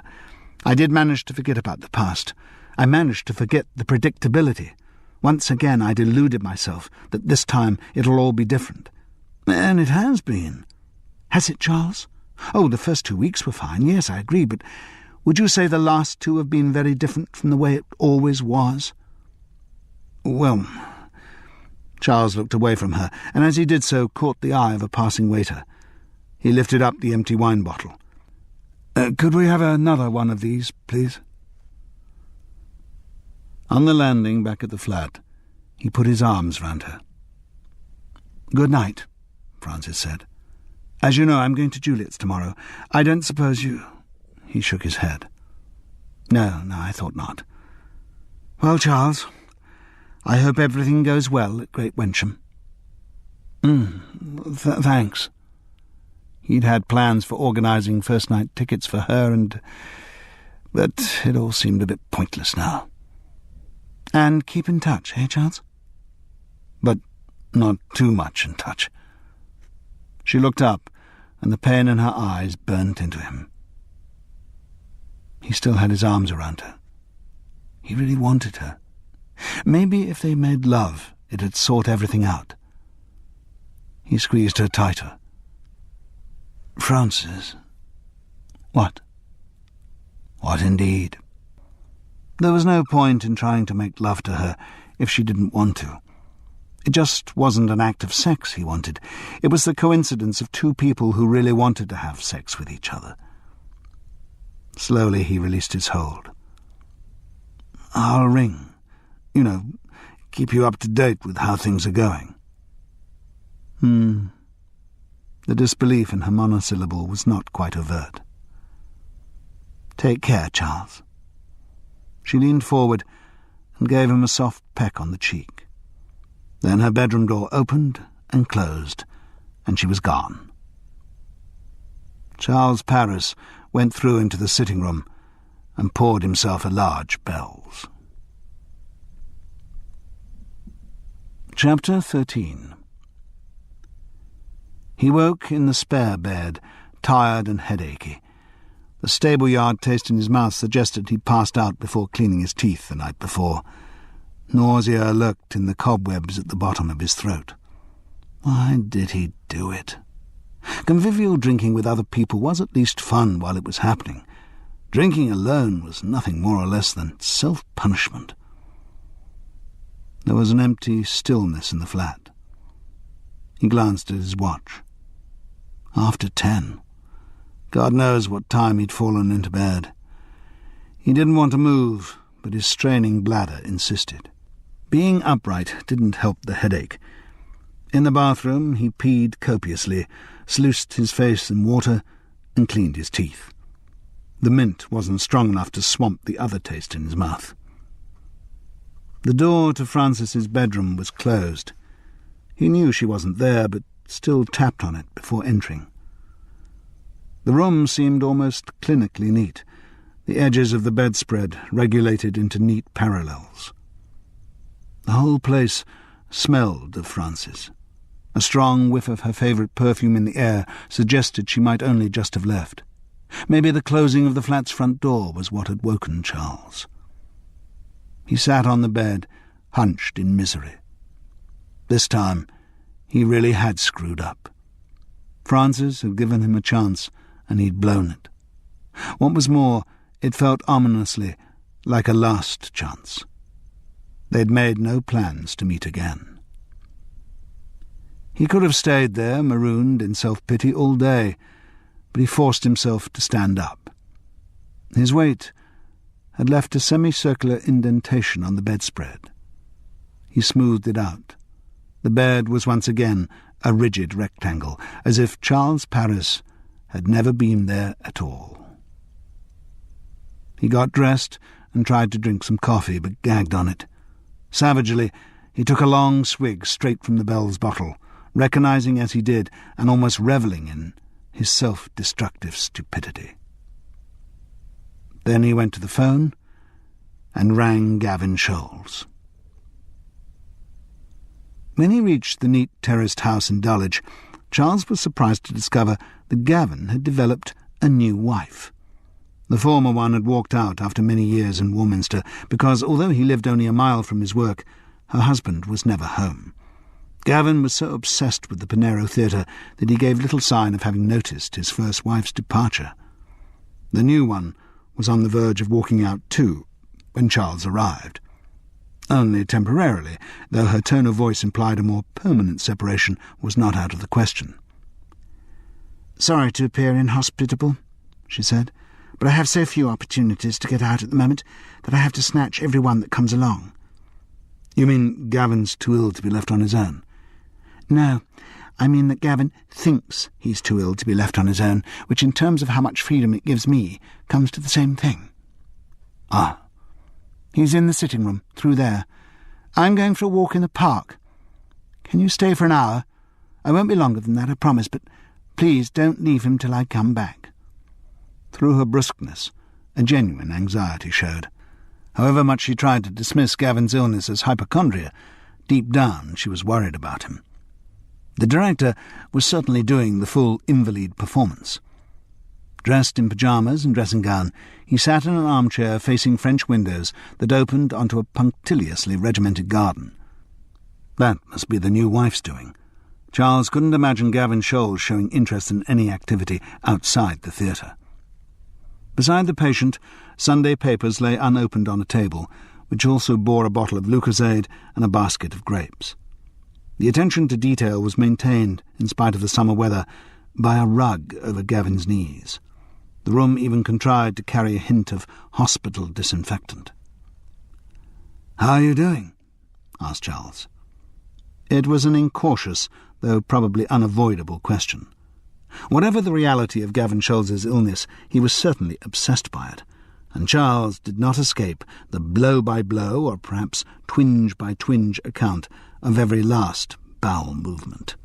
I did manage to forget about the past. I managed to forget the predictability. Once again I deluded myself that this time it'll all be different. And it has been. Has it, Charles? Oh, the first 2 weeks were fine. Yes, I agree, but would you say the last 2 have been very different from the way it always was? Well, Charles looked away from her, and as he did so caught the eye of a passing waiter. He lifted up the empty wine bottle. Could we have another one of these, please? On the landing back at the flat, he put his arms round her. "Good night," Francis said. "As you know, I'm going to Juliet's tomorrow. I don't suppose you—" He shook his head. No, I thought not. "Well, Charles, I hope everything goes well at Great Wensham." Thanks." He'd had plans for organising first-night tickets for her, but it all seemed a bit pointless now. "And keep in touch, eh, Charles?" "But not too much in touch." She looked up, and the pain in her eyes burnt into him. He still had his arms around her. He really wanted her. Maybe if they made love, it'd sort everything out. He squeezed her tighter. "Francis." "What?" "What indeed?" There was no point in trying to make love to her if she didn't want to. It just wasn't an act of sex he wanted. It was the coincidence of 2 people who really wanted to have sex with each other. Slowly he released his hold. "I'll ring. Keep you up to date with how things are going." The disbelief in her monosyllable was not quite overt. "Take care, Charles." She leaned forward and gave him a soft peck on the cheek. Then her bedroom door opened and closed, and she was gone. Charles Paris went through into the sitting room and poured himself a large Bell's. Chapter 13. He woke in the spare bed, tired and headachy. The stable-yard taste in his mouth suggested he'd passed out before cleaning his teeth the night before. Nausea lurked in the cobwebs at the bottom of his throat. Why did he do it? Convivial drinking with other people was at least fun while it was happening. Drinking alone was nothing more or less than self-punishment. There was an empty stillness in the flat. He glanced at his watch. 10:30. God knows what time he'd fallen into bed. He didn't want to move, but his straining bladder insisted. Being upright didn't help the headache. In the bathroom he peed copiously, sluiced his face in water, and cleaned his teeth. The mint wasn't strong enough to swamp the other taste in his mouth. The door to Francis's bedroom was closed. He knew she wasn't there, but still tapped on it before entering. The room seemed almost clinically neat, the edges of the bedspread regulated into neat parallels. The whole place smelled of Francis. A strong whiff of her favourite perfume in the air suggested she might only just have left. Maybe the closing of the flat's front door was what had woken Charles. He sat on the bed, hunched in misery. This time, he really had screwed up. Francis had given him a chance, and he'd blown it. What was more, it felt ominously like a last chance. They'd made no plans to meet again. He could have stayed there, marooned in self-pity all day, but he forced himself to stand up. His weight had left a semicircular indentation on the bedspread. He smoothed it out. The bed was once again a rigid rectangle, as if Charles Paris had never been there at all. He got dressed and tried to drink some coffee, but gagged on it. Savagely, he took a long swig straight from the Bell's bottle, recognizing as he did and almost revelling in his self-destructive stupidity. Then he went to the phone and rang Gavin Scholes. When he reached the neat terraced house in Dulwich, Charles was surprised to discover that Gavin had developed a new wife. The former one had walked out after many years in Warminster because, although he lived only a mile from his work, her husband was never home. Gavin was so obsessed with the Pinero Theatre that he gave little sign of having noticed his first wife's departure. The new one was on the verge of walking out too when Charles arrived. Only temporarily, though her tone of voice implied a more permanent separation was not out of the question. "Sorry to appear inhospitable," she said, "but I have so few opportunities to get out at the moment that I have to snatch every one that comes along." "You mean Gavin's too ill to be left on his own?" "No, I mean that Gavin thinks he's too ill to be left on his own, which in terms of how much freedom it gives me comes to the same thing." "Ah." "He's in the sitting room, through there. I'm going for a walk in the park. Can you stay for an hour? I won't be longer than that, I promise, but please don't leave him till I come back." Through her brusqueness, a genuine anxiety showed. However much she tried to dismiss Gavin's illness as hypochondria, deep down she was worried about him. The director was certainly doing the full invalid performance. Dressed in pyjamas and dressing gown, he sat in an armchair facing French windows that opened onto a punctiliously regimented garden. That must be the new wife's doing. Charles couldn't imagine Gavin Scholes showing interest in any activity outside the theatre. Beside the patient, Sunday papers lay unopened on a table, which also bore a bottle of Lucozade and a basket of grapes. The attention to detail was maintained, in spite of the summer weather, by a rug over Gavin's knees. The room even contrived to carry a hint of hospital disinfectant. "How are you doing?" asked Charles. It was an incautious, though probably unavoidable question. Whatever the reality of Gavin Scholes's illness, he was certainly obsessed by it, and Charles did not escape the blow-by-blow, or perhaps twinge-by-twinge account of every last bowel movement.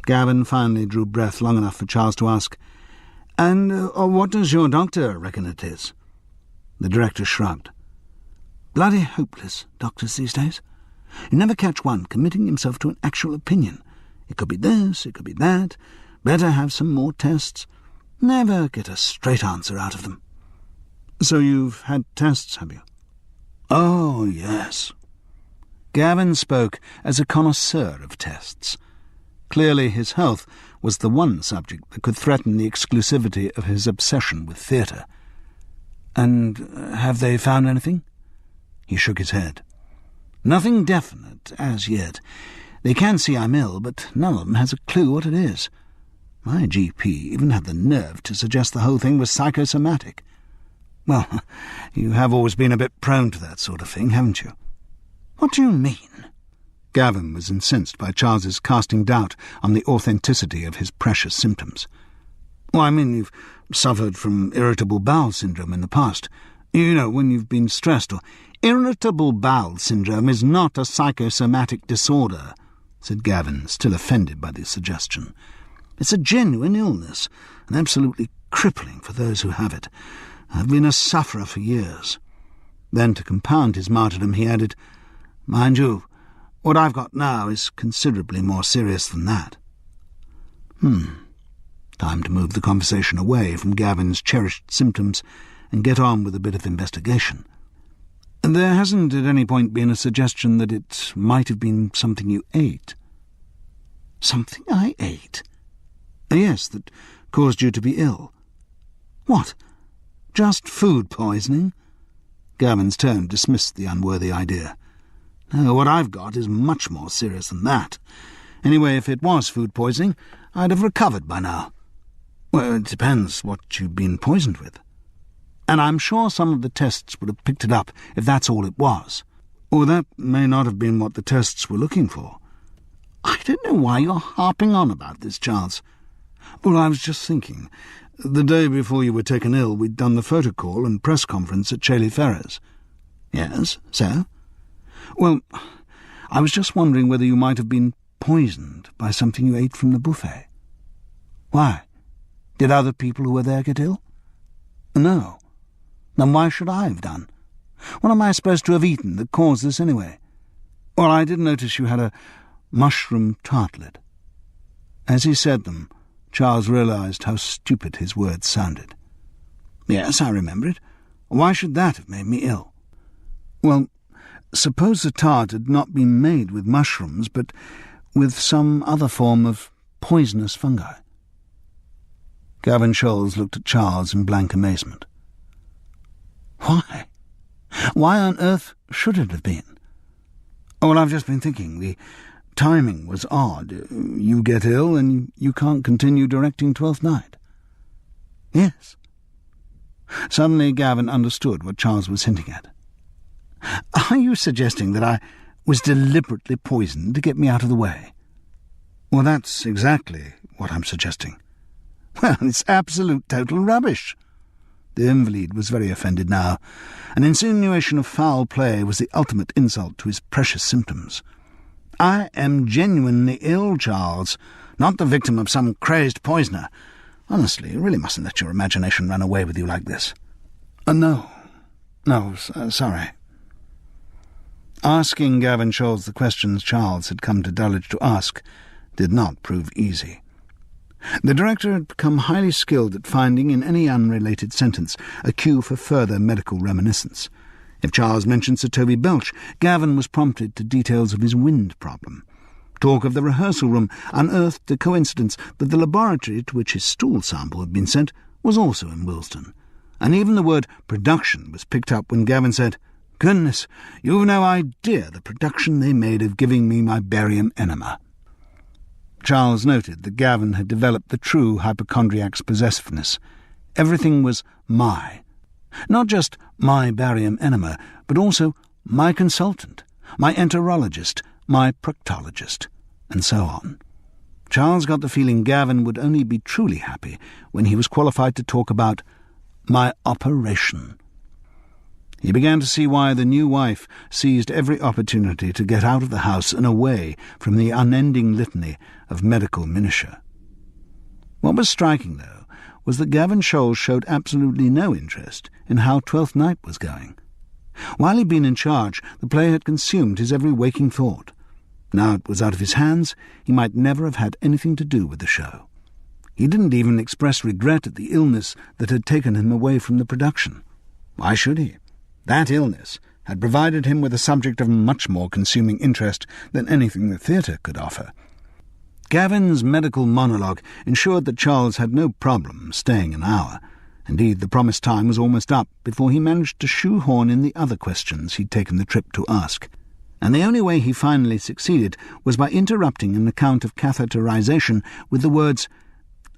Gavin finally drew breath long enough for Charles to ask, "And what does your doctor reckon it is?" The director shrugged. "Bloody hopeless, doctors these days. You never catch one committing himself to an actual opinion. It could be this, it could be that. Better have some more tests. Never get a straight answer out of them." "So you've had tests, have you?" "Oh, yes." Gavin spoke as a connoisseur of tests. Clearly his health was the one subject that could threaten the exclusivity of his obsession with theatre. "And have they found anything?" He shook his head. "Nothing definite, as yet. They can see I'm ill, but none of them has a clue what it is. My GP even had the nerve to suggest the whole thing was psychosomatic. Well, you have always been a bit prone to that sort of thing, haven't you?" "What do you mean?" Gavin was incensed by Charles's casting doubt on the authenticity of his precious symptoms. "Well, I mean, you've suffered from irritable bowel syndrome in the past. You know, when you've been stressed or—" "Irritable bowel syndrome is not a psychosomatic disorder," said Gavin, still offended by the suggestion. "It's a genuine illness, and absolutely crippling for those who have it. I've been a sufferer for years." Then, to compound his martyrdom, he added, "Mind you, what I've got now is considerably more serious than that." Time to move the conversation away from Gavin's cherished symptoms and get on with a bit of investigation. "There hasn't at any point been a suggestion that it might have been something you ate?" "Something I ate?" "Yes, that caused you to be ill." "What? Just food poisoning?" Gavin's tone dismissed the unworthy idea. "No, what I've got is much more serious than that. Anyway, if it was food poisoning, I'd have recovered by now." "Well, it depends what you've been poisoned with." "And I'm sure some of the tests would have picked it up if that's all it was." "Or that may not have been what the tests were looking for." "I don't know why you're harping on about this, Charles." "Well, I was just thinking. The day before you were taken ill, we'd done the photo call and press conference at Chailey Ferrers." "Yes, so?" "Well, I was just wondering whether you might have been poisoned by something you ate from the buffet." "Why? Did other people who were there get ill?" "No. Then why should I have done? What am I supposed to have eaten that caused this anyway? Well, I did notice you had a mushroom tartlet. As he said them, Charles realised how stupid his words sounded. Yes, I remember it. Why should that have made me ill? Well, suppose the tart had not been made with mushrooms, but with some other form of poisonous fungi. Gavin Scholes looked at Charles in blank amazement. Why? Why on earth should it have been? Oh, well, I've just been thinking. The timing was odd. You get ill and you can't continue directing Twelfth Night. Yes. Suddenly Gavin understood what Charles was hinting at. Are you suggesting that I was deliberately poisoned to get me out of the way? Well, that's exactly what I'm suggesting. Well, it's absolute total rubbish. The invalid was very offended now. An insinuation of foul play was the ultimate insult to his precious symptoms. I am genuinely ill, Charles, not the victim of some crazed poisoner. Honestly, you really mustn't let your imagination run away with you like this. No, sorry. Asking Gavin Scholes the questions Charles had come to Dulwich to ask did not prove easy. The director had become highly skilled at finding in any unrelated sentence a cue for further medical reminiscence. If Charles mentioned Sir Toby Belch, Gavin was prompted to details of his wind problem. Talk of the rehearsal room unearthed the coincidence that the laboratory to which his stool sample had been sent was also in Willesden, and even the word production was picked up when Gavin said, "Goodness, you've no idea the production they made of giving me my barium enema." Charles noted that Gavin had developed the true hypochondriac's possessiveness. Everything was my. Not just my barium enema, but also my consultant, my enterologist, my proctologist, and so on. Charles got the feeling Gavin would only be truly happy when he was qualified to talk about my operation. He began to see why the new wife seized every opportunity to get out of the house and away from the unending litany of medical minutiae. What was striking, though, was that Gavin Scholes showed absolutely no interest in how Twelfth Night was going. While he'd been in charge, the play had consumed his every waking thought. Now it was out of his hands, he might never have had anything to do with the show. He didn't even express regret at the illness that had taken him away from the production. Why should he? That illness had provided him with a subject of much more consuming interest than anything the theatre could offer. Gavin's medical monologue ensured that Charles had no problem staying an hour. Indeed, the promised time was almost up before he managed to shoehorn in the other questions he'd taken the trip to ask. And the only way he finally succeeded was by interrupting an account of catheterization with the words,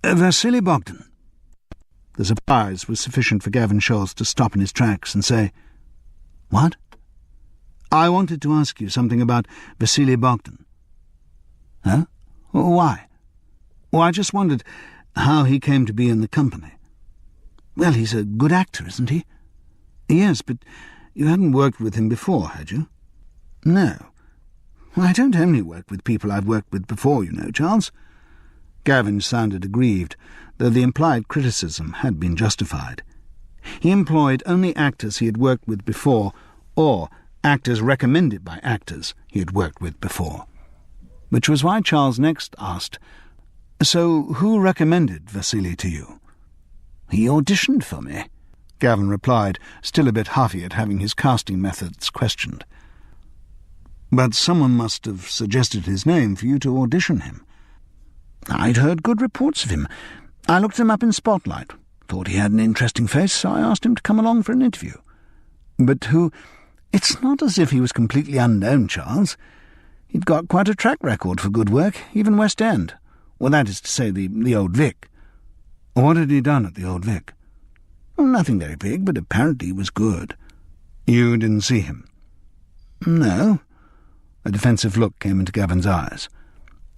"Vasily Bogdan." The surprise was sufficient for Gavin Scholes to stop in his tracks and say, "What?" "I wanted to ask you something about Vasily Bogdan." "Huh? Why?" "Well, I just wondered how he came to be in the company." "Well, he's a good actor, isn't he?" "Yes, but you hadn't worked with him before, had you?" "No. Well, I don't only work with people I've worked with before, you know, Charles." Gavin sounded aggrieved, though the implied criticism had been justified. He employed only actors he had worked with before, or actors recommended by actors he had worked with before. Which was why Charles next asked, "So who recommended Vasily to you?" "He auditioned for me," Gavin replied, still a bit huffy at having his casting methods questioned. "But someone must have suggested his name for you to audition him." "I'd heard good reports of him. I looked him up in Spotlight. Thought he had an interesting face, so I asked him to come along for an interview." "But who—" "It's not as if he was completely unknown, Charles. He'd got quite a track record for good work, even West End. Well, that is to say, the Old Vic." "What had he done at the Old Vic?" "Oh, nothing very big, but apparently he was good." "You didn't see him?" "No." A defensive look came into Gavin's eyes.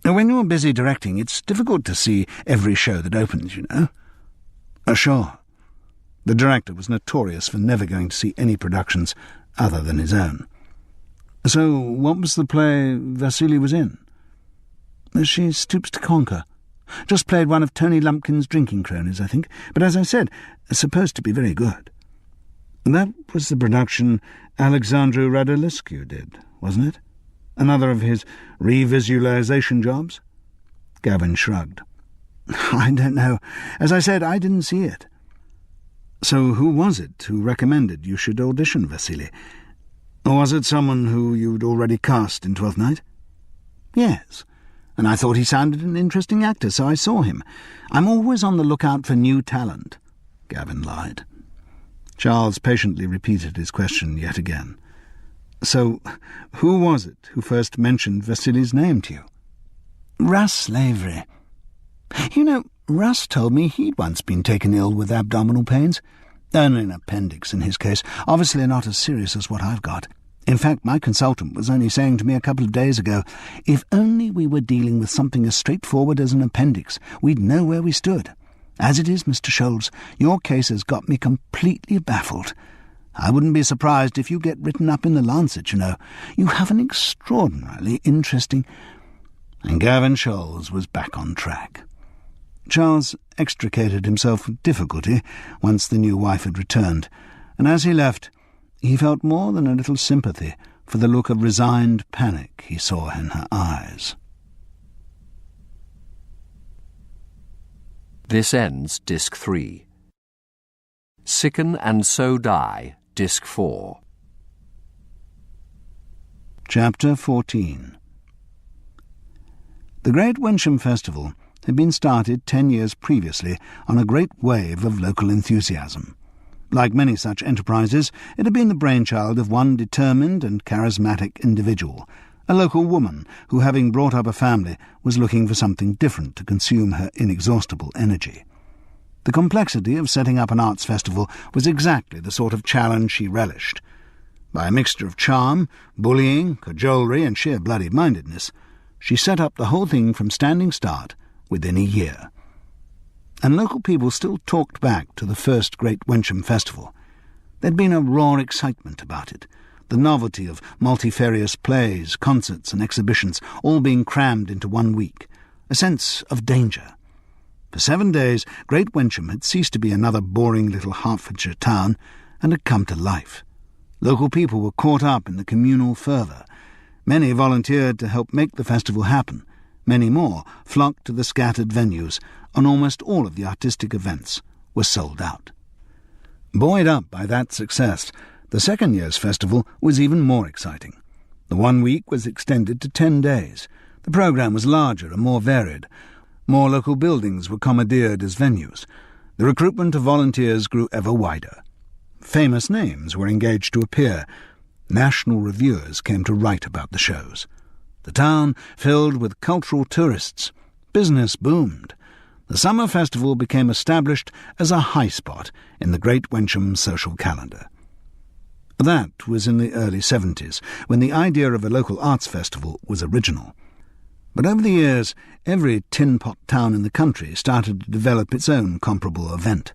"When you're busy directing, it's difficult to see every show that opens, you know." "Sure." The director was notorious for never going to see any productions other than his own. "So what was the play Vasily was in?" "She Stoops to Conquer. Just played one of Tony Lumpkin's drinking cronies, I think, but as I said, supposed to be very good." That was the production Alexandru Radulescu did, wasn't it? Another of his revisualization jobs? Gavin shrugged. I don't know. As I said, I didn't see it. So who was it who recommended you should audition, Vasily? Or was it someone who you'd already cast in Twelfth Night? Yes, and I thought he sounded an interesting actor, so I saw him. I'm always on the lookout for new talent, Gavin lied. Charles patiently repeated his question yet again. So, who was it who first mentioned Vasily's name to you? Russ Lavery. You know, Russ told me he'd once been taken ill with abdominal pains. Only an appendix in his case, obviously not as serious as what I've got. In fact, my consultant was only saying to me a couple of days ago, if only we were dealing with something as straightforward as an appendix, we'd know where we stood. As it is, Mr. Scholes, your case has got me completely baffled. I wouldn't be surprised if you get written up in the Lancet, you know. You have an extraordinarily interesting... And Gavin Scholes was back on track. Charles extricated himself with difficulty once the new wife had returned, and as he left, he felt more than a little sympathy for the look of resigned panic he saw in her eyes. This ends Disc 3. Sicken and So Die, Disc 4. Chapter 14. The Great Wensham Festival had been started 10 years previously on a great wave of local enthusiasm. Like many such enterprises, it had been the brainchild of one determined and charismatic individual, a local woman who, having brought up a family, was looking for something different to consume her inexhaustible energy. The complexity of setting up an arts festival was exactly the sort of challenge she relished. By a mixture of charm, bullying, cajolery, and sheer bloody-mindedness, she set up the whole thing from standing start within a year. And local people still talked back to the first Great Wensham Festival. There'd been a raw excitement about it, the novelty of multifarious plays, concerts and exhibitions all being crammed into 1 week, a sense of danger. For 7 days, Great Wensham had ceased to be another boring little Hertfordshire town and had come to life. Local people were caught up in the communal fervour. Many volunteered to help make the festival happen. Many more flocked to the scattered venues, and almost all of the artistic events were sold out. Buoyed up by that success, the second year's festival was even more exciting. The 1 week was extended to 10 days. The programme was larger and more varied. More local buildings were commandeered as venues. The recruitment of volunteers grew ever wider. Famous names were engaged to appear. National reviewers came to write about the shows. The town filled with cultural tourists. Business boomed. The summer festival became established as a high spot in the Great Wensham social calendar. That was in the early 70s, when the idea of a local arts festival was original. But over the years, every tin-pot town in the country started to develop its own comparable event.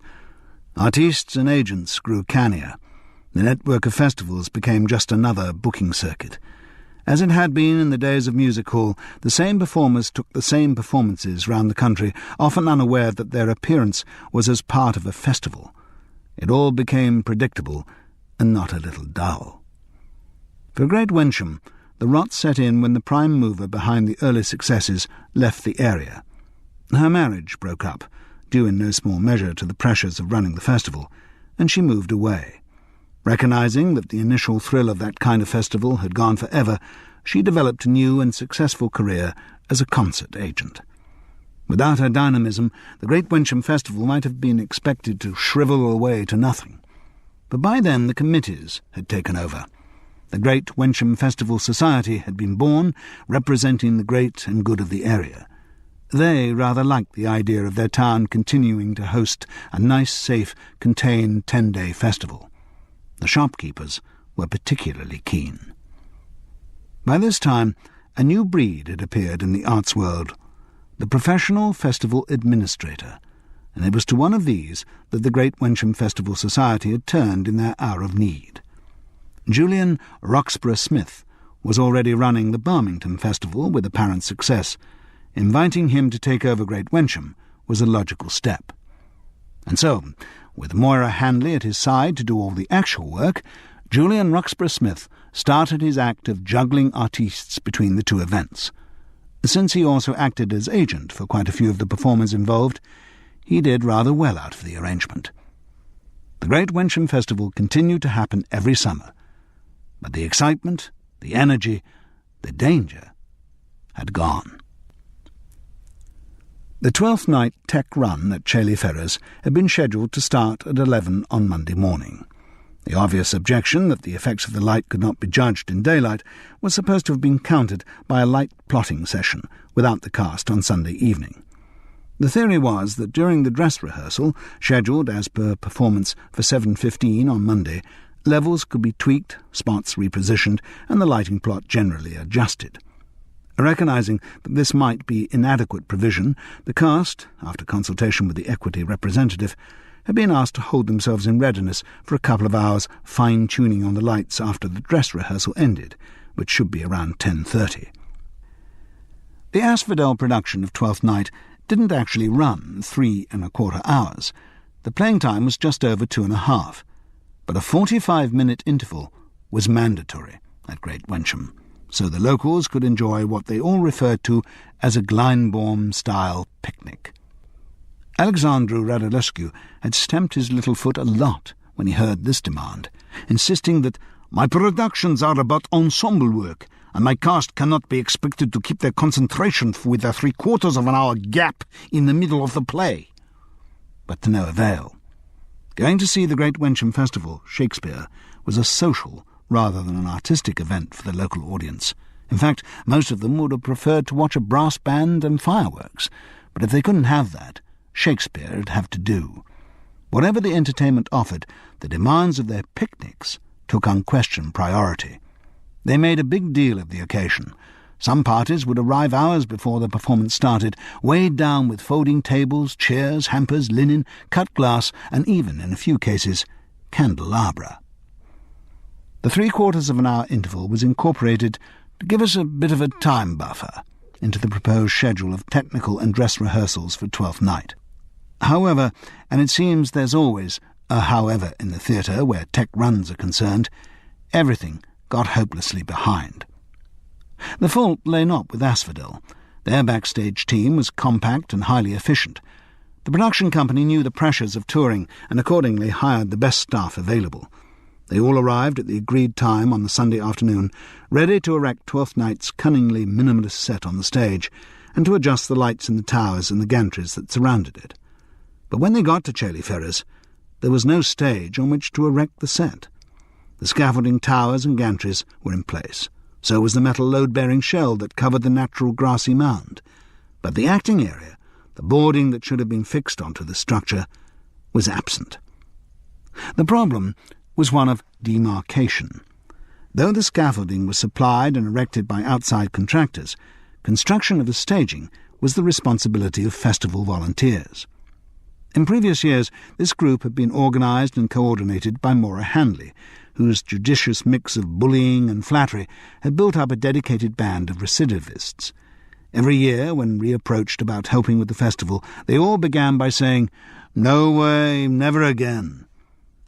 Artistes and agents grew cannier. The network of festivals became just another booking circuit. As it had been in the days of music hall, the same performers took the same performances round the country, often unaware that their appearance was as part of a festival. It all became predictable and not a little dull. For Great Wensham, the rot set in when the prime mover behind the early successes left the area. Her marriage broke up, due in no small measure to the pressures of running the festival, and she moved away. Recognizing that the initial thrill of that kind of festival had gone forever, she developed a new and successful career as a concert agent. Without her dynamism, the Great Wensham Festival might have been expected to shrivel away to nothing. But by then the committees had taken over. The Great Wensham Festival Society had been born, representing the great and good of the area. They rather liked the idea of their town continuing to host a nice, safe, contained 10-day festival. The shopkeepers were particularly keen. By this time, a new breed had appeared in the arts world, the professional festival administrator, and it was to one of these that the Great Wensham Festival Society had turned in their hour of need. Julian Roxburgh Smith was already running the Barmington Festival with apparent success. Inviting him to take over Great Wensham was a logical step. And so, With Moira Handley at his side to do all the actual work, Julian Roxburgh-Smith started his act of juggling artistes between the two events. Since he also acted as agent for quite a few of the performers involved, he did rather well out of the arrangement. The Great Wensham Festival continued to happen every summer, but the excitement, the energy, the danger had gone. The 12th night tech run at Chailey Ferrers had been scheduled to start at 11 on Monday morning. The obvious objection that the effects of the light could not be judged in daylight was supposed to have been countered by a light plotting session without the cast on Sunday evening. The theory was that during the dress rehearsal, scheduled as per performance for 7:15 on Monday, levels could be tweaked, spots repositioned, and the lighting plot generally adjusted. Recognising that this might be inadequate provision, the cast, after consultation with the equity representative, had been asked to hold themselves in readiness for a couple of hours fine-tuning on the lights after the dress rehearsal ended, which should be around 10:30. The Asphodel production of Twelfth Night didn't actually run 3¼ hours. The playing time was just over 2½, but a 45-minute interval was mandatory at Great Wensham, so the locals could enjoy what they all referred to as a Glyndebourne-style picnic. Alexandru Radulescu had stamped his little foot a lot when he heard this demand, insisting that "my productions are about ensemble work, and my cast cannot be expected to keep their concentration with a 3/4 gap in the middle of the play." But to no avail. Going to see the Great Wensham Festival, Shakespeare, was a social rather than an artistic event for the local audience. In fact, most of them would have preferred to watch a brass band and fireworks, but if they couldn't have that, Shakespeare would have to do. Whatever the entertainment offered, the demands of their picnics took unquestioned priority. They made a big deal of the occasion. Some parties would arrive hours before the performance started, weighed down with folding tables, chairs, hampers, linen, cut glass, and even, in a few cases, candelabra. The 3/4 interval was incorporated to give us a bit of a time buffer into the proposed schedule of technical and dress rehearsals for Twelfth Night. However, and it seems there's always a however in the theatre where tech runs are concerned, everything got hopelessly behind. The fault lay not with Asphodel. Their backstage team was compact and highly efficient. The production company knew the pressures of touring and accordingly hired the best staff available. They all arrived at the agreed time on the Sunday afternoon, ready to erect Twelfth Night's cunningly minimalist set on the stage, and to adjust the lights in the towers and the gantries that surrounded it. But when they got to Chailey Ferrers, there was no stage on which to erect the set. The scaffolding towers and gantries were in place. So was the metal load-bearing shell that covered the natural grassy mound. But the acting area, the boarding that should have been fixed onto the structure, was absent. The problem was one of demarcation. Though the scaffolding was supplied and erected by outside contractors, construction of the staging was the responsibility of festival volunteers. In previous years, this group had been organised and coordinated by Moira Handley, whose judicious mix of bullying and flattery had built up a dedicated band of recidivists. Every year, when reapproached about helping with the festival, they all began by saying, "No way, never again."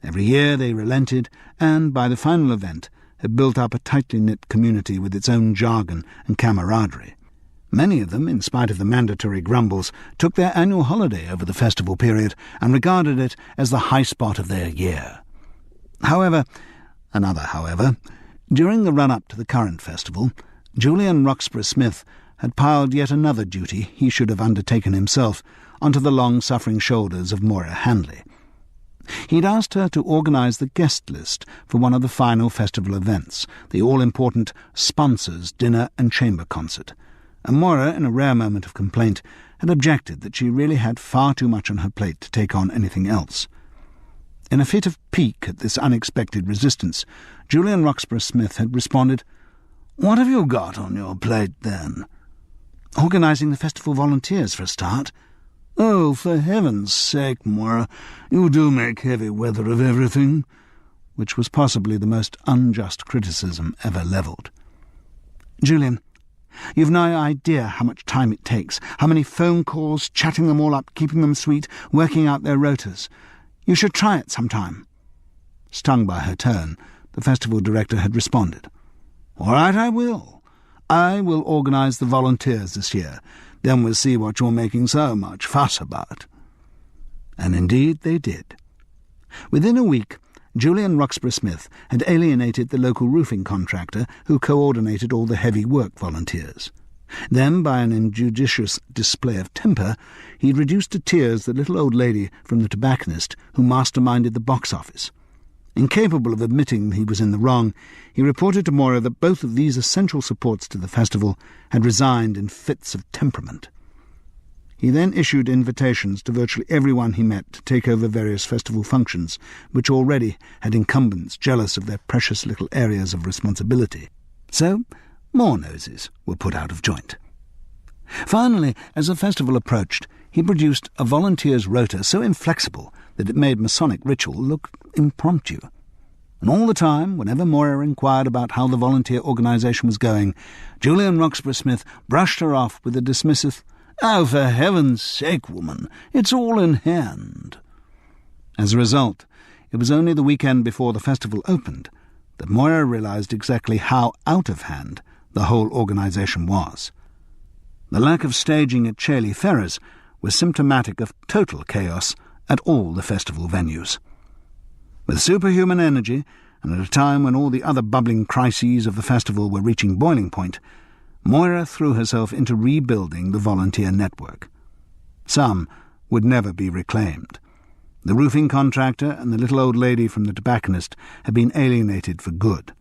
Every year they relented, and by the final event had built up a tightly knit community with its own jargon and camaraderie. Many of them, in spite of the mandatory grumbles, took their annual holiday over the festival period and regarded it as the high spot of their year. However, during the run-up to the current festival, Julian Roxburgh-Smith had piled yet another duty he should have undertaken himself onto the long-suffering shoulders of Moira Handley. He'd asked her to organise the guest list for one of the final festival events, the all-important Sponsors Dinner and Chamber Concert, and Moira, in a rare moment of complaint, had objected that she really had far too much on her plate to take on anything else. In a fit of pique at this unexpected resistance, Julian Roxburgh-Smith had responded, "What have you got on your plate, then?" "Organising the festival volunteers, for a start." "Oh, for heaven's sake, Moira, you do make heavy weather of everything," which was possibly the most unjust criticism ever levelled. "Julian, you've no idea how much time it takes, how many phone calls, chatting them all up, keeping them sweet, working out their rotas. You should try it sometime." Stung by her tone, the festival director had responded. "All right, I will. I will organise the volunteers this year. Then we'll see what you're making so much fuss about." And indeed they did. Within a week, Julian Roxburgh-Smith had alienated the local roofing contractor who coordinated all the heavy work volunteers. Then, by an injudicious display of temper, he had reduced to tears the little old lady from the tobacconist who masterminded the box office. Incapable of admitting he was in the wrong, he reported to Moira that both of these essential supports to the festival had resigned in fits of temperament. He then issued invitations to virtually everyone he met to take over various festival functions, which already had incumbents jealous of their precious little areas of responsibility. So, more noses were put out of joint. Finally, as the festival approached, he produced a volunteers' rota so inflexible that it made Masonic ritual look impromptu. And all the time, whenever Moira inquired about how the volunteer organisation was going, Julian Roxburgh-Smith brushed her off with a dismissive, "Oh, for heaven's sake, woman, it's all in hand." As a result, it was only the weekend before the festival opened that Moira realised exactly how out of hand the whole organisation was. The lack of staging at Chailey Ferrers was symptomatic of total chaos at all the festival venues. With superhuman energy, and at a time when all the other bubbling crises of the festival were reaching boiling point, Moira threw herself into rebuilding the volunteer network. Some would never be reclaimed. The roofing contractor and the little old lady from the tobacconist had been alienated for good.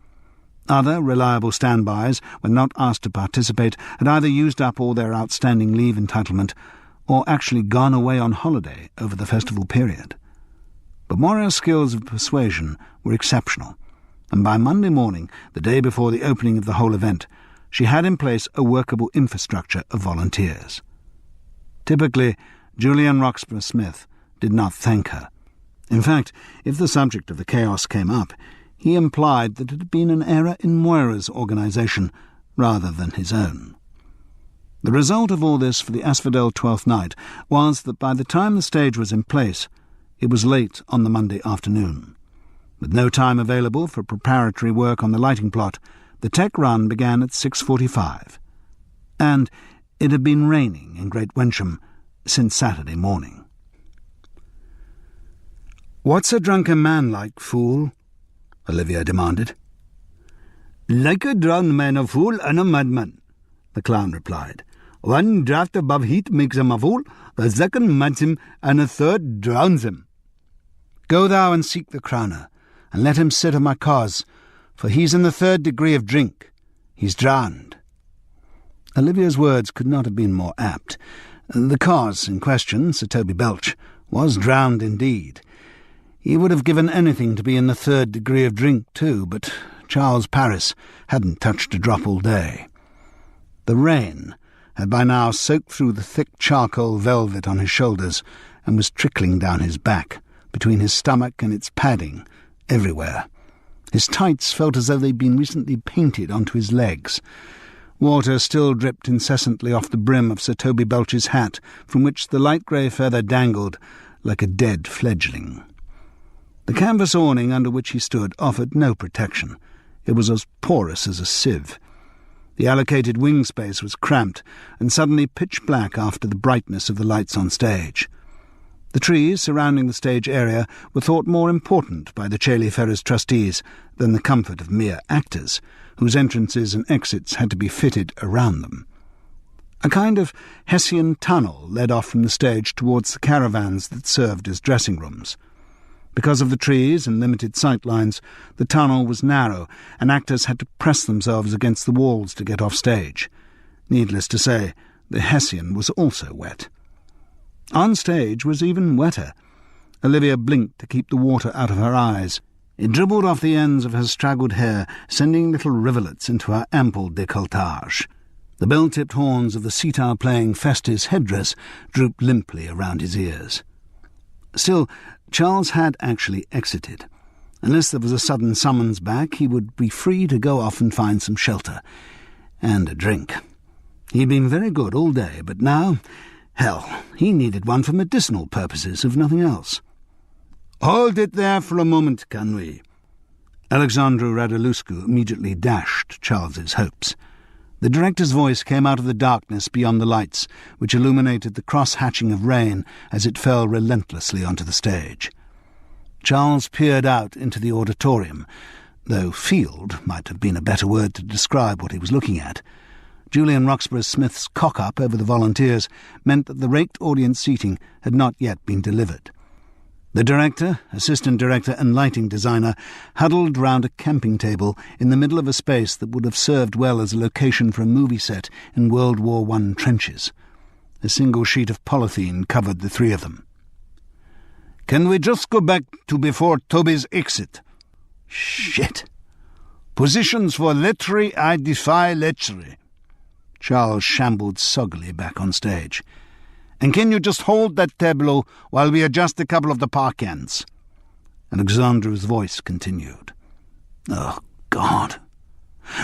Other reliable standbys, when not asked to participate, had either used up all their outstanding leave entitlement or actually gone away on holiday over the festival period. But Moira's skills of persuasion were exceptional, and by Monday morning, the day before the opening of the whole event, she had in place a workable infrastructure of volunteers. Typically, Julian Roxburgh-Smith did not thank her. In fact, if the subject of the chaos came up, he implied that it had been an error in Moira's organisation rather than his own. The result of all this for the Asphodel 12th night was that by the time the stage was in place, it was late on the Monday afternoon. With no time available for preparatory work on the lighting plot, the tech run began at 6:45, and it had been raining in Great Wensham since Saturday morning. "What's a drunken man like, fool?" Olivia demanded. "Like a drowned man, a fool and a madman," the clown replied. "One draught above heat makes him a fool, the second mads him, and a third drowns him. Go thou and seek the crowner, and let him sit of my cause, for he's in the 3rd degree of drink. He's drowned." Olivia's words could not have been more apt. The cause in question, Sir Toby Belch, was drowned indeed. He would have given anything to be in the 3rd degree of drink too, but Charles Paris hadn't touched a drop all day. The rain had by now soaked through the thick charcoal velvet on his shoulders and was trickling down his back, between his stomach and its padding, everywhere. His tights felt as though they'd been recently painted onto his legs. Water still dripped incessantly off the brim of Sir Toby Belch's hat, from which the light grey feather dangled like a dead fledgling. The canvas awning under which he stood offered no protection. It was as porous as a sieve. The allocated wing space was cramped and suddenly pitch black after the brightness of the lights on stage. The trees surrounding the stage area were thought more important by the Chailey Ferrers trustees than the comfort of mere actors, whose entrances and exits had to be fitted around them. A kind of Hessian tunnel led off from the stage towards the caravans that served as dressing rooms. Because of the trees and limited sight lines, the tunnel was narrow, and actors had to press themselves against the walls to get off stage. Needless to say, the Hessian was also wet. On stage was even wetter. Olivia blinked to keep the water out of her eyes. It dribbled off the ends of her straggled hair, sending little rivulets into her ample décolletage. The bell-tipped horns of the sitar-playing Festus headdress drooped limply around his ears. Still, Charles had actually exited. Unless there was a sudden summons back, he would be free to go off and find some shelter. And a drink. He'd been very good all day, but now, hell, he needed one for medicinal purposes, if nothing else. Hold it there for a moment, can we? Alexandru Radoluscu immediately dashed Charles's hopes. The director's voice came out of the darkness beyond the lights, which illuminated the cross-hatching of rain as it fell relentlessly onto the stage. Charles peered out into the auditorium, though field might have been a better word to describe what he was looking at. Julian Roxburgh-Smith's cock-up over the volunteers meant that the raked audience seating had not yet been delivered. The director, assistant director and lighting designer huddled round a camping table in the middle of a space that would have served well as a location for a movie set in World War I trenches. A single sheet of polythene covered the three of them. "Can we just go back to before Toby's exit?" "Shit! Positions for lechery, I defy lechery." Charles shambled soggily back on stage. "And can you just hold that tableau while we adjust a couple of the park ends?" Alexandru's voice continued. Oh, God.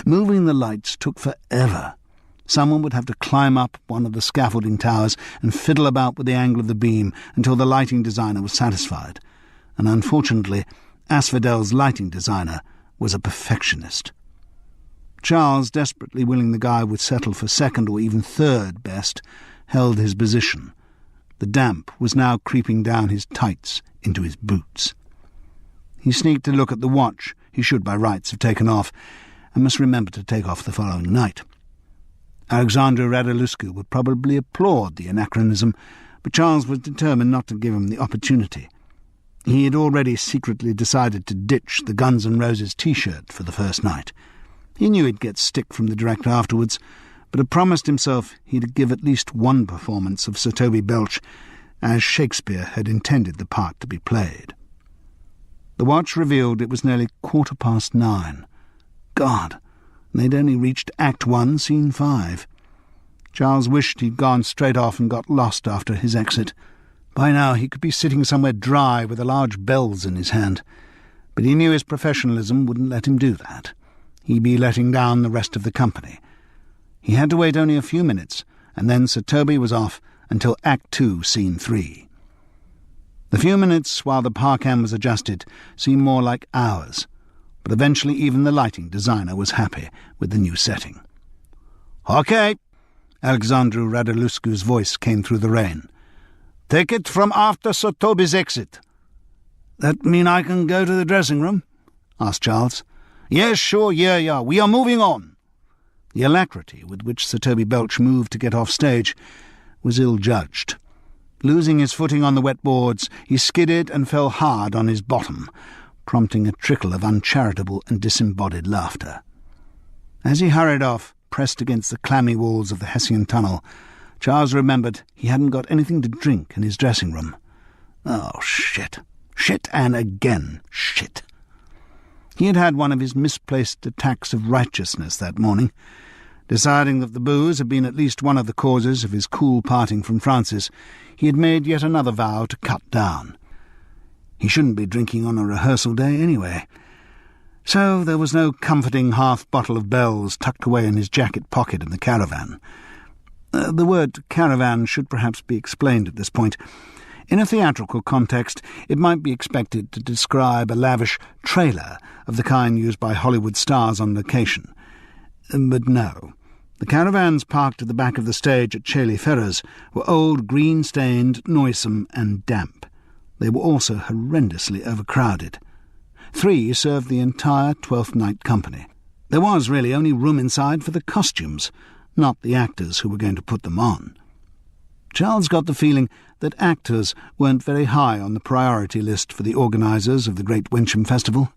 Moving the lights took forever. Someone would have to climb up one of the scaffolding towers and fiddle about with the angle of the beam until the lighting designer was satisfied. And unfortunately, Asphodel's lighting designer was a perfectionist. Charles, desperately willing the guy would settle for second or even third best, held his position. The damp was now creeping down his tights into his boots. He sneaked a look at the watch he should by rights have taken off, and must remember to take off the following night. Alexandru Radoluscu would probably applaud the anachronism, but Charles was determined not to give him the opportunity. He had already secretly decided to ditch the Guns N' Roses T-shirt for the first night. He knew he'd get stick from the director afterwards, but had promised himself he'd give at least one performance of Sir Toby Belch, as Shakespeare had intended the part to be played. The watch revealed it was nearly 9:15. God, they'd only reached Act 1, Scene 5. Charles wished he'd gone straight off and got lost after his exit. By now he could be sitting somewhere dry with a large bells in his hand, but he knew his professionalism wouldn't let him do that. He'd be letting down the rest of the company. He had to wait only a few minutes, and then Sir Toby was off until Act 2, Scene 3. The few minutes while the parcam was adjusted seemed more like hours, but eventually even the lighting designer was happy with the new setting. "Okay," Alexandru Radoluscu's voice came through the rain. "Take it from after Sir Toby's exit." "That mean I can go to the dressing room?" asked Charles. "Yes, sure, yeah, we are moving on." The alacrity with which Sir Toby Belch moved to get off stage was ill-judged. Losing his footing on the wet boards, he skidded and fell hard on his bottom, prompting a trickle of uncharitable and disembodied laughter. As he hurried off, pressed against the clammy walls of the Hessian tunnel, Charles remembered he hadn't got anything to drink in his dressing room. Oh, shit. Shit and again shit. He had had one of his misplaced attacks of righteousness that morning. Deciding that the booze had been at least one of the causes of his cool parting from Francis, he had made yet another vow to cut down. He shouldn't be drinking on a rehearsal day anyway. So there was no comforting half-bottle of bells tucked away in his jacket pocket in the caravan. The word caravan should perhaps be explained at this point. In a theatrical context, it might be expected to describe a lavish trailer of the kind used by Hollywood stars on location. But no. The caravans parked at the back of the stage at Chailey Ferrers were old, green-stained, noisome and damp. They were also horrendously overcrowded. 3 served the entire Twelfth Night company. There was really only room inside for the costumes, not the actors who were going to put them on. Charles got the feeling that actors weren't very high on the priority list for the organisers of the Great Wencham Festival.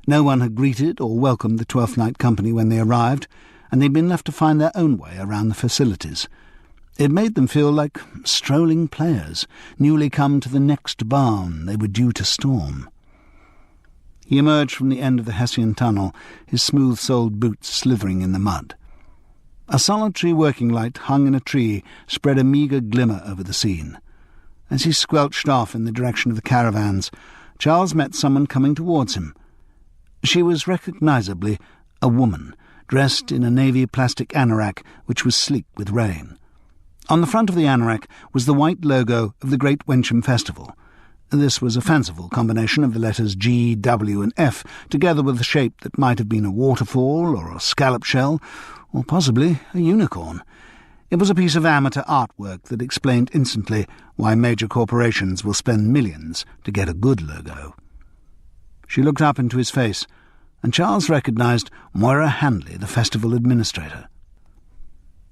No one had greeted or welcomed the Twelfth Night company when they arrived, and they'd been left to find their own way around the facilities. It made them feel like strolling players, newly come to the next barn they were due to storm. He emerged from the end of the Hessian tunnel, his smooth-soled boots slithering in the mud. A solitary working light hung in a tree spread a meagre glimmer over the scene. As he squelched off in the direction of the caravans, Charles met someone coming towards him. She was recognisably a woman, dressed in a navy plastic anorak which was sleek with rain. On the front of the anorak was the white logo of the Great Wencham Festival. This was a fanciful combination of the letters G, W and F, together with a shape that might have been a waterfall or a scallop shell, or possibly a unicorn. It was a piece of amateur artwork that explained instantly why major corporations will spend millions to get a good logo. She looked up into his face, and Charles recognised Moira Handley, the festival administrator.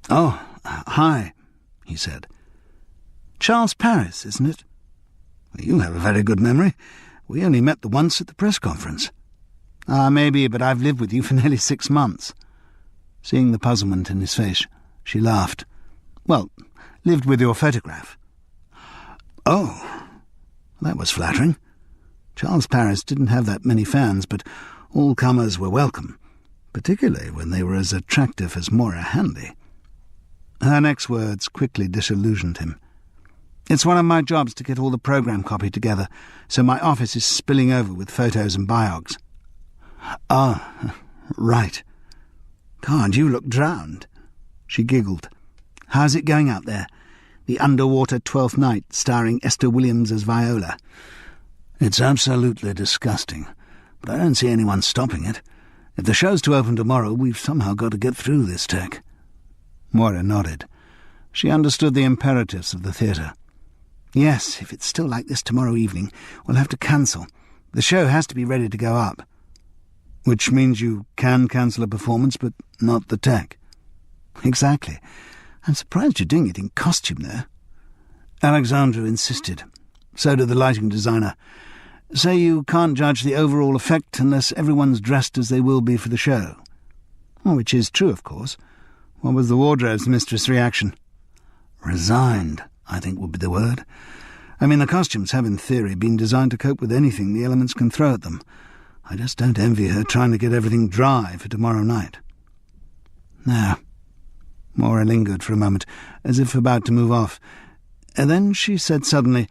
"Oh, hi," he said. "Charles Paris, isn't it?" "You have a very good memory. We only met the once at the press conference." Maybe, but I've lived with you for nearly 6 months." Seeing the puzzlement in his face, she laughed. "Well, lived with your photograph." "Oh, that was flattering." Charles Paris didn't have that many fans, but all comers were welcome, particularly when they were as attractive as Moira Handley. Her next words quickly disillusioned him. "It's one of my jobs to get all the programme copy together, so my office is spilling over with photos and biogs." "Ah, right. God, you look drowned." She giggled. "How's it going out there? The underwater 12th Night, starring Esther Williams as Viola." "It's absolutely disgusting, but I don't see anyone stopping it. If the show's to open tomorrow, we've somehow got to get through this tech." Moira nodded. She understood the imperatives of the theatre. "Yes, if it's still like this tomorrow evening, we'll have to cancel. The show has to be ready to go up." "Which means you can cancel a performance, but not the tech." "Exactly. I'm surprised you're doing it in costume, though." Alexandra insisted. So did the lighting designer. "Say you can't judge the overall effect unless everyone's dressed as they will be for the show." Which is true, of course. What was the wardrobe's mistress' reaction? "Resigned, I think would be the word. I mean, the costumes have, in theory, been designed to cope with anything the elements can throw at them. I just don't envy her trying to get everything dry for tomorrow night." "No." Moira lingered for a moment, as if about to move off. And then she said suddenly,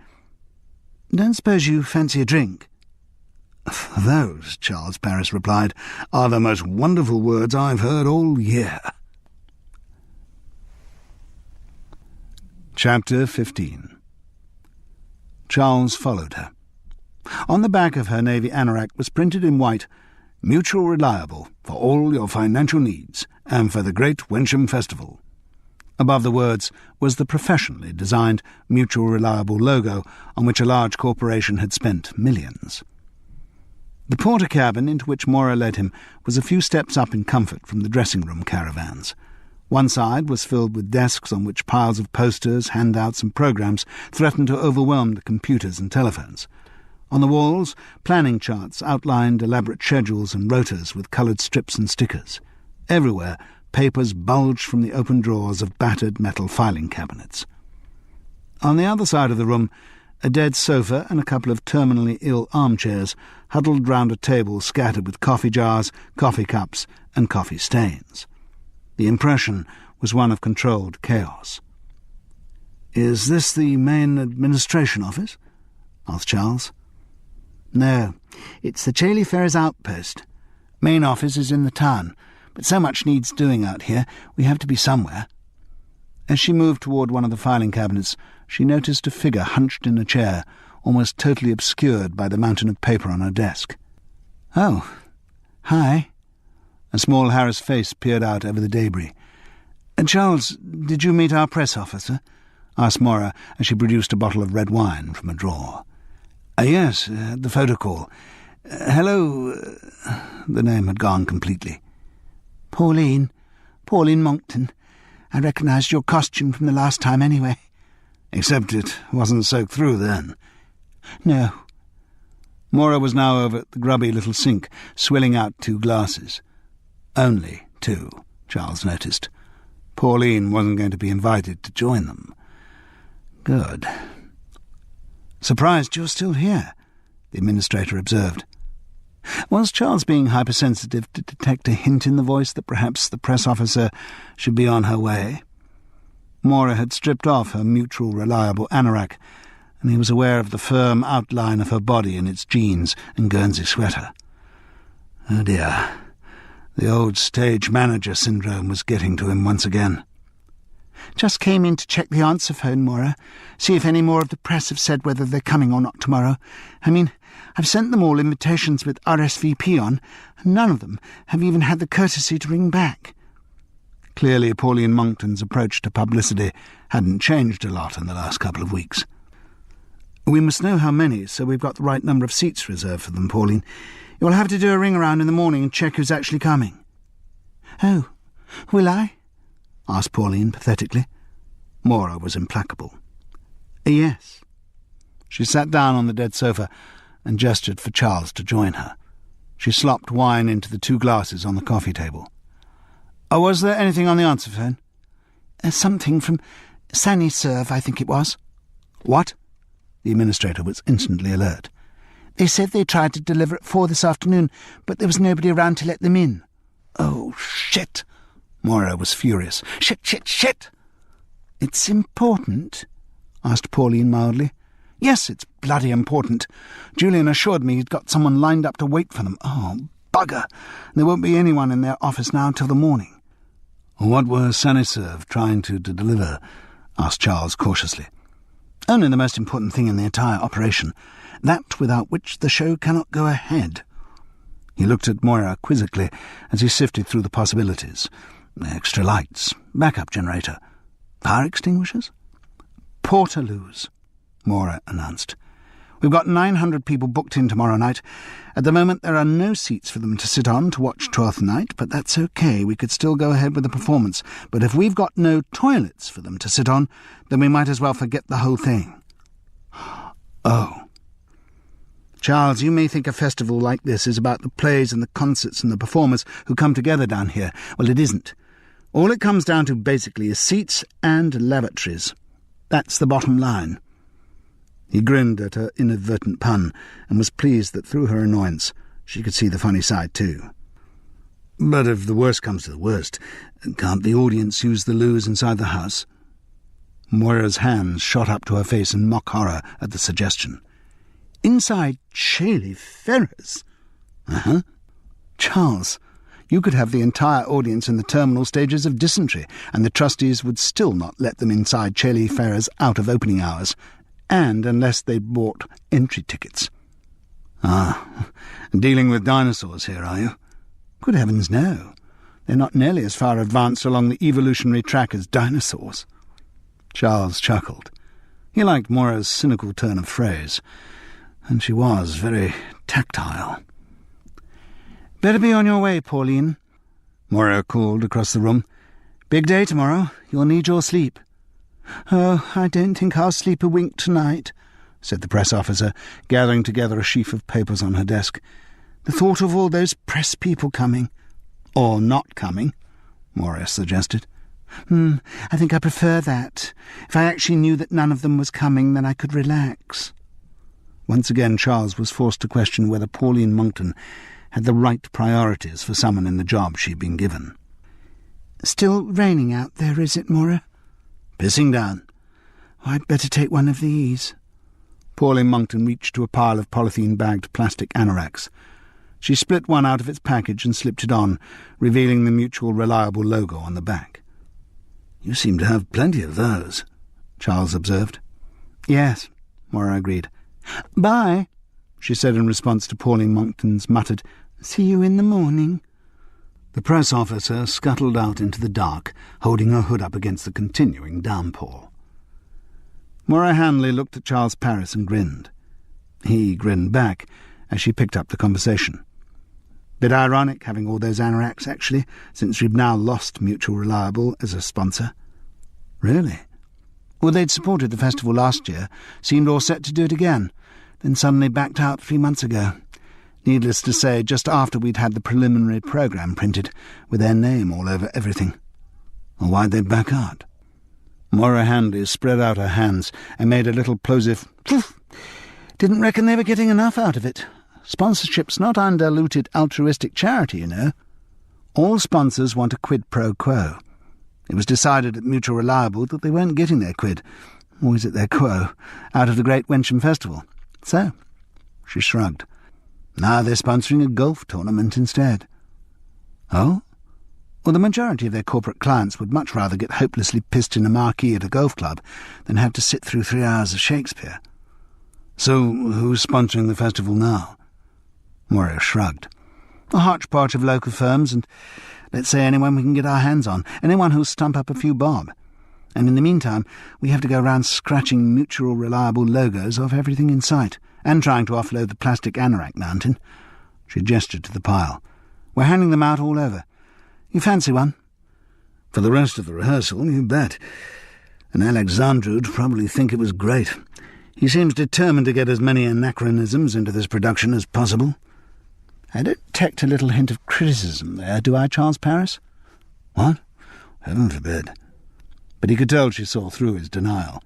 "Don't suppose you fancy a drink?" "Those," Charles Paris replied, "are the most wonderful words I've heard all year." Chapter 15. Charles followed her. On the back of her navy anorak was printed in white, "Mutual Reliable, for all your financial needs, and for the great Wensham Festival." Above the words was the professionally designed Mutual Reliable logo, on which a large corporation had spent millions. The porter cabin into which Moira led him was a few steps up in comfort from the dressing-room caravans. One side was filled with desks on which piles of posters, handouts and programmes threatened to overwhelm the computers and telephones. On the walls, planning charts outlined elaborate schedules and rotas with coloured strips and stickers. Everywhere, papers bulged from the open drawers of battered metal filing cabinets. On the other side of the room, a dead sofa and a couple of terminally ill armchairs huddled round a table scattered with coffee jars, coffee cups and coffee stains. The impression was one of controlled chaos. "Is this the main administration office?" asked Charles. "No, it's the Chailey Ferrers outpost. Main office is in the town, but so much needs doing out here, we have to be somewhere." As she moved toward one of the filing cabinets, she noticed a figure hunched in a chair, almost totally obscured by the mountain of paper on her desk. "Oh, hi." A small harassed face peered out over the debris. "Charles, did you meet our press officer?" asked Moira as she produced a bottle of red wine from a drawer. "Yes, the photo call. Hello." The name had gone completely. Pauline Monckton. I recognised your costume from the last time anyway." "Except it wasn't soaked through then." "No." Moira was now over at the grubby little sink, swilling out 2 glasses. Only 2, Charles noticed. Pauline wasn't going to be invited to join them. Good. "Surprised you're still here," the administrator observed. Was Charles being hypersensitive to detect a hint in the voice that perhaps the press officer should be on her way? Moira had stripped off her Mutual Reliable anorak, and he was aware of the firm outline of her body in its jeans and Guernsey sweater. Oh dear, the old stage manager syndrome was getting to him once again. Just came in to check the answer phone, Maura. See if any more of the press have said whether they're coming or not tomorrow. I mean, I've sent them all invitations with RSVP on, and none of them have even had the courtesy to ring back. Clearly, Pauline Monkton's approach to publicity hadn't changed a lot in the last couple of weeks. We must know how many, so we've got the right number of seats reserved for them, Pauline. You'll have to do a ring-around in the morning and check who's actually coming. Oh, will I? Asked Pauline pathetically. Maura was implacable. Yes. She sat down on the dead sofa and gestured for Charles to join her. She slopped wine into the 2 glasses on the coffee table. Oh, was there anything on the answer phone? Something from Sanny Serve, I think it was. What? The administrator was instantly alert. They said they tried to deliver at 4 this afternoon, but there was nobody around to let them in. Oh, shit! Maura was furious. Shit! It's important? Asked Pauline mildly. Yes, it's bloody important. Julian assured me he'd got someone lined up to wait for them. Oh, bugger! There won't be anyone in their office now till the morning. What were Saniserve trying to deliver? Asked Charles cautiously. Only the most important thing in the entire operation, that without which the show cannot go ahead. He looked at Maura quizzically as he sifted through the possibilities. Extra lights, backup generator, fire extinguishers? Portaloos, Maura announced. We've got 900 people booked in tomorrow night. At the moment there are no seats for them to sit on to watch Twelfth Night, but that's okay. We could still go ahead with the performance. But if we've got no toilets for them to sit on, then we might as well forget the whole thing. Oh. Charles, you may think a festival like this is about the plays and the concerts and the performers who come together down here. Well, it isn't. All it comes down to basically is seats and lavatories. That's the bottom line. He grinned at her inadvertent pun and was pleased that through her annoyance she could see the funny side too. But if the worst comes to the worst, can't the audience use the loos inside the house? Moira's hands shot up to her face in mock horror at the suggestion. Inside Chailey Ferrers? Uh-huh. Charles, you could have the entire audience in the terminal stages of dysentery, and the trustees would still not let them inside Chailey Ferrers out of opening hours, and unless they bought entry tickets. Ah, dealing with dinosaurs here, are you? Good heavens, no. They're not nearly as far advanced along the evolutionary track as dinosaurs. Charles chuckled. He liked Moira's cynical turn of phrase, and she was very tactile. Better be on your way, Pauline, Moira called across the room. Big day tomorrow. You'll need your sleep. Oh, I don't think I'll sleep a wink tonight, said the press officer, gathering together a sheaf of papers on her desk. The thought of all those press people coming. Or not coming, Moira suggested. I think I prefer that. If I actually knew that none of them was coming, then I could relax. Once again Charles was forced to question whether Pauline Monkton had the right priorities for someone in the job she'd been given. Still raining out there, is it, Maura? Pissing down. I'd better take one of these. Pauline Monkton reached to a pile of polythene-bagged plastic anoraks. She split one out of its package and slipped it on, revealing the Mutual Reliable logo on the back. You seem to have plenty of those, Charles observed. Yes, Maura agreed. Bye, she said in response to Pauline Monkton's muttered, See you in the morning. The press officer scuttled out into the dark, holding her hood up against the continuing downpour. Maura Hanley looked at Charles Paris and grinned. He grinned back as she picked up the conversation. Bit ironic having all those anoraks, actually, since we've now lost Mutual Reliable as a sponsor. Really? Well, they'd supported the festival last year, seemed all set to do it again, then suddenly backed out 3 months ago. Needless to say, just after we'd had the preliminary programme printed, with their name all over everything. Well, why'd they back out? Maura Hanley spread out her hands and made a little plosive poof. Didn't reckon they were getting enough out of it. Sponsorship's not undiluted altruistic charity, you know. All sponsors want a quid pro quo. It was decided at Mutual Reliable that they weren't getting their quid, or is it their quo, out of the Great Wensham Festival. So, she shrugged. Now they're sponsoring a golf tournament instead. Oh? Well, the majority of their corporate clients would much rather get hopelessly pissed in a marquee at a golf club than have to sit through 3 hours of Shakespeare. So who's sponsoring the festival now? Moira shrugged. A hodgepodge of local firms and, let's say, anyone we can get our hands on, anyone who'll stump up a few bob. And in the meantime, we have to go round scratching mutual reliable logos off everything in sight, and trying to offload the plastic anorak mountain. She gestured to the pile. We're handing them out all over. You fancy one? For the rest of the rehearsal, you bet. And Alexandru'd probably think it was great. He seems determined to get as many anachronisms into this production as possible. I don't detect a little hint of criticism there, do I, Charles Paris? What? Heaven forbid. But he could tell she saw through his denial.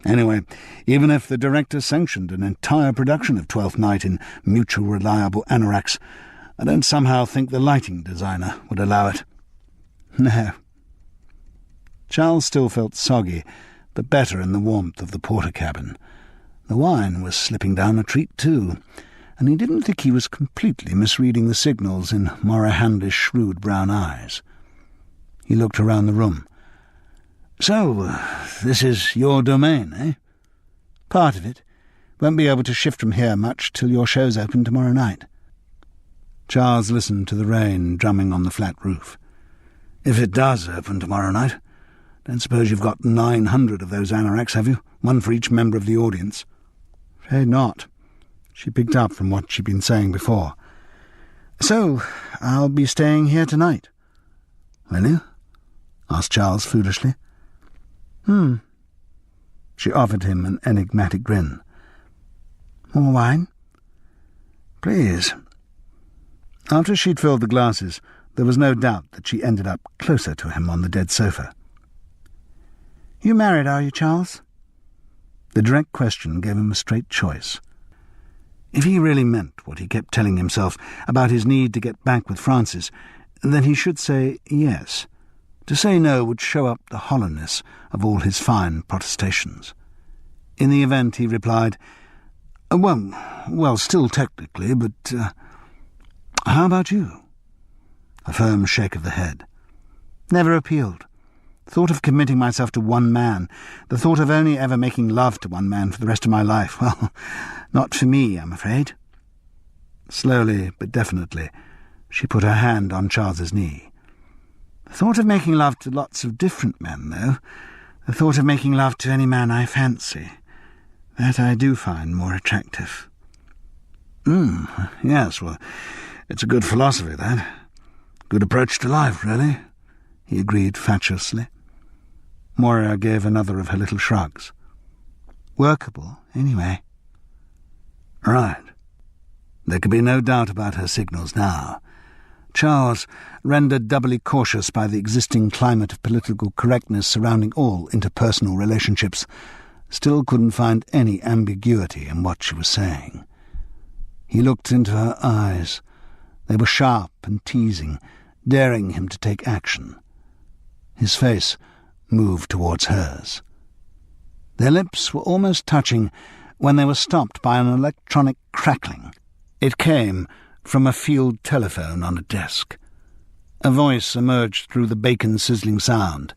Anyway, even if the director sanctioned an entire production of Twelfth Night in mutual reliable anoraks, I don't somehow think the lighting designer would allow it. No. Charles still felt soggy, but better in the warmth of the porter cabin. The wine was slipping down a treat too, and he didn't think he was completely misreading the signals in Moira Handley's shrewd brown eyes. He looked around the room. So, this is your domain, eh? Part of it. Won't be able to shift from here much till your show's open tomorrow night. Charles listened to the rain drumming on the flat roof. If it does open tomorrow night, don't suppose you've got 900 of those anoraks, have you? One for each member of the audience. Afraid not. She picked up from what she'd been saying before. So, I'll be staying here tonight. Will you? Asked Charles foolishly. She offered him an enigmatic grin. More wine? Please. After she'd filled the glasses, there was no doubt that she ended up closer to him on the dead sofa. You married, are you, Charles? The direct question gave him a straight choice. If he really meant what he kept telling himself about his need to get back with Frances, then he should say yes. To say no would show up the hollowness of all his fine protestations. In the event, he replied, Well, still technically, but how about you? A firm shake of the head. Never appealed. Thought of committing myself to one man, the thought of only ever making love to one man for the rest of my life, well, not for me, I'm afraid. Slowly but definitely, she put her hand on Charles's knee. The thought of making love to lots of different men, though, the thought of making love to any man I fancy, that I do find more attractive. Yes, well, it's a good philosophy, that. Good approach to life, really, he agreed fatuously. Moira gave another of her little shrugs. Workable, anyway. Right. There could be no doubt about her signals now. Charles, rendered doubly cautious by the existing climate of political correctness surrounding all interpersonal relationships, still couldn't find any ambiguity in what she was saying. He looked into her eyes. They were sharp and teasing, daring him to take action. His face moved towards hers. Their lips were almost touching when they were stopped by an electronic crackling. It came from a field telephone on a desk. A voice emerged through the bacon-sizzling sound.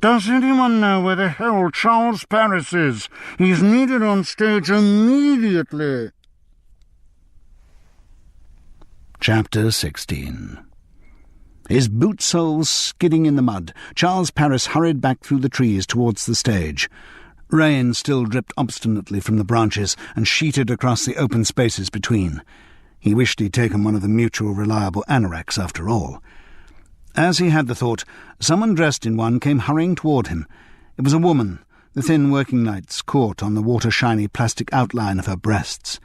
Does anyone know where the hell Charles Paris is? He's needed on stage immediately. Chapter 16. His boot soles skidding in the mud, Charles Paris hurried back through the trees towards the stage. Rain still dripped obstinately from the branches and sheeted across the open spaces between. He wished he'd taken one of the mutual reliable anoraks after all. As he had the thought, someone dressed in one came hurrying toward him. It was a woman, the thin working lights caught on the water-shiny plastic outline of her breasts.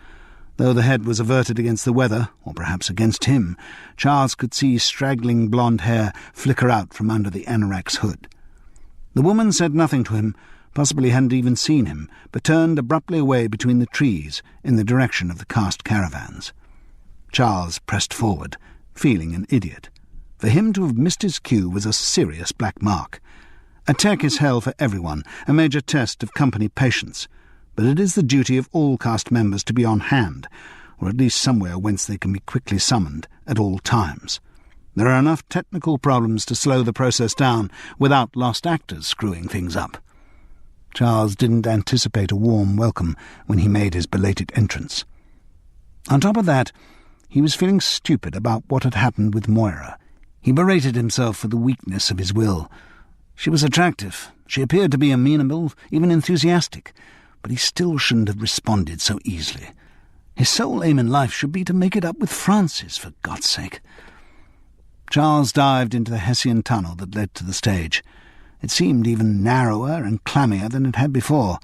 Though the head was averted against the weather, or perhaps against him, Charles could see straggling blonde hair flicker out from under the anorak's hood. The woman said nothing to him, possibly hadn't even seen him, but turned abruptly away between the trees in the direction of the cast caravans. Charles pressed forward, feeling an idiot. For him to have missed his cue was a serious black mark. A tech is hell for everyone, a major test of company patience, but it is the duty of all cast members to be on hand, or at least somewhere whence they can be quickly summoned at all times. There are enough technical problems to slow the process down without lost actors screwing things up. Charles didn't anticipate a warm welcome when he made his belated entrance. On top of that, he was feeling stupid about what had happened with Moira. He berated himself for the weakness of his will. She was attractive. She appeared to be amenable, even enthusiastic, but he still shouldn't have responded so easily. His sole aim in life should be to make it up with Frances, for God's sake. Charles dived into the Hessian tunnel that led to the stage. It seemed even narrower and clammier than it had before.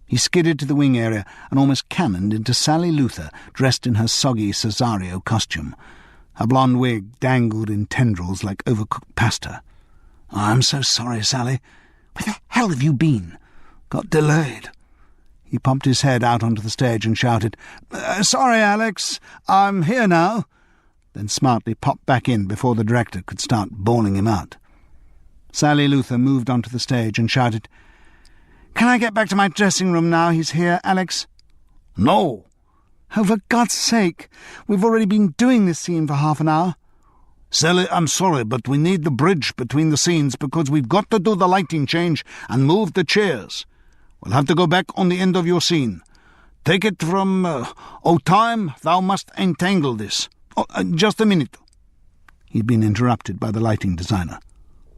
He skidded to the wing area and almost cannoned into Sally Luther, dressed in her soggy Cesario costume. Her blonde wig dangled in tendrils like overcooked pasta. "I'm so sorry, Sally. Where the hell have you been?" "Got delayed." He popped his head out onto the stage and shouted, "Sorry, Alex, I'm here now," then smartly popped back in before the director could start bawling him out. Sally Luther moved onto the stage and shouted, "Can I get back to my dressing room now he's here, Alex?" "No." "Oh, for God's sake, we've already been doing this scene for half an hour." "Sally, I'm sorry, but we need the bridge between the scenes because we've got to do the lighting change and move the chairs. We'll have to go back on the end of your scene. Take it from, O time, thou must entangle this. Just a minute." He'd been interrupted by the lighting designer.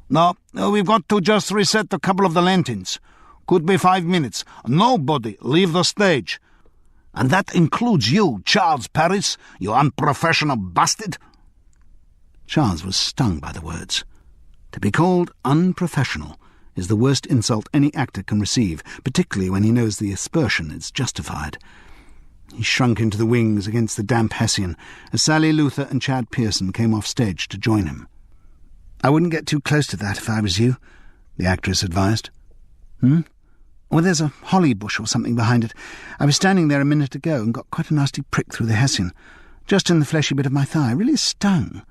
"No, we've got to just reset a couple of the lanterns. Could be 5 minutes. Nobody leave the stage. And that includes you, Charles Paris, you unprofessional bastard." Charles was stung by the words. To be called unprofessional is the worst insult any actor can receive, particularly when he knows the aspersion is justified. He shrunk into the wings against the damp Hessian as Sally Luther and Chad Pearson came off stage to join him. "I wouldn't get too close to that if I was you," the actress advised. "Well, there's a holly bush or something behind it. I was standing there a minute ago and got quite a nasty prick through the Hessian, just in the fleshy bit of my thigh. Really stung."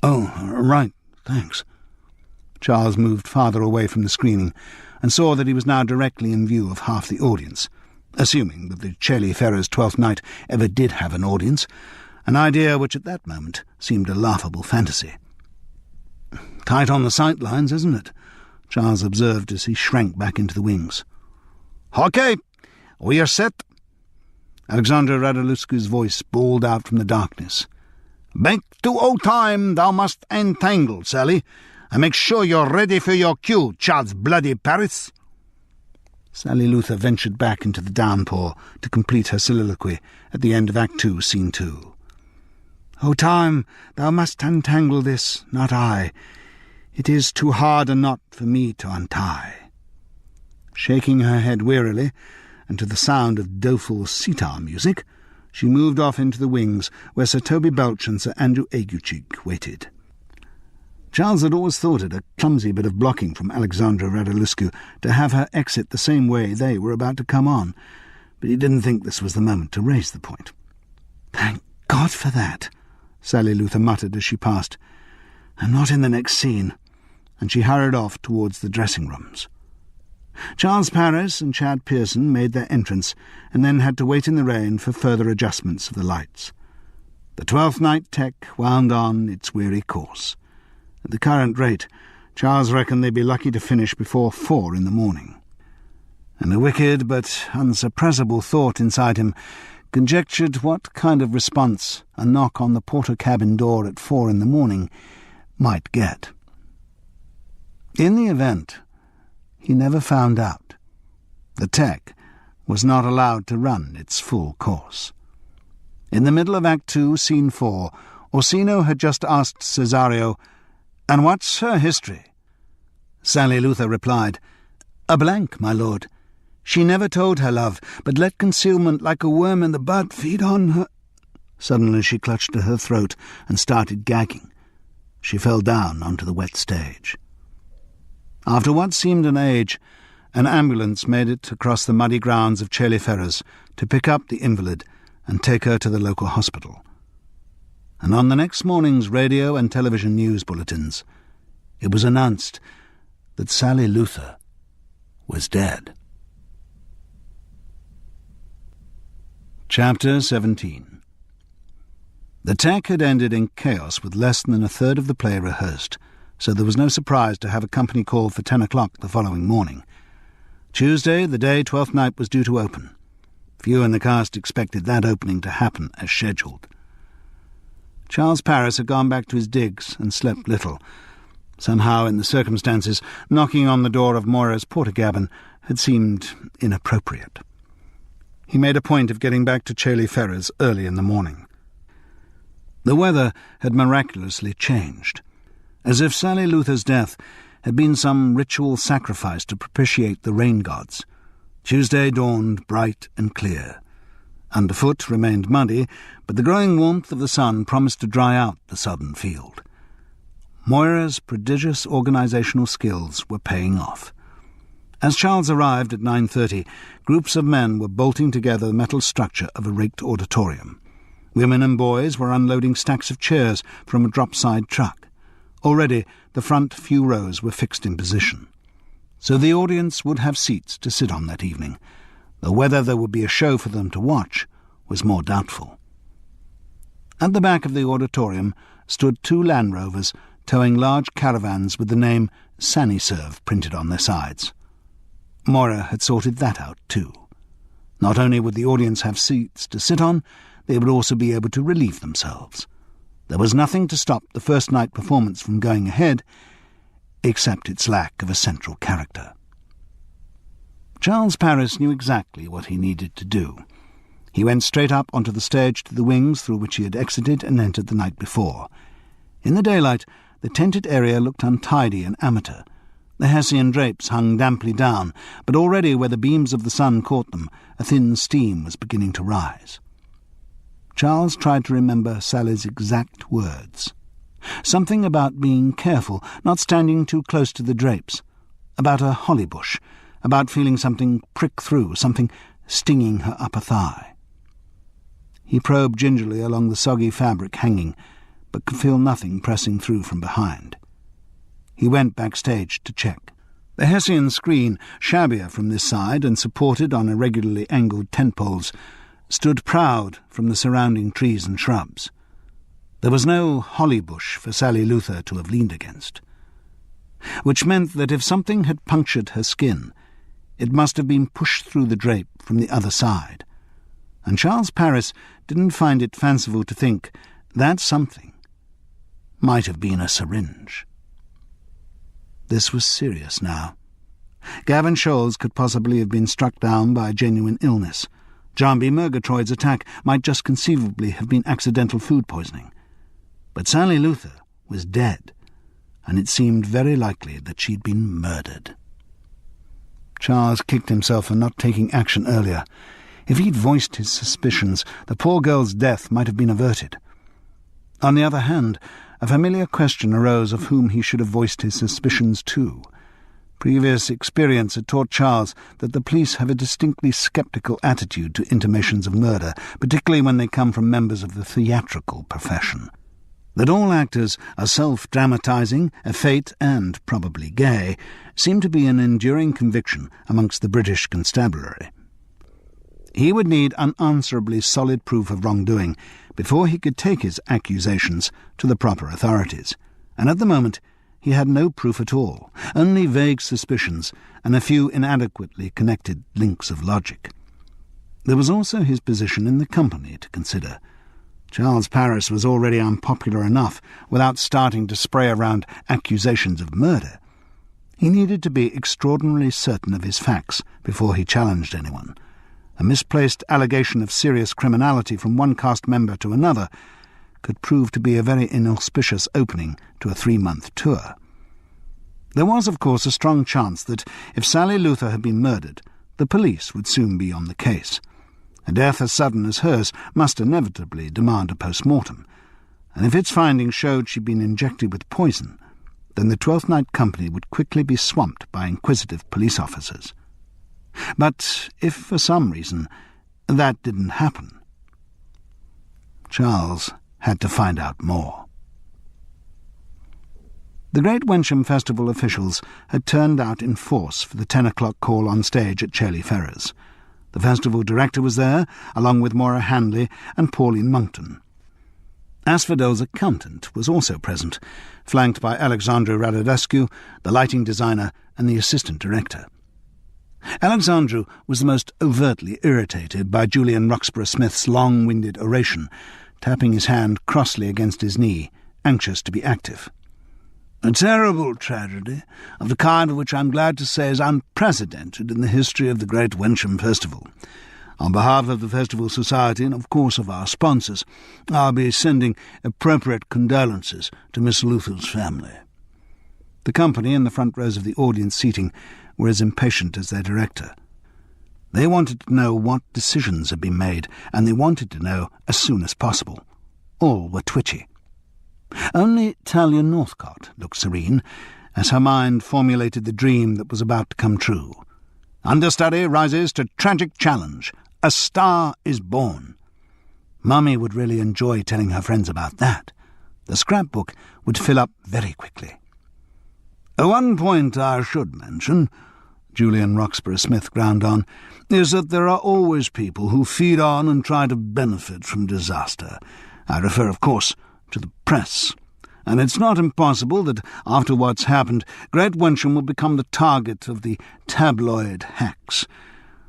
"Oh, right, thanks." Charles moved farther away from the screening and saw that he was now directly in view of half the audience, assuming that the Caeli Ferrers' 12th night ever did have an audience, an idea which at that moment seemed a laughable fantasy. "Tight on the sight lines, isn't it?" Charles observed as he shrank back into the wings. "Okay, we are set." Alexandra Radoluscu's voice bawled out from the darkness. "Back to O time, thou must entangle, Sally, and make sure you're ready for your cue, Charles bloody Paris." Sally Luther ventured back into the downpour to complete her soliloquy at the end of Act 2, Scene 2. "O time, thou must untangle this, not I. It is too hard a knot for me to untie." Shaking her head wearily, and to the sound of doleful sitar music, she moved off into the wings where Sir Toby Belch and Sir Andrew Aguecheek waited. Charles had always thought it a clumsy bit of blocking from Alexandra Radoluscu to have her exit the same way they were about to come on, but he didn't think this was the moment to raise the point. "Thank God for that," Sally Luther muttered as she passed. "I'm not in the next scene," and she hurried off towards the dressing rooms. Charles Paris and Chad Pearson made their entrance and then had to wait in the rain for further adjustments of the lights. The 12th night tech wound on its weary course. At the current rate, Charles reckoned they'd be lucky to finish before 4 in the morning. And a wicked but unsuppressible thought inside him conjectured what kind of response a knock on the porter cabin door at 4 in the morning might get. In the event, he never found out. The tech was not allowed to run its full course. In the middle of Act 2, Scene 4, Orsino had just asked Cesario, "And what's her history?" Sally Luther replied, "A blank, my lord. She never told her love, but let concealment like a worm in the bud feed on her." Suddenly she clutched at her throat and started gagging. She fell down onto the wet stage. After what seemed an age, an ambulance made it across the muddy grounds of Caeli Ferrers to pick up the invalid and take her to the local hospital. And on the next morning's radio and television news bulletins, it was announced that Sally Luther was dead. Chapter 17. The tech had ended in chaos with less than a third of the play rehearsed, so there was no surprise to have a company called for 10 o'clock the following morning. Tuesday, the day Twelfth Night was due to open. Few in the cast expected that opening to happen as scheduled. Charles Paris had gone back to his digs and slept little. Somehow, in the circumstances, knocking on the door of Moira's porter-cabin had seemed inappropriate. He made a point of getting back to Chailey Ferrers early in the morning. The weather had miraculously changed, as if Sally Luther's death had been some ritual sacrifice to propitiate the rain gods. Tuesday dawned bright and clear. Underfoot remained muddy, but the growing warmth of the sun promised to dry out the southern field. Moira's prodigious organisational skills were paying off. As Charles arrived at 9:30, groups of men were bolting together the metal structure of a raked auditorium. Women and boys were unloading stacks of chairs from a drop-side truck. Already the front few rows were fixed in position. So the audience would have seats to sit on that evening, though whether there would be a show for them to watch was more doubtful. At the back of the auditorium stood 2 Land Rovers towing large caravans with the name Saniserve printed on their sides. Moira had sorted that out too. Not only would the audience have seats to sit on, they would also be able to relieve themselves. There was nothing to stop the first night performance from going ahead, except its lack of a central character. Charles Paris knew exactly what he needed to do. He went straight up onto the stage to the wings through which he had exited and entered the night before. In the daylight, the tented area looked untidy and amateur. The Hessian drapes hung damply down, but already where the beams of the sun caught them, a thin steam was beginning to rise. Charles tried to remember Sally's exact words. Something about being careful, not standing too close to the drapes, about a holly bush, about feeling something prick through, something stinging her upper thigh. He probed gingerly along the soggy fabric hanging, but could feel nothing pressing through from behind. He went backstage to check. The Hessian screen, shabbier from this side and supported on irregularly angled tent poles, stood proud from the surrounding trees and shrubs. There was no holly bush for Sally Luther to have leaned against, which meant that if something had punctured her skin, it must have been pushed through the drape from the other side, and Charles Paris didn't find it fanciful to think that something might have been a syringe. This was serious now. Gavin Scholes could possibly have been struck down by a genuine illness. Jambi Murgatroyd's attack might just conceivably have been accidental food poisoning. But Sally Luther was dead, and it seemed very likely that she'd been murdered. Charles kicked himself for not taking action earlier. If he'd voiced his suspicions, the poor girl's death might have been averted. On the other hand, a familiar question arose of whom he should have voiced his suspicions to. Previous experience had taught Charles that the police have a distinctly sceptical attitude to intimations of murder, particularly when they come from members of the theatrical profession. That all actors are self-dramatising, effete, and probably gay, seemed to be an enduring conviction amongst the British constabulary. He would need unanswerably solid proof of wrongdoing before he could take his accusations to the proper authorities, and at the moment he had no proof at all, only vague suspicions and a few inadequately connected links of logic. There was also his position in the company to consider. Charles Paris was already unpopular enough without starting to spray around accusations of murder. He needed to be extraordinarily certain of his facts before he challenged anyone. A misplaced allegation of serious criminality from one cast member to another could prove to be a very inauspicious opening to a 3-month tour. There was, of course, a strong chance that if Sally Luther had been murdered, the police would soon be on the case. A death as sudden as hers must inevitably demand a post-mortem, and if its findings showed she'd been injected with poison, then the Twelfth Night Company would quickly be swamped by inquisitive police officers. But if for some reason that didn't happen, Charles had to find out more. The Great Wensham Festival officials had turned out in force for the 10 o'clock call on stage at Chailey Ferrers. The festival director was there, along with Maura Handley and Pauline Monckton. Asphodel's accountant was also present, flanked by Alexandru Radulescu, the lighting designer, and the assistant director. Alexandru was the most overtly irritated by Julian Roxburgh Smith's long-winded oration, tapping his hand crossly against his knee, anxious to be active. "A terrible tragedy, of the kind of which I'm glad to say is unprecedented in the history of the Great Wensham Festival. On behalf of the Festival Society and, of course, of our sponsors, I'll be sending appropriate condolences to Miss Luther's family." The company in the front rows of the audience seating were as impatient as their director. They wanted to know what decisions had been made, and they wanted to know as soon as possible. All were twitchy. Only Talia Northcott looked serene, as her mind formulated the dream that was about to come true. Understudy rises to tragic challenge. A star is born. Mummy would really enjoy telling her friends about that. The scrapbook would fill up very quickly. "One point I should mention," Julian Roxburgh Smith ground on, "is that there are always people who feed on and try to benefit from disaster. I refer, of course, to the press. And it's not impossible that, after what's happened, Great Wensham will become the target of the tabloid hacks.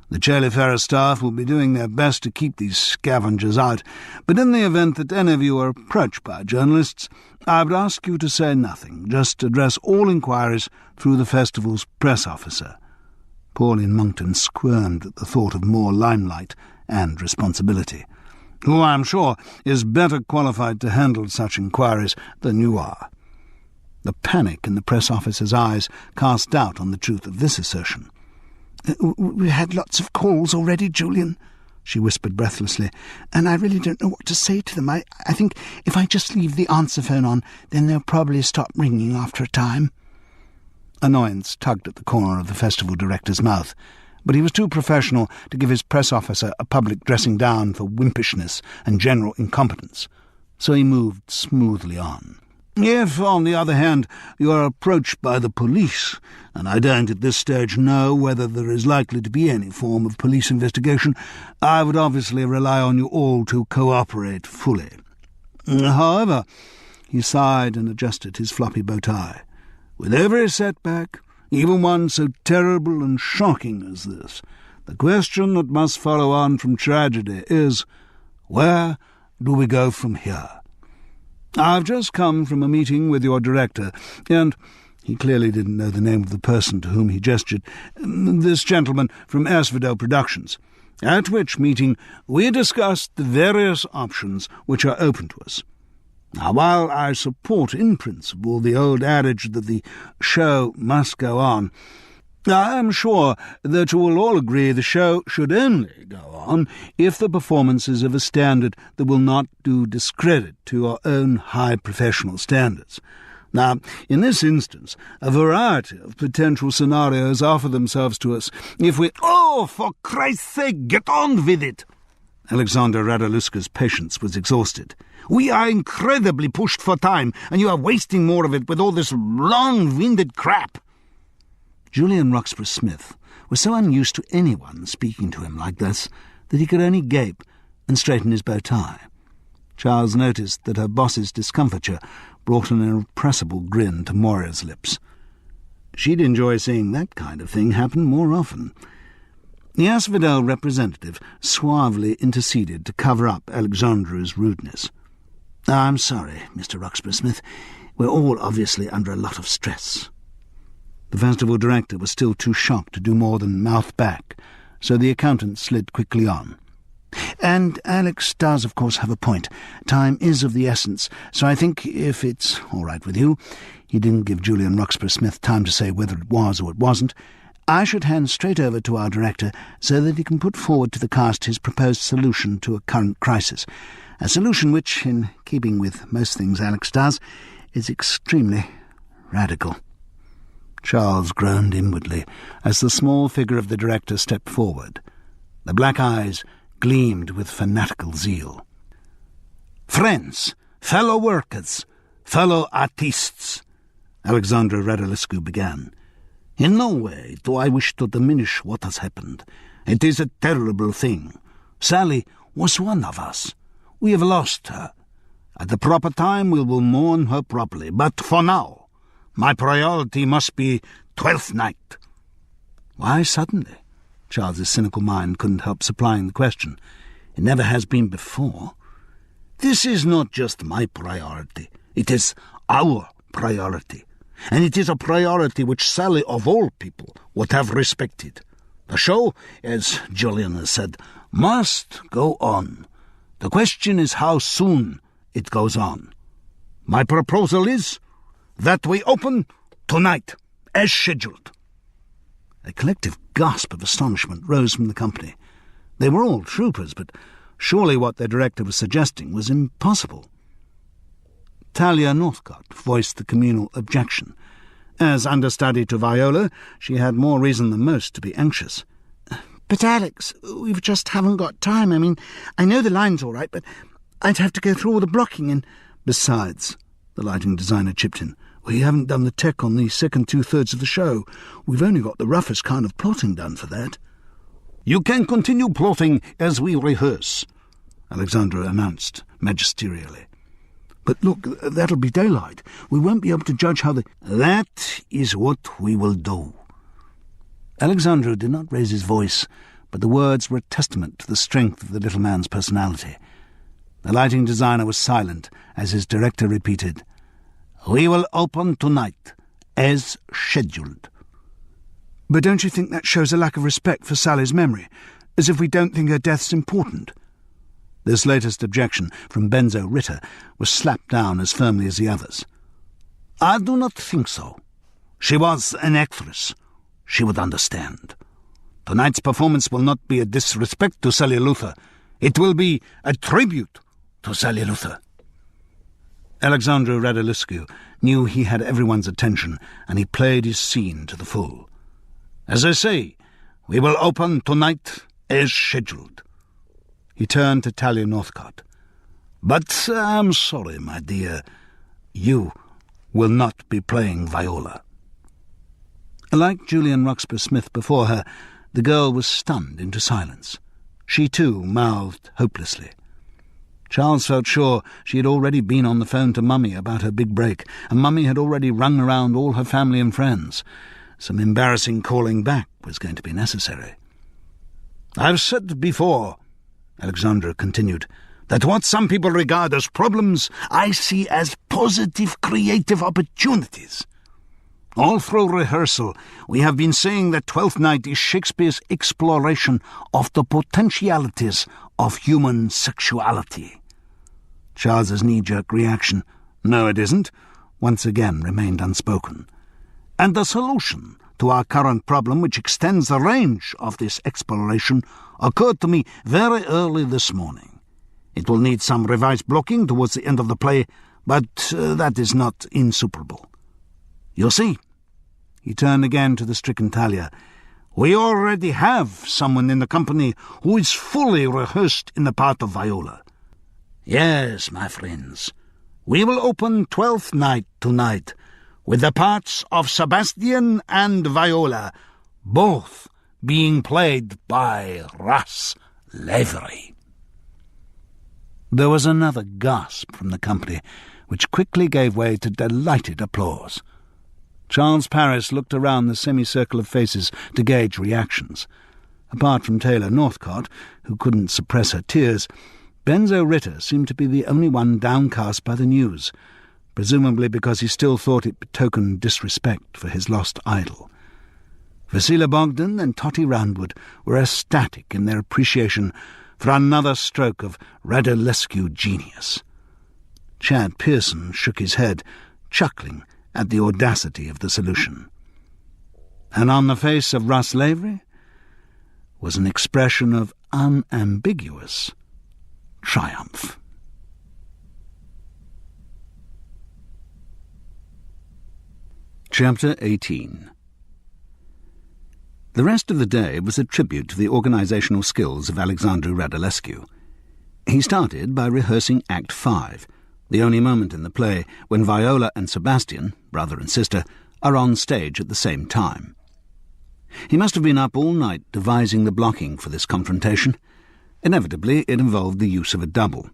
The Chailey staff will be doing their best to keep these scavengers out, but in the event that any of you are approached by journalists, I would ask you to say nothing, just address all inquiries through the festival's press officer." Pauline Monckton squirmed at the thought of more limelight and responsibility. "Who, I'm sure, is better qualified to handle such inquiries than you are." The panic in the press officer's eyes cast doubt on the truth of this assertion. "We had lots of calls already, Julian," she whispered breathlessly, "and I really don't know what to say to them. I think if I just leave the answer phone on, then they'll probably stop ringing after a time." Annoyance tugged at the corner of the festival director's mouth, but he was too professional to give his press officer a public dressing down for wimpishness and general incompetence, so he moved smoothly on. "If, on the other hand, you are approached by the police, and I don't at this stage know whether there is likely to be any form of police investigation, I would obviously rely on you all to cooperate fully. However," he sighed and adjusted his floppy bow tie, "with every setback, even one so terrible and shocking as this, the question that must follow on from tragedy is, where do we go from here? I've just come from a meeting with your director, and—" he clearly didn't know the name of the person to whom he gestured, "this gentleman from Asphodel Productions, at which meeting we discussed the various options which are open to us. Now, while I support in principle the old adage that the show must go on, I am sure that you will all agree the show should only go on if the performance is of a standard that will not do discredit to your own high professional standards. Now, in this instance, a variety of potential scenarios offer themselves to us if we— "Oh, for Christ's sake, get on with it!" Alexander Radulescu's patience was exhausted. "We are incredibly pushed for time, and you are wasting more of it with all this long-winded crap." Julian Roxburgh Smith was so unused to anyone speaking to him like this that he could only gape and straighten his bow tie. Charles noticed that her boss's discomfiture brought an irrepressible grin to Moira's lips. She'd enjoy seeing that kind of thing happen more often. The Asphodel representative suavely interceded to cover up Alexandru's rudeness. "I'm sorry, Mr. Roxburgh Smith. We're all obviously under a lot of stress." The festival director was still too shocked to do more than mouth back, so the accountant slid quickly on. "And Alex does, of course, have a point. Time is of the essence, so I think, if it's all right with you," he didn't give Julian Roxburgh Smith time to say whether it was or it wasn't, "I should hand straight over to our director so that he can put forward to the cast his proposed solution to a current crisis, a solution which, in keeping with most things Alex does, is extremely radical." Charles groaned inwardly as the small figure of the director stepped forward. The black eyes gleamed with fanatical zeal. "Friends, fellow workers, fellow artists," Alexandru Radulescu began. "In no way do I wish to diminish what has happened. It is a terrible thing. Sally was one of us. We have lost her. At the proper time we will mourn her properly. But for now, my priority must be 12th night. Why suddenly? Charles's cynical mind couldn't help supplying the question. It never has been before. This is not just my priority. It is our priority. And it is a priority which Sally, of all people, would have respected. The show, as Julian has said, must go on. The question is how soon it goes on. My proposal is that we open tonight, as scheduled. A collective gasp of astonishment rose from the company. They were all troopers, but surely what their director was suggesting was impossible. Talia Northcott voiced the communal objection. As understudy to Viola, she had more reason than most to be anxious. But Alex, we just haven't got time. I mean, I know the line's all right, but I'd have to go through all the blocking and... Besides, the lighting designer chipped in, we haven't done the tech on the second two-thirds of the show. We've only got the roughest kind of plotting done for that. You can continue plotting as we rehearse, Alexandra announced magisterially. But look, that'll be daylight. We won't be able to judge how the... That is what we will do. Alexandra did not raise his voice, but the words were a testament to the strength of the little man's personality. The lighting designer was silent as his director repeated, "We will open tonight, as scheduled." But don't you think that shows a lack of respect for Sally's memory, as if we don't think her death's important? This latest objection from Benzo Ritter was slapped down as firmly as the others. I do not think so. She was an actress. She would understand. Tonight's performance will not be a disrespect to Sally Luther. It will be a tribute to Sally Luther. Alexandru Radulescu knew he had everyone's attention, and he played his scene to the full. As I say, we will open tonight as scheduled. He turned to Talia Northcott. But I'm sorry, my dear, you will not be playing Viola. Like Julian Roxburgh-Smith before her, the girl was stunned into silence. She too mouthed hopelessly. Charles felt sure she had already been on the phone to Mummy about her big break, and Mummy had already rung around all her family and friends. Some embarrassing calling back was going to be necessary. I've said before, Alexandra continued, that what some people regard as problems, I see as positive creative opportunities. All through rehearsal, we have been saying that Twelfth Night is Shakespeare's exploration of the potentialities of human sexuality. Charles's knee-jerk reaction, "No, it isn't," once again remained unspoken. And the solution to our current problem, which extends the range of this exploration, occurred to me very early this morning. It will need some revised blocking towards the end of the play, but that is not insuperable. You see," he turned again to the stricken Talia, "we already have someone in the company who is fully rehearsed in the part of Viola. Yes, my friends, we will open Twelfth Night tonight with the parts of Sebastian and Viola, both being played by Russ Lavery." There was another gasp from the company, which quickly gave way to delighted applause. Charles Paris looked around the semicircle of faces to gauge reactions. Apart from Taylor Northcott, who couldn't suppress her tears, Benzo Ritter seemed to be the only one downcast by the news, presumably because he still thought it betokened disrespect for his lost idol. Vasila Bogdan and Totty Roundwood were ecstatic in their appreciation for another stroke of Radulescu genius. Chad Pearson shook his head, chuckling at the audacity of the solution. And on the face of Russ Lavery was an expression of unambiguous triumph. Chapter 18. The rest of the day was a tribute to the organisational skills of Alexandru Radulescu. He started by rehearsing Act 5, the only moment in the play when Viola and Sebastian, brother and sister, are on stage at the same time. He must have been up all night devising the blocking for this confrontation. Inevitably, it involved the use of a double.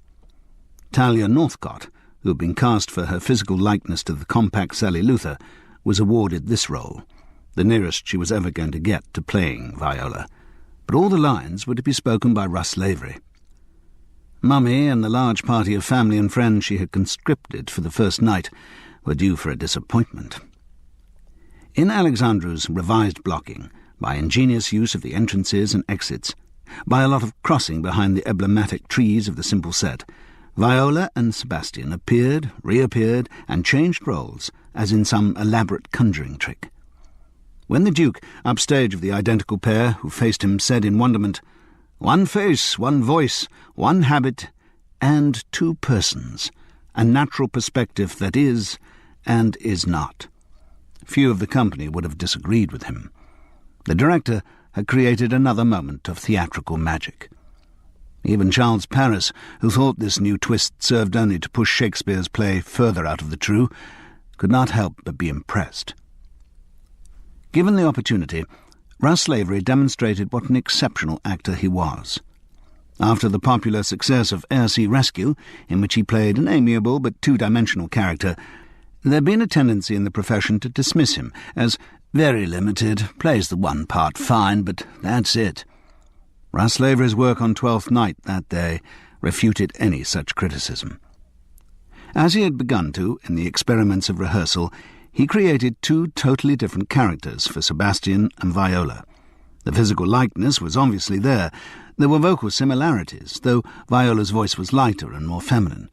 Talia Northcott, who had been cast for her physical likeness to the compact Sally Luther, was awarded this role, the nearest she was ever going to get to playing Viola. But all the lines were to be spoken by Russ Lavery. Mummy and the large party of family and friends she had conscripted for the first night were due for a disappointment. In Alexandru's revised blocking, by ingenious use of the entrances and exits, by a lot of crossing behind the emblematic trees of the simple set, Viola and Sebastian appeared, reappeared, and changed roles as in some elaborate conjuring trick. When the Duke, upstage of the identical pair who faced him, said in wonderment, "One face, one voice, one habit, and two persons, a natural perspective that is and is not," few of the company would have disagreed with him. The director had created another moment of theatrical magic. Even Charles Paris, who thought this new twist served only to push Shakespeare's play further out of the true, could not help but be impressed. Given the opportunity, Russ Lavery demonstrated what an exceptional actor he was. After the popular success of Air-Sea Rescue, in which he played an amiable but two-dimensional character, there had been a tendency in the profession to dismiss him as very limited, plays the one part fine, but that's it. Russ Lavery's work on Twelfth Night that day refuted any such criticism. As he had begun to, in the experiments of rehearsal, he created two totally different characters for Sebastian and Viola. The physical likeness was obviously there. There were vocal similarities, though Viola's voice was lighter and more feminine.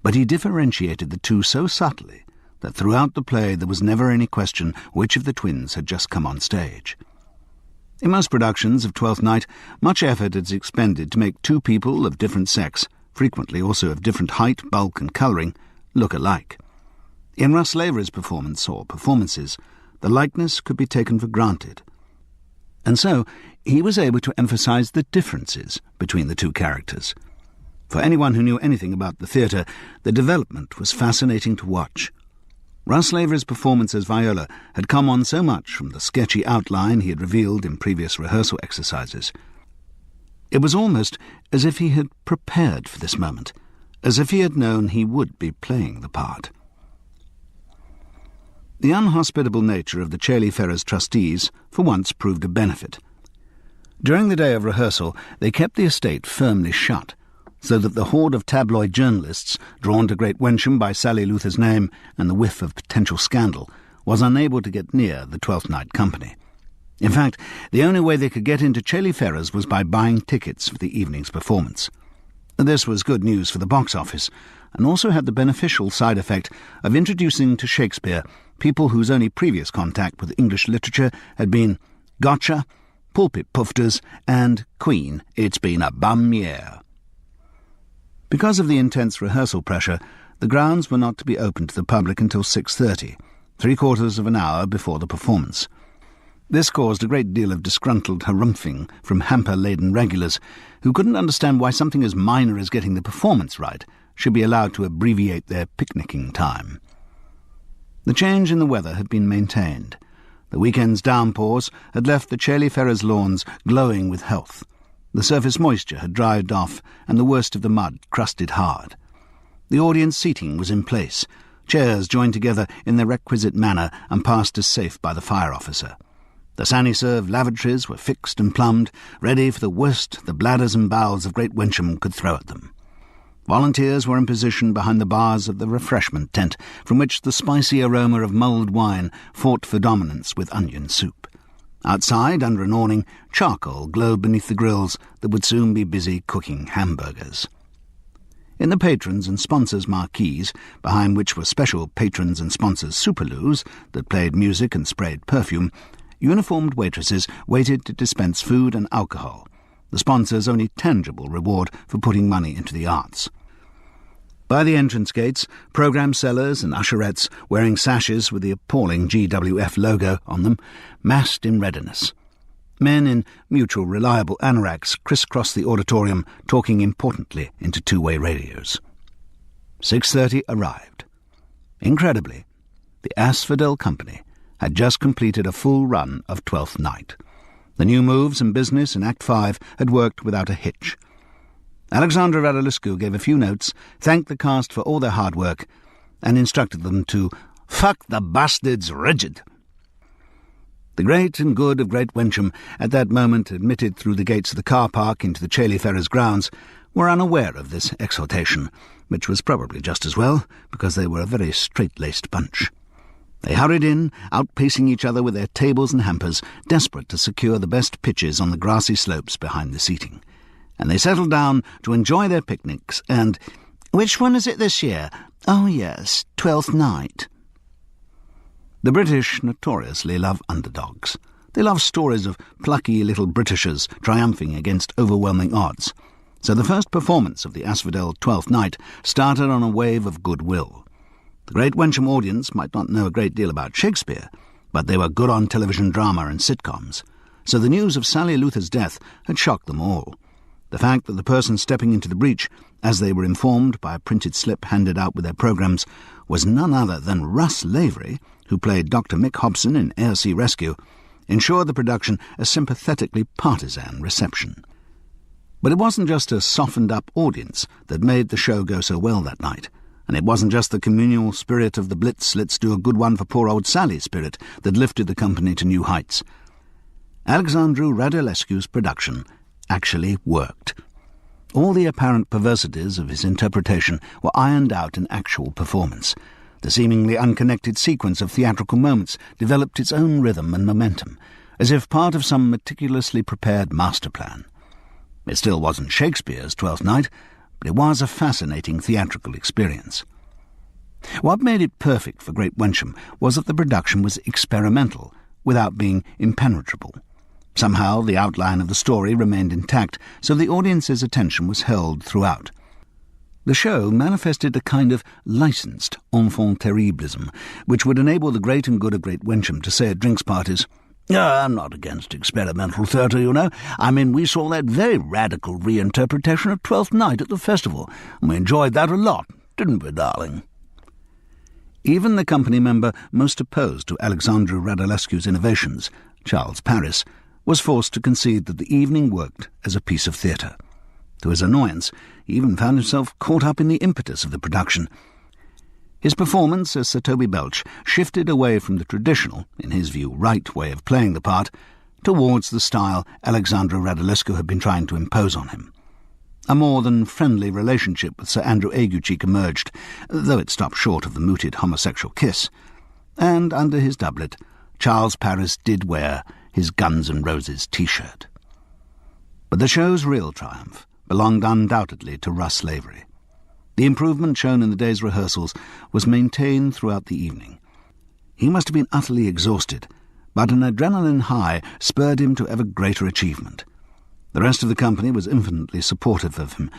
But he differentiated the two so subtly that throughout the play there was never any question which of the twins had just come on stage. In most productions of Twelfth Night, much effort is expended to make two people of different sex, frequently also of different height, bulk and colouring, look alike. In Russ Lavery's performance or performances, the likeness could be taken for granted. And so he was able to emphasise the differences between the two characters. For anyone who knew anything about the theatre, the development was fascinating to watch. Russ Lavery's performance as Viola had come on so much from the sketchy outline he had revealed in previous rehearsal exercises. It was almost as if he had prepared for this moment, as if he had known he would be playing the part. The unhospitable nature of the Chailey Ferrers trustees for once proved a benefit. During the day of rehearsal, they kept the estate firmly shut, so that the horde of tabloid journalists, drawn to Great Wensham by Sally Luther's name and the whiff of potential scandal, was unable to get near the Twelfth Night company. In fact, the only way they could get into Chailey Ferrers was by buying tickets for the evening's performance. This was good news for the box office, and also had the beneficial side effect of introducing to Shakespeare people whose only previous contact with English literature had been Gotcha, Pulpit Poofters, and Queen, It's Been a Bum Year. Because of the intense rehearsal pressure, the grounds were not to be open to the public until 6:30, 3/4 of an hour before the performance. This caused a great deal of disgruntled harumphing from hamper-laden regulars who couldn't understand why something as minor as getting the performance right should be allowed to abbreviate their picnicking time. The change in the weather had been maintained. The weekend's downpours had left the Chailey Ferrers lawns glowing with health. The surface moisture had dried off, and the worst of the mud crusted hard. The audience seating was in place, chairs joined together in the requisite manner and passed as safe by the fire officer. The sani-serve lavatories were fixed and plumbed, ready for the worst the bladders and bowels of Great Wensham could throw at them. Volunteers were in position behind the bars of the refreshment tent, from which the spicy aroma of mulled wine fought for dominance with onion soup. Outside, under an awning, charcoal glowed beneath the grills that would soon be busy cooking hamburgers. In the patrons and sponsors' marquees, behind which were special patrons and sponsors' superloos that played music and sprayed perfume, uniformed waitresses waited to dispense food and alcohol, the sponsors' only tangible reward for putting money into the arts. By the entrance gates, programme sellers and usherettes, wearing sashes with the appalling GWF logo on them, massed in readiness. Men in mutual reliable anoraks crisscrossed the auditorium, talking importantly into two-way radios. 6:30 arrived. Incredibly, the Asphodel Company had just completed a full run of Twelfth Night. The new moves and business in Act 5 had worked without a hitch. Alexandra Radulescu gave a few notes, thanked the cast for all their hard work, and instructed them to fuck the bastards rigid. The great and good of Great Wencham, at that moment admitted through the gates of the car park into the Chailey Ferrers grounds, were unaware of this exhortation, which was probably just as well, because they were a very straight-laced bunch. They hurried in, outpacing each other with their tables and hampers, desperate to secure the best pitches on the grassy slopes behind the seating. And they settled down to enjoy their picnics and... "Which one is it this year? Oh, yes, 12th night." The British notoriously love underdogs. They love stories of plucky little Britishers triumphing against overwhelming odds. So the first performance of the Asphodel 12th Night started on a wave of goodwill. The Great Wencham audience might not know a great deal about Shakespeare, but they were good on television drama and sitcoms. So the news of Sally Luther's death had shocked them all. The fact that the person stepping into the breach, as they were informed by a printed slip handed out with their programmes, was none other than Russ Lavery, who played Dr. Mick Hobson in AOC Rescue, ensured the production a sympathetically partisan reception. But it wasn't just a softened-up audience that made the show go so well that night, and it wasn't just the communal spirit of the Blitz, let's do a good one for poor old Sally spirit that lifted the company to new heights. Alexandru Radulescu's production actually worked. All the apparent perversities of his interpretation were ironed out in actual performance. The seemingly unconnected sequence of theatrical moments developed its own rhythm and momentum, as if part of some meticulously prepared master plan. It still wasn't Shakespeare's 12th Night, but it was a fascinating theatrical experience. What made it perfect for Great Wencham was that the production was experimental, without being impenetrable. Somehow the outline of the story remained intact, so the audience's attention was held throughout. The show manifested a kind of licensed enfant terriblism, which would enable the great and good of Great Wencham to say at drinks parties, "I'm not against experimental theatre, you know. I mean, we saw that very radical reinterpretation of 12th Night at the festival, and we enjoyed that a lot, didn't we, darling?" Even the company member most opposed to Alexandru Radulescu's innovations, Charles Paris, was forced to concede that the evening worked as a piece of theatre. To his annoyance, he even found himself caught up in the impetus of the production. His performance as Sir Toby Belch shifted away from the traditional, in his view, right way of playing the part, towards the style Alexandru Radulescu had been trying to impose on him. A more than friendly relationship with Sir Andrew Aguecheek emerged, though it stopped short of the mooted homosexual kiss. And under his doublet, Charles Paris did wear his Guns N' Roses T-shirt. But the show's real triumph belonged undoubtedly to Russ Lavery. The improvement shown in the day's rehearsals was maintained throughout the evening. He must have been utterly exhausted, but an adrenaline high spurred him to ever greater achievement. The rest of the company was infinitely supportive of him,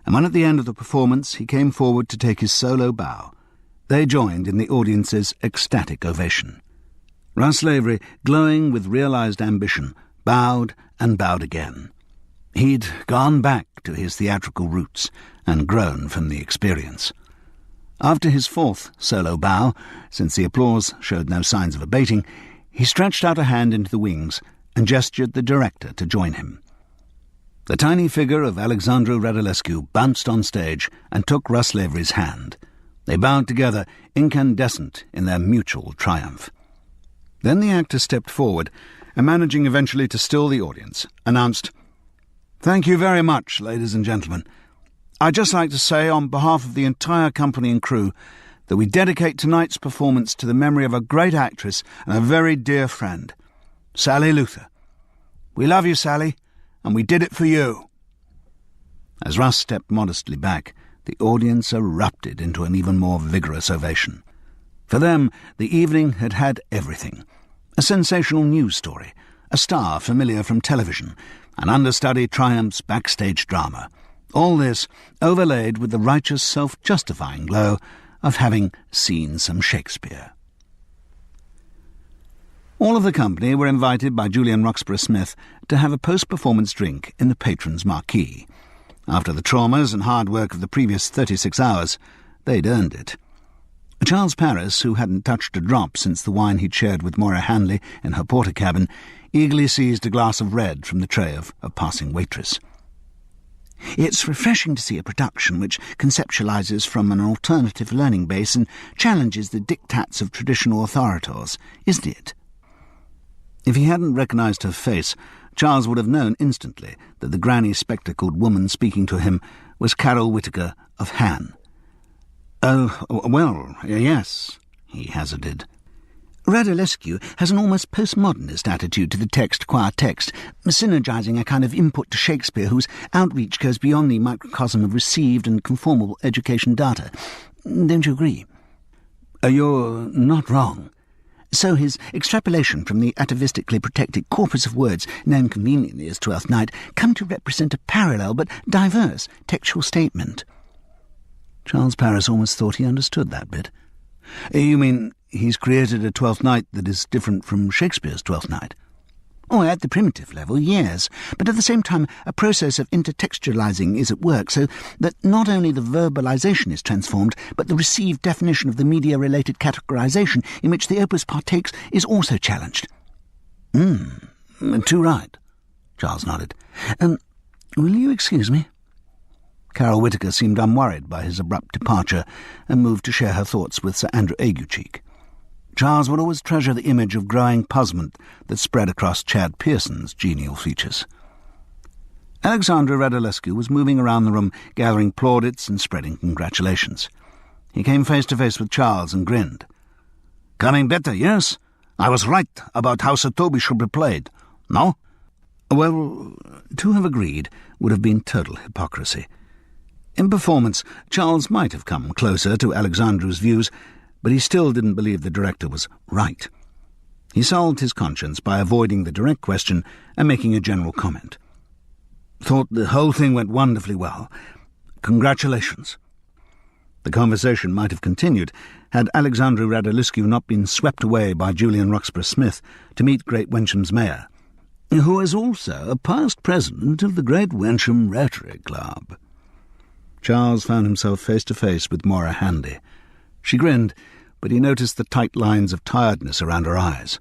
and when at the end of the performance he came forward to take his solo bow, they joined in the audience's ecstatic ovation. Russ Lavery, glowing with realised ambition, bowed and bowed again. He'd gone back to his theatrical roots and grown from the experience. After his fourth solo bow, since the applause showed no signs of abating, he stretched out a hand into the wings and gestured the director to join him. The tiny figure of Alexandru Radulescu bounced on stage and took Russ Lavery's hand. They bowed together, incandescent in their mutual triumph. Then the actor stepped forward, and managing eventually to still the audience, announced, "Thank you very much, ladies and gentlemen. I'd just like to say, on behalf of the entire company and crew, that we dedicate tonight's performance to the memory of a great actress and a very dear friend, Sally Luther. We love you, Sally, and we did it for you." As Russ stepped modestly back, the audience erupted into an even more vigorous ovation. For them, the evening had had everything. A sensational news story, a star familiar from television, an understudy triumph's backstage drama. All this overlaid with the righteous self-justifying glow of having seen some Shakespeare. All of the company were invited by Julian Roxburgh-Smith to have a post-performance drink in the patrons' marquee. After the traumas and hard work of the previous 36 hours, they'd earned it. Charles Paris, who hadn't touched a drop since the wine he'd shared with Moira Hanley in her porter cabin, eagerly seized a glass of red from the tray of a passing waitress. It's refreshing to see a production which conceptualizes from an alternative learning base and challenges the diktats of traditional authoritors, isn't it? If he hadn't recognised her face, Charles would have known instantly that the granny-spectacled woman speaking to him was Carol Whittaker of Han. "Oh, well, yes," he hazarded. Radulescu has an almost postmodernist attitude to the text-qua text, synergising a kind of input to Shakespeare whose outreach goes beyond the microcosm of received and conformable education data. Don't you agree? You're not wrong. So his extrapolation from the atavistically protected corpus of words known conveniently as Twelfth Night come to represent a parallel but diverse textual statement. Charles Paris almost thought he understood that bit. You mean he's created a Twelfth Night that is different from Shakespeare's Twelfth Night? Oh, at the primitive level, yes, but at the same time a process of intertextualizing is at work, so that not only the verbalization is transformed, but the received definition of the media-related categorization in which the opus partakes is also challenged. Too right, Charles nodded. Will you excuse me? Carol Whittaker seemed unworried by his abrupt departure and moved to share her thoughts with Sir Andrew Aguecheek. Charles would always treasure the image of growing puzzlement that spread across Chad Pearson's genial features. Alexandra Radulescu was moving around the room, gathering plaudits and spreading congratulations. He came face to face with Charles and grinned. "Coming better, yes? I was right about how Satobi should be played. No?" Well, to have agreed would have been total hypocrisy. In performance, Charles might have come closer to Alexandra's views, but he still didn't believe the director was right. He solved his conscience by avoiding the direct question and making a general comment. "Thought the whole thing went wonderfully well. Congratulations." The conversation might have continued had Alexandra Radulescu not been swept away by Julian Roxburgh Smith to meet Great Wenham's mayor, who is also a past president of the Great Wenham Rotary Club. Charles found himself face to face with Maura Handy. She grinned, but he noticed the tight lines of tiredness around her eyes.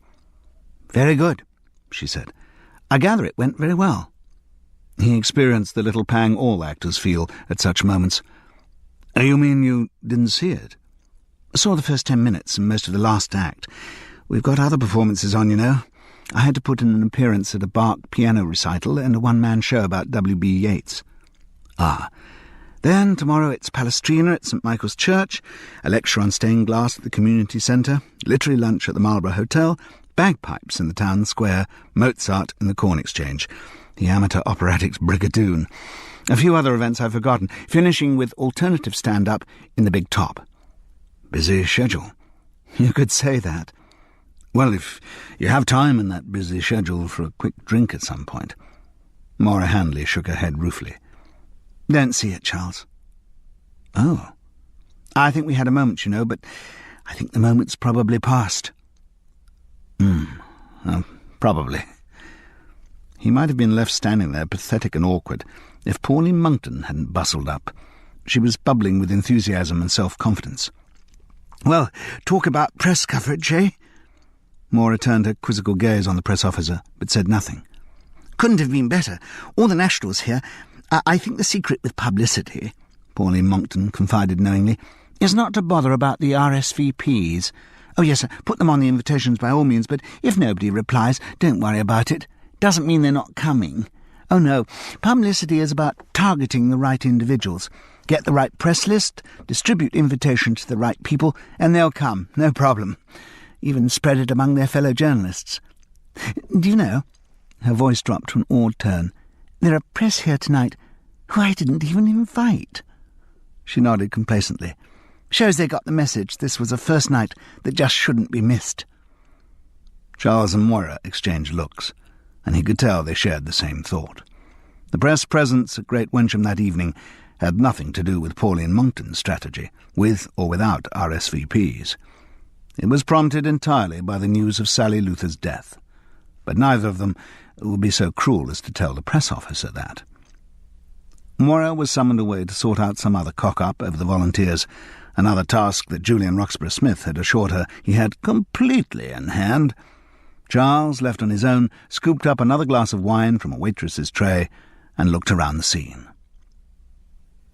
"Very good," she said. "I gather it went very well." He experienced the little pang all actors feel at such moments. "You mean you didn't see it?" "Saw the first 10 minutes and most of the last act. We've got other performances on, you know. I had to put in an appearance at a Bach piano recital and a one-man show about W.B. Yeats." "Ah. Then tomorrow it's Palestrina at St. Michael's Church, a lecture on stained glass at the community centre, literary lunch at the Marlborough Hotel, bagpipes in the town square, Mozart in the Corn Exchange, the amateur operatics Brigadoon, a few other events I've forgotten, finishing with alternative stand-up in the Big Top." "Busy schedule." "You could say that." "Well, if you have time in that busy schedule for a quick drink at some point." Maura Handley shook her head ruefully. "Don't see it, Charles." "Oh." "I think we had a moment, you know, but I think the moment's probably past." Probably." He might have been left standing there, pathetic and awkward, if Pauline Monkton hadn't bustled up. She was bubbling with enthusiasm and self-confidence. "Well, talk about press coverage, eh?" Maura turned her quizzical gaze on the press officer, but said nothing. "Couldn't have been better. All the nationals here. I think the secret with publicity," Pauline Monkton confided knowingly, "is not to bother about the RSVPs. Oh, yes, put them on the invitations by all means, but if nobody replies, don't worry about it. Doesn't mean they're not coming. Oh, no, publicity is about targeting the right individuals. Get the right press list, distribute invitations to the right people, and they'll come, no problem. Even spread it among their fellow journalists. Do you know," her voice dropped to an awed tone, "there are press here tonight who I didn't even invite." She nodded complacently. "Shows they got the message. This was a first night that just shouldn't be missed." Charles and Moira exchanged looks, and he could tell they shared the same thought. The press presence at Great Wenham that evening had nothing to do with Pauline Monkton's strategy, with or without RSVPs. It was prompted entirely by the news of Sally Luther's death, but neither of them would be so cruel as to tell the press officer that. Moira was summoned away to sort out some other cock-up over the volunteers, another task that Julian Roxburgh Smith had assured her he had completely in hand. Charles, left on his own, scooped up another glass of wine from a waitress's tray and looked around the scene.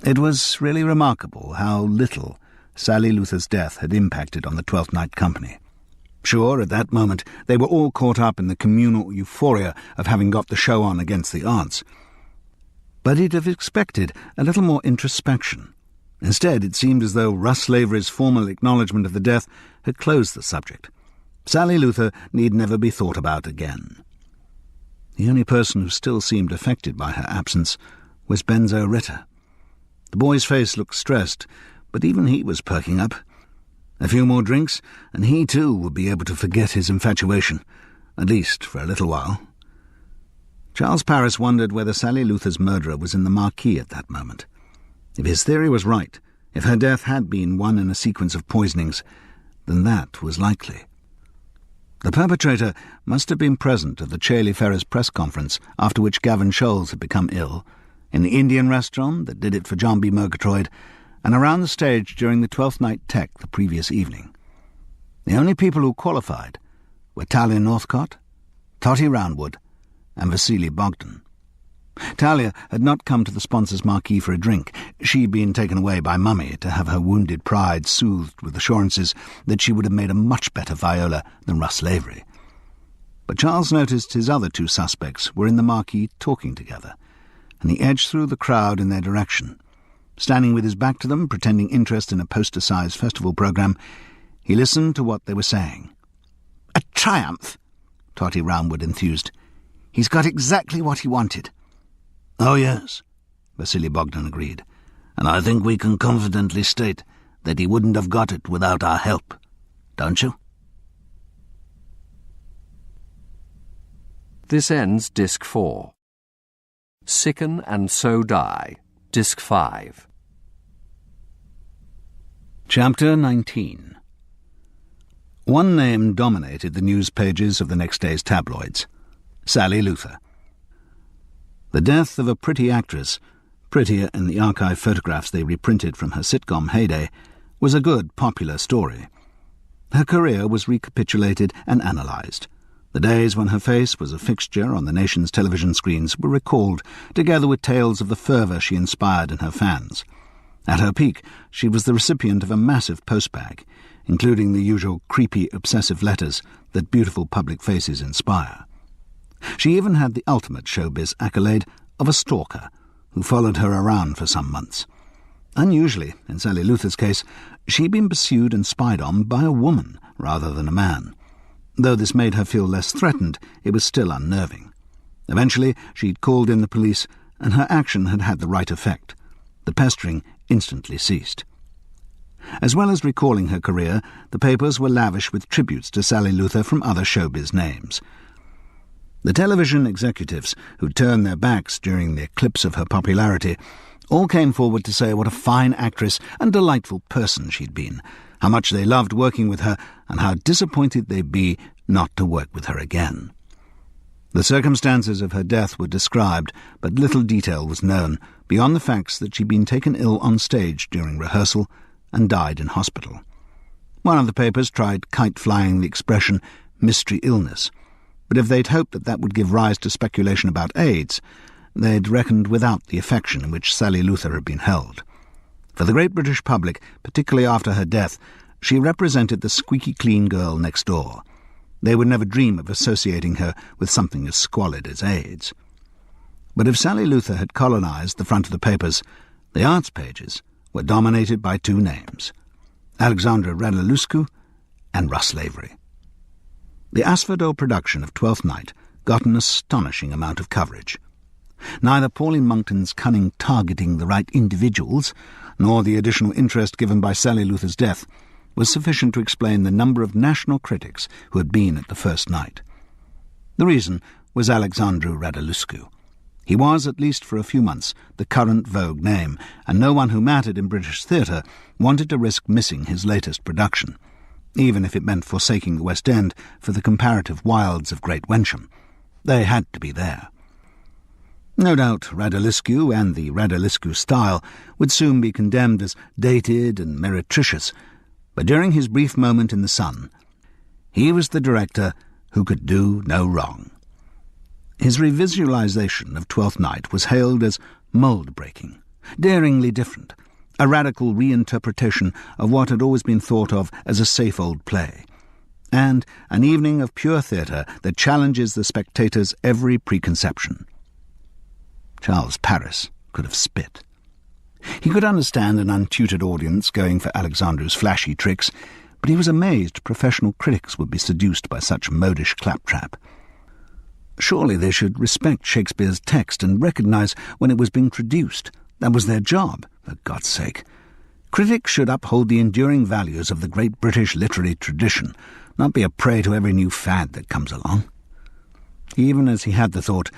It was really remarkable how little Sally Luther's death had impacted on the Twelfth Night company. Sure, at that moment they were all caught up in the communal euphoria of having got the show on against the odds. But he'd have expected a little more introspection. Instead, it seemed as though Russ Lavery's formal acknowledgement of the death had closed the subject. Sally Luther need never be thought about again. The only person who still seemed affected by her absence was Benzo Ritter. The boy's face looked stressed, but even he was perking up. A few more drinks, and he too would be able to forget his infatuation, at least for a little while. Charles Paris wondered whether Sally Luther's murderer was in the marquee at that moment. If his theory was right, if her death had been one in a sequence of poisonings, then that was likely. The perpetrator must have been present at the Chailey Ferris press conference after which Gavin Scholes had become ill, in the Indian restaurant that did it for John B. Murgatroyd, and around the stage during the 12th Night Tech the previous evening. The only people who qualified were Talia Northcott, Tottie Roundwood, and Vasily Bogdan. Talia had not come to the sponsor's marquee for a drink. She'd been taken away by Mummy to have her wounded pride soothed with assurances that she would have made a much better Viola than Russ Lavery. But Charles noticed his other two suspects were in the marquee talking together, and he edged through the crowd in their direction. Standing with his back to them, pretending interest in a poster-sized festival programme, he listened to what they were saying. "A triumph," Tottie Roundwood enthused. "He's got exactly what he wanted." "Oh, yes," Vasily Bogdan agreed, "and I think we can confidently state that he wouldn't have got it without our help. Don't you?" This ends Disc 4. Sicken and So Die, Disc 5. Chapter 19. One name dominated the news pages of the next day's tabloids: Sally Luther. The death of a pretty actress, prettier in the archive photographs they reprinted from her sitcom heyday, was a good, popular story. Her career was recapitulated and analysed. The days when her face was a fixture on the nation's television screens were recalled, together with tales of the fervour she inspired in her fans. At her peak, she was the recipient of a massive postbag, including the usual creepy, obsessive letters that beautiful public faces inspire. She even had the ultimate showbiz accolade of a stalker who followed her around for some months. Unusually, in Sally Luther's case, she'd been pursued and spied on by a woman rather than a man. Though this made her feel less threatened, it was still unnerving. Eventually, she'd called in the police, and her action had had the right effect. The pestering instantly ceased. As well as recalling her career, the papers were lavish with tributes to Sally Luther from other showbiz names. The television executives who turned their backs during the eclipse of her popularity all came forward to say what a fine actress and delightful person she'd been, how much they loved working with her, and how disappointed they'd be not to work with her again. The circumstances of her death were described, but little detail was known, beyond the facts that she'd been taken ill on stage during rehearsal and died in hospital. One of the papers tried kite-flying the expression mystery illness, but if they'd hoped that that would give rise to speculation about AIDS, they'd reckoned without the affection in which Sally Luther had been held. For the great British public, particularly after her death, she represented the squeaky-clean girl next door. They would never dream of associating her with something as squalid as AIDS. But if Sally Luther had colonised the front of the papers, the arts pages were dominated by two names: Alexandra Radoluscu and Russ Lavery. The Asphodel production of Twelfth Night got an astonishing amount of coverage. Neither Pauline Monkton's cunning targeting the right individuals, nor the additional interest given by Sally Luther's death, was sufficient to explain the number of national critics who had been at the first night. The reason was Alexandru Radoluscu. He was, at least for a few months, the current vogue name, and no one who mattered in British theatre wanted to risk missing his latest production, even if it meant forsaking the West End for the comparative wilds of Great Wensham. They had to be there. No doubt Radoluscu and the Radoluscu style would soon be condemned as dated and meretricious, but during his brief moment in the sun, he was the director who could do no wrong. His revisualisation of Twelfth Night was hailed as mould-breaking, daringly different, a radical reinterpretation of what had always been thought of as a safe old play, and an evening of pure theatre that challenges the spectator's every preconception. Charles Paris could have spit. He could understand an untutored audience going for Alexandru's flashy tricks, but he was amazed professional critics would be seduced by such modish claptrap. Surely they should respect Shakespeare's text and recognise when it was being traduced. That was their job, for God's sake. Critics should uphold the enduring values of the great British literary tradition, not be a prey to every new fad that comes along. Even as he had the thought,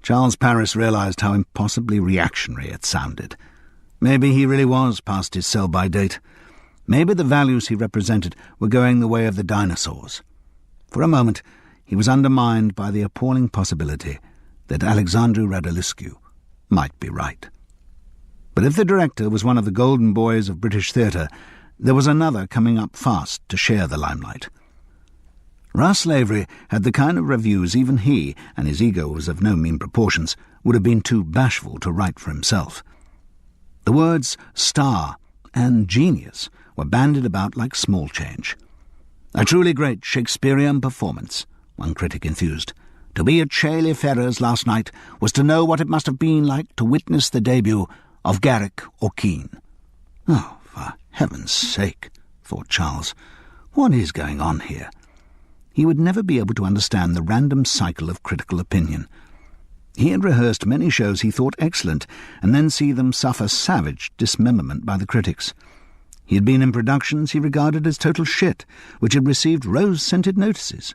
Charles Paris realised how impossibly reactionary it sounded. Maybe he really was past his sell-by date. Maybe the values he represented were going the way of the dinosaurs. For a moment, he was undermined by the appalling possibility that Alexandru Radulescu might be right. But if the director was one of the golden boys of British theatre, there was another coming up fast to share the limelight. Russ Lavery had the kind of reviews even he, and his ego was of no mean proportions, would have been too bashful to write for himself. The words star and genius were bandied about like small change. A truly great Shakespearean performance, one critic enthused. To be at Chailey Ferrers last night was to know what it must have been like to witness the debut of Garrick or Keane. Oh, for heaven's sake, thought Charles, what is going on here? He would never be able to understand the random cycle of critical opinion. He had rehearsed many shows he thought excellent, and then see them suffer savage dismemberment by the critics. He had been in productions he regarded as total shit, which had received rose-scented notices.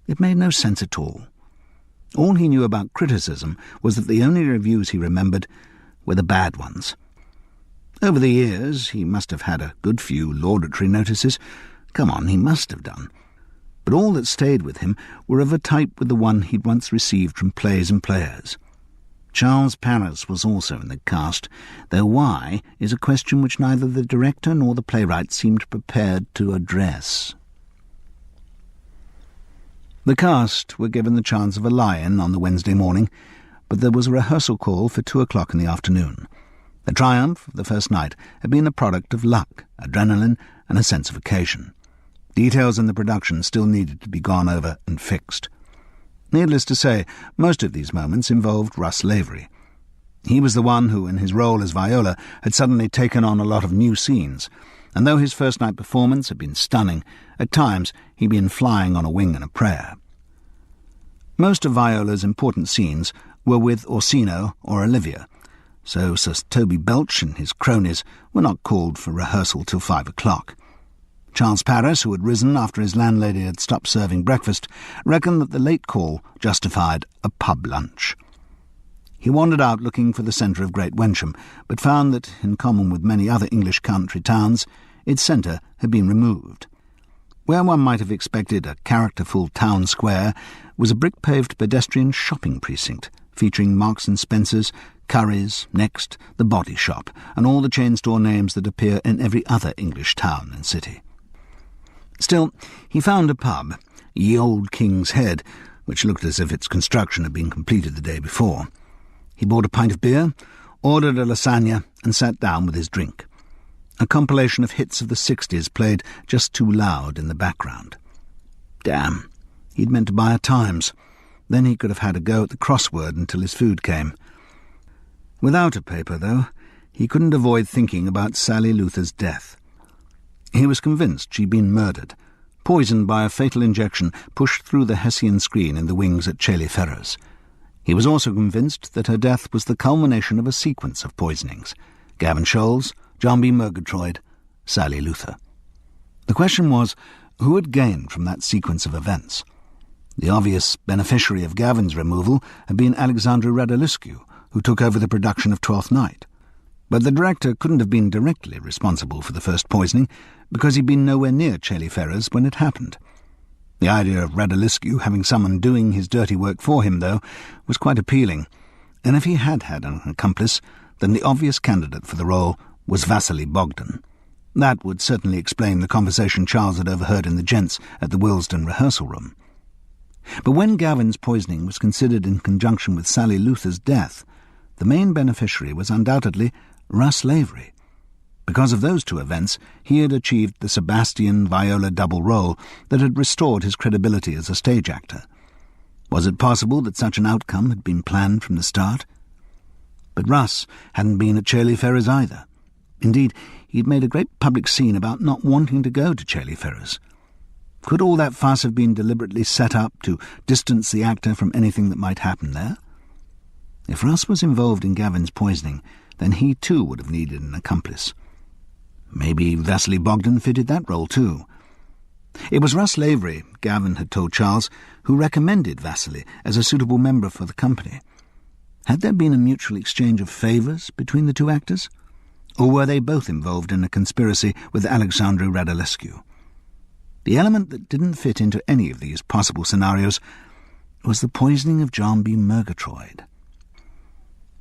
It made no sense at all. All he knew about criticism was that the only reviews he remembered were the bad ones. Over the years, he must have had a good few laudatory notices. Come on, he must have done. But all that stayed with him were of a type with the one he'd once received from plays and players. Charles Paris was also in the cast, though why is a question which neither the director nor the playwright seemed prepared to address. The cast were given the chance of a lie-in on the Wednesday morning, but there was a rehearsal call for 2:00 in the afternoon. The triumph of the first night had been the product of luck, adrenaline, and a sense of occasion. Details in the production still needed to be gone over and fixed. Needless to say, most of these moments involved Russ Lavery. He was the one who, in his role as Viola, had suddenly taken on a lot of new scenes, and though his first night performance had been stunning, at times he'd been flying on a wing and a prayer. Most of Viola's important scenes were with Orsino or Olivia, so Sir Toby Belch and his cronies were not called for rehearsal till 5:00. Charles Paris, who had risen after his landlady had stopped serving breakfast, reckoned that the late call justified a pub lunch. He wandered out looking for the centre of Great Wensham, but found that, in common with many other English country towns, its centre had been removed. Where one might have expected a characterful town square was a brick-paved pedestrian shopping precinct, featuring Marks and Spencer's, Curry's, Next, the Body Shop, and all the chain store names that appear in every other English town and city. Still, he found a pub, Ye Old King's Head, which looked as if its construction had been completed the day before. He bought a pint of beer, ordered a lasagna, and sat down with his drink. A compilation of hits of the 60s played just too loud in the background. Damn, he'd meant to buy a Times. Then he could have had a go at the crossword until his food came. Without a paper, though, he couldn't avoid thinking about Sally Luther's death. He was convinced she'd been murdered, poisoned by a fatal injection pushed through the Hessian screen in the wings at Chailey Ferrers. He was also convinced that her death was the culmination of a sequence of poisonings. Gavin Scholes, John B. Murgatroyd, Sally Luther. The question was, who had gained from that sequence of events? The obvious beneficiary of Gavin's removal had been Alexandru Radulescu, who took over the production of Twelfth Night. But the director couldn't have been directly responsible for the first poisoning, because he'd been nowhere near Chailey Ferrers when it happened. The idea of Radulescu having someone doing his dirty work for him, though, was quite appealing, and if he had had an accomplice, then the obvious candidate for the role was Vasily Bogdan. That would certainly explain the conversation Charles had overheard in the gents at the Willesden rehearsal room. But when Gavin's poisoning was considered in conjunction with Sally Luther's death, the main beneficiary was undoubtedly Russ Lavery. Because of those two events, he had achieved the Sebastian-Viola double role that had restored his credibility as a stage actor. Was it possible that such an outcome had been planned from the start? But Russ hadn't been at Chailey Ferrers either. Indeed, he'd made a great public scene about not wanting to go to Chailey Ferrers. Could all that fuss have been deliberately set up to distance the actor from anything that might happen there? If Russ was involved in Gavin's poisoning, then he too would have needed an accomplice. Maybe Vasily Bogdan fitted that role too. It was Russ Lavery, Gavin had told Charles, who recommended Vasily as a suitable member for the company. Had there been a mutual exchange of favours between the two actors? Or were they both involved in a conspiracy with Alexandru Radulescu? The element that didn't fit into any of these possible scenarios was the poisoning of John B. Murgatroyd.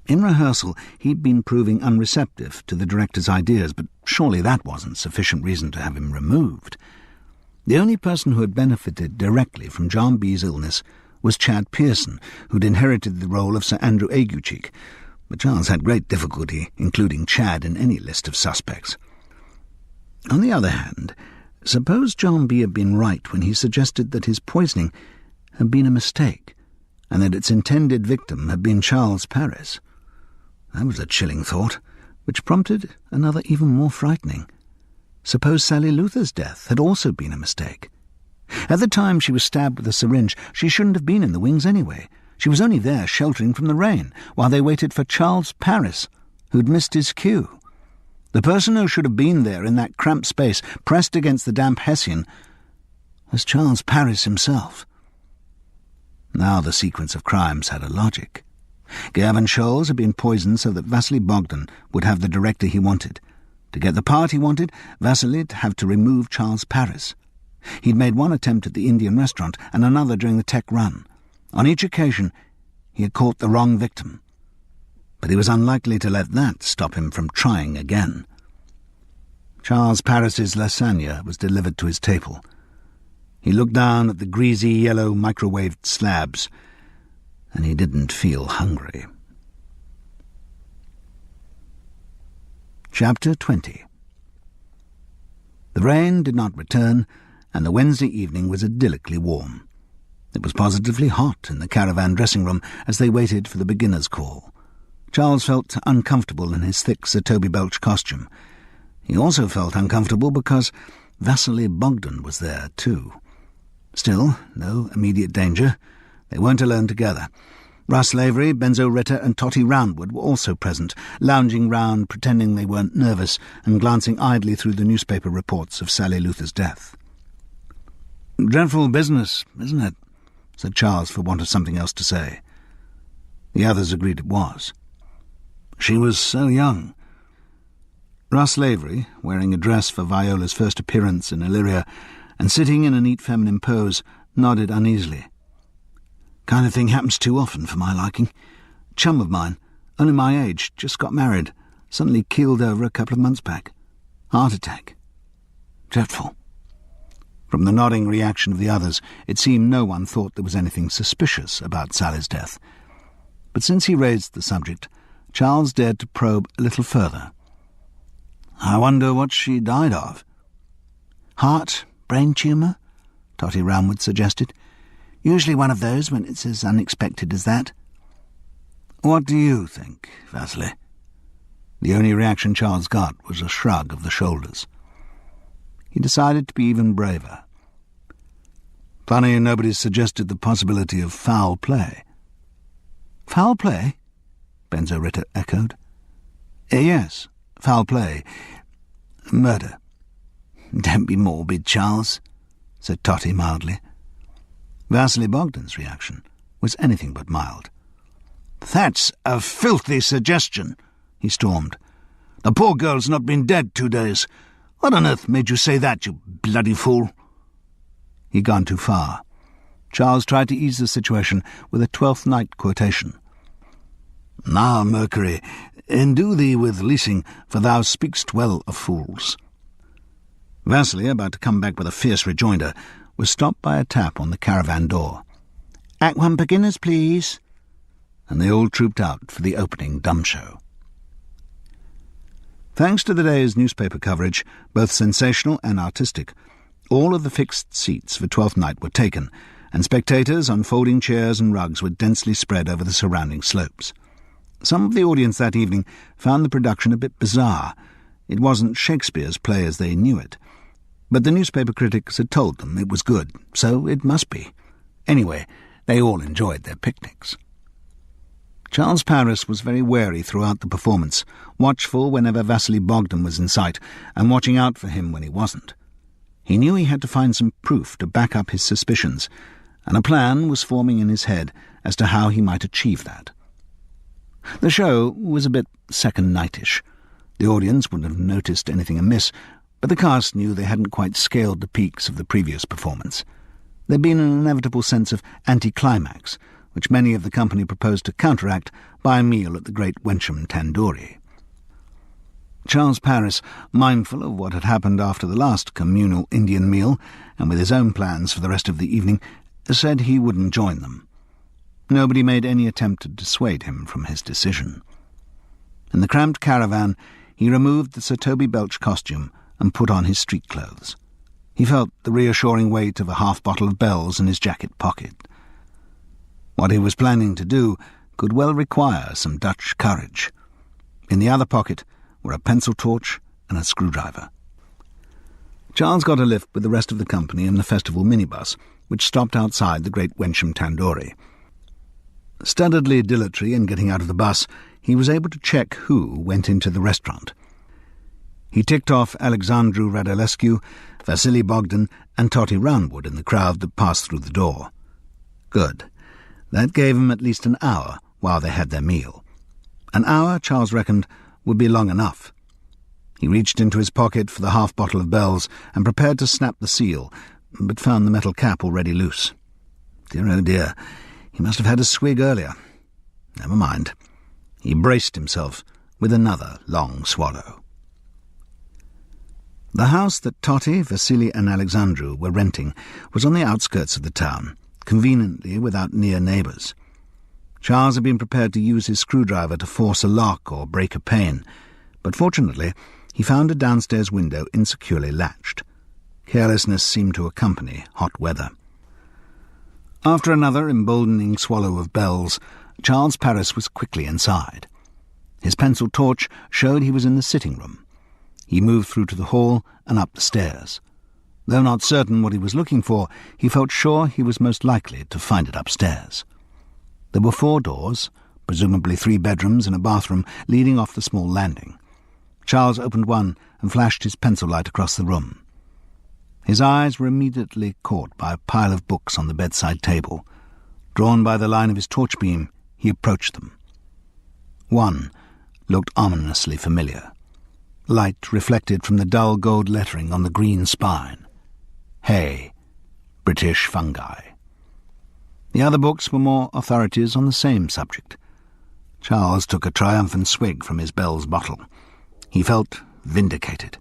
In rehearsal, he'd been proving unreceptive to the director's ideas, but surely that wasn't sufficient reason to have him removed. The only person who had benefited directly from John B.'s illness was Chad Pearson, who'd inherited the role of Sir Andrew Aguecheek, but Charles had great difficulty including Chad in any list of suspects. On the other hand, suppose John B. had been right when he suggested that his poisoning had been a mistake, and that its intended victim had been Charles Paris. That was a chilling thought, which prompted another even more frightening. Suppose Sally Luther's death had also been a mistake. At the time she was stabbed with a syringe, she shouldn't have been in the wings anyway. She was only there sheltering from the rain, while they waited for Charles Paris, who'd missed his cue. The person who should have been there in that cramped space, pressed against the damp Hessian, was Charles Paris himself. Now the sequence of crimes had a logic. Gavin Scholes had been poisoned so that Vasily Bogdan would have the director he wanted. To get the part he wanted, Vasily'd have to remove Charles Paris. He'd made one attempt at the Indian restaurant and another during the tech run. On each occasion, he had caught the wrong victim. But he was unlikely to let that stop him from trying again. Charles Paris's lasagna was delivered to his table. He looked down at the greasy yellow microwaved slabs, and he didn't feel hungry. Chapter 20. The rain did not return, and the Wednesday evening was idyllically warm. It was positively hot in the caravan dressing room as they waited for the beginner's call. Charles felt uncomfortable in his thick Sir Toby Belch costume. He also felt uncomfortable because Vasily Bogdan was there too. Still, no immediate danger. They weren't alone together. Russ Lavery, Benzo Ritter and Totty Roundwood were also present, lounging round, pretending they weren't nervous and glancing idly through the newspaper reports of Sally Luther's death. "Dreadful business, isn't it?" said Charles for want of something else to say. The others agreed it was. She was so young. Russ Lavery, wearing a dress for Viola's first appearance in Illyria and sitting in a neat feminine pose, nodded uneasily. "Kind of thing happens too often for my liking. Chum of mine, only my age, just got married, suddenly keeled over a couple of months back. Heart attack. Dreadful." From the nodding reaction of the others, it seemed no one thought there was anything suspicious about Sally's death. But since he raised the subject, Charles dared to probe a little further. "I wonder what she died of." "Heart, brain tumour," Totty Roundwood suggested. "Usually one of those when it's as unexpected as that." "What do you think, Vasily?" The only reaction Charles got was a shrug of the shoulders. He decided to be even braver. "Funny nobody's suggested the possibility of foul play." "Foul play?" Benzo Ritter echoed. "Yes, foul play. Murder." "Don't be morbid, Charles," said Totty mildly. Vasily Bogdan's reaction was anything but mild. "That's a filthy suggestion," he stormed. "The poor girl's not been dead 2 days. What on earth made you say that, you bloody fool?" He'd gone too far. Charles tried to ease the situation with a Twelfth Night quotation. "Now, Mercury, endue thee with leasing, for thou speakst well of fools." Vasily, about to come back with a fierce rejoinder, was stopped by a tap on the caravan door. "Act 1 beginners, please." And they all trooped out for the opening dumb show. Thanks to the day's newspaper coverage, both sensational and artistic, all of the fixed seats for Twelfth Night were taken, and spectators on folding chairs and rugs were densely spread over the surrounding slopes. Some of the audience that evening found the production a bit bizarre. It wasn't Shakespeare's play as they knew it. But the newspaper critics had told them it was good, so it must be. Anyway, they all enjoyed their picnics. Charles Paris was very wary throughout the performance, watchful whenever Vasily Bogdan was in sight, and watching out for him when he wasn't. He knew he had to find some proof to back up his suspicions, and a plan was forming in his head as to how he might achieve that. The show was a bit second-nightish. The audience wouldn't have noticed anything amiss, but the cast knew they hadn't quite scaled the peaks of the previous performance. There'd been an inevitable sense of anticlimax, which many of the company proposed to counteract by a meal at the great Wensham Tandoori. Charles Paris, mindful of what had happened after the last communal Indian meal, and with his own plans for the rest of the evening, said he wouldn't join them. Nobody made any attempt to dissuade him from his decision. In the cramped caravan, he removed the Sir Toby Belch costume and put on his street clothes. He felt the reassuring weight of a half-bottle of Bell's in his jacket pocket. What he was planning to do could well require some Dutch courage. In the other pocket were a pencil torch and a screwdriver. Charles got a lift with the rest of the company in the festival minibus, which stopped outside the great Wensham Tandoori. Studiedly dilatory in getting out of the bus, he was able to check who went into the restaurant. He ticked off Alexandru Radulescu, Vasily Bogdan, and Totty Roundwood in the crowd that passed through the door. Good. That gave him at least an hour while they had their meal. An hour, Charles reckoned, would be long enough. He reached into his pocket for the half-bottle of Bell's and prepared to snap the seal, but found the metal cap already loose. Dear, oh dear, he must have had a swig earlier. Never mind. He braced himself with another long swallow. The house that Totty, Vasily and Alexandru were renting was on the outskirts of the town, conveniently without near neighbours. Charles had been prepared to use his screwdriver to force a lock or break a pane, but fortunately he found a downstairs window insecurely latched. Carelessness seemed to accompany hot weather. After another emboldening swallow of Bell's, Charles Paris was quickly inside. His pencil torch showed he was in the sitting room. He moved through to the hall and up the stairs. Though not certain what he was looking for, he felt sure he was most likely to find it upstairs. There were 4 doors, presumably 3 bedrooms and a bathroom, leading off the small landing. Charles opened one and flashed his pencil light across the room. His eyes were immediately caught by a pile of books on the bedside table. Drawn by the line of his torch beam, he approached them. One looked ominously familiar. Light reflected from the dull gold lettering on the green spine. Hay, British fungi. The other books were more authorities on the same subject. Charles took a triumphant swig from his Bell's bottle. He felt vindicated.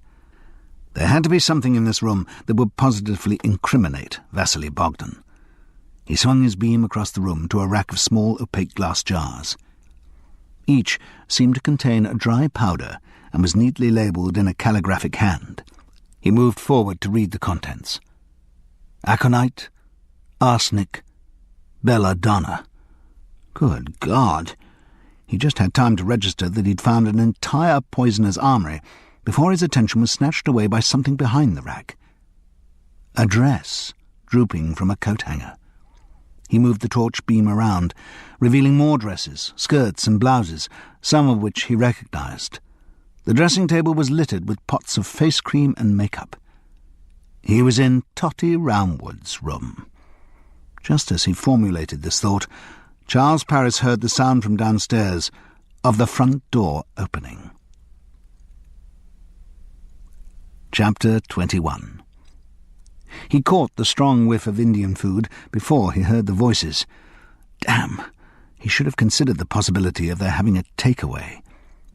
There had to be something in this room that would positively incriminate Vasily Bogdan. He swung his beam across the room to a rack of small opaque glass jars. Each seemed to contain a dry powder and was neatly labelled in a calligraphic hand. He moved forward to read the contents. Aconite, arsenic, belladonna. Good God! He just had time to register that he'd found an entire poisoner's armoury before his attention was snatched away by something behind the rack. A dress drooping from a coat hanger. He moved the torch beam around, revealing more dresses, skirts and blouses, some of which he recognised. The dressing table was littered with pots of face cream and makeup. He was in Totty Roundwood's room. Just as he formulated this thought, Charles Paris heard the sound from downstairs of the front door opening. Chapter 21. He caught the strong whiff of Indian food before he heard the voices. Damn! He should have considered the possibility of their having a takeaway.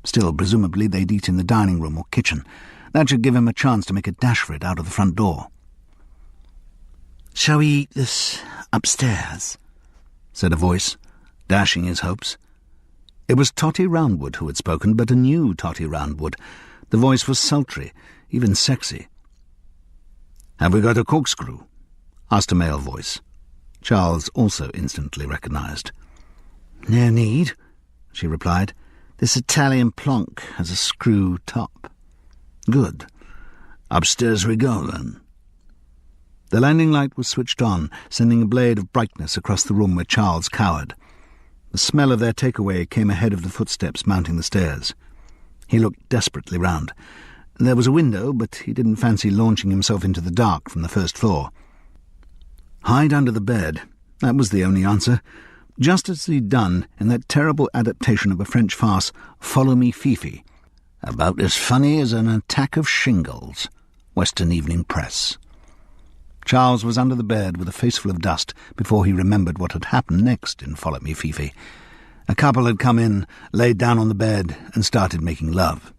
Still, presumably they'd eat in the dining room or kitchen. That should give him a chance to make a dash for it out of the front door. "Shall we eat this upstairs?" said a voice, dashing his hopes. It was Totty Roundwood who had spoken, but a new Totty Roundwood, The voice was sultry, even sexy. "Have we got a corkscrew?" asked a male voice. Charles also instantly recognised. "No need," she replied. "This Italian plonk has a screw top." "Good. Upstairs we go, then." The landing light was switched on, sending a blade of brightness across the room where Charles cowered. The smell of their takeaway came ahead of the footsteps mounting the stairs. He looked desperately round. There was a window, but he didn't fancy launching himself into the dark from the first floor. Hide under the bed. That was the only answer. Just as he'd done in that terrible adaptation of a French farce, Follow Me, Fifi. About as funny as an attack of shingles. Western Evening Press. Charles was under the bed with a face full of dust before he remembered what had happened next in Follow Me, Fifi. A couple had come in, laid down on the bed, and started making love.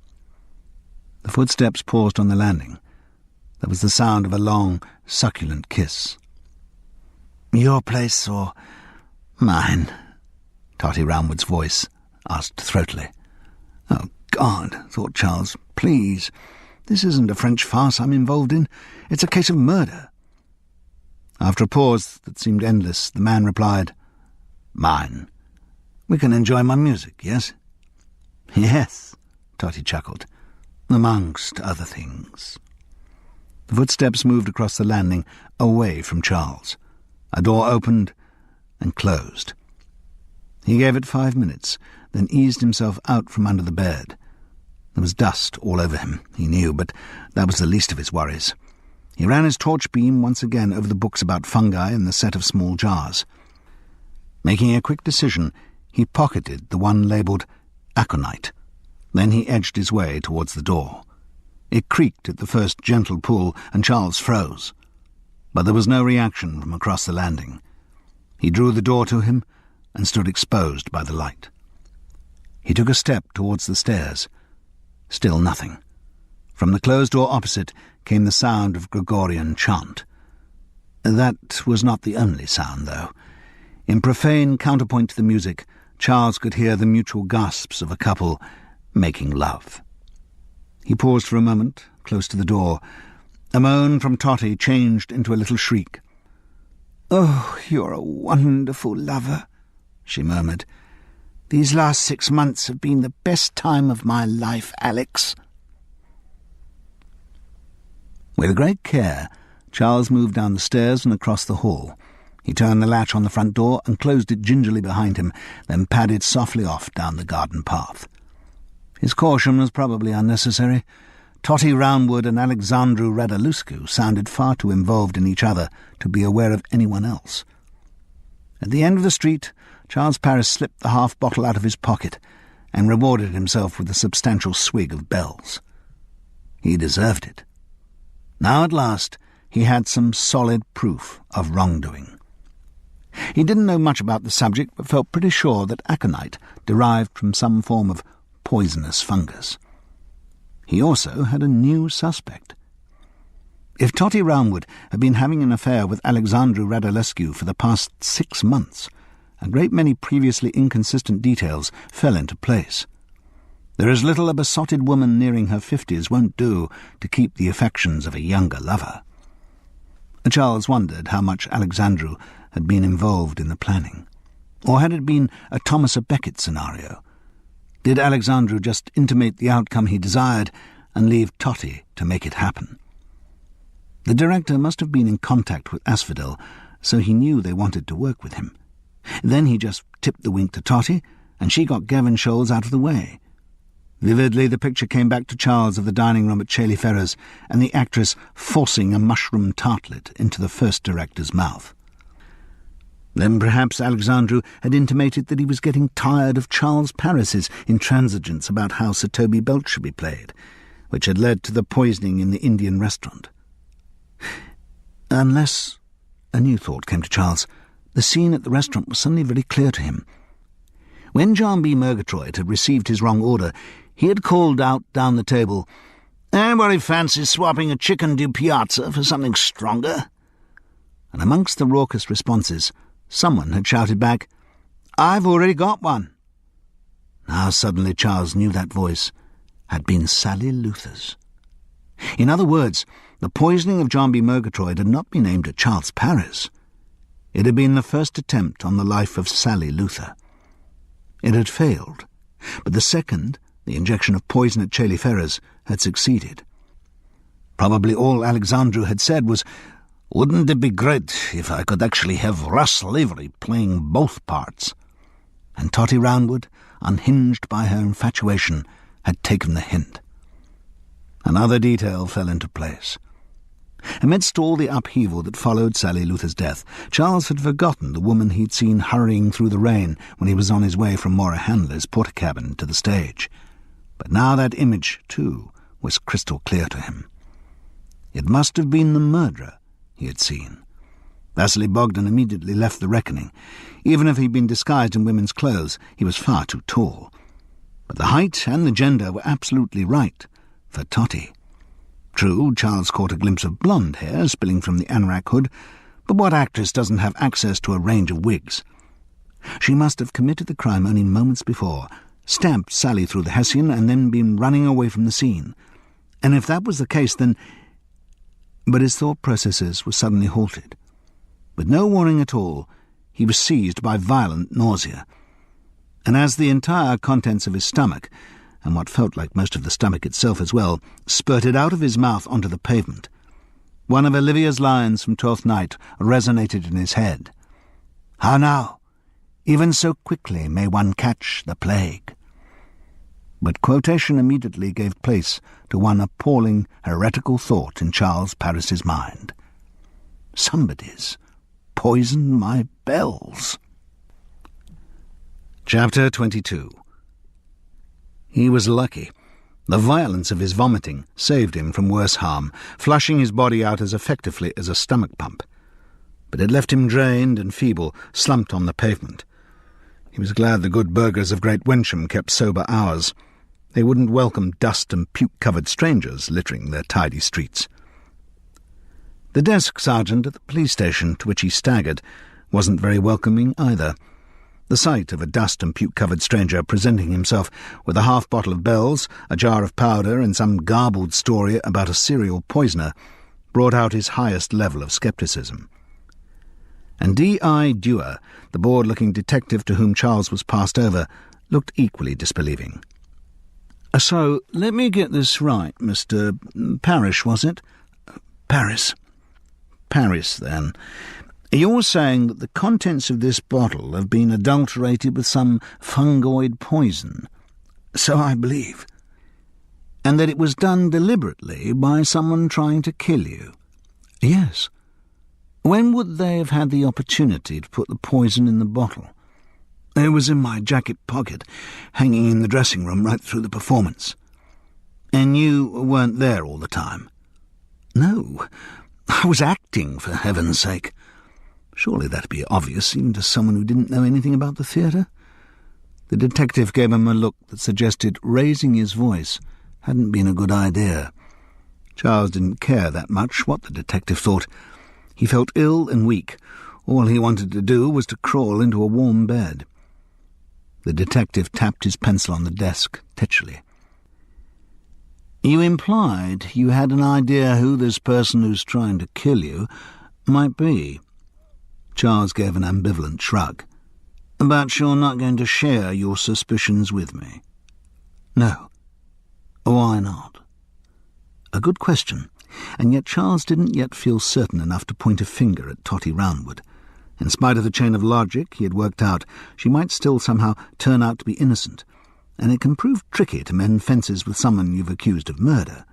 The footsteps paused on the landing. There was the sound of a long, succulent kiss. "Your place or mine?" Totty Roundwood's voice asked throatily. "Oh, God," thought Charles, "please. This isn't a French farce I'm involved in. It's a case of murder." After a pause that seemed endless, the man replied, "Mine. We can enjoy my music, yes?" "Yes," Totty chuckled, "amongst other things." The footsteps moved across the landing, away from Charles. A door opened and closed. He gave it 5 minutes, then eased himself out from under the bed. There was dust all over him, he knew, but that was the least of his worries. He ran his torch beam once again over the books about fungi and the set of small jars. Making a quick decision, he pocketed the one labelled aconite. Then he edged his way towards the door. It creaked at the first gentle pull, and Charles froze. But there was no reaction from across the landing. He drew the door to him and stood exposed by the light. He took a step towards the stairs. Still nothing. From the closed door opposite came the sound of Gregorian chant. That was not the only sound, though. In profane counterpoint to the music, Charles could hear the mutual gasps of a couple making love. He paused for a moment, close to the door. A moan from Totty changed into a little shriek. "Oh, you're a wonderful lover," she murmured. "These last 6 months have been the best time of my life, Alex." With great care, Charles moved down the stairs and across the hall. He turned the latch on the front door and closed it gingerly behind him, then padded softly off down the garden path. His caution was probably unnecessary. Totty Roundwood and Alexandru Radulescu sounded far too involved in each other to be aware of anyone else. At the end of the street, Charles Paris slipped the half-bottle out of his pocket and rewarded himself with a substantial swig of Bell's. He deserved it. Now at last he had some solid proof of wrongdoing. He didn't know much about the subject, but felt pretty sure that aconite derived from some form of poisonous fungus. He also had a new suspect. If Totty Roundwood had been having an affair with Alexandru Radulescu for the past 6 months, a great many previously inconsistent details fell into place. There is little a besotted woman nearing her 50s won't do to keep the affections of a younger lover. Charles wondered how much Alexandru had been involved in the planning. Or had it been a Thomas à Becket scenario? Did Alexandru just intimate the outcome he desired and leave Totty to make it happen? The director must have been in contact with Asphodel, so he knew they wanted to work with him. Then he just tipped the wink to Totty, and she got Gavin Scholes out of the way. Vividly the picture came back to Charles of the dining room at Chailey Ferrers and the actress forcing a mushroom tartlet into the first director's mouth. Then perhaps Alexandru had intimated that he was getting tired of Charles Paris's intransigence about how Sir Toby Belch should be played, which had led to the poisoning in the Indian restaurant. Unless, a new thought came to Charles, the scene at the restaurant was suddenly very clear to him. When John B. Murgatroyd had received his wrong order, he had called out down the table, "Anybody fancies swapping a chicken di piazza for something stronger?" And amongst the raucous responses, someone had shouted back, "I've already got one." Now suddenly Charles knew that voice, had been Sally Luther's. In other words, the poisoning of John B. Murgatroyd had not been aimed at Charles Paris. It had been the first attempt on the life of Sally Luther. It had failed, but the second, the injection of poison at Chailey Ferrers, had succeeded. Probably all Alexandru had said was, "Wouldn't it be great if I could actually have Russ Lavery playing both parts?" And Totty Roundwood, unhinged by her infatuation, had taken the hint. Another detail fell into place. Amidst all the upheaval that followed Sally Luther's death, Charles had forgotten the woman he'd seen hurrying through the rain when he was on his way from Maura Handler's porter cabin to the stage. But now that image, too, was crystal clear to him. It must have been the murderer he had seen. Vasily Bogdan immediately left the reckoning. Even if he'd been disguised in women's clothes, he was far too tall. But the height and the gender were absolutely right for Totty. True, Charles caught a glimpse of blonde hair spilling from the anorak hood, but what actress doesn't have access to a range of wigs? She must have committed the crime only moments before, stabbed Sally through the Hessian, and then been running away from the scene. And if that was the case, then... But his thought processes were suddenly halted. With no warning at all, he was seized by violent nausea. And as the entire contents of his stomach, and what felt like most of the stomach itself as well, spurted out of his mouth onto the pavement, one of Olivia's lines from Twelfth Night resonated in his head. "How now? Even so quickly may one catch the plague." But quotation immediately gave place to one appalling, heretical thought in Charles Paris's mind. Somebody's poisoned my bells. Chapter 22. He was lucky. The violence of his vomiting saved him from worse harm, flushing his body out as effectively as a stomach pump. But it left him drained and feeble, slumped on the pavement. He was glad the good burghers of Great Wensham kept sober hours. They wouldn't welcome dust and puke-covered strangers littering their tidy streets. The desk sergeant at the police station to which he staggered wasn't very welcoming either. The sight of a dust and puke-covered stranger presenting himself with a half-bottle of bells, a jar of powder, and some garbled story about a serial poisoner brought out his highest level of scepticism. And D.I. Dewar, the bored-looking detective to whom Charles was passed over, looked equally disbelieving. "So, let me get this right, Mr. Parrish, was it?" "Paris." "Paris, then. You're saying that the contents of this bottle have been adulterated with some fungoid poison?" "So I believe." "And that it was done deliberately by someone trying to kill you?" "Yes." "When would they have had the opportunity to put the poison in the bottle?" "It was in my jacket pocket, hanging in the dressing room right through the performance." "And you weren't there all the time?" "No. I was acting, for heaven's sake." Surely that'd be obvious, even to someone who didn't know anything about the theatre. The detective gave him a look that suggested raising his voice hadn't been a good idea. Charles didn't care that much what the detective thought. He felt ill and weak. All he wanted to do was to crawl into a warm bed. The detective tapped his pencil on the desk, titchily. "You implied you had an idea who this person who's trying to kill you might be." Charles gave an ambivalent shrug. "But you're not going to share your suspicions with me?" "No." "Why not?" A good question, and yet Charles didn't yet feel certain enough to point a finger at Totty Roundwood. In spite of the chain of logic he had worked out, she might still somehow turn out to be innocent, and it can prove tricky to mend fences with someone you've accused of murder.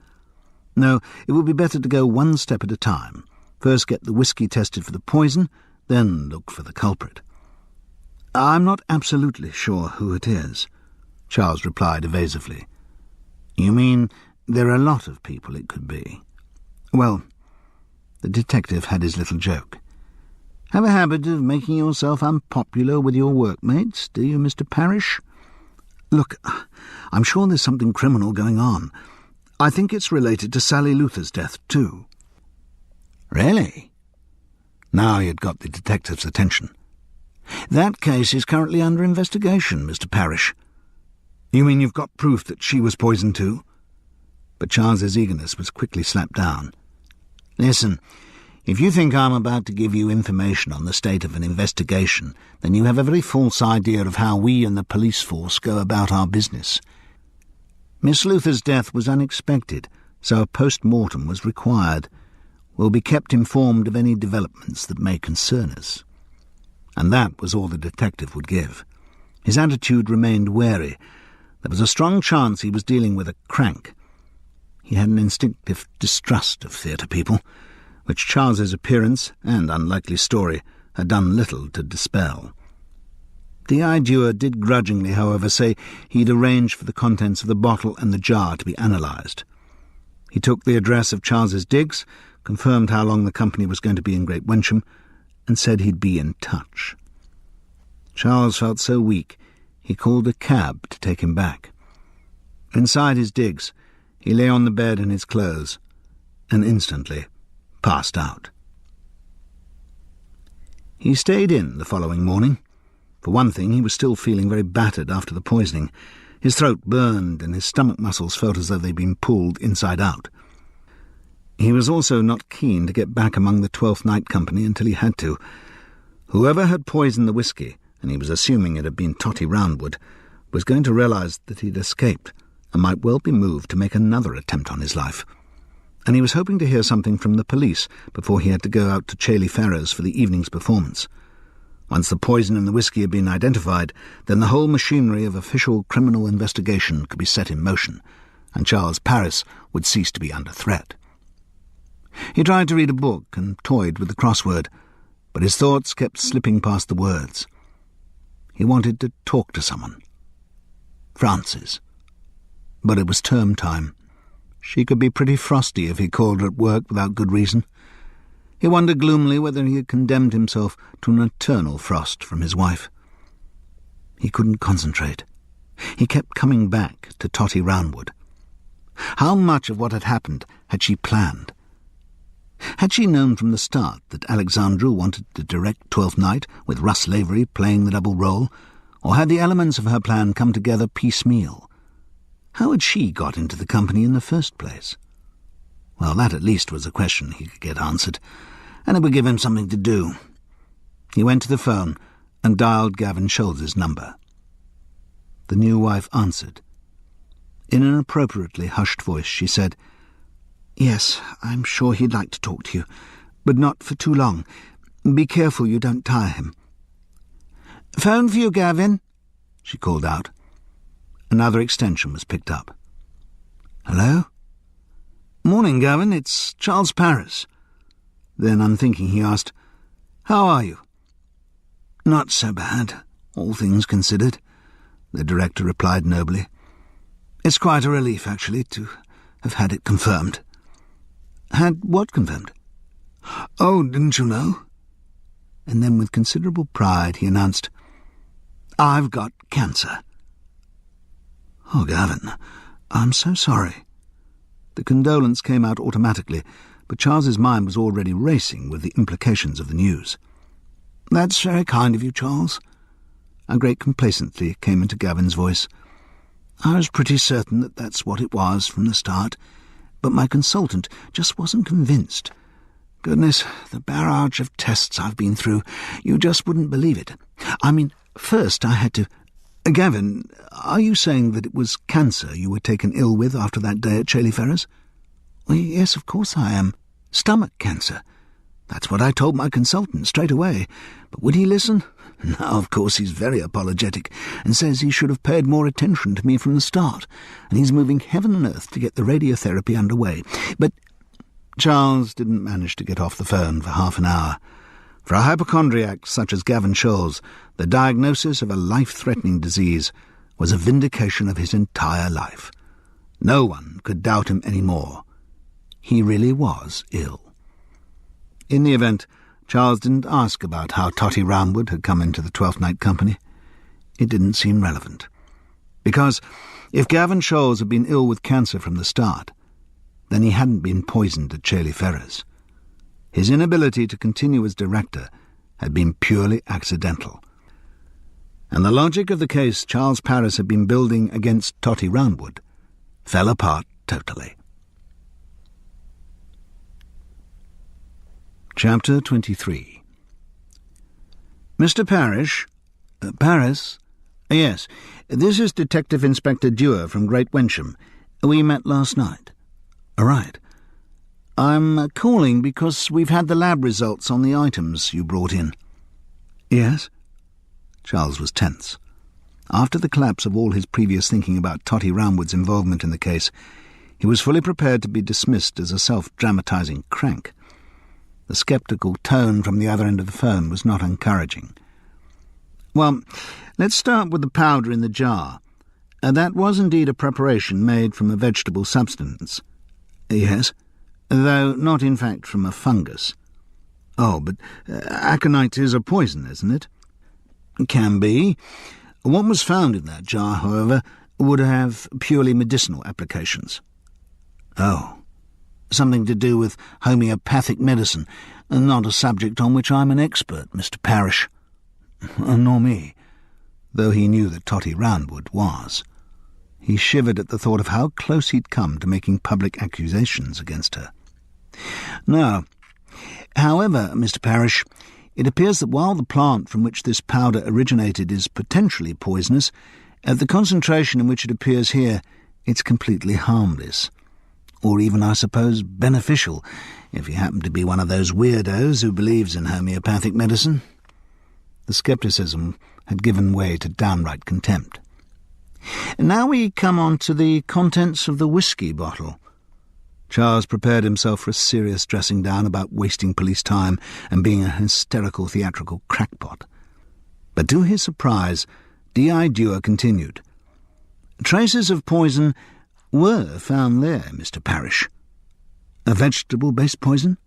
No, it would be better to go one step at a time. First get the whiskey tested for the poison, then look for the culprit. "I'm not absolutely sure who it is," Charles replied evasively. "You mean there are a lot of people it could be?" "Well," the detective had his little joke. "Have a habit of making yourself unpopular with your workmates, do you, Mr. Parrish? Look, I'm sure there's something criminal going on. I think it's related to Sally Luther's death, too." "Really?" Now he had got the detective's attention. "That case is currently under investigation, Mr. Parrish." You mean you've got proof that she was poisoned too? But Charles's eagerness was quickly slapped down. Listen, if you think I'm about to give you information on the state of an investigation, then you have a very false idea of how we and the police force go about our business. Miss Luther's death was unexpected, so a post-mortem was required. We'll be kept informed of any developments that may concern us. And that was all the detective would give. His attitude remained wary. There was a strong chance he was dealing with a crank. He had an instinctive distrust of theatre people, which Charles's appearance and unlikely story had done little to dispel. The ideur did grudgingly, however, say he'd arrange for the contents of the bottle and the jar to be analysed. He took the address of Charles's digs, confirmed how long the company was going to be in Great Wensham, and said he'd be in touch. Charles felt so weak, he called a cab to take him back. Inside his digs, he lay on the bed in his clothes, and instantly passed out. He stayed in the following morning. For one thing, he was still feeling very battered after the poisoning. His throat burned and his stomach muscles felt as though they'd been pulled inside out. He was also not keen to get back among the 12th Night Company until he had to. Whoever had poisoned the whisky, and he was assuming it had been Totty Roundwood, was going to realise that he'd escaped and might well be moved to make another attempt on his life. And he was hoping to hear something from the police before he had to go out to Chailey Ferrers for the evening's performance. Once the poison in the whisky had been identified, then the whole machinery of official criminal investigation could be set in motion, and Charles Paris would cease to be under threat. He tried to read a book and toyed with the crossword, but his thoughts kept slipping past the words. He wanted to talk to someone. Frances. But it was term time. She could be pretty frosty if he called her at work without good reason. He wondered gloomily whether he had condemned himself to an eternal frost from his wife. He couldn't concentrate. He kept coming back to Totty Roundwood. How much of what had happened had she planned? Had she known from the start that Alexandru wanted to direct 12th Night with Russ Lavery playing the double role, or had the elements of her plan come together piecemeal? How had she got into the company in the first place? Well, that at least was a question he could get answered, and it would give him something to do. He went to the phone and dialed Gavin Scholz's number. The new wife answered. In an appropriately hushed voice she said, "Yes, I'm sure he'd like to talk to you, but not for too long. Be careful you don't tire him." "Phone for you, Gavin," she called out. Another extension was picked up. "Hello?" "Morning, Gavin, it's Charles Paris." Then, unthinking, he asked, "How are you?" "Not so bad, all things considered," the director replied nobly. "It's quite a relief, actually, to have had it confirmed." "Had what confirmed?" "Oh, didn't you know?" And then with considerable pride he announced, "I've got cancer." "Oh, Gavin, I'm so sorry." The condolence came out automatically, but Charles's mind was already racing with the implications of the news. "That's very kind of you, Charles." A great complacency came into Gavin's voice. "I was pretty certain that that's what it was from the start, but my consultant just wasn't convinced. Goodness, the barrage of tests I've been through, you just wouldn't believe it. I mean, first I had to... Gavin, are you saying that it was cancer you were taken ill with after that day at Chailey Ferrers?" "Well, yes, of course I am. Stomach cancer. That's what I told my consultant straight away. But would he listen? Now, of course, he's very apologetic and says he should have paid more attention to me from the start, and he's moving heaven and earth to get the radiotherapy underway. But..." Charles didn't manage to get off the phone for half an hour. For a hypochondriac such as Gavin Scholz, the diagnosis of a life-threatening disease was a vindication of his entire life. No one could doubt him any more. He really was ill. In the event, Charles didn't ask about how Totty Roundwood had come into the 12th Night Company. It didn't seem relevant. Because if Gavin Scholz had been ill with cancer from the start, then he hadn't been poisoned at Chailey Ferrers. His inability to continue as director had been purely accidental. and the logic of the case Charles Paris had been building against Totty Roundwood fell apart totally. Chapter 23. Mr. Parrish? Paris? Yes, this is Detective Inspector Dewar from Great Wensham. We met last night. Right. I'm calling because we've had the lab results on the items you brought in. Yes? Charles was tense. After the collapse of all his previous thinking about Totty Roundwood's involvement in the case, he was fully prepared to be dismissed as a self-dramatising crank. The sceptical tone from the other end of the phone was not encouraging. Well, let's start with the powder in the jar. That was indeed a preparation made from a vegetable substance. Yes, though not in fact from a fungus. Oh, but aconite is a poison, isn't it? Can be. What was found in that jar, however, would have purely medicinal applications. Oh. Something to do with homeopathic medicine, and not a subject on which I'm an expert, Mr. Parrish. Nor me, though he knew that Totty Roundwood was. He shivered at the thought of how close he'd come to making public accusations against her. No. However, Mr. Parrish, it appears that while the plant from which this powder originated is potentially poisonous, at the concentration in which it appears here, it's completely harmless. Or even, I suppose, beneficial, if you happen to be one of those weirdos who believes in homeopathic medicine. The scepticism had given way to downright contempt. Now we come on to the contents of the whisky bottle. Charles prepared himself for a serious dressing down about wasting police time and being a hysterical theatrical crackpot. But to his surprise, D.I. Dewar continued. Traces of poison were found there, Mr. Parrish. A vegetable-based poison?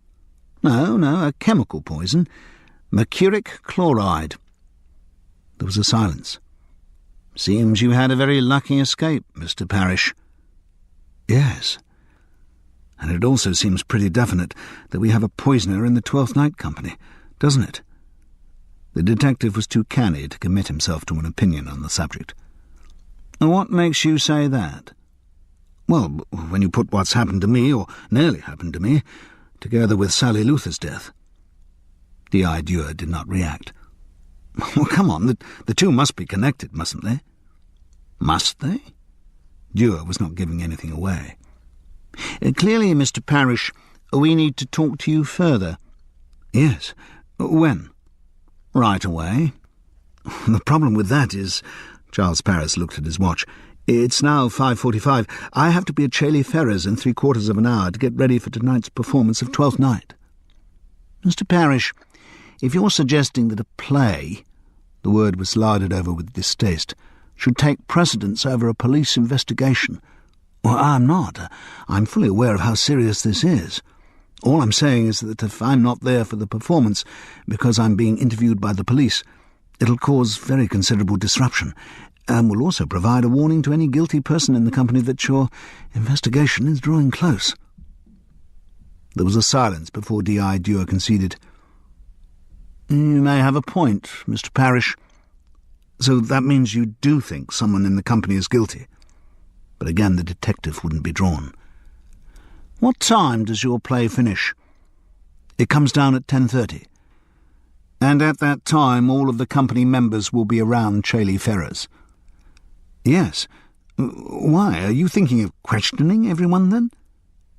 No, a chemical poison. Mercuric chloride. There was a silence. Seems you had a very lucky escape, Mr. Parrish. Yes. And it also seems pretty definite that we have a poisoner in the 12th Night Company, doesn't it? The detective was too canny to commit himself to an opinion on the subject. What makes you say that? Well, when you put what's happened to me, or nearly happened to me, together with Sally Luther's death. D.I. Dewar did not react. Well, come on, the two must be connected, mustn't they? Must they? Dewar was not giving anything away. Clearly, Mr. Parrish, we need to talk to you further. Yes. When? Right away. The problem with that is... Charles Paris looked at his watch. It's now 5:45. I have to be at Chailey Ferrers in 3/4 of an hour to get ready for tonight's performance of Twelfth Night. Mr. Parrish, if you're suggesting that a play, the word was larded over with distaste, should take precedence over a police investigation, well, I'm not. I'm fully aware of how serious this is. All I'm saying is that if I'm not there for the performance because I'm being interviewed by the police, it'll cause very considerable disruption, and will also provide a warning to any guilty person in the company that your investigation is drawing close. There was a silence before D.I. Dewar conceded. You may have a point, Mr. Parrish. So that means you do think someone in the company is guilty? But again the detective wouldn't be drawn. What time does your play finish? It comes down at 10:30. And at that time all of the company members will be around Chailey Ferrers. Yes. Why, are you thinking of questioning everyone then?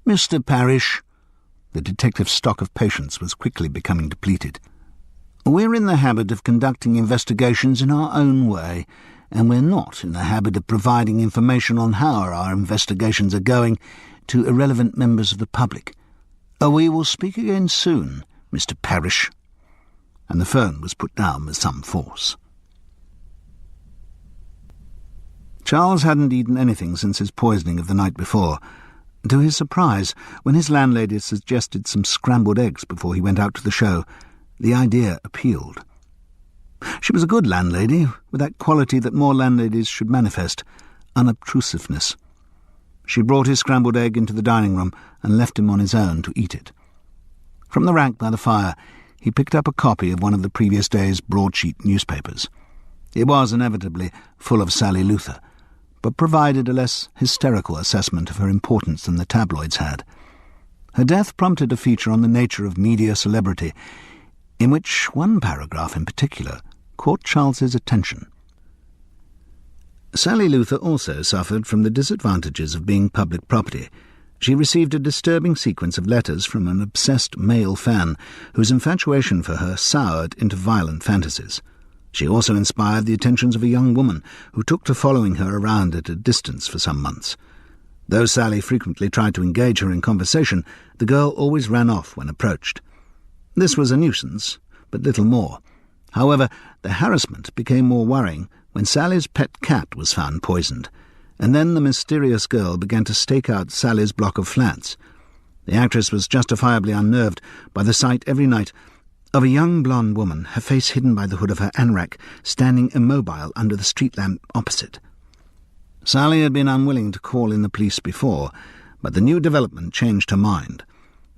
Mr. Parrish. The detective's stock of patience was quickly becoming depleted. We're in the habit of conducting investigations in our own way, and we're not in the habit of providing information on how our investigations are going to irrelevant members of the public. We will speak again soon, Mr. Parrish. And the phone was put down with some force. Charles hadn't eaten anything since his poisoning of the night before. To his surprise, when his landlady suggested some scrambled eggs before he went out to the show, the idea appealed. She was a good landlady, with that quality that more landladies should manifest, unobtrusiveness. She brought his scrambled egg into the dining room and left him on his own to eat it. From the rack by the fire, he picked up a copy of one of the previous day's broadsheet newspapers. It was inevitably full of Sally Luther, but provided a less hysterical assessment of her importance than the tabloids had. Her death prompted a feature on the nature of media celebrity, in which one paragraph in particular caught Charles's attention. Sally Luther also suffered from the disadvantages of being public property. She received a disturbing sequence of letters from an obsessed male fan whose infatuation for her soured into violent fantasies. She also inspired the attentions of a young woman who took to following her around at a distance for some months. Though Sally frequently tried to engage her in conversation, the girl always ran off when approached. This was a nuisance, but little more. However, the harassment became more worrying when Sally's pet cat was found poisoned, and then the mysterious girl began to stake out Sally's block of flats. The actress was justifiably unnerved by the sight every night of a young blonde woman, her face hidden by the hood of her anorak, standing immobile under the street lamp opposite. Sally had been unwilling to call in the police before, but the new development changed her mind.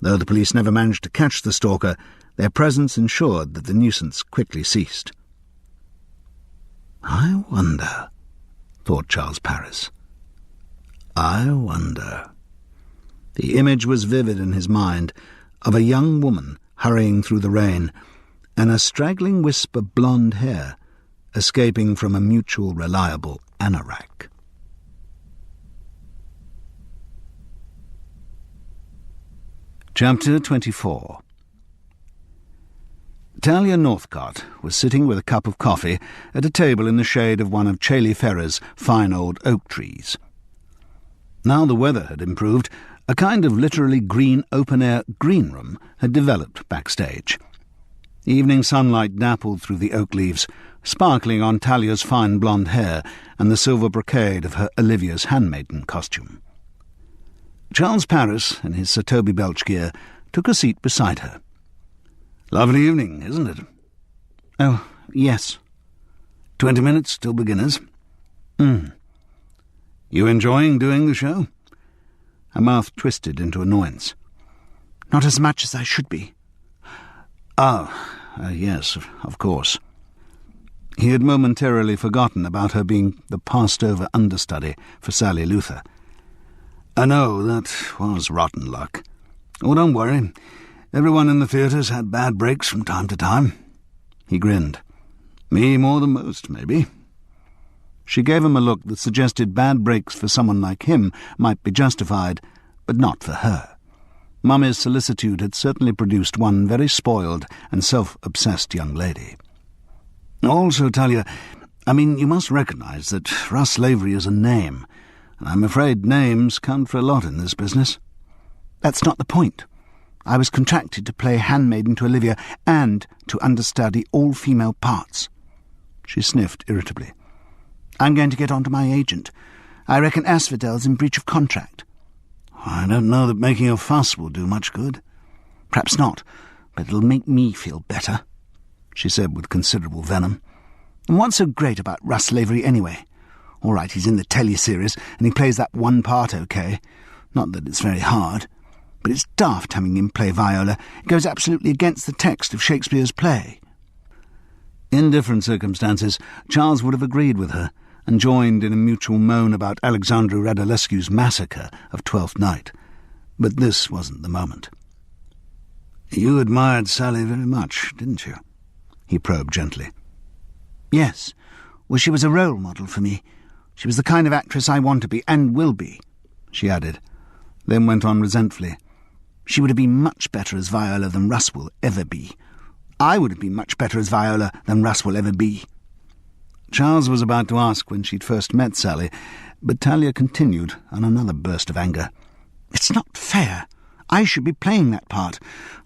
Though the police never managed to catch the stalker, their presence ensured that the nuisance quickly ceased. "I wonder," thought Charles Paris. "I wonder." The image was vivid in his mind of a young woman hurrying through the rain, and a straggling wisp of blonde hair escaping from a mutual reliable anorak. Chapter 24. Talia Northcott was sitting with a cup of coffee at a table in the shade of one of Chailey Ferrer's fine old oak trees. Now the weather had improved, a kind of literally green open-air green room had developed backstage. Evening sunlight dappled through the oak leaves, sparkling on Talia's fine blonde hair and the silver brocade of her Olivia's handmaiden costume. Charles Paris, in his Sir Toby Belch gear, took a seat beside her. "Lovely evening, isn't it?" "Oh, yes." 20 minutes till beginners. You enjoying doing the show?" Her mouth twisted into annoyance. "Not as much as I should be." Yes, of course." He had momentarily forgotten about her being the passed-over understudy for Sally Luther. "I know, that was rotten luck. Oh, don't worry. Everyone in the theatres had bad breaks from time to time." He grinned. "Me more than most, maybe." She gave him a look that suggested bad breaks for someone like him might be justified, but not for her. Mummy's solicitude had certainly produced one very spoiled and self-obsessed young lady. "Also, Talia, you must recognise that Russ Lavery is a name, and I'm afraid names count for a lot in this business." "That's not the point. I was contracted to play handmaiden to Olivia and to understudy all female parts." She sniffed irritably. "I'm going to get on to my agent. I reckon Asphodel's in breach of contract." "I don't know that making a fuss will do much good." "Perhaps not, but it'll make me feel better," she said with considerable venom. "And what's so great about Russ Lavery anyway? All right, he's in the telly-series, and he plays that one part okay. Not that it's very hard. But it's daft having him play Viola. It goes absolutely against the text of Shakespeare's play." In different circumstances, Charles would have agreed with her, and joined in a mutual moan about Alexandru Radulescu's massacre of Twelfth Night. But this wasn't the moment. "You admired Sally very much, didn't you?" he probed gently. "Yes. Well, she was a role model for me. She was the kind of actress I want to be, and will be," she added, then went on resentfully. "She would have been much better as Viola than Russ will ever be. I would have been much better as Viola than Russ will ever be." Charles was about to ask when she'd first met Sally, but Talia continued on another burst of anger. "It's not fair. I should be playing that part.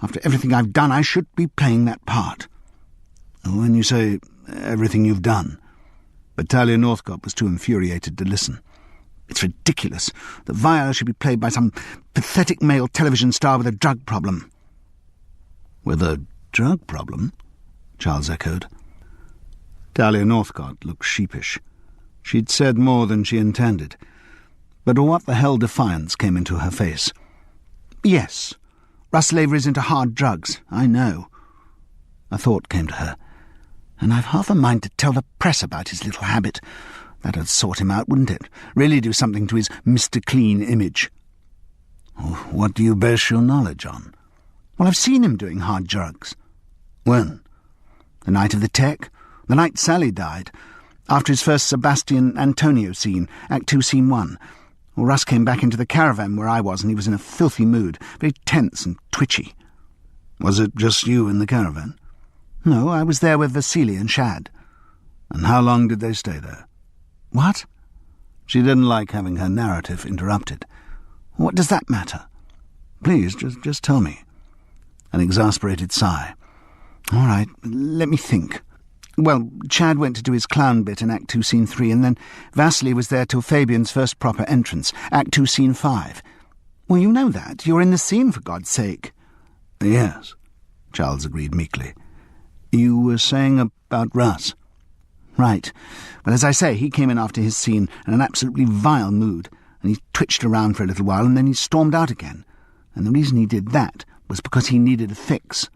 After everything I've done, I should be playing that part." "When you say everything you've done..." But Talia Northcott was too infuriated to listen. "It's ridiculous that Viola should be played by some pathetic male television star with a drug problem." "With a drug problem?" Charles echoed. Talia Northcott looked sheepish. She'd said more than she intended, but what the hell defiance came into her face. "Yes, Russ Lavery's into hard drugs, I know." A thought came to her. And I've half a mind to tell the press about his little habit. That'd sort him out, wouldn't it? Really do something to his Mr. Clean image. What do you base your knowledge on? Well, I've seen him doing hard drugs. When? The night of the tech. The night Sally died. After his first Sebastian Antonio scene, Act 2, Scene 1. Well, Russ came back into the caravan where I was, and he was in a filthy mood, very tense and twitchy. Was it just you in the caravan? No, I was there with Vasily and Shad. And how long did they stay there? What? She didn't like having her narrative interrupted. What does that matter? Please, just tell me. An exasperated sigh. All right, let me think. Well, Chad went to do his clown bit in Act 2, Scene 3, and then Vasily was there till Fabian's first proper entrance, Act 2, Scene 5. Well, you know that. You're in the scene, for God's sake. Yes, Charles agreed meekly. You were saying about Russ. Right. Well, as I say, he came in after his scene in an absolutely vile mood, and he twitched around for a little while, and then he stormed out again. And the reason he did that was because he needed a fix.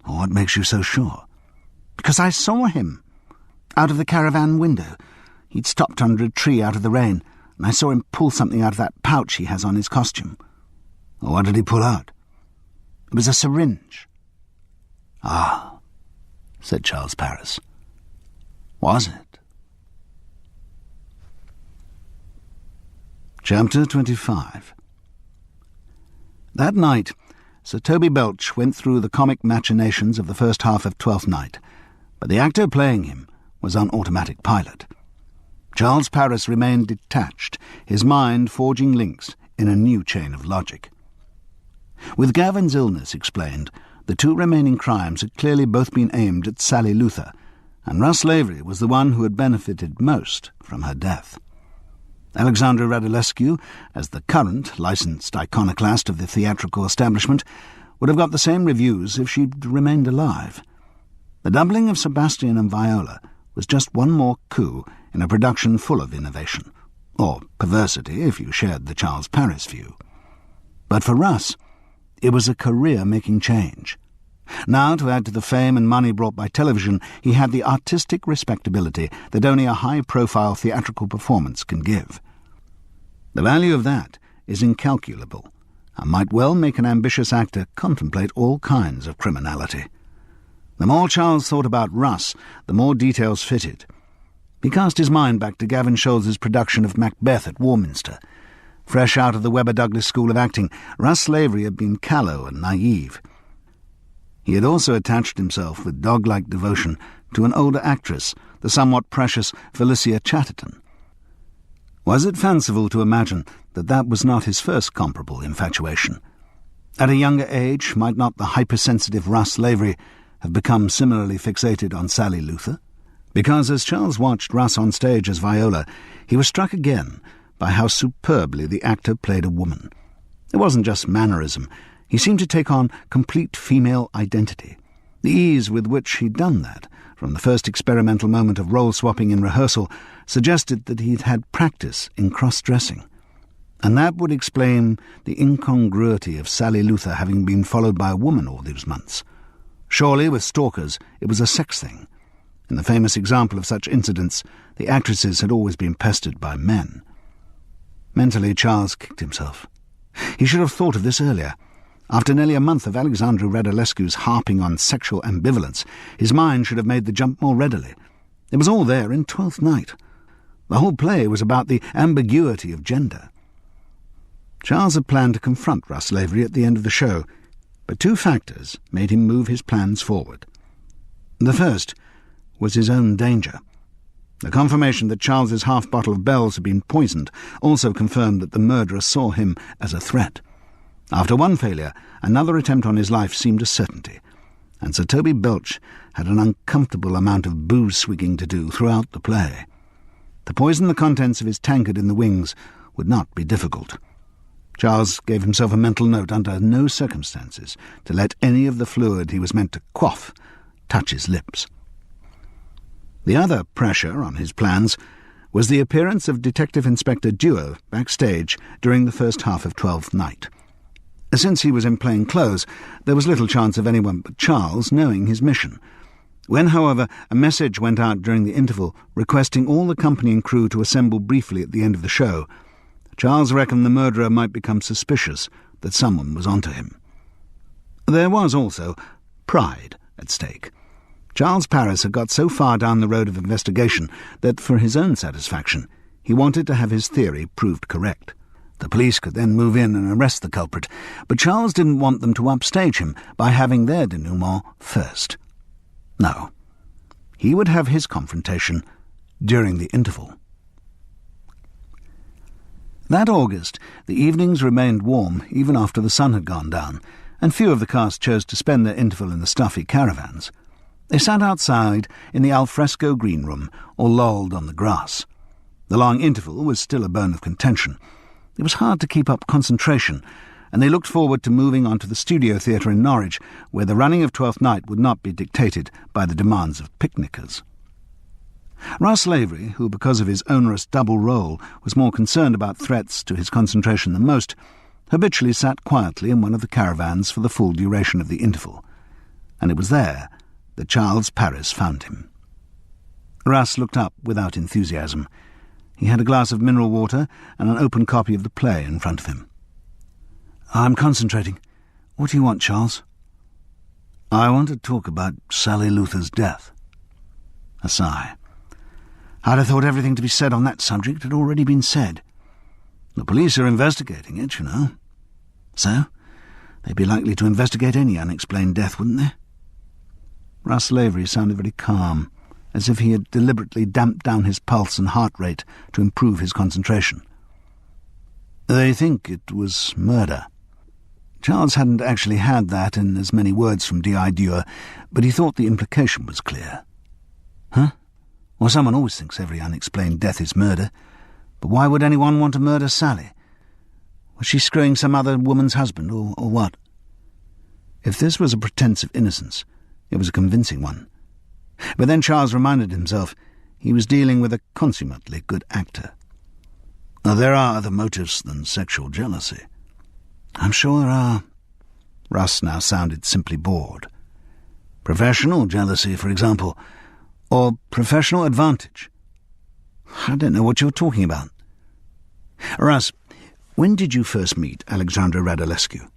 What makes you so sure? Because I saw him. Out of the caravan window. He'd stopped under a tree out of the rain, and I saw him pull something out of that pouch he has on his costume. What did he pull out? It was a syringe. Ah, said Charles Paris. Was it? Chapter 25. That night, Sir Toby Belch went through the comic machinations of the first half of Twelfth Night, but the actor playing him was on automatic pilot. Charles Paris remained detached, his mind forging links in a new chain of logic. With Gavin's illness explained, the two remaining crimes had clearly both been aimed at Sally Luther, and Russ Lavery was the one who had benefited most from her death. Alexandra Radulescu, as the current licensed iconoclast of the theatrical establishment, would have got the same reviews if she'd remained alive. The doubling of Sebastian and Viola was just one more coup in a production full of innovation, or perversity if you shared the Charles Paris view. But for Russ, it was a career-making change. Now, to add to the fame and money brought by television, he had the artistic respectability that only a high-profile theatrical performance can give. The value of that is incalculable, and might well make an ambitious actor contemplate all kinds of criminality. The more Charles thought about Russ, the more details fitted. He cast his mind back to Gavin Scholz's production of Macbeth at Warminster. Fresh out of the Webber Douglas School of Acting, Russ Lavery had been callow and naive. He had also attached himself with dog-like devotion to an older actress, the somewhat precious Felicia Chatterton. Was it fanciful to imagine that that was not his first comparable infatuation? At a younger age, might not the hypersensitive Russ Lavery have become similarly fixated on Sally Luther? Because as Charles watched Russ on stage as Viola, he was struck again by how superbly the actor played a woman. It wasn't just mannerism. He seemed to take on complete female identity. The ease with which he'd done that, from the first experimental moment of role-swapping in rehearsal, suggested that he'd had practice in cross-dressing. And that would explain the incongruity of Sally Luther having been followed by a woman all these months. Surely, with stalkers, it was a sex thing. In the famous example of such incidents, the actresses had always been pestered by men. Mentally, Charles kicked himself. He should have thought of this earlier. After nearly a month of Alexandra Radulescu's harping on sexual ambivalence, his mind should have made the jump more readily. It was all there in Twelfth Night. The whole play was about the ambiguity of gender. Charles had planned to confront Russ Lavery at the end of the show, but two factors made him move his plans forward. The first was his own danger. The confirmation that Charles's half-bottle of Bell's had been poisoned also confirmed that the murderer saw him as a threat. After one failure, another attempt on his life seemed a certainty, and Sir Toby Belch had an uncomfortable amount of booze-swigging to do throughout the play. To poison the contents of his tankard in the wings would not be difficult. Charles gave himself a mental note under no circumstances to let any of the fluid he was meant to quaff touch his lips. The other pressure on his plans was the appearance of Detective Inspector Duo backstage during the first half of Twelfth Night. Since he was in plain clothes, there was little chance of anyone but Charles knowing his mission. When, however, a message went out during the interval requesting all the company and crew to assemble briefly at the end of the show, Charles reckoned the murderer might become suspicious that someone was onto him. There was also pride at stake. Charles Paris had got so far down the road of investigation that, for his own satisfaction, he wanted to have his theory proved correct. The police could then move in and arrest the culprit, but Charles didn't want them to upstage him by having their denouement first. No, he would have his confrontation during the interval. That August, the evenings remained warm even after the sun had gone down, and few of the cast chose to spend their interval in the stuffy caravans. They sat outside in the alfresco green room or lolled on the grass. The long interval was still a bone of contention. It was hard to keep up concentration, and they looked forward to moving on to the Studio Theatre in Norwich, where the running of Twelfth Night would not be dictated by the demands of picnickers. Russ Lavery, who because of his onerous double role was more concerned about threats to his concentration than most, habitually sat quietly in one of the caravans for the full duration of the interval, and it was there that Charles Paris found him. Russ looked up without enthusiasm. He had a glass of mineral water and an open copy of the play in front of him. "I'm concentrating. What do you want, Charles?" "I want to talk about Sally Luther's death." A sigh. "I'd have thought everything to be said on that subject had already been said." "The police are investigating it, you know." "So? They'd be likely to investigate any unexplained death, wouldn't they?" Russ Lavery sounded very calm, as if he had deliberately damped down his pulse and heart rate to improve his concentration. "They think it was murder." Charles hadn't actually had that in as many words from D.I. Dewar, but he thought the implication was clear. "Huh? Well, someone always thinks every unexplained death is murder. But why would anyone want to murder Sally? Was she screwing some other woman's husband, or what?" If this was a pretence of innocence, it was a convincing one. But then Charles reminded himself he was dealing with a consummately good actor. "There are other motives than sexual jealousy." "I'm sure there are." Russ now sounded simply bored. "Professional jealousy, for example, or professional advantage." "I don't know what you're talking about." "Russ, when did you first meet Alexandra Radulescu?"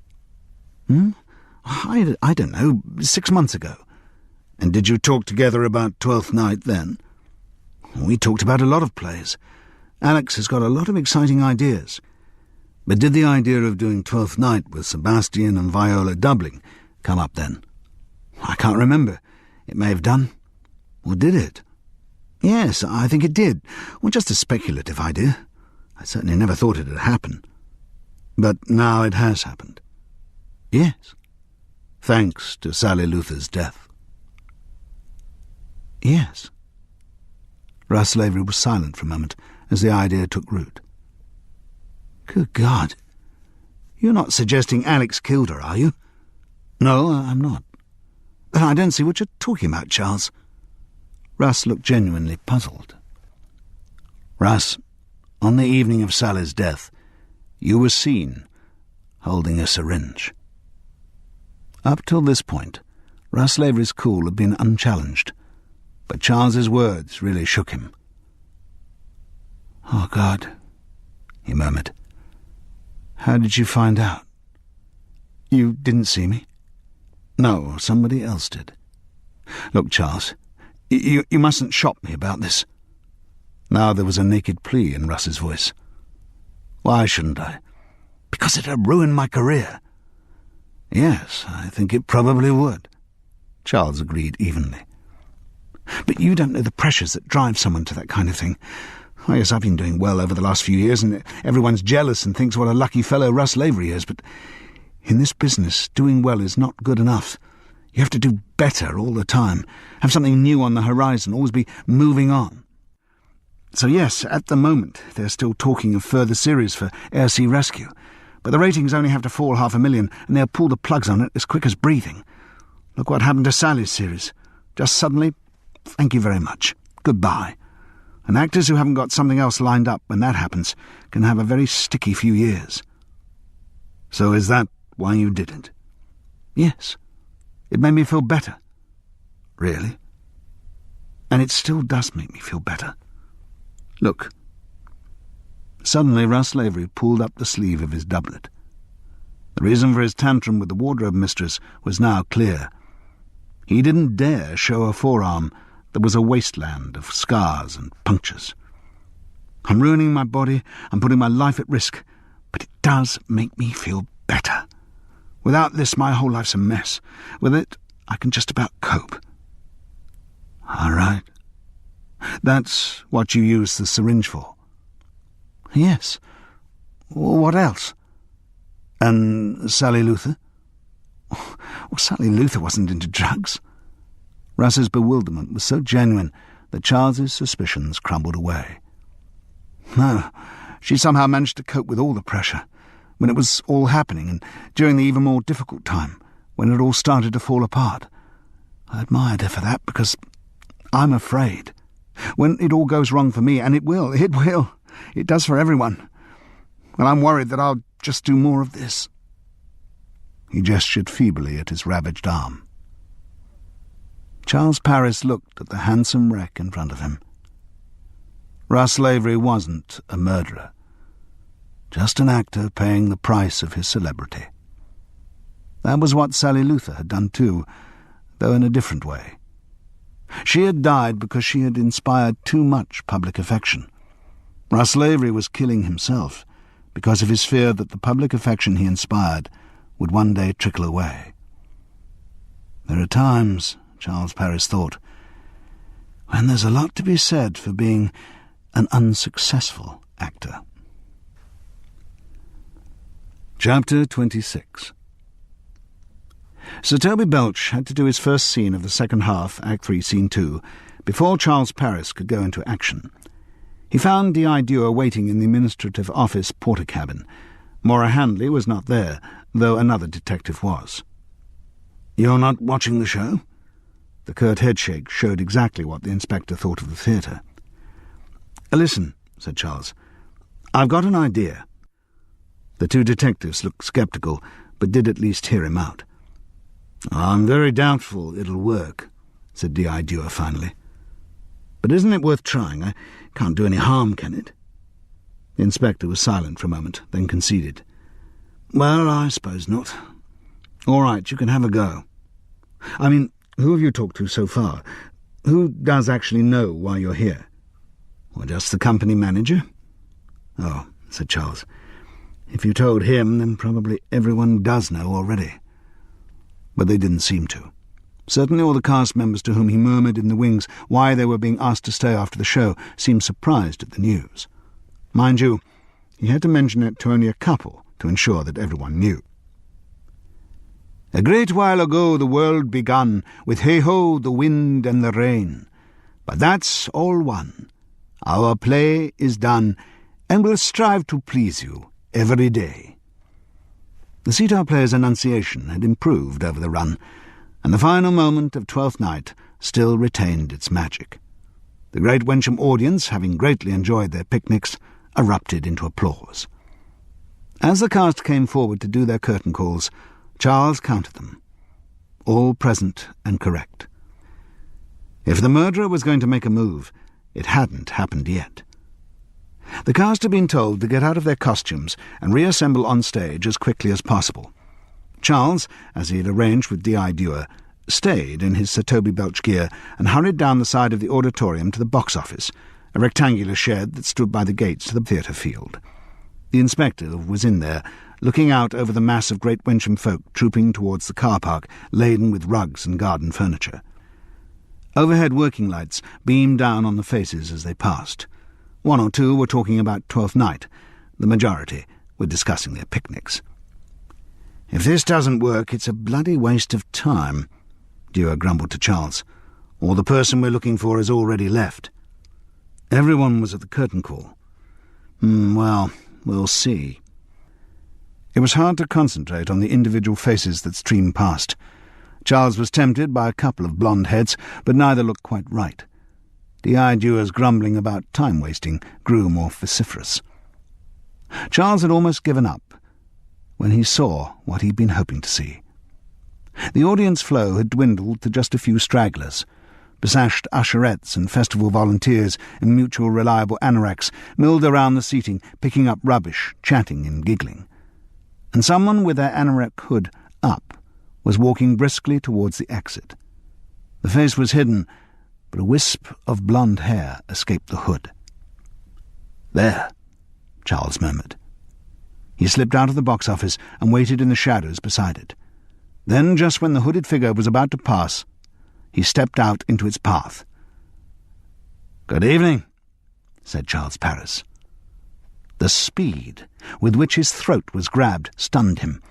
I don't know, 6 months ago." "And did you talk together about Twelfth Night then?" "We talked about a lot of plays. Alex has got a lot of exciting ideas." "But did the idea of doing Twelfth Night with Sebastian and Viola doubling come up then?" "I can't remember. It may have done." "Or did it?" "Yes, I think it did. Well, just a speculative idea. I certainly never thought it would happen." "But now it has happened?" "Yes." "Thanks to Sally Luther's death?" "Yes." Russ Lavery was silent for a moment as the idea took root. "Good God. You're not suggesting Alex killed her, are you?" "No, I'm not." "Then I don't see what you're talking about, Charles." Russ looked genuinely puzzled. "Russ, on the evening of Sally's death, you were seen holding a syringe." Up till this point, Russ Lavery's cool had been unchallenged, but Charles's words really shook him. "Oh, God," he murmured. "How did you find out?" "You didn't see me?" "No, somebody else did." "Look, Charles, you mustn't shock me about this." Now there was a naked plea in Russ's voice. "Why shouldn't I?" "Because it'd ruin my career." "Yes, I think it probably would." Charles agreed evenly. "But you don't know the pressures that drive someone to that kind of thing. Oh, yes, I've been doing well over the last few years, and everyone's jealous and thinks what a lucky fellow Russ Lavery is, but in this business, doing well is not good enough. You have to do better all the time, have something new on the horizon, always be moving on. So yes, at the moment, they're still talking of further series for Air Sea Rescue, but the ratings only have to fall 500,000, and they'll pull the plugs on it as quick as breathing. Look what happened to Sally's series. Just suddenly, thank you very much. Goodbye. And actors who haven't got something else lined up when that happens can have a very sticky few years." "So is that why you did it?" "Yes. It made me feel better." "Really?" And it still does make me feel better. Look." Suddenly Russ Lavery pulled up the sleeve of his doublet. The reason for his tantrum with the wardrobe mistress was now clear. He didn't dare show a forearm that was a wasteland of scars and punctures. "I'm ruining my body, I'm putting my life at risk, but it does make me feel better. Without this, my whole life's a mess. With it, I can just about cope." "All right. That's what you use the syringe for?" "Yes. What else?" "And Sally Luther?" "Well, Sally Luther wasn't into drugs." Russ's bewilderment was so genuine that Charles's suspicions crumbled away. "No, she somehow managed to cope with all the pressure, when it was all happening, and during the even more difficult time, when it all started to fall apart. I admired her for that, because I'm afraid. When it all goes wrong for me, and it will, it does for everyone, well, I'm worried that I'll just do more of this." He gestured feebly at his ravaged arm. Charles Paris looked at the handsome wreck in front of him. Russ Lavery wasn't a murderer, just an actor paying the price of his celebrity. That was what Sally Luther had done too, though in a different way. She had died because she had inspired too much public affection. Russ Lavery was killing himself because of his fear that the public affection he inspired would one day trickle away. There are times, Charles Paris thought, when there's a lot to be said for being an unsuccessful actor. Chapter 26. Sir Toby Belch had to do his first scene of the second half, Act 3, Scene 2, before Charles Paris could go into action. He found D.I. Dewar waiting in the administrative office porter cabin. Maura Handley was not there, though another detective was. "You're not watching the show?" The curt headshake showed exactly what the inspector thought of the theatre. "Listen," said Charles, "I've got an idea." The two detectives looked sceptical, but did at least hear him out. "I'm very doubtful it'll work," said D.I. Dewar finally. "But isn't it worth trying? I can't do any harm, can it?" The inspector was silent for a moment, then conceded. "Well, I suppose not. All right, you can have a go. I mean, who have you talked to so far? Who does actually know why you're here?" "Well, just the company manager." "Oh," said Charles. "If you told him, then probably everyone does know already." But they didn't seem to. Certainly all the cast members to whom he murmured in the wings why they were being asked to stay after the show seemed surprised at the news. Mind you, he had to mention it to only a couple to ensure that everyone knew. "A great while ago the world begun, with hey-ho, the wind and the rain. But that's all one. Our play is done, and we'll strive to please you every day." The sitar player's enunciation had improved over the run, and the final moment of Twelfth Night still retained its magic. The Great Wencham audience, having greatly enjoyed their picnics, erupted into applause. As the cast came forward to do their curtain calls, Charles counted them. All present and correct. If the murderer was going to make a move, it hadn't happened yet. The cast had been told to get out of their costumes and reassemble on stage as quickly as possible. Charles, as he had arranged with D.I. Dewar, stayed in his Sir Toby Belch gear and hurried down the side of the auditorium to the box office, a rectangular shed that stood by the gates to the theatre field. The inspector was in there, looking out over the mass of Great Wencham folk trooping towards the car park, laden with rugs and garden furniture. Overhead working lights beamed down on the faces as they passed. One or two were talking about Twelfth Night. The majority were discussing their picnics. "If this doesn't work, it's a bloody waste of time," Dewar grumbled to Charles. "Or the person we're looking for has already left." Everyone was at the curtain call. Well, we'll see. It was hard to concentrate on the individual faces that streamed past. Charles was tempted by a couple of blonde heads, but neither looked quite right. D.I. Dewar's grumbling about time-wasting grew more vociferous. Charles had almost given up when he saw what he'd been hoping to see. The audience flow had dwindled to just a few stragglers, Besashed usherettes and festival volunteers in mutual reliable anoraks milled around the seating, picking up rubbish, chatting and giggling. And someone with their anorak hood up was walking briskly towards the exit. The face was hidden, but a wisp of blonde hair escaped the hood. "There," Charles murmured. He slipped out of the box office and waited in the shadows beside it. Then, just when the hooded figure was about to pass, he stepped out into its path. "Good evening," said Charles Paris. The speed with which his throat was grabbed stunned him.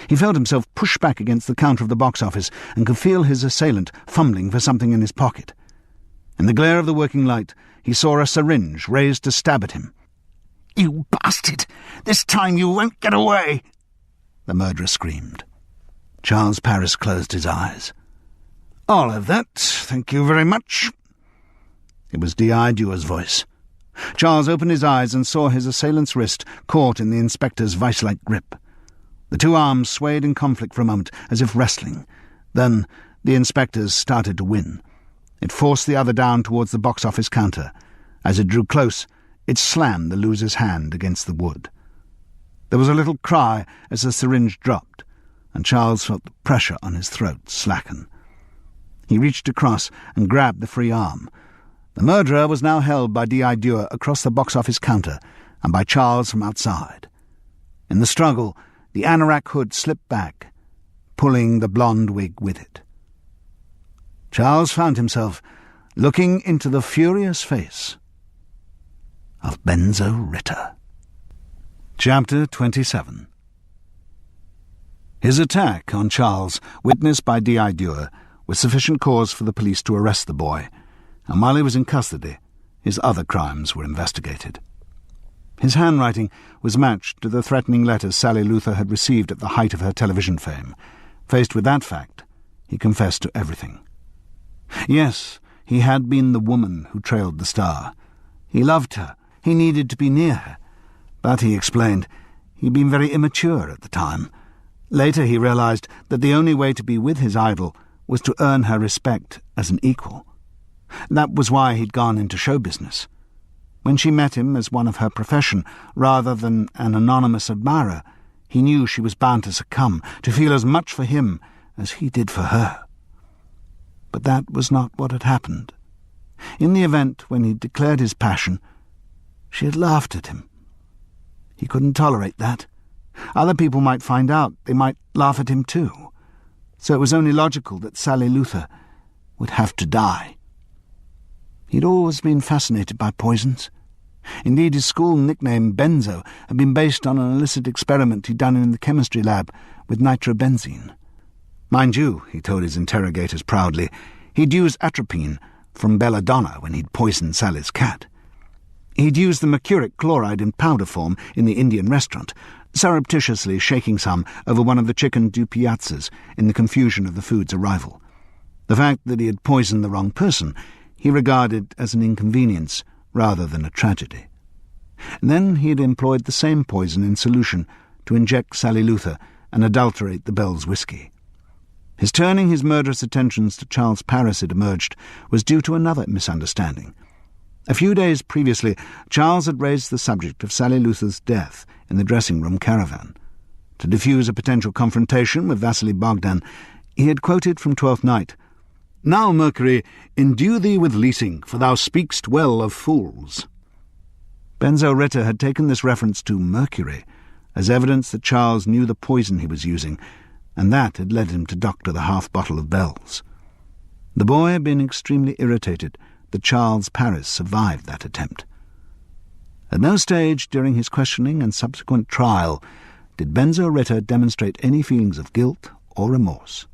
He felt himself pushed back against the counter of the box office and could feel his assailant fumbling for something in his pocket. In the glare of the working light, he saw a syringe raised to stab at him. "You bastard! This time you won't get away!" the murderer screamed. Charles Paris closed his eyes. "I'll have that, thank you very much." It was D.I. Dewar's voice. Charles opened his eyes and saw his assailant's wrist caught in the inspector's vice-like grip. The two arms swayed in conflict for a moment, as if wrestling. Then the inspector's started to win. It forced the other down towards the box office counter. As it drew close, it slammed the loser's hand against the wood. There was a little cry as the syringe dropped, and Charles felt the pressure on his throat slacken. He reached across and grabbed the free arm. The murderer was now held by D.I. Dewar across the box office counter and by Charles from outside. In the struggle, the anorak hood slipped back, pulling the blonde wig with it. Charles found himself looking into the furious face of Benzo Ritter. Chapter 27. His attack on Charles, witnessed by D.I. Dewar, was sufficient cause for the police to arrest the boy, and while he was in custody, his other crimes were investigated. His handwriting was matched to the threatening letters Sally Luther had received at the height of her television fame. Faced with that fact, he confessed to everything. Yes, he had been the woman who trailed the star. He loved her. He needed to be near her. But, he explained, he'd been very immature at the time. Later he realized that the only way to be with his idol was to earn her respect as an equal. That was why he'd gone into show business. When she met him as one of her profession, rather than an anonymous admirer, he knew she was bound to succumb, to feel as much for him as he did for her. But that was not what had happened. In the event when he declared his passion, she had laughed at him. He couldn't tolerate that. Other people might find out. They might laugh at him too. So it was only logical that Sally Luther would have to die. He'd always been fascinated by poisons. Indeed, his school nickname, Benzo, had been based on an illicit experiment he'd done in the chemistry lab with nitrobenzene. Mind you, he told his interrogators proudly, he'd used atropine from belladonna when he'd poisoned Sally's cat. He'd used the mercuric chloride in powder form in the Indian restaurant, surreptitiously shaking some over one of the chicken du piazzas in the confusion of the food's arrival. The fact that he had poisoned the wrong person he regarded as an inconvenience rather than a tragedy. And then he had employed the same poison in solution to inject Sally Luther and adulterate the Bell's whiskey. His turning his murderous attentions to Charles Paris, it emerged, was due to another misunderstanding. A few days previously, Charles had raised the subject of Sally Luther's death in the dressing-room caravan. To diffuse a potential confrontation with Vasily Bogdan, he had quoted from Twelfth Night, "Now, Mercury, endue thee with leasing, for thou speakst well of fools." Benzo Ritter had taken this reference to Mercury as evidence that Charles knew the poison he was using, and that had led him to doctor the half-bottle of Bell's. The boy had been extremely irritated that Charles Paris survived that attempt. At no stage during his questioning and subsequent trial did Benzo Ritter demonstrate any feelings of guilt or remorse.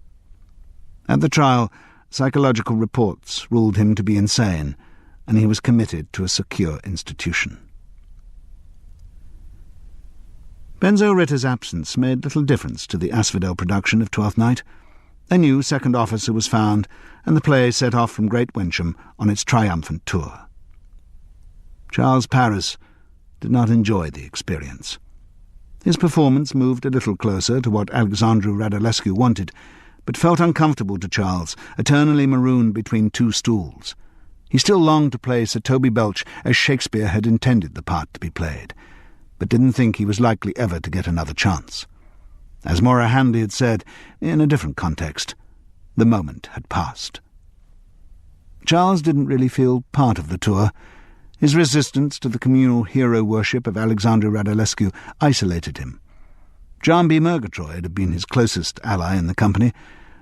At the trial, psychological reports ruled him to be insane, and he was committed to a secure institution. Benzo Ritter's absence made little difference to the Asphodel production of Twelfth Night. A new second officer was found, and the play set off from Great Wencham on its triumphant tour. Charles Paris did not enjoy the experience. His performance moved a little closer to what Alexandru Radulescu wanted, but felt uncomfortable to Charles, eternally marooned between two stools. He still longed to play Sir Toby Belch as Shakespeare had intended the part to be played, but didn't think he was likely ever to get another chance. As Maura Handley had said, in a different context, the moment had passed. Charles didn't really feel part of the tour. His resistance to the communal hero worship of Alexandru Radulescu isolated him. John B. Murgatroyd had been his closest ally in the company,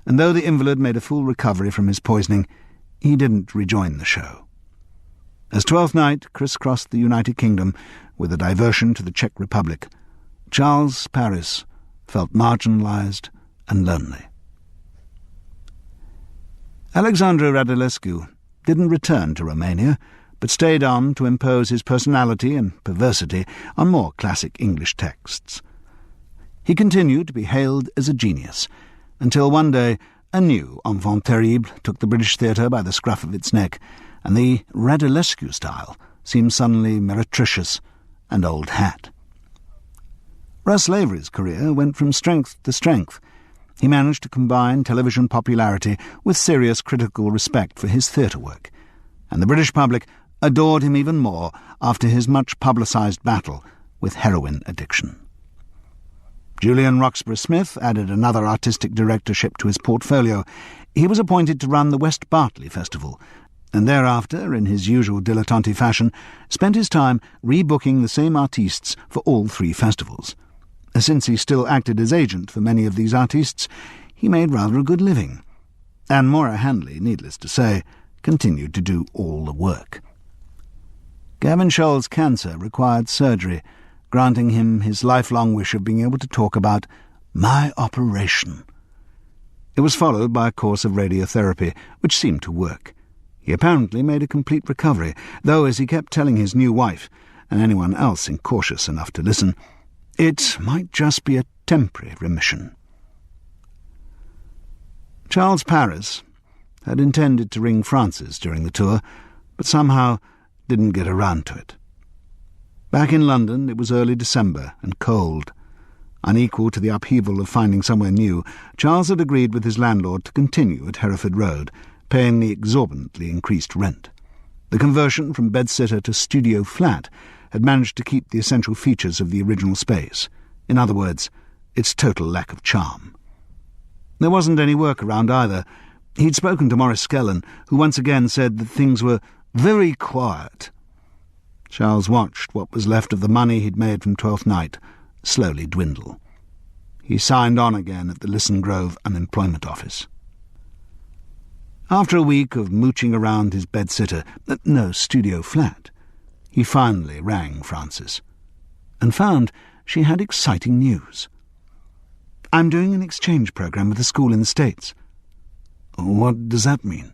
and though the invalid made a full recovery from his poisoning, he didn't rejoin the show. As Twelfth Night crisscrossed the United Kingdom with a diversion to the Czech Republic, Charles Paris felt marginalised and lonely. Alexandru Radulescu didn't return to Romania, but stayed on to impose his personality and perversity on more classic English texts. He continued to be hailed as a genius, until one day a new enfant terrible took the British theatre by the scruff of its neck, and the Radulescu style seemed suddenly meretricious and old hat. Russ Lavery's career went from strength to strength. He managed to combine television popularity with serious critical respect for his theatre work, and the British public adored him even more after his much-publicised battle with heroin addiction. Julian Roxburgh-Smith added another artistic directorship to his portfolio. He was appointed to run the West Bartley Festival, and thereafter, in his usual dilettante fashion, spent his time rebooking the same artistes for all three festivals. Since he still acted as agent for many of these artistes, he made rather a good living. And Maura Handley, needless to say, continued to do all the work. Gavin Scholl's cancer required surgery, granting him his lifelong wish of being able to talk about my operation. It was followed by a course of radiotherapy, which seemed to work. He apparently made a complete recovery, though, as he kept telling his new wife, and anyone else incautious enough to listen, it might just be a temporary remission. Charles Paris had intended to ring Francis during the tour, but somehow didn't get around to it. Back in London, it was early December and cold. Unequal to the upheaval of finding somewhere new, Charles had agreed with his landlord to continue at Hereford Road, paying the exorbitantly increased rent. The conversion from bedsitter to studio flat had managed to keep the essential features of the original space. In other words, its total lack of charm. There wasn't any work around either. He'd spoken to Maurice Skellen, who once again said that things were very quiet. Charles watched what was left of the money he'd made from Twelfth Night slowly dwindle. He signed on again at the Lisson Grove Unemployment Office. After a week of mooching around his bedsitter, studio flat, he finally rang Frances, and found she had exciting news. I'm doing an exchange program with a school in the States. What does that mean?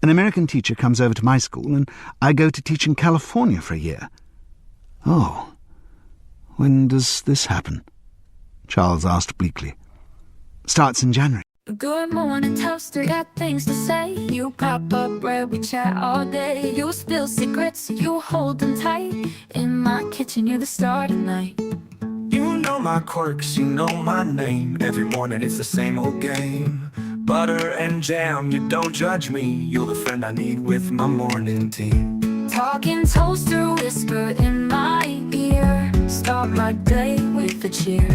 An American teacher comes over to my school, and I go to teach in California for a year. Oh, when does this happen? Charles asked bleakly. Starts in January. Good morning, toaster, got things to say. You pop up bread, we chat all day. You spill secrets, you hold them tight. In my kitchen, you're the star tonight. You know my quirks, you know my name. Every morning it's the same old game. Butter and jam, you don't judge me. You're the friend I need with my morning tea. Talking toaster, whisper in my ear. Start my day with a cheer.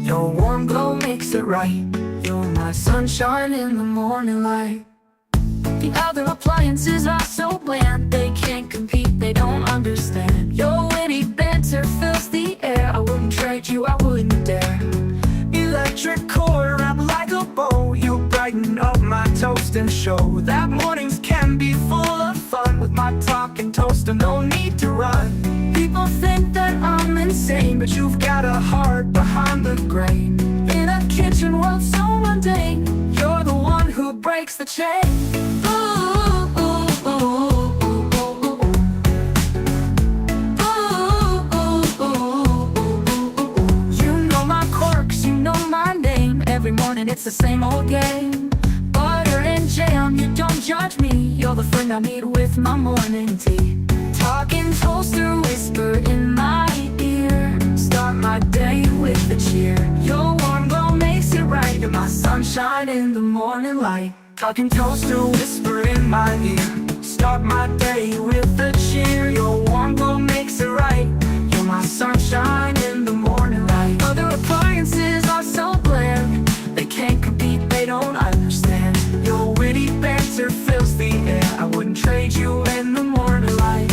Your warm glow makes it right. You're my sunshine in the morning light. The other appliances are so bland. They can't compete, they don't understand. Your witty banter fills the air. I wouldn't trade you, I wouldn't dare. Electric cord wrapped like a bow. You brighten up my toast and show that mornings can be full of fun. With my talking toaster, no need to run. People think that I'm insane, but you've got a heart behind the grain. in a kitchen world so mundane, You're the one who breaks the chain. ooh, ooh, ooh, ooh, ooh, ooh, ooh. Ooh, ooh, ooh, ooh, ooh, ooh. You know my quirks, You know my name. Every morning it's the same old game. Butter and jam, you don't judge me. You're the friend I need with my morning tea. Talking toaster, whisper in my ear. Start my day with a cheer. your warm glow makes it right. You're my sunshine in the morning light. Talking toaster, whisper in my ear. Start my day with a cheer. Your warm glow makes it right. You're my sunshine in the morning light. Other appliances are so bland. They can't compete, they don't understand. Your witty banter fills the air. I wouldn't trade you in the morning light.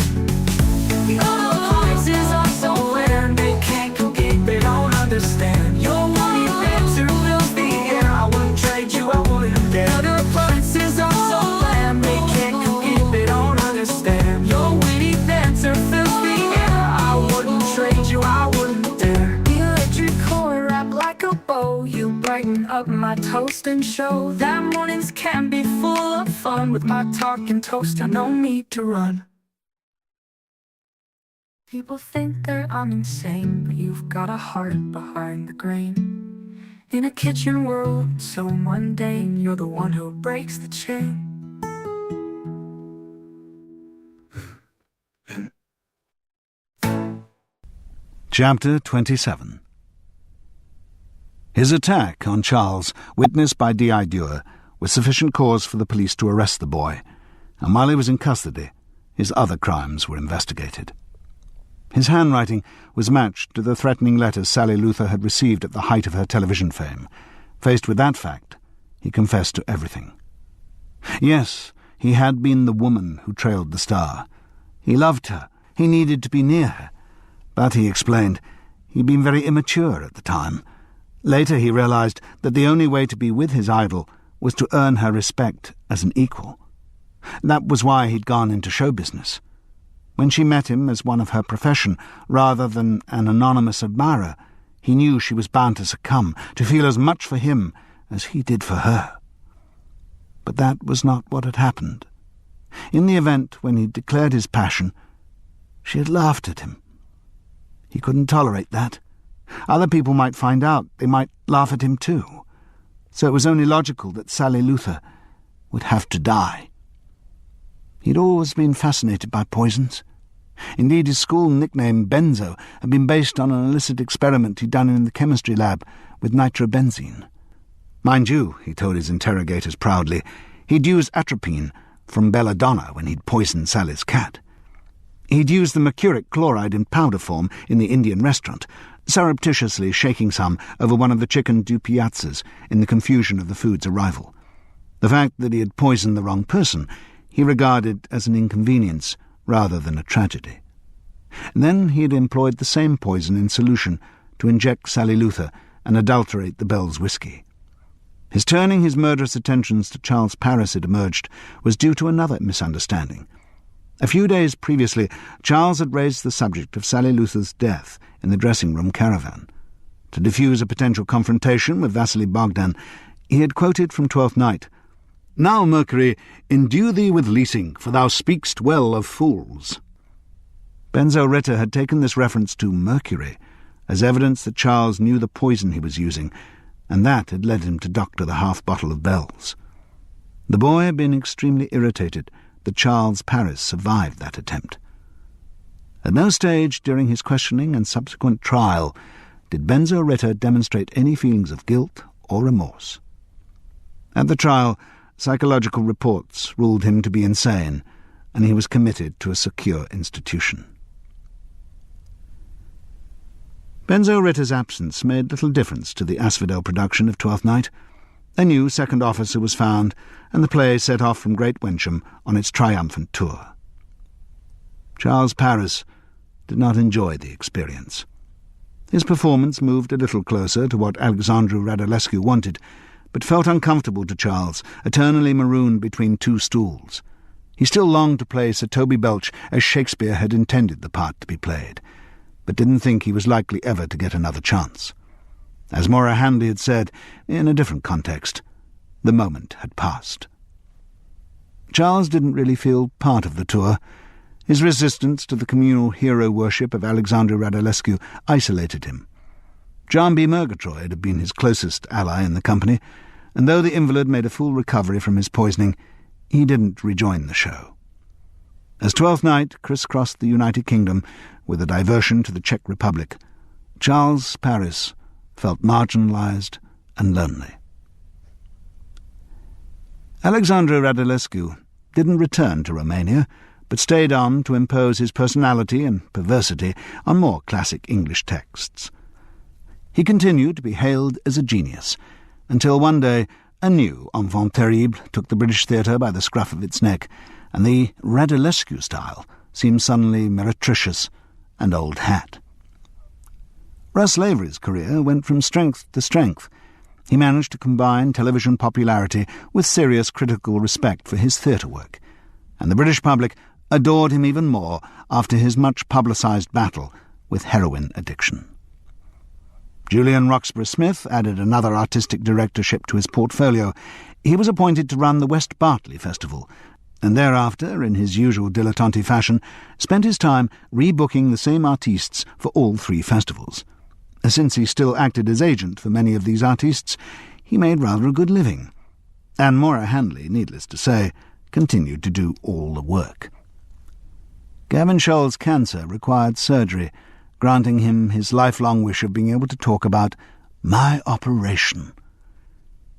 The other appliances are so bland. They can't compete, they don't understand. Your witty banter fills the air. I wouldn't trade you, I wouldn't dare. Other appliances are so bland. They can't compete, they don't understand. Your witty banter fills the air. I wouldn't trade you, I wouldn't dare. The electric cord wrapped like a bow. You brighten up my toast and show that mornings can be full of fun. With my talking toaster, no need to run. People think that I'm insane, but you've got a heart behind the grain. In a kitchen world so mundane, you're the one who breaks the chain. Chapter 27. His attack on Charles, witnessed by D.I. Dewar, was sufficient cause for the police to arrest the boy, and while he was in custody, his other crimes were investigated. His handwriting was matched to the threatening letters Sally Luther had received at the height of her television fame. Faced with that fact, he confessed to everything. Yes, he had been the woman who trailed the star. He loved her. He needed to be near her. But, he explained, he'd been very immature at the time. Later he realized that the only way to be with his idol was to earn her respect as an equal. That was why he'd gone into show business. When she met him as one of her profession, rather than an anonymous admirer, he knew she was bound to succumb, to feel as much for him as he did for her. But that was not what had happened. In the event when he declared his passion, she had laughed at him. He couldn't tolerate that. Other people might find out. They might laugh at him too. So it was only logical that Sally Luther would have to die. He'd always been fascinated by poisons. Indeed, his school nickname, Benzo, had been based on an illicit experiment he'd done in the chemistry lab with nitrobenzene. Mind you, he told his interrogators proudly, he'd used atropine from belladonna when he'd poisoned Sally's cat. He'd used the mercuric chloride in powder form in the Indian restaurant, surreptitiously shaking some over one of the chicken du piazzas in the confusion of the food's arrival. The fact that he had poisoned the wrong person he regarded as an inconvenience rather than a tragedy. And then he had employed the same poison in solution to inject Sally Luther and adulterate the Bell's whiskey. His turning his murderous attentions to Charles Paris, it emerged, was due to another misunderstanding. A few days previously, Charles had raised the subject of Sally Luther's death in the dressing-room caravan. To diffuse a potential confrontation with Vasily Bogdan, he had quoted from Twelfth Night, "Now, Mercury, endue thee with leasing, for thou speak'st well of fools." Benzo Ritter had taken this reference to Mercury as evidence that Charles knew the poison he was using, and that had led him to doctor the half-bottle of Bell's. The boy had been extremely irritated that Charles Paris survived that attempt. At no stage during his questioning and subsequent trial did Benzo Ritter demonstrate any feelings of guilt or remorse. At the trial, psychological reports ruled him to be insane, and he was committed to a secure institution. Benzo Ritter's absence made little difference to the Asphodel production of Twelfth Night. A new second officer was found, and the play set off from Great Wencham on its triumphant tour. Charles Paris did not enjoy the experience. His performance moved a little closer to what Alexandru Radulescu wanted, but felt uncomfortable to Charles, eternally marooned between two stools. He still longed to play Sir Toby Belch as Shakespeare had intended the part to be played, but didn't think he was likely ever to get another chance. As Maura Handley had said, in a different context, the moment had passed. Charles didn't really feel part of the tour. His resistance to the communal hero worship of Alexandru Radulescu isolated him. John B. Murgatroyd had been his closest ally in the company, and though the invalid made a full recovery from his poisoning, he didn't rejoin the show. As Twelfth Night crisscrossed the United Kingdom with a diversion to the Czech Republic, Charles Paris felt marginalized and lonely. Alexandru Radulescu didn't return to Romania, but stayed on to impose his personality and perversity on more classic English texts. He continued to be hailed as a genius, until one day a new enfant terrible took the British theatre by the scruff of its neck, and the Radulescu style seemed suddenly meretricious and old hat. Russ Lavery's career went from strength to strength. He managed to combine television popularity with serious critical respect for his theatre work, and the British public adored him even more after his much-publicised battle with heroin addiction. Julian Roxburgh-Smith added another artistic directorship to his portfolio. He was appointed to run the West Bartley Festival, and thereafter, in his usual dilettante fashion, spent his time rebooking the same artistes for all three festivals. Since he still acted as agent for many of these artistes, he made rather a good living, and Maura Handley, needless to say, continued to do all the work. Gavin Scholl's cancer required surgery, granting him his lifelong wish of being able to talk about my operation.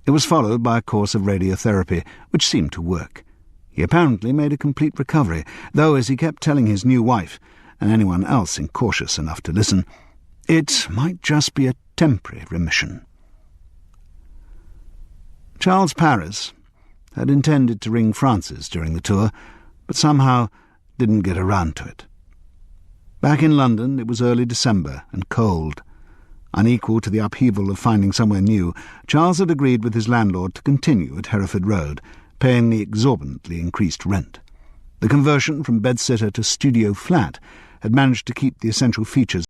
It was followed by a course of radiotherapy, which seemed to work. He apparently made a complete recovery, though, as he kept telling his new wife, and anyone else incautious enough to listen, it might just be a temporary remission. Charles Paris had intended to ring Francis during the tour, but somehow didn't get around to it. Back in London, it was early December and cold. Unequal to the upheaval of finding somewhere new, Charles had agreed with his landlord to continue at Hereford Road, paying the exorbitantly increased rent. The conversion from bedsitter to studio flat had managed to keep the essential features